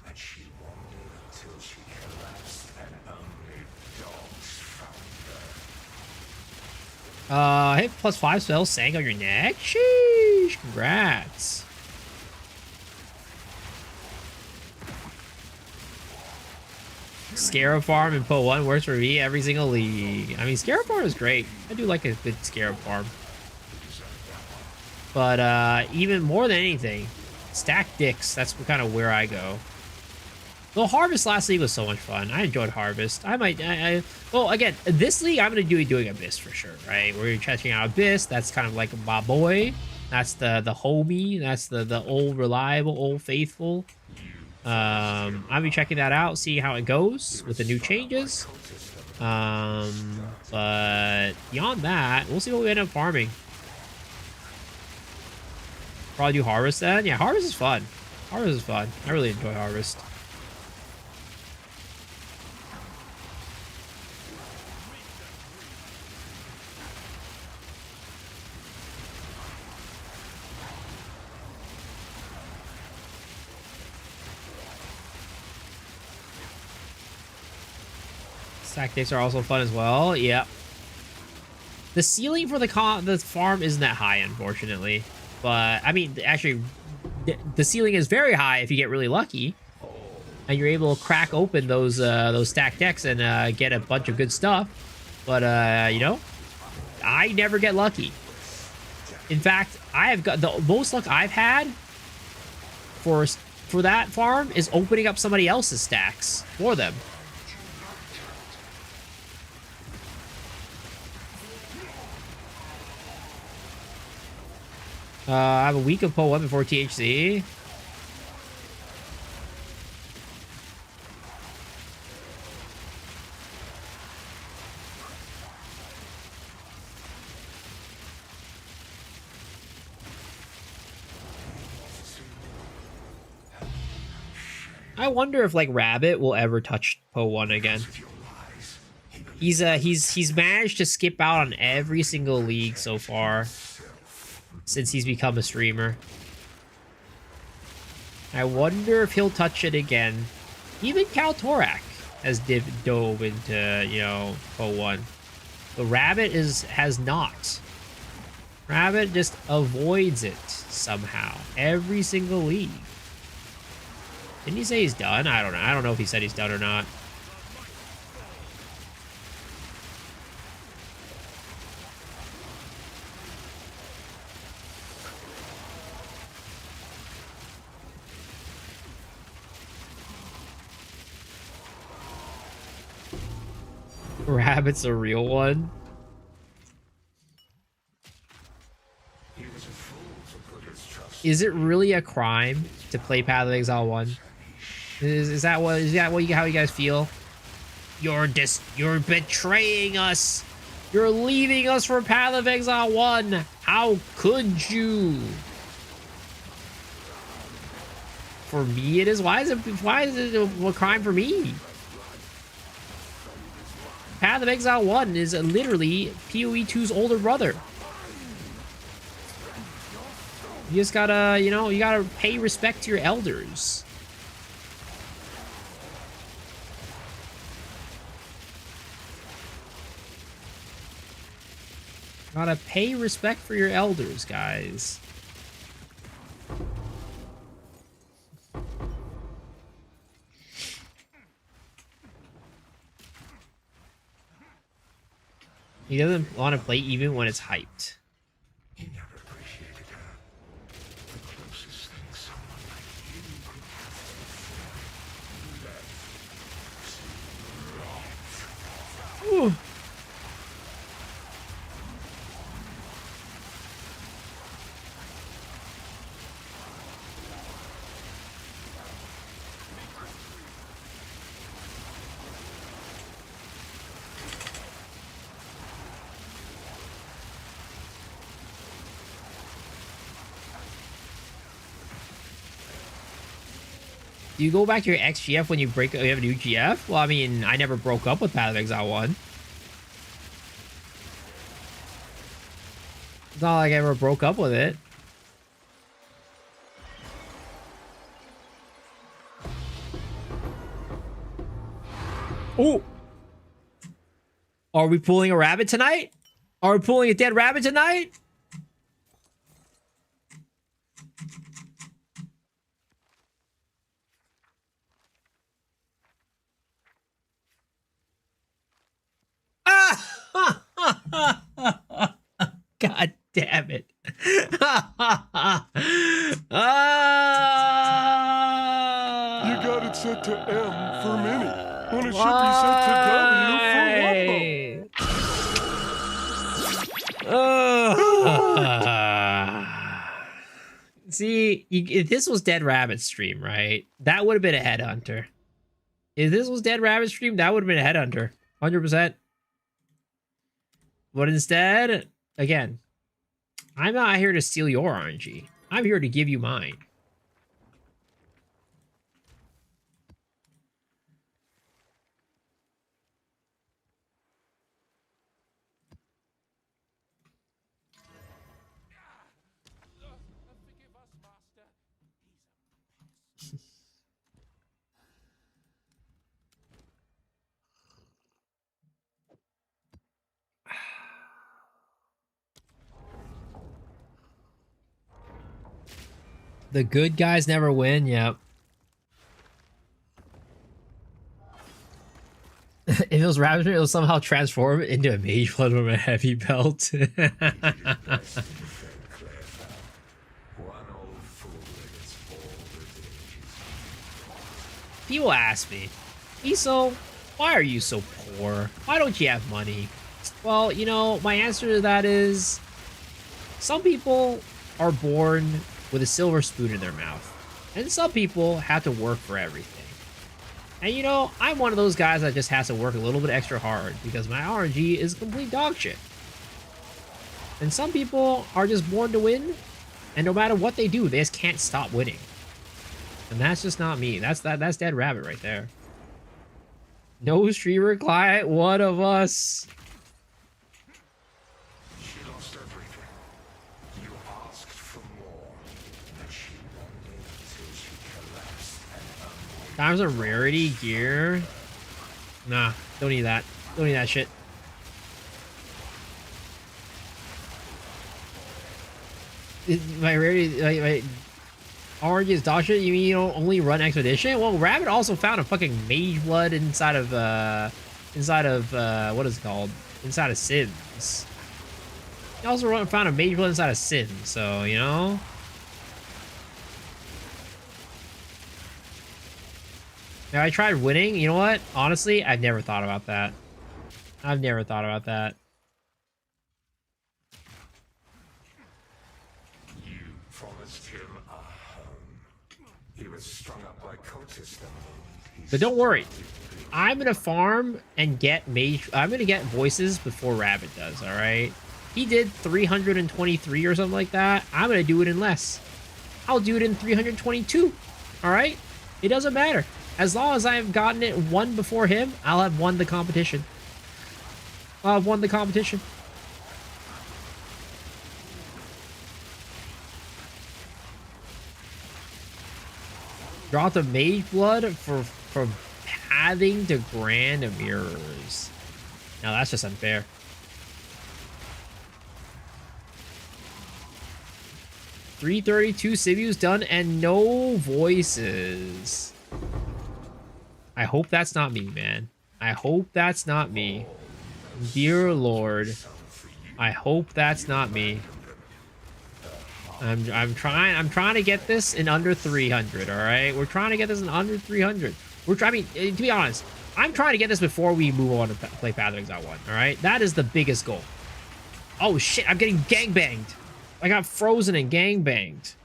and she wandered till she collapsed, and only dogs found her. Hit +5 spells sank on your neck? Sheesh, congrats. Scarab farm in PoE 1 works for me every single league. I mean, Scarab farm is great. I do like a good Scarab farm. But even more than anything, stack dicks. That's kind of where I go. Though Harvest last league was so much fun. I enjoyed Harvest. I might. Well, again, this league I'm gonna be doing Abyss for sure, right? We're checking out Abyss. That's kind of like my boy. That's the homie. That's the old reliable, old faithful. I'll be checking that out, see how it goes with the new changes. But beyond that, we'll see what we end up farming. Probably do Harvest then. Yeah, Harvest is fun. Harvest is fun. I really enjoy Harvest. Tactics are also fun as well. Yep. The ceiling for the farm isn't that high, unfortunately. But, I mean, actually, the ceiling is very high if you get really lucky. And you're able to crack open those stacked decks and get a bunch of good stuff. But, you know, I never get lucky. In fact, I have got the most luck I've had for that farm is opening up somebody else's stacks for them. I have a week of Poe 1 before THC. I wonder if like Rabbit will ever touch Poe 1 again. He's managed to skip out on every single league so far since he's become a streamer. I wonder if he'll touch it again. Even Kaltorak has dove into, you know, Poe 1. The Rabbit has not. Rabbit just avoids it somehow. Every single league. Didn't he say he's done? I don't know. I don't know if he said he's done or not. Rabbit's a real one. Is it really a crime to play Path of Exile 1? Is that how you guys feel? You're betraying us. You're leaving us for Path of Exile 1. How could you? For me it is. Why is it a crime for me? Path of Exile 1 is literally PoE 2's older brother. You just gotta, you know, you gotta pay respect to your elders. Gotta pay respect for your elders, guys. He doesn't want to play even when it's hyped. He never appreciated her. The closest thing someone like you could have. Ooh. Do you go back to your ex-GF when you have a new GF? Well, I mean, I never broke up with Path of Exile 1. It's not like I ever broke up with it. Oh! Are we pulling a rabbit tonight? Are we pulling a dead rabbit tonight? God damn it. You got it set to M for mini, when it should be set to W for wumbo. See, if this was Dead Rabbit stream, right? That would have been a headhunter. If this was Dead Rabbit stream, that would have been a headhunter. 100%. But instead, again, I'm not here to steal your RNG. I'm here to give you mine. Forgive us, Master. The good guys never win, yep. If it was Rabbit, it'll somehow transform into a mage blood with a heavy belt. One old fool against all the dangers. People ask me, Iso, why are you so poor? Why don't you have money? Well, you know, my answer to that is some people are born with a silver spoon in their mouth, and some people have to work for everything. And you know, I'm one of those guys that just has to work a little bit extra hard because my RNG is complete dog shit. And some people are just born to win, and no matter what they do, they just can't stop winning. And that's just not me. That's Dead Rabbit right there. No streamer client, one of us. She lost everything. You asked for more, but she wanted till she collapsed and Times of rarity gear. Nah, don't need that. Don't need that shit. My rarity, my orange is dog shit. You mean you don't only run expedition? Well, Rabbit also found a fucking mage blood inside of what is it called? Inside of Sims. He also found a mage blood inside of Sims. So you know. Now, I tried winning. You know what? Honestly, I've never thought about that. I've never thought about that. you promised him a home. He was strung up by cultists the moment he But don't worry. I'm going to farm and get mage. I'm going to get voices before Rabbit does, all right? He did 323 or something like that. I'm going to do it in less. I'll do it in 322, all right? It doesn't matter. As long as I have gotten it one before him, I'll have won the competition. I'll have won the competition. Dropped a mage blood for pathing to grand mirrors. Now that's just unfair. $332 Sibius done and no voices. I hope that's not me, man. I hope that's not me. Dear Lord. I hope that's not me. I'm trying to get this in under 300, all right? We're trying to get this in under 300. I mean, to be honest, I'm trying to get this before we move on to play Path of Exile 1, all right? That is the biggest goal. Oh shit, I'm getting gangbanged. I got frozen and gangbanged.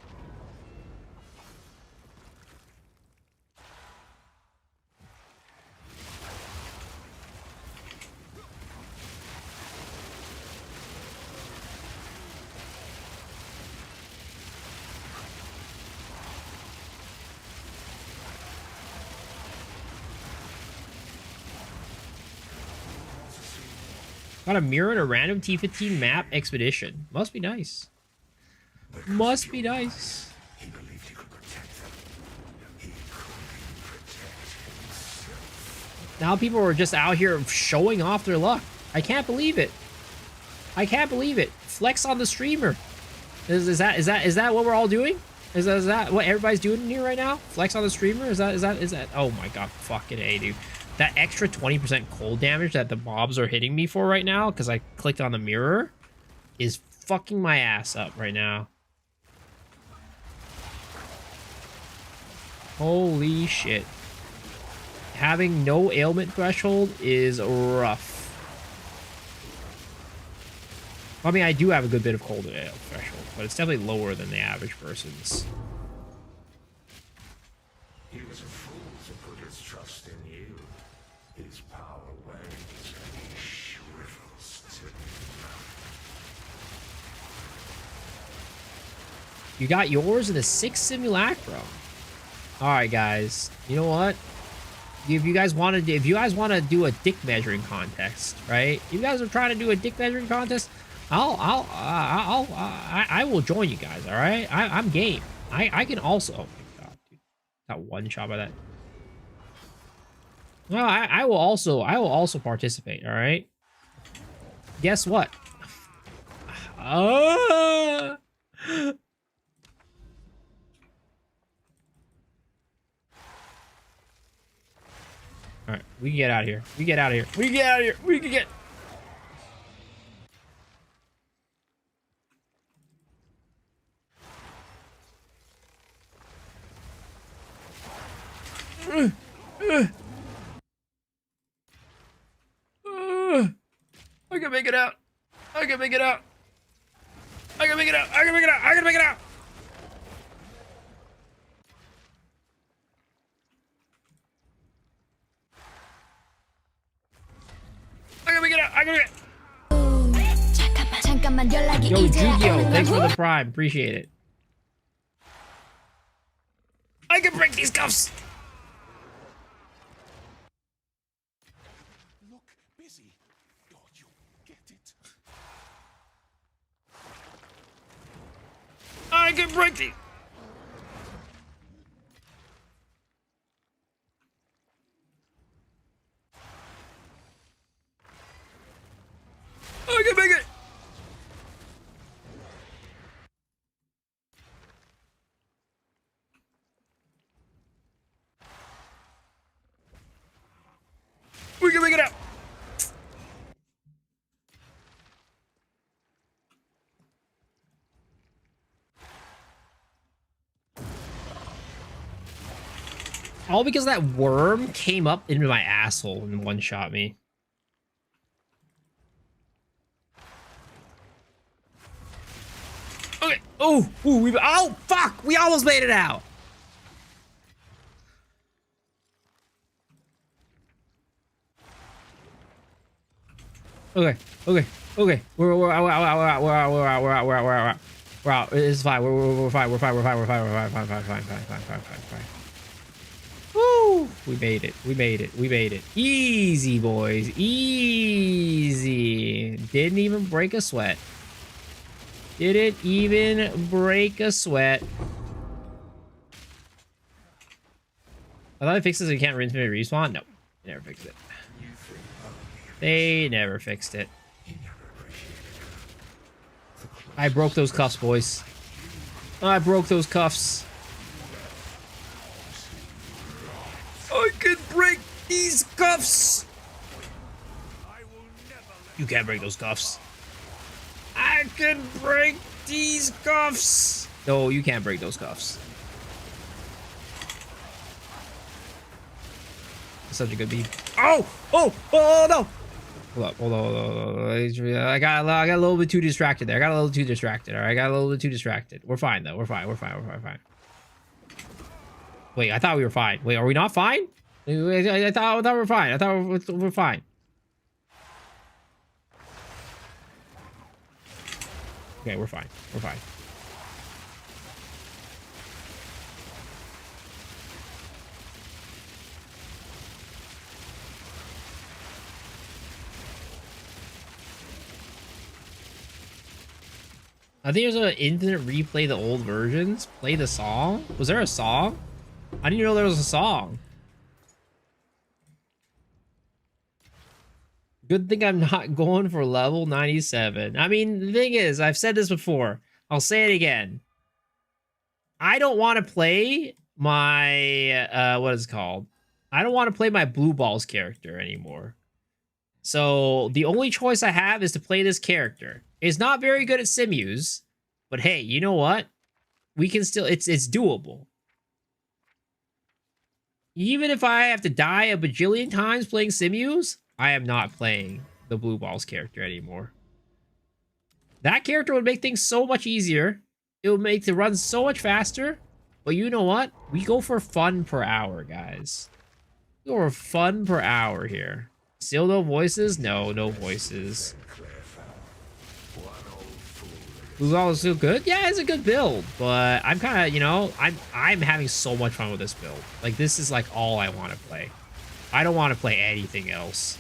Got a mirror in a random T15 map expedition. Must be nice. Must be nice. He believed he could protect them. He couldn't protect himself. Now people are just out here showing off their luck. I can't believe it. I can't believe it. Flex on the streamer. Is that what we're all doing? Is that what everybody's doing in here right now? Flex on the streamer? Is that? Oh my god, fucking A, dude. That extra 20% cold damage that the mobs are hitting me for right now, because I clicked on the mirror, is fucking my ass up right now. Holy shit. Having no ailment threshold is rough. I mean, I do have a good bit of cold threshold, but it's definitely lower than the average person's. He was a fool to put his trust in you. His power wanes and he shrivels to You got yours in the 6th simulacrum. All right, guys. You know what? If you guys want to do a dick measuring contest, right? You guys are trying to do a dick measuring contest. I will join you guys. All right. I'm game. I can also. Oh my god, dude. Got one shot by that. Well, I will also participate. All right. Guess what? All right, we can get out of here. We can get out of here. We can get out of here. We can get. I can make it out. I can make it out. I can make it out. I can make it out. I can make it out. I can make it out. I can make it. 잠깐만 연락이 Yo, 이제야 Jugio, 오는 thanks for 거고. the prime. Appreciate it. I can break these cuffs. Look busy. Don't you get it? I can break these. I can make it. We can make it out. All because that worm came up into my asshole and one-shot me. Okay. Oh, oh, fuck! We almost made it out. Okay. We're out. It's fine. We're fine. We're fine. Woo! We made it. Easy, boys. Easy. Didn't even break a sweat. Didn't even break a sweat. I thought it fixes it. You can't rinse me respawn. No, they never fixed it. They never fixed it. I broke those cuffs, boys. I broke those cuffs. I can break these cuffs. You can't break those cuffs. I can break these cuffs. No, you can't break those cuffs. Such a good beat. Oh no. Hold on. I got a little bit too distracted there. All right, We're fine though. We're fine. Wait, I thought we were fine. Wait, are we not fine? I thought we were fine. I thought we're fine. Okay, we're fine. I think there's an infinite replay the old versions. Play the song? Was there a song? I didn't know there was a song. Good thing I'm not going for level 97. I mean, the thing is, I've said this before. I'll say it again. I don't want to play my, what is it called? I don't want to play my Blue Balls character anymore. So the only choice I have is to play this character. It's not very good at simus, but hey, you know what? We can still, it's doable. Even if I have to die a bajillion times playing Simus, I am not playing the Blue Balls character anymore. That character would make things so much easier. It would make the run so much faster. But you know what? We go for fun per hour, guys. We go for fun per hour here. Still no voices? No, no voices. Blue Ball is still good? Yeah, it's a good build. But I'm kind of, you know, I'm having so much fun with this build. Like, this is like all I want to play. I don't want to play anything else.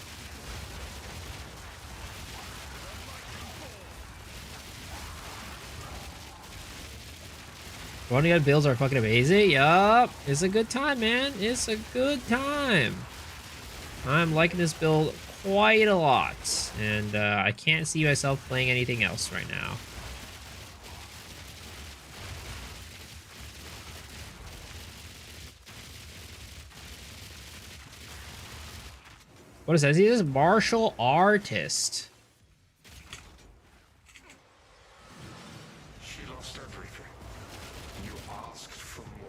Running gun builds are fucking amazing. Yup. It's a good time, man. It's a good time. I'm liking this build quite a lot. And I can't see myself playing anything else right now. What is that? He is martial artist.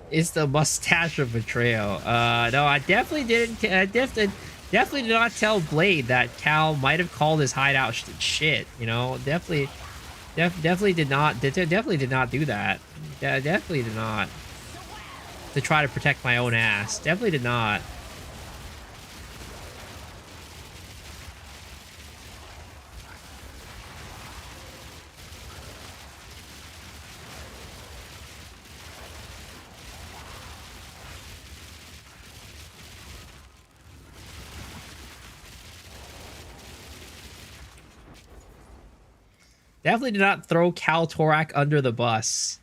It's the mustache of betrayal. No, I definitely didn't. I definitely did not tell Blade that Cal might have called his hideout shit. You know, definitely did not. Definitely did not do that. Definitely did not. To try to protect my own ass. Definitely did not. Definitely did not throw Cal Torak under the bus.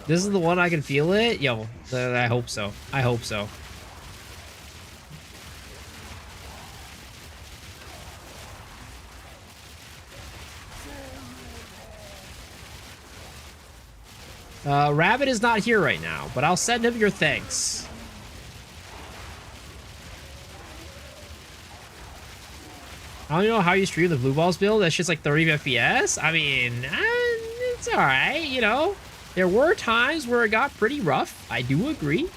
This is the one I can feel it? Yo, I hope so. I hope so. Rabbit is not here right now, but I'll send him your thanks. I don't know how you stream the Blue Balls build. That's just like 30 FPS. I mean, it's all right, you know. There were times where it got pretty rough. I do agree.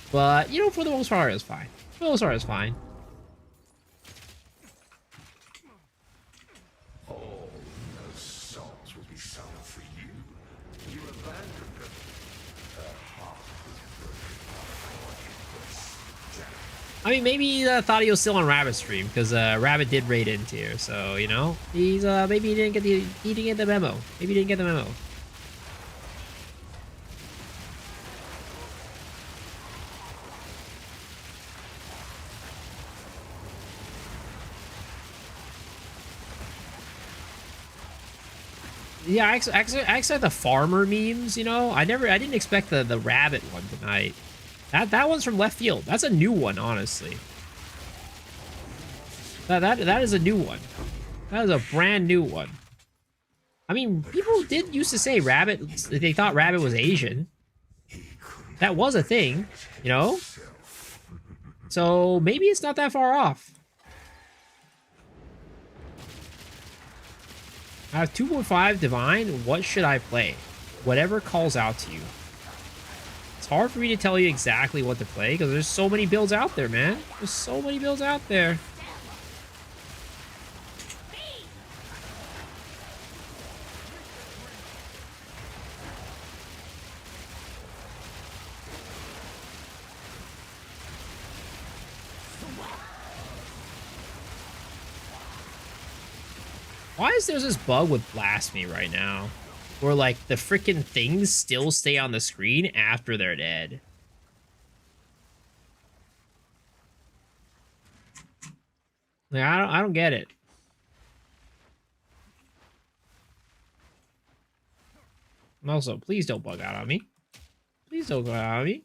But, you know, for the most part, it was fine. For the most part, it was fine. All those souls will be sung for you. You abandoned them. Her heart was broken. I mean, maybe he thought he was still on Rabbit's stream because Rabbit did raid into here, so you know he's maybe he didn't get the memo. Maybe he didn't get the memo. Yeah, I expect the farmer memes. You know, I didn't expect the Rabbit one tonight. That one's from left field. That's a new one, honestly. That is a new one. That is a brand new one. I mean, people did used to say Rabbit. They thought Rabbit was Asian. That was a thing, you know. So maybe it's not that far off. I have 2.5 Divine. What should I play? Whatever calls out to you. It's hard for me to tell you exactly what to play because there's so many builds out there, man. There's so many builds out there. Why is there this bug with Blasphemy right now? Where, like, the freaking things still stay on the screen after they're dead. Like, I don't get it. Also, please don't bug out on me. Please don't bug out on me.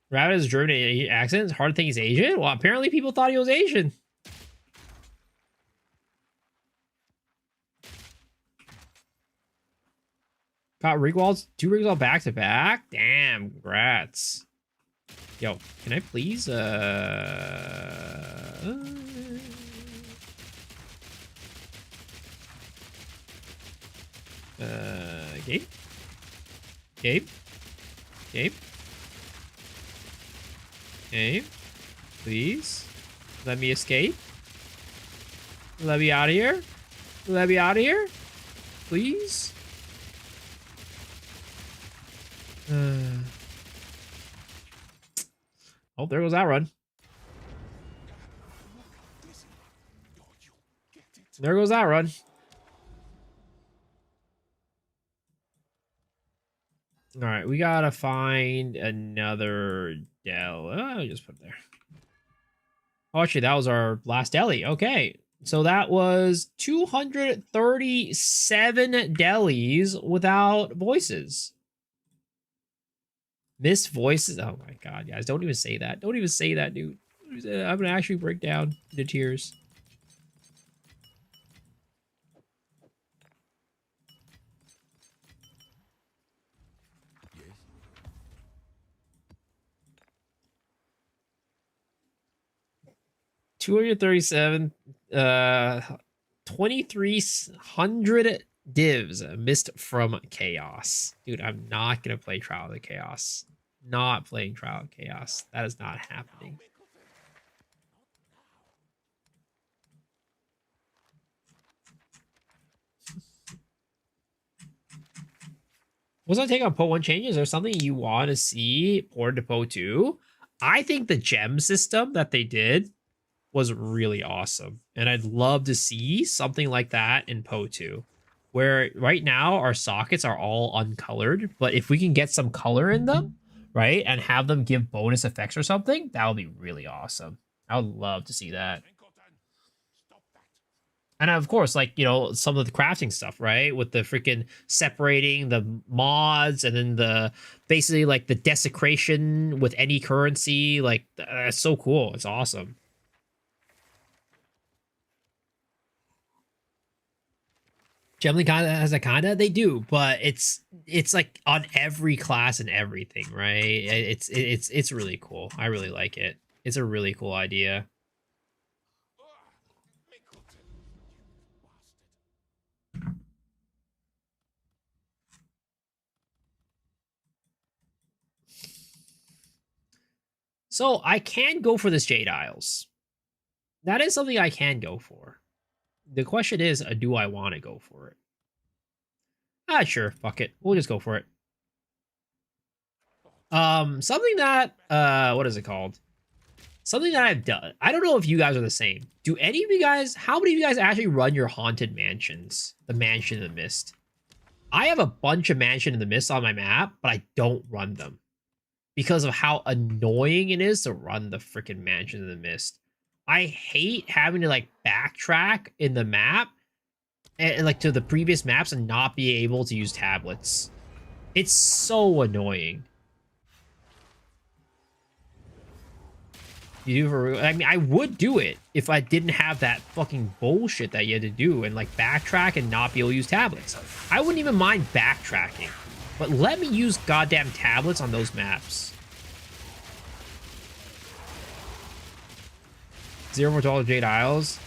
Rabbit is German accent. It's hard to think he's Asian. Well, apparently people thought he was Asian. Got Rigwalds, 2 Rigwalds back to back. Damn, congrats. Yo, can I please Gabe? Gabe? Gabe? Gabe? Please? Let me escape? Let me out of here? Let me out of here? Please? Oh, there goes that run. There goes that run. All right, we gotta find another Dell. Oh, just put it there. Oh, actually, that was our last deli. Okay, so that was 237 delis without voices. Missed voices. Oh my god, guys, don't even say that. Don't even say that, dude. I'm gonna actually break down into tears. Yes. 237, 2,300 divs missed from chaos. Dude, I'm not gonna play Trial of the Chaos. Not playing Trial of Chaos. That is not happening. What's my take on Poe 1 changes? Is there something you want to see ported to Poe 2? I think the gem system that they did was really awesome. And I'd love to see something like that in Poe 2. Where right now our sockets are all uncolored, but if we can get some color in them, right, and have them give bonus effects or something, that would be really awesome. I would love to see that. And of course, like, you know, some of the crafting stuff, right? With the freaking separating the mods and then the basically like the desecration with any currency. Like, that's so cool. It's awesome. Gemini kinda has a kinda, they do, but it's like on every class and everything, right? It's really cool. I really like it. It's a really cool idea. So I can go for this Jade Isles. That is something I can go for. The question is, do I want to go for it? Sure, fuck it. We'll just go for it. Something that, what is it called? Something that I've done. I don't know if you guys are the same. Do any of you guys, how many of you guys actually run your haunted mansions? The Mansion in the Mist. I have a bunch of Mansion in the Mist on my map, but I don't run them. Because of how annoying it is to run the freaking Mansion in the Mist. I hate having to like backtrack in the map and like to the previous maps and not be able to use tablets. It's so annoying. You do for, I mean, I would do it if I didn't have that fucking bullshit that you had to do and like backtrack and not be able to use tablets. I wouldn't even mind backtracking, but let me use goddamn tablets on those maps. $0 Jade Isles.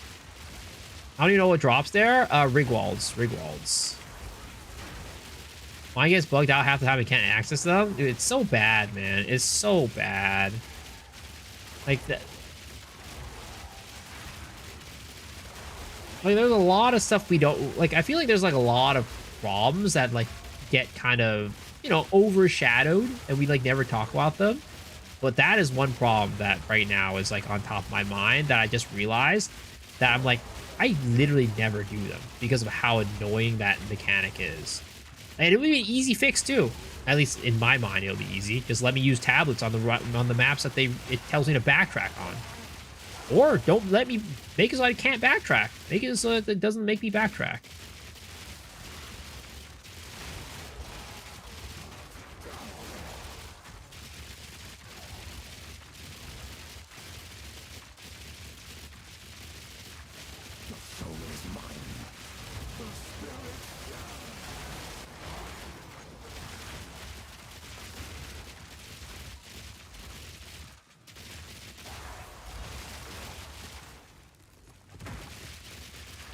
I don't even know what drops there. Rigwalds. Rigwalds. Mine gets bugged out half the time and can't access them. Dude, it's so bad, man. It's so bad. Like that. Like there's a lot of stuff we don't like. I feel like there's like a lot of problems that like get kind of, you know, overshadowed and we like never talk about them. But that is one problem that right now is like on top of my mind that I just realized that I'm like, I literally never do them because of how annoying that mechanic is. And it would be an easy fix too. At least in my mind, it'll be easy. Just let me use tablets on the maps that it tells me to backtrack on. Or don't let me make it so I can't backtrack. Make it so that it doesn't make me backtrack.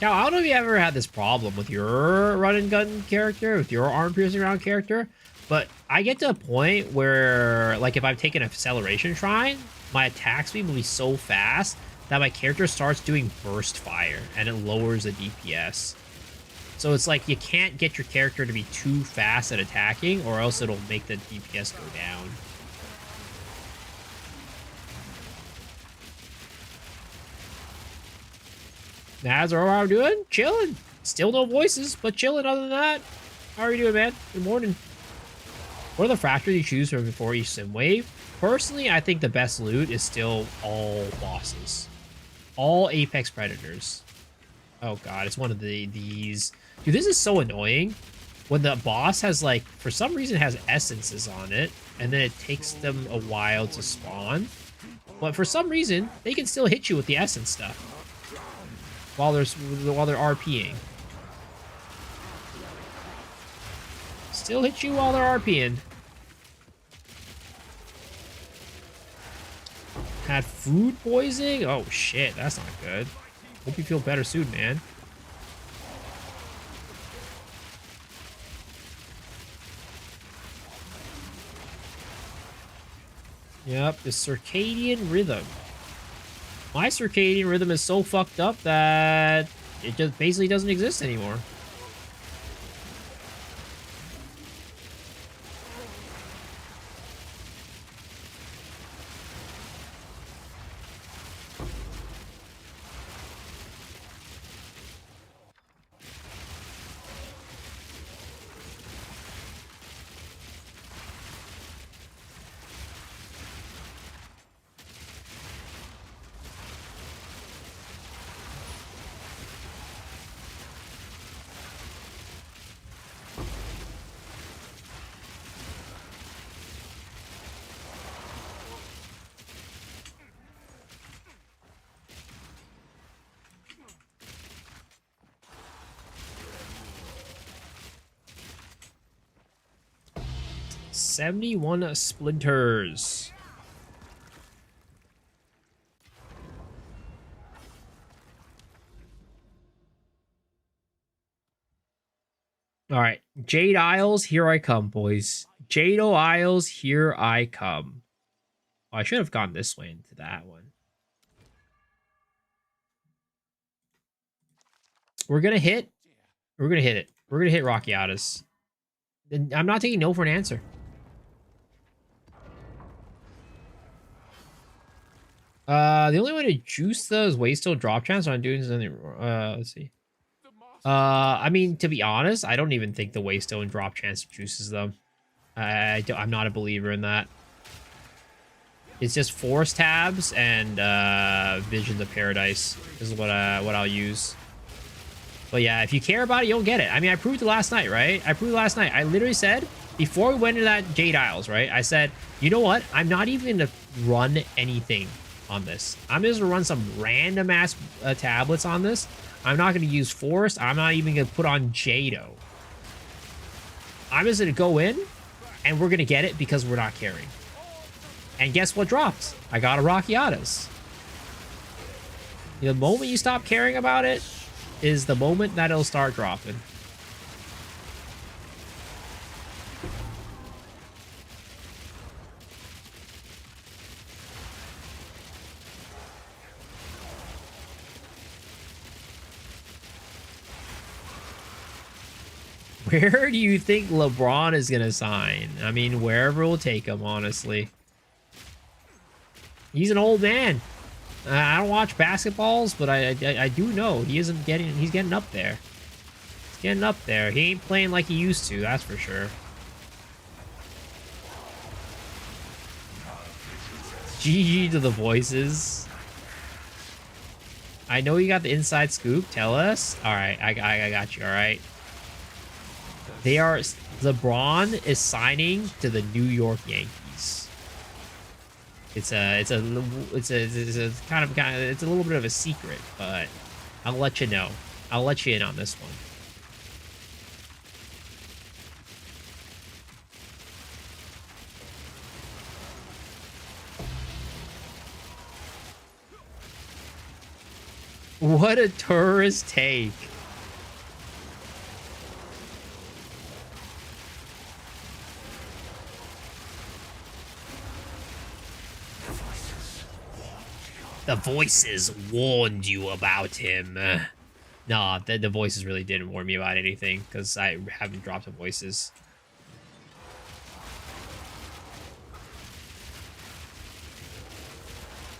Cal, I don't know if you ever had this problem with your run and gun character, with your arm piercing round character, but I get to a point where, like, if I've taken an acceleration shrine, my attack speed will be so fast that my character starts doing burst fire, and it lowers the DPS. So it's like you can't get your character to be too fast at attacking, or else it'll make the DPS go down. How's our doing? Chilling. Still no voices, but chilling other than that. How are you doing, man? Good morning. What are the fractures you choose from before each sim wave? Personally, I think the best loot is still all bosses. All Apex Predators. Oh god, it's one of these. Dude, this is so annoying. When the boss has, like, for some reason has essences on it, and then it takes them a while to spawn. But for some reason, they can still hit you with the essence stuff. While they're RPing. Still hit you while they're RPing. Had food poisoning? Oh shit, that's not good. Hope you feel better soon, man. Yep, the circadian rhythm. My circadian rhythm is so fucked up that it just basically doesn't exist anymore. $71 splinters. All right, Jade Isles, here I come, boys. Jado Isles, here I come. Oh, I should have gone this way into that one. We're gonna hit. We're gonna hit it. We're gonna hit Rockiatas. And I'm not taking no for an answer. The only way to juice those waste drop chance on doing something. Let's see. I mean, to be honest, I don't even think the Waystone drop chance juices them. I'm not a believer in that. It's just Force tabs and Visions of Paradise is what I'll use. But yeah, if you care about it, you'll get it. I mean, I proved it last night, right? I literally said, before we went into that Jade Isles, right? I said, you know what? I'm not even going to run anything on this. I'm just going to run some random ass tablets on this. I'm not going to use Force. I'm not even going to put on Jado. I'm just going to go in, and we're going to get it because we're not caring. And guess what dropped? I got a Rockiatas. The moment you stop caring about it is the moment that it'll start dropping. Where do you think LeBron is going to sign? I mean, wherever will take him, honestly. He's an old man. I don't watch basketballs, but I do know he's getting up there. He's getting up there. He ain't playing like he used to, that's for sure. GG to the voices. I know you got the inside scoop. Tell us. All right, I got you. All right. LeBron is signing to the New York Yankees. It's a little bit of a secret, but I'll let you know. I'll let you in on this one. What a tourist take. The voices warned you about him. Nah, the voices really didn't warn me about anything because I haven't dropped the voices.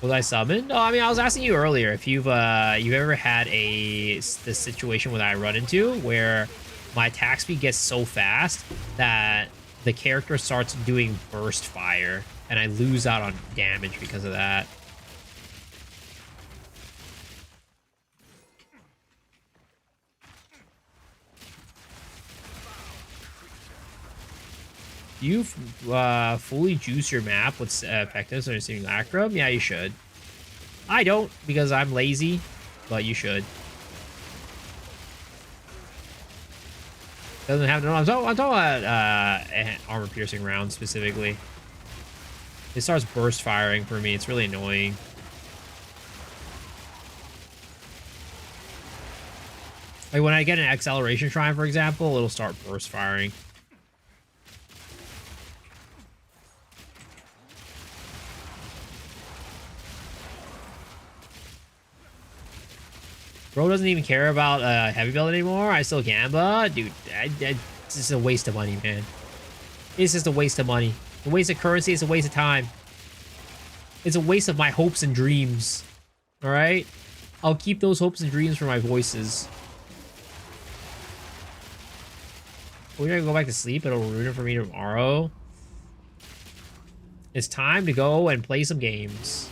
Was I summoned? Oh, I mean, I was asking you earlier if you've ever had this situation that I run into where my attack speed gets so fast that the character starts doing burst fire and I lose out on damage because of that. Do you fully juice your map with effectiveness or receiving Lacrum? Yeah, you should. I don't because I'm lazy, but you should. Doesn't have no. I'm talking about armor piercing rounds specifically. It starts burst firing for me. It's really annoying. Like when I get an acceleration shrine, for example, it'll start burst firing. Bro doesn't even care about heavy build anymore. I still gamba, dude. It's just a waste of money, man. It's just a waste of money. A waste of currency. It's a waste of time. It's a waste of my hopes and dreams. All right, I'll keep those hopes and dreams for my voices. We're gonna go back to sleep. It'll ruin it for me tomorrow. It's time to go and play some games.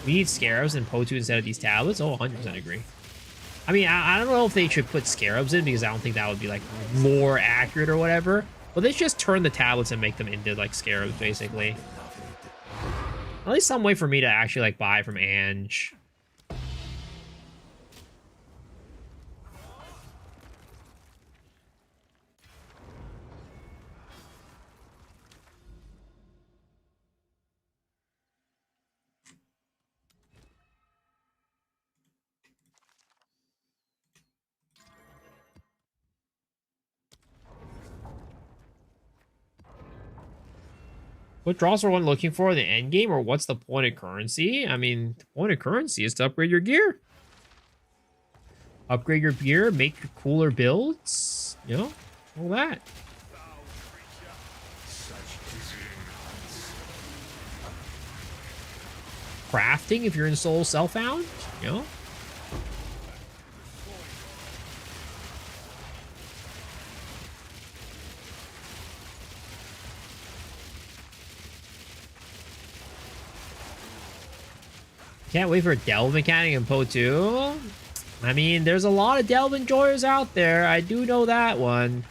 We need scarabs and Potu instead of these tablets. Oh, 100% agree. I mean, I don't know if they should put scarabs in because I don't think that would be like more accurate or whatever. But they should just turn the tablets and make them into like scarabs, basically. At least some way for me to actually like buy from Ange. What draws are one looking for in the end game, or what's the point of currency? I mean, the point of currency is to upgrade your gear. Upgrade your gear, make cooler builds, you know, all that. Crafting if you're in Soul Self-Found, you know. Can't wait for a delve mechanic in Po 2. I mean, there's a lot of delve enjoyers out there. I do know that one.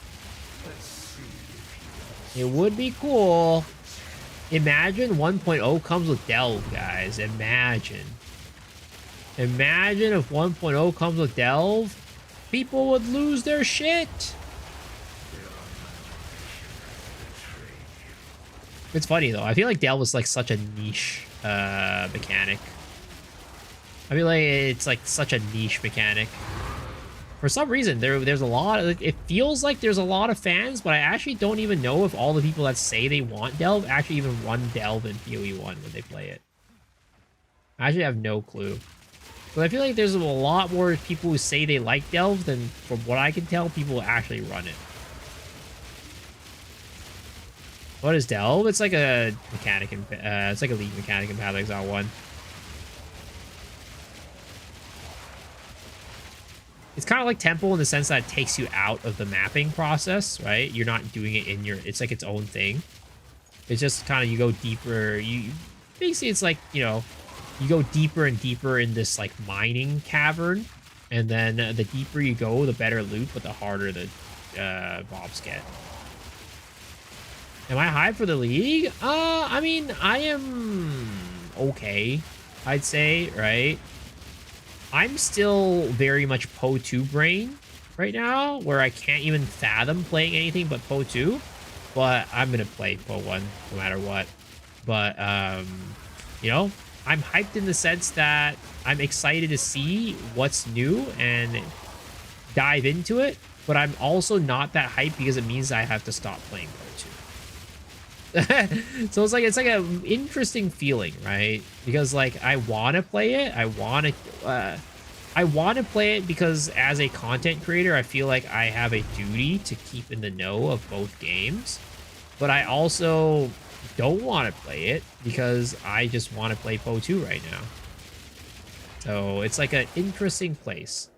It would be cool. Imagine 1.0 comes with delve, guys. Imagine. Imagine if 1.0 comes with delve. People would lose their shit. It's funny, though. I feel like delve is like such a niche mechanic. I mean, like, it's like such a niche mechanic. For some reason, there's a lot of, it feels like there's a lot of fans, but I actually don't even know if all the people that say they want delve actually even run delve in PoE 1 when they play it. I actually have no clue. But I feel like there's a lot more people who say they like delve than, from what I can tell, people who actually run it. What is delve? It's like a mechanic in, it's like a league mechanic in Path of Exile 1. It's kind of like Temple in the sense that it takes you out of the mapping process, right? You're not doing it in your... It's like its own thing. It's just kind of, you go deeper. Basically, it's like, you know, you go deeper and deeper in this, like, mining cavern. And then the deeper you go, the better loot, but the harder the mobs get. Am I high for the league? I mean, I am okay, I'd say, right? I'm still very much Po 2 brain right now, where I can't even fathom playing anything but Po 2. But I'm gonna play Po 1 no matter what. But you know, I'm hyped in the sense that I'm excited to see what's new and dive into it, but I'm also not that hyped because it means I have to stop playing Pro 2. So it's like an interesting feeling, right? Because like I want to play it, I want to play it because as a content creator, I feel like I have a duty to keep in the know of both games, but I also don't want to play it because I just want to play Pro 2 right now. So it's like an interesting place.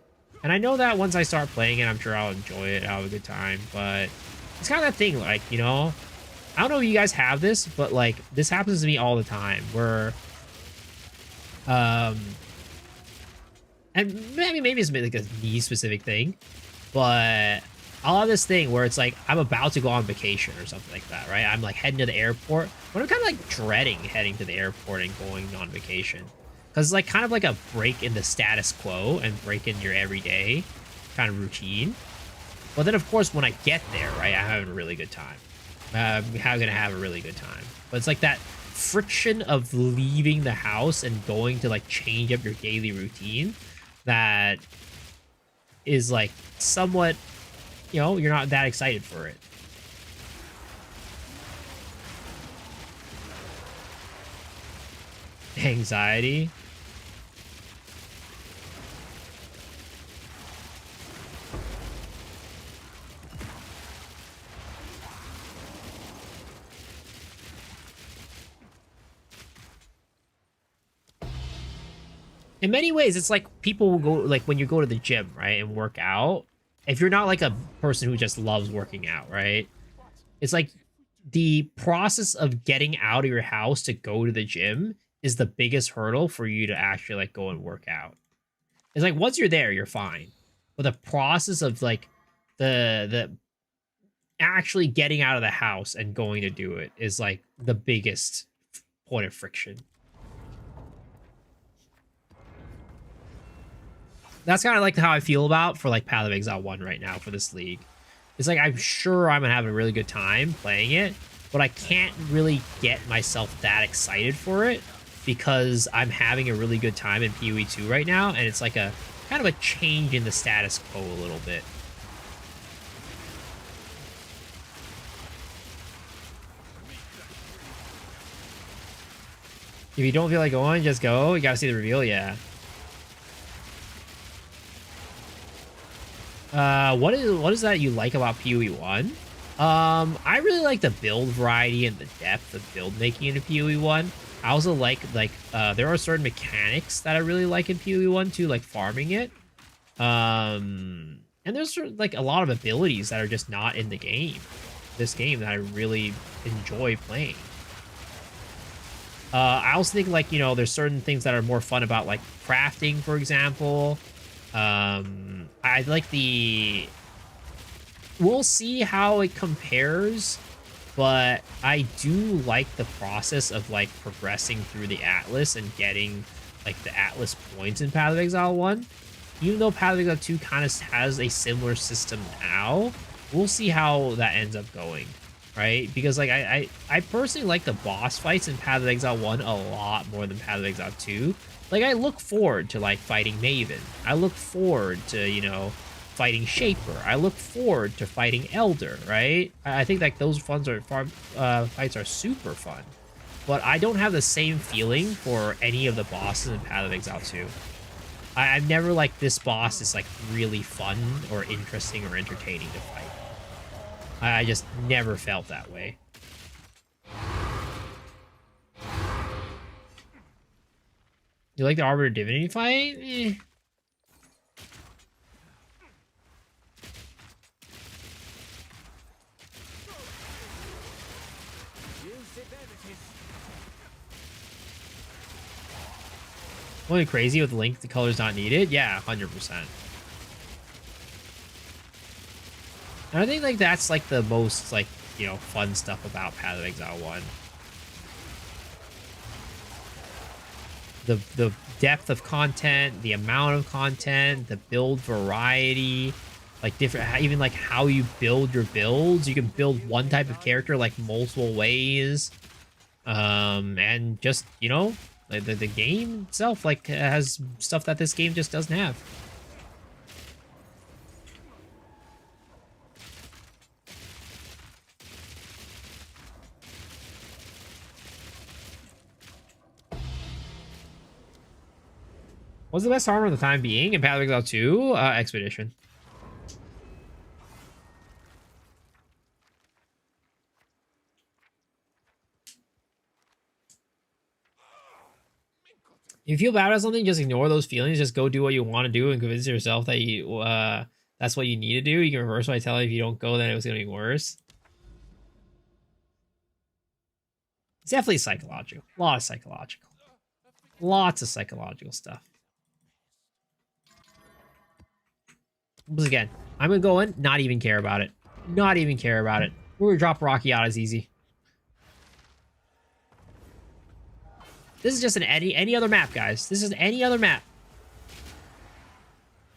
And I know that once I start playing it, I'm sure I'll enjoy it, I'll have a good time, but it's kind of that thing, like, you know, I don't know if you guys have this, but like this happens to me all the time where and maybe it's like a me specific thing, but I'll have this thing where it's like I'm about to go on vacation or something like that, right? I'm like heading to the airport, but I'm kind of like dreading heading to the airport and going on vacation. Because it's like kind of like a break in the status quo and break in your everyday kind of routine. But then, of course, when I get there, right, I'm having a really good time. I'm going to have a really good time. But it's like that friction of leaving the house and going to like change up your daily routine that is like somewhat, you know, you're not that excited for it. Anxiety. In many ways, it's like people will go, like when you go to the gym, right, and work out. If you're not like a person who just loves working out, right? It's like the process of getting out of your house to go to the gym is the biggest hurdle for you to actually like go and work out. It's like once you're there, you're fine. But the process of like the actually getting out of the house and going to do it is like the biggest point of friction. That's kind of like how I feel about for like Path of Exile 1 right now for this league. It's like I'm sure I'm gonna have a really good time playing it, but I can't really get myself that excited for it because I'm having a really good time in PoE 2 right now, and it's like a kind of a change in the status quo a little bit. If you don't feel like going, just go. You gotta see the reveal, yeah. What is that you like about PoE 1? I really like the build variety and the depth of build making in PoE 1. I also like there are certain mechanics that I really like in PoE 1 too, like farming it. And there's sort of like a lot of abilities that are just not in the game. This game that I really enjoy playing. I also think like, you know, there's certain things that are more fun about like crafting, for example. I like we'll see how it compares, but I do like the process of like progressing through the Atlas and getting like the Atlas points in Path of Exile 1. Even though Path of Exile 2 kind of has a similar system now, we'll see how that ends up going, right? Because like I personally like the boss fights in Path of Exile 1 a lot more than Path of Exile 2. Like, I look forward to, like, fighting Maven. I look forward to, you know, fighting Shaper. I look forward to fighting Elder, right? I think, like, those fights are super fun. But I don't have the same feeling for any of the bosses in Path of Exile 2. I've never, like, this boss is, like, really fun or interesting or entertaining to fight. I just never felt that way. You like the Arbiter Divinity fight? Eh. Going crazy with Link, the color's not needed? Yeah, 100%. And I think like that's like the most like, you know, fun stuff about Path of Exile 1. The depth of content, the amount of content, the build variety, like different, even like how you build your builds. You can build one type of character like multiple ways, and just, you know, Like the game itself like has stuff that this game just doesn't have. What's the best armor of the time being in Path of Exile 2? Expedition. If you feel bad about something, just ignore those feelings. Just go do what you want to do and convince yourself that you that's what you need to do. You can reverse what I tell you. If you don't go, then it was going to be worse. It's definitely psychological. A lot of psychological. Lots of psychological stuff. Once again, I'm going to go in, not even care about it. Not even care about it. We're going to drop Rocky out as easy. This is just an any other map, guys. This is any other map.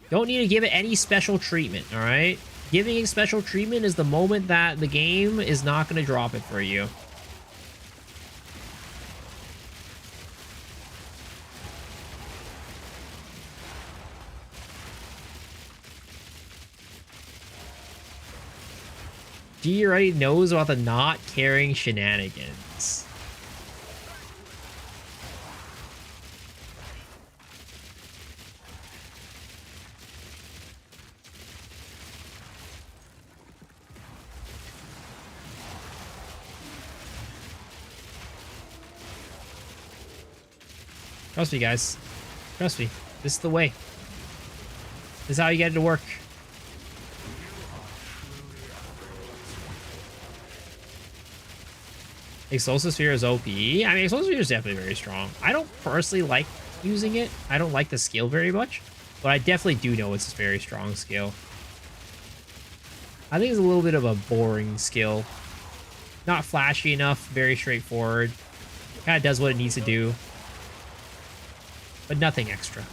Don't need to give it any special treatment, all right? Giving it special treatment is the moment that the game is not going to drop it for you. G already knows about the not caring shenanigans. Trust me, guys. Trust me. This is the way. This is how you get it to work. Explosive Sphere is OP. I mean, Explosive Sphere is definitely very strong. I don't personally like using it. I don't like the skill very much, but I definitely do know it's a very strong skill. I think it's a little bit of a boring skill. Not flashy enough, very straightforward. Kind of does what it needs to do, but nothing extra.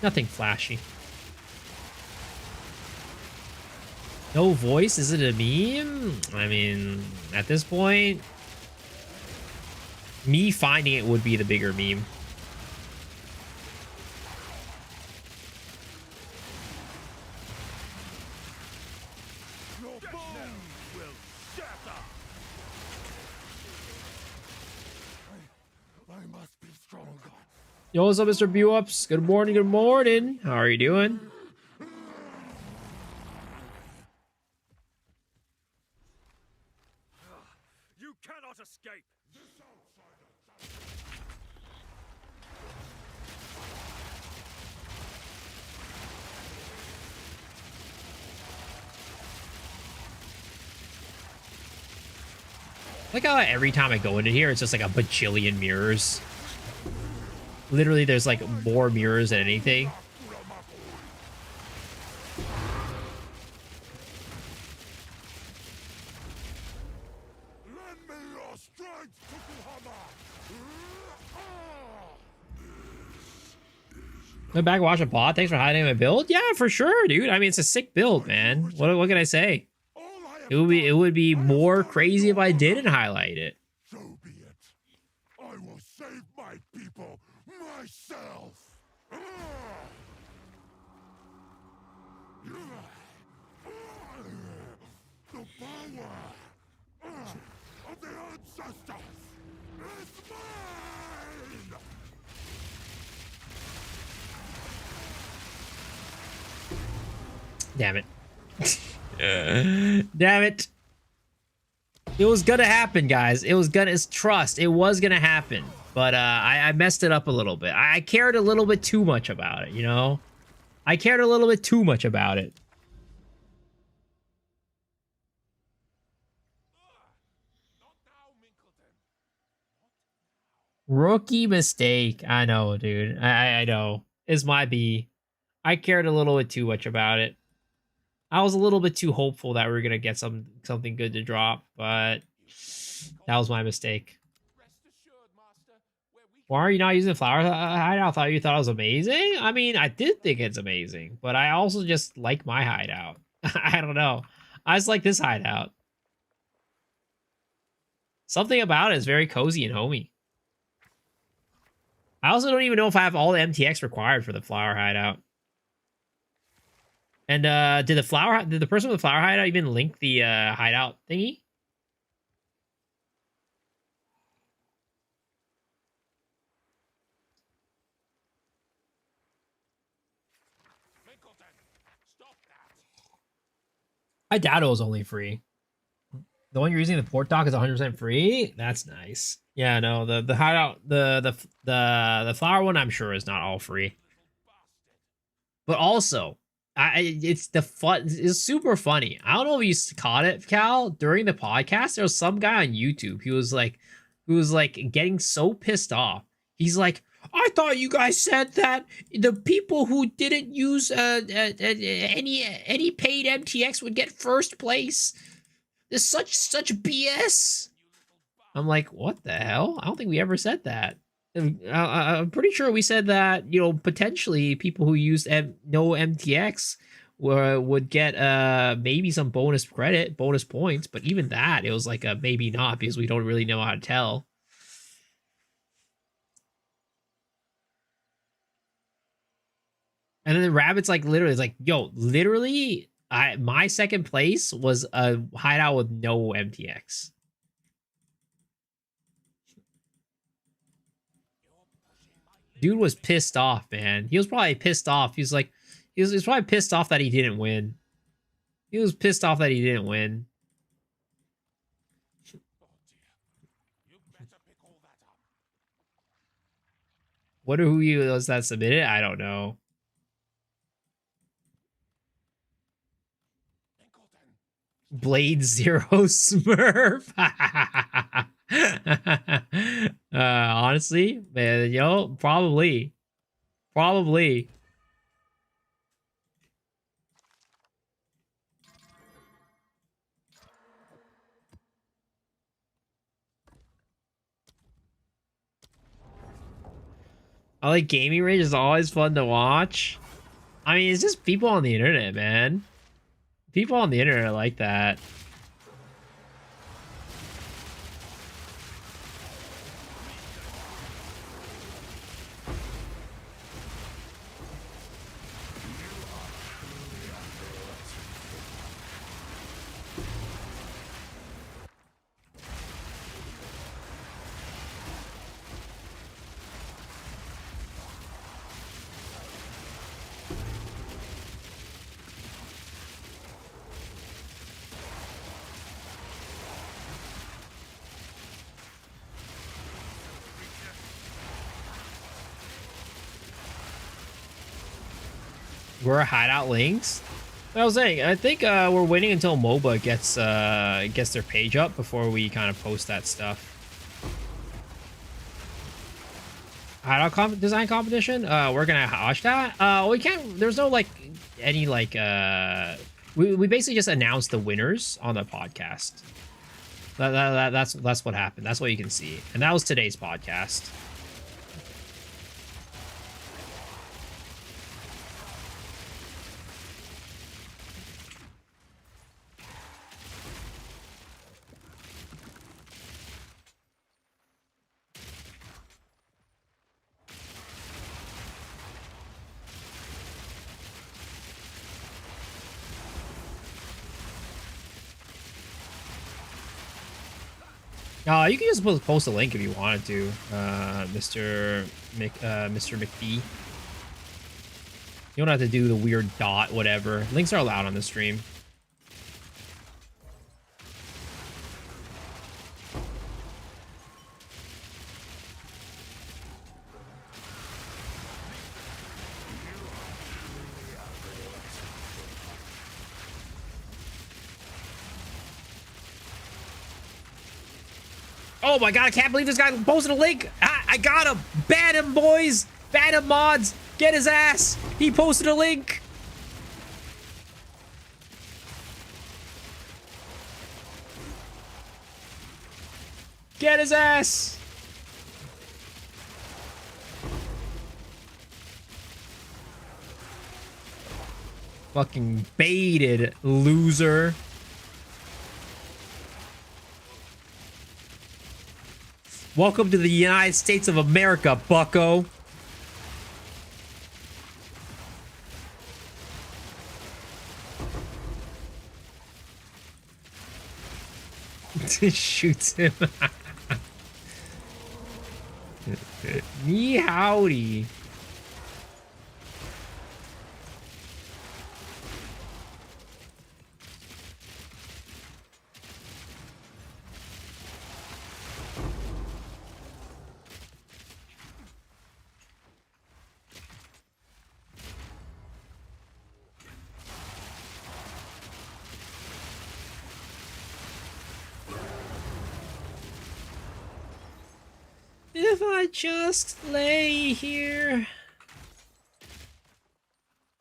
Nothing flashy. No voice? Is it a meme? I mean, at this point, me finding it would be the bigger meme. Your bones will shatter. I must be stronger. Yo, what's up, Mr. Buups? Good morning, good morning. How are you doing? You cannot escape. Like how every time I go into here, it's just like a bajillion mirrors. Literally, there's like more mirrors than anything. Lend me your strength, Tokuhama. Went back and watch a bot. Thanks for hiding my build. Yeah, for sure, dude. I mean, it's a sick build, man. What can I say? All I have It would be more crazy if I didn't highlight it. So be it. I will save my people myself. The power of the ancestors is mine. Damn it. Damn it. It was gonna happen, guys. It was gonna, it's trust. It was gonna happen. But I messed it up a little bit. I cared a little bit too much about it, you know? I cared a little bit too much about it. Not now, Minkleton. Rookie mistake. I know, dude. I know. It's my B. I cared a little bit too much about it. I was a little bit too hopeful that we were gonna get something good to drop, but that was my mistake. Rest assured, Master, where we Why are you not using flower hideout? I thought you thought it was amazing. I mean, I did think it's amazing, but I also just like my hideout. I don't know. I just like this hideout. Something about it is very cozy and homey. I also don't even know if I have all the MTX required for the flower hideout. And did the person with the flower hideout even link the hideout thingy? Stop that! I doubt it was only free. The one you're using, the port dock, is 100% free. That's nice. Yeah, no, the hideout, the flower one, I'm sure is not all free. But also, it's super funny. I don't know if you caught it, Cal, during the podcast. There was some guy on YouTube. He was like getting so pissed off. He's like, I thought you guys said that the people who didn't use any paid MTX would get first place. There's such BS. I'm like, what the hell? I don't think we ever said that. I'm pretty sure we said that, you know, potentially people who used no MTX would get maybe some bonus credit, bonus points, but even that, it was like a maybe not, because we don't really know how to tell. And then the Rabbit's like, literally, it's like, yo, literally, my second place was a hideout with no MTX. Dude was pissed off, man. He was probably pissed off. He was like, he was probably pissed off that he didn't win. He was pissed off that he didn't win. Oh dear. You better pick all that up. Wonder who was that submitted? I don't know. Blade Zero Smurf. Honestly, man, yo, probably. I like Gaming Rage. Is always fun to watch. I mean, it's just people on the internet, man. People on the internet are like that. We're hideout links. I was saying, I think we're waiting until MOBA gets their page up before we kind of post that stuff. Hideout design competition. We're gonna watch that. We can't. There's no like any like. We basically just announced the winners on the podcast. That's what happened. That's what you can see, and that was today's podcast. You can just post a link if you wanted to, Mr. McPhee. You don't have to do the weird dot, whatever. Links are allowed on the stream. Oh my god, I can't believe this guy posted a link. I got him. Ban him, boys. Ban him, mods. Get his ass. He posted a link. Get his ass. Fucking baited, loser. Welcome to the United States of America, bucko. Shoots him. Me howdy. If I just lay here,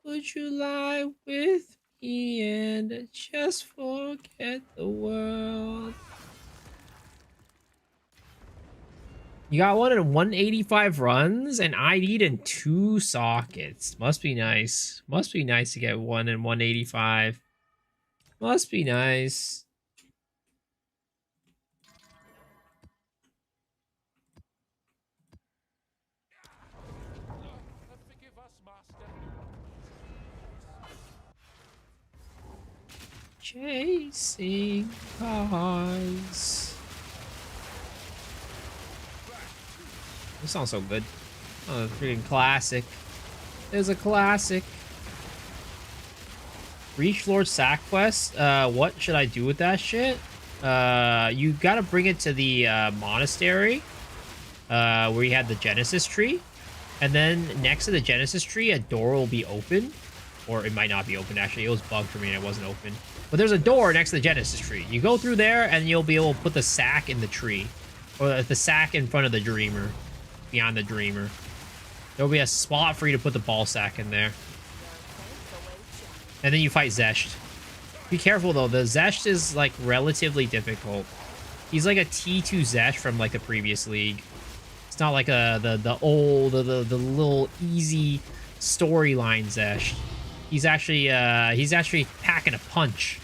would you lie with me and just forget the world? You got one in 185 runs and ID'd in 2 sockets. Must be nice. Must be nice to get one in 185. Must be nice. Forgive us, Master. Chasing cars. This sounds so good. Oh, freaking classic. It's a classic. Reach Lord Sack Quest. What should I do with that shit? You gotta bring it to the monastery, where you had the Genesis tree, and then next to the Genesis tree, a door will be open, or it might not be open. Actually, it was bugged for me and it wasn't open. But there's a door next to the Genesis tree. You go through there, and you'll be able to put the sack in the tree, or the sack in front of the Dreamer, beyond the Dreamer. There'll be a spot for you to put the ball sack in there. And then you fight Zesht. Be careful though, the Zesht is like relatively difficult. He's like a T2 Zesht from like the previous league. It's not like the little easy storyline Zesht. He's actually packing a punch.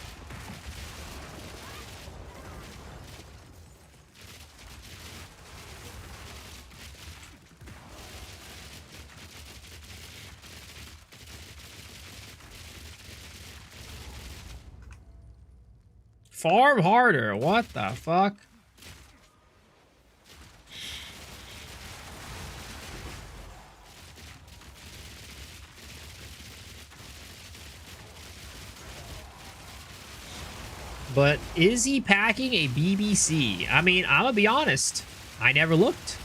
Farm harder. What the fuck? But is he packing a BBC? I mean, I'm gonna be honest. I never looked.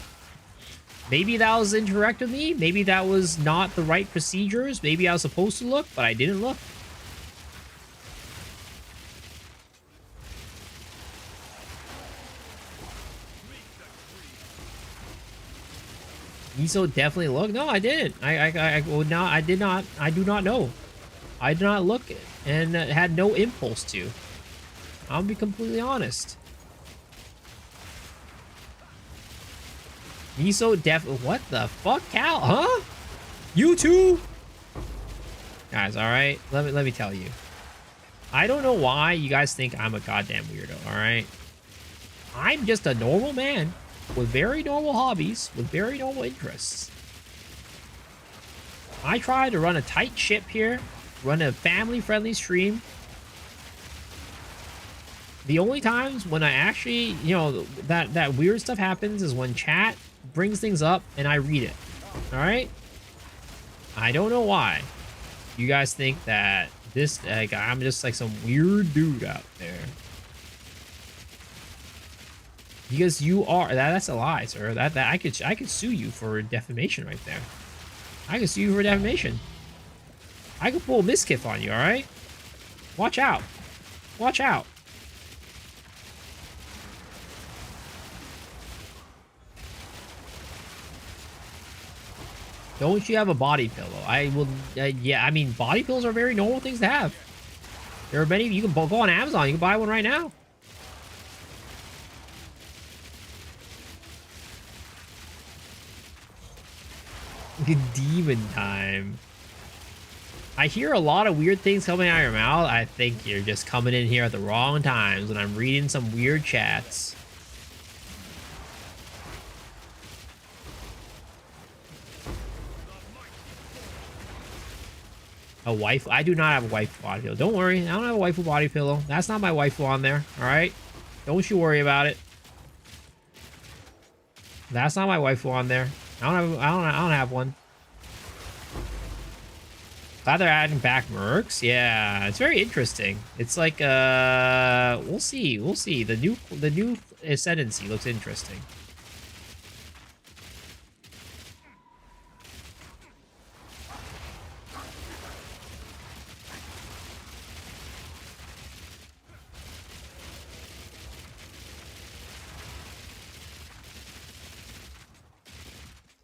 Maybe that was incorrect of me. Maybe that was not the right procedures. Maybe I was supposed to look, but I didn't look. Miso definitely looked. No, I didn't. I would not. I did not. I do not know. I did not look and had no impulse to. I'll be completely honest. Miso definitely. What the fuck, Cal? Huh? You too? Guys, all right. Let me tell you. I don't know why you guys think I'm a goddamn weirdo. All right. I'm just a normal man with very normal hobbies, with very normal interests. I try to run a tight ship here, run a family-friendly stream. The only times when I actually, you know, that weird stuff happens is when chat brings things up and I read it. All right? I don't know why you guys think that this, like, I'm just like some weird dude out there. Because you are, that's a lie, sir. That I could sue you for defamation right there. I could sue you for defamation. I could pull a miskiff on you, all right? Watch out. Watch out. Don't you have a body pillow? I will, yeah, I mean, body pillows are very normal things to have. There are many, you can go on Amazon, you can buy one right now. Demon time. I hear a lot of weird things coming out of your mouth. I think you're just coming in here at the wrong times when I'm reading some weird chats. A wife? I do not have a waifu body pillow. Don't worry. I don't have a waifu body pillow. That's not my waifu on there. All right. Don't you worry about it. That's not my waifu on there. I don't have one. Glad they're adding back mercs. Yeah, it's very interesting. It's like we'll see. The new ascendancy looks interesting.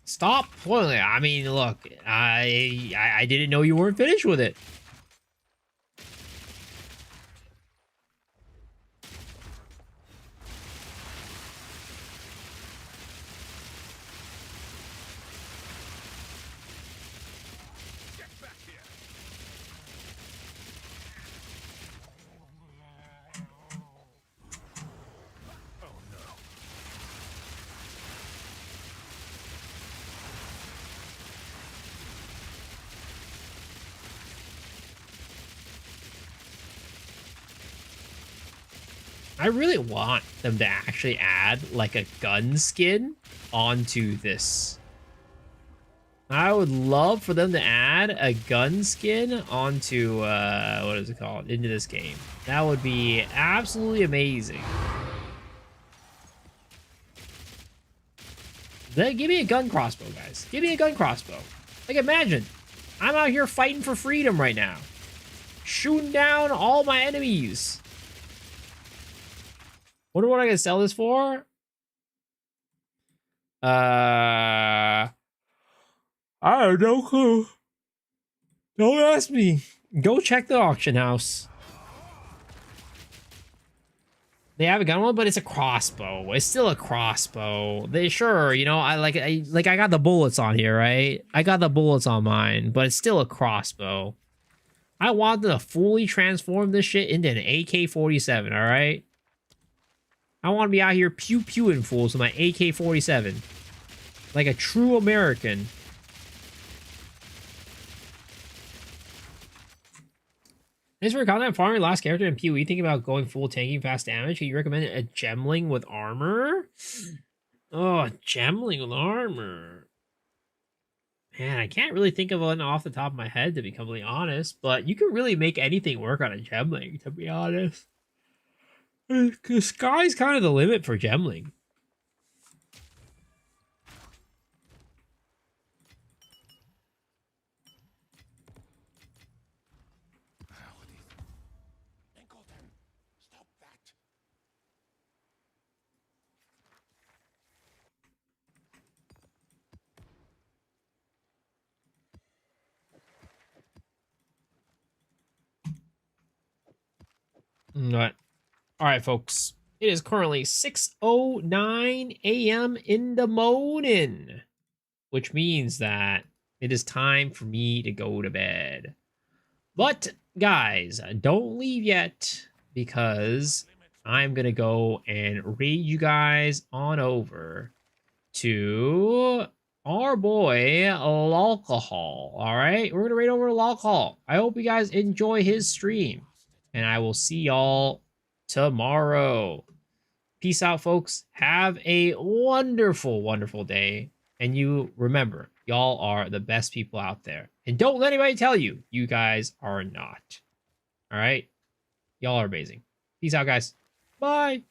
Stop spoiling it. I mean, look, I didn't know you weren't finished with it. I really want them to actually add like a gun skin onto this. I would love for them to add a gun skin onto what is it called, into this game. That would be absolutely amazing. Then give me a gun crossbow, guys. Give me a gun crossbow. Like, imagine I'm out here fighting for freedom right now, shooting down all my enemies. Wonder what I can sell this for? I have no clue. Don't ask me. Go check the auction house. They have a gun one, but it's a crossbow. It's still a crossbow. They sure, you know, I got the bullets on here, right? I got the bullets on mine, but it's still a crossbow. I want them to fully transform this shit into an AK-47, all right? I want to be out here pew-pewing fools with my AK-47. Like a true American. Thanks for your content. Farming last character in PoE. Thinking about going full tanking fast damage. Can you recommend a gemling with armor? Oh, gemling with armor. Man, I can't really think of one off the top of my head, to be completely honest. But you can really make anything work on a gemling, to be honest. The sky's kind of the limit for gemling. Engelden, stop that. All right, folks. It is currently 6:09 a.m. in the morning, which means that it is time for me to go to bed. But, guys, don't leave yet, because I'm going to go and raid you guys on over to our boy, Alcohol. All right? We're going to raid over to Alcohol. I hope you guys enjoy his stream, and I will see y'all tomorrow. Peace out, folks. Have a wonderful, wonderful day. And you remember, y'all are the best people out there. And don't let anybody tell you, you guys are not. All right? Y'all are amazing. Peace out, guys. Bye.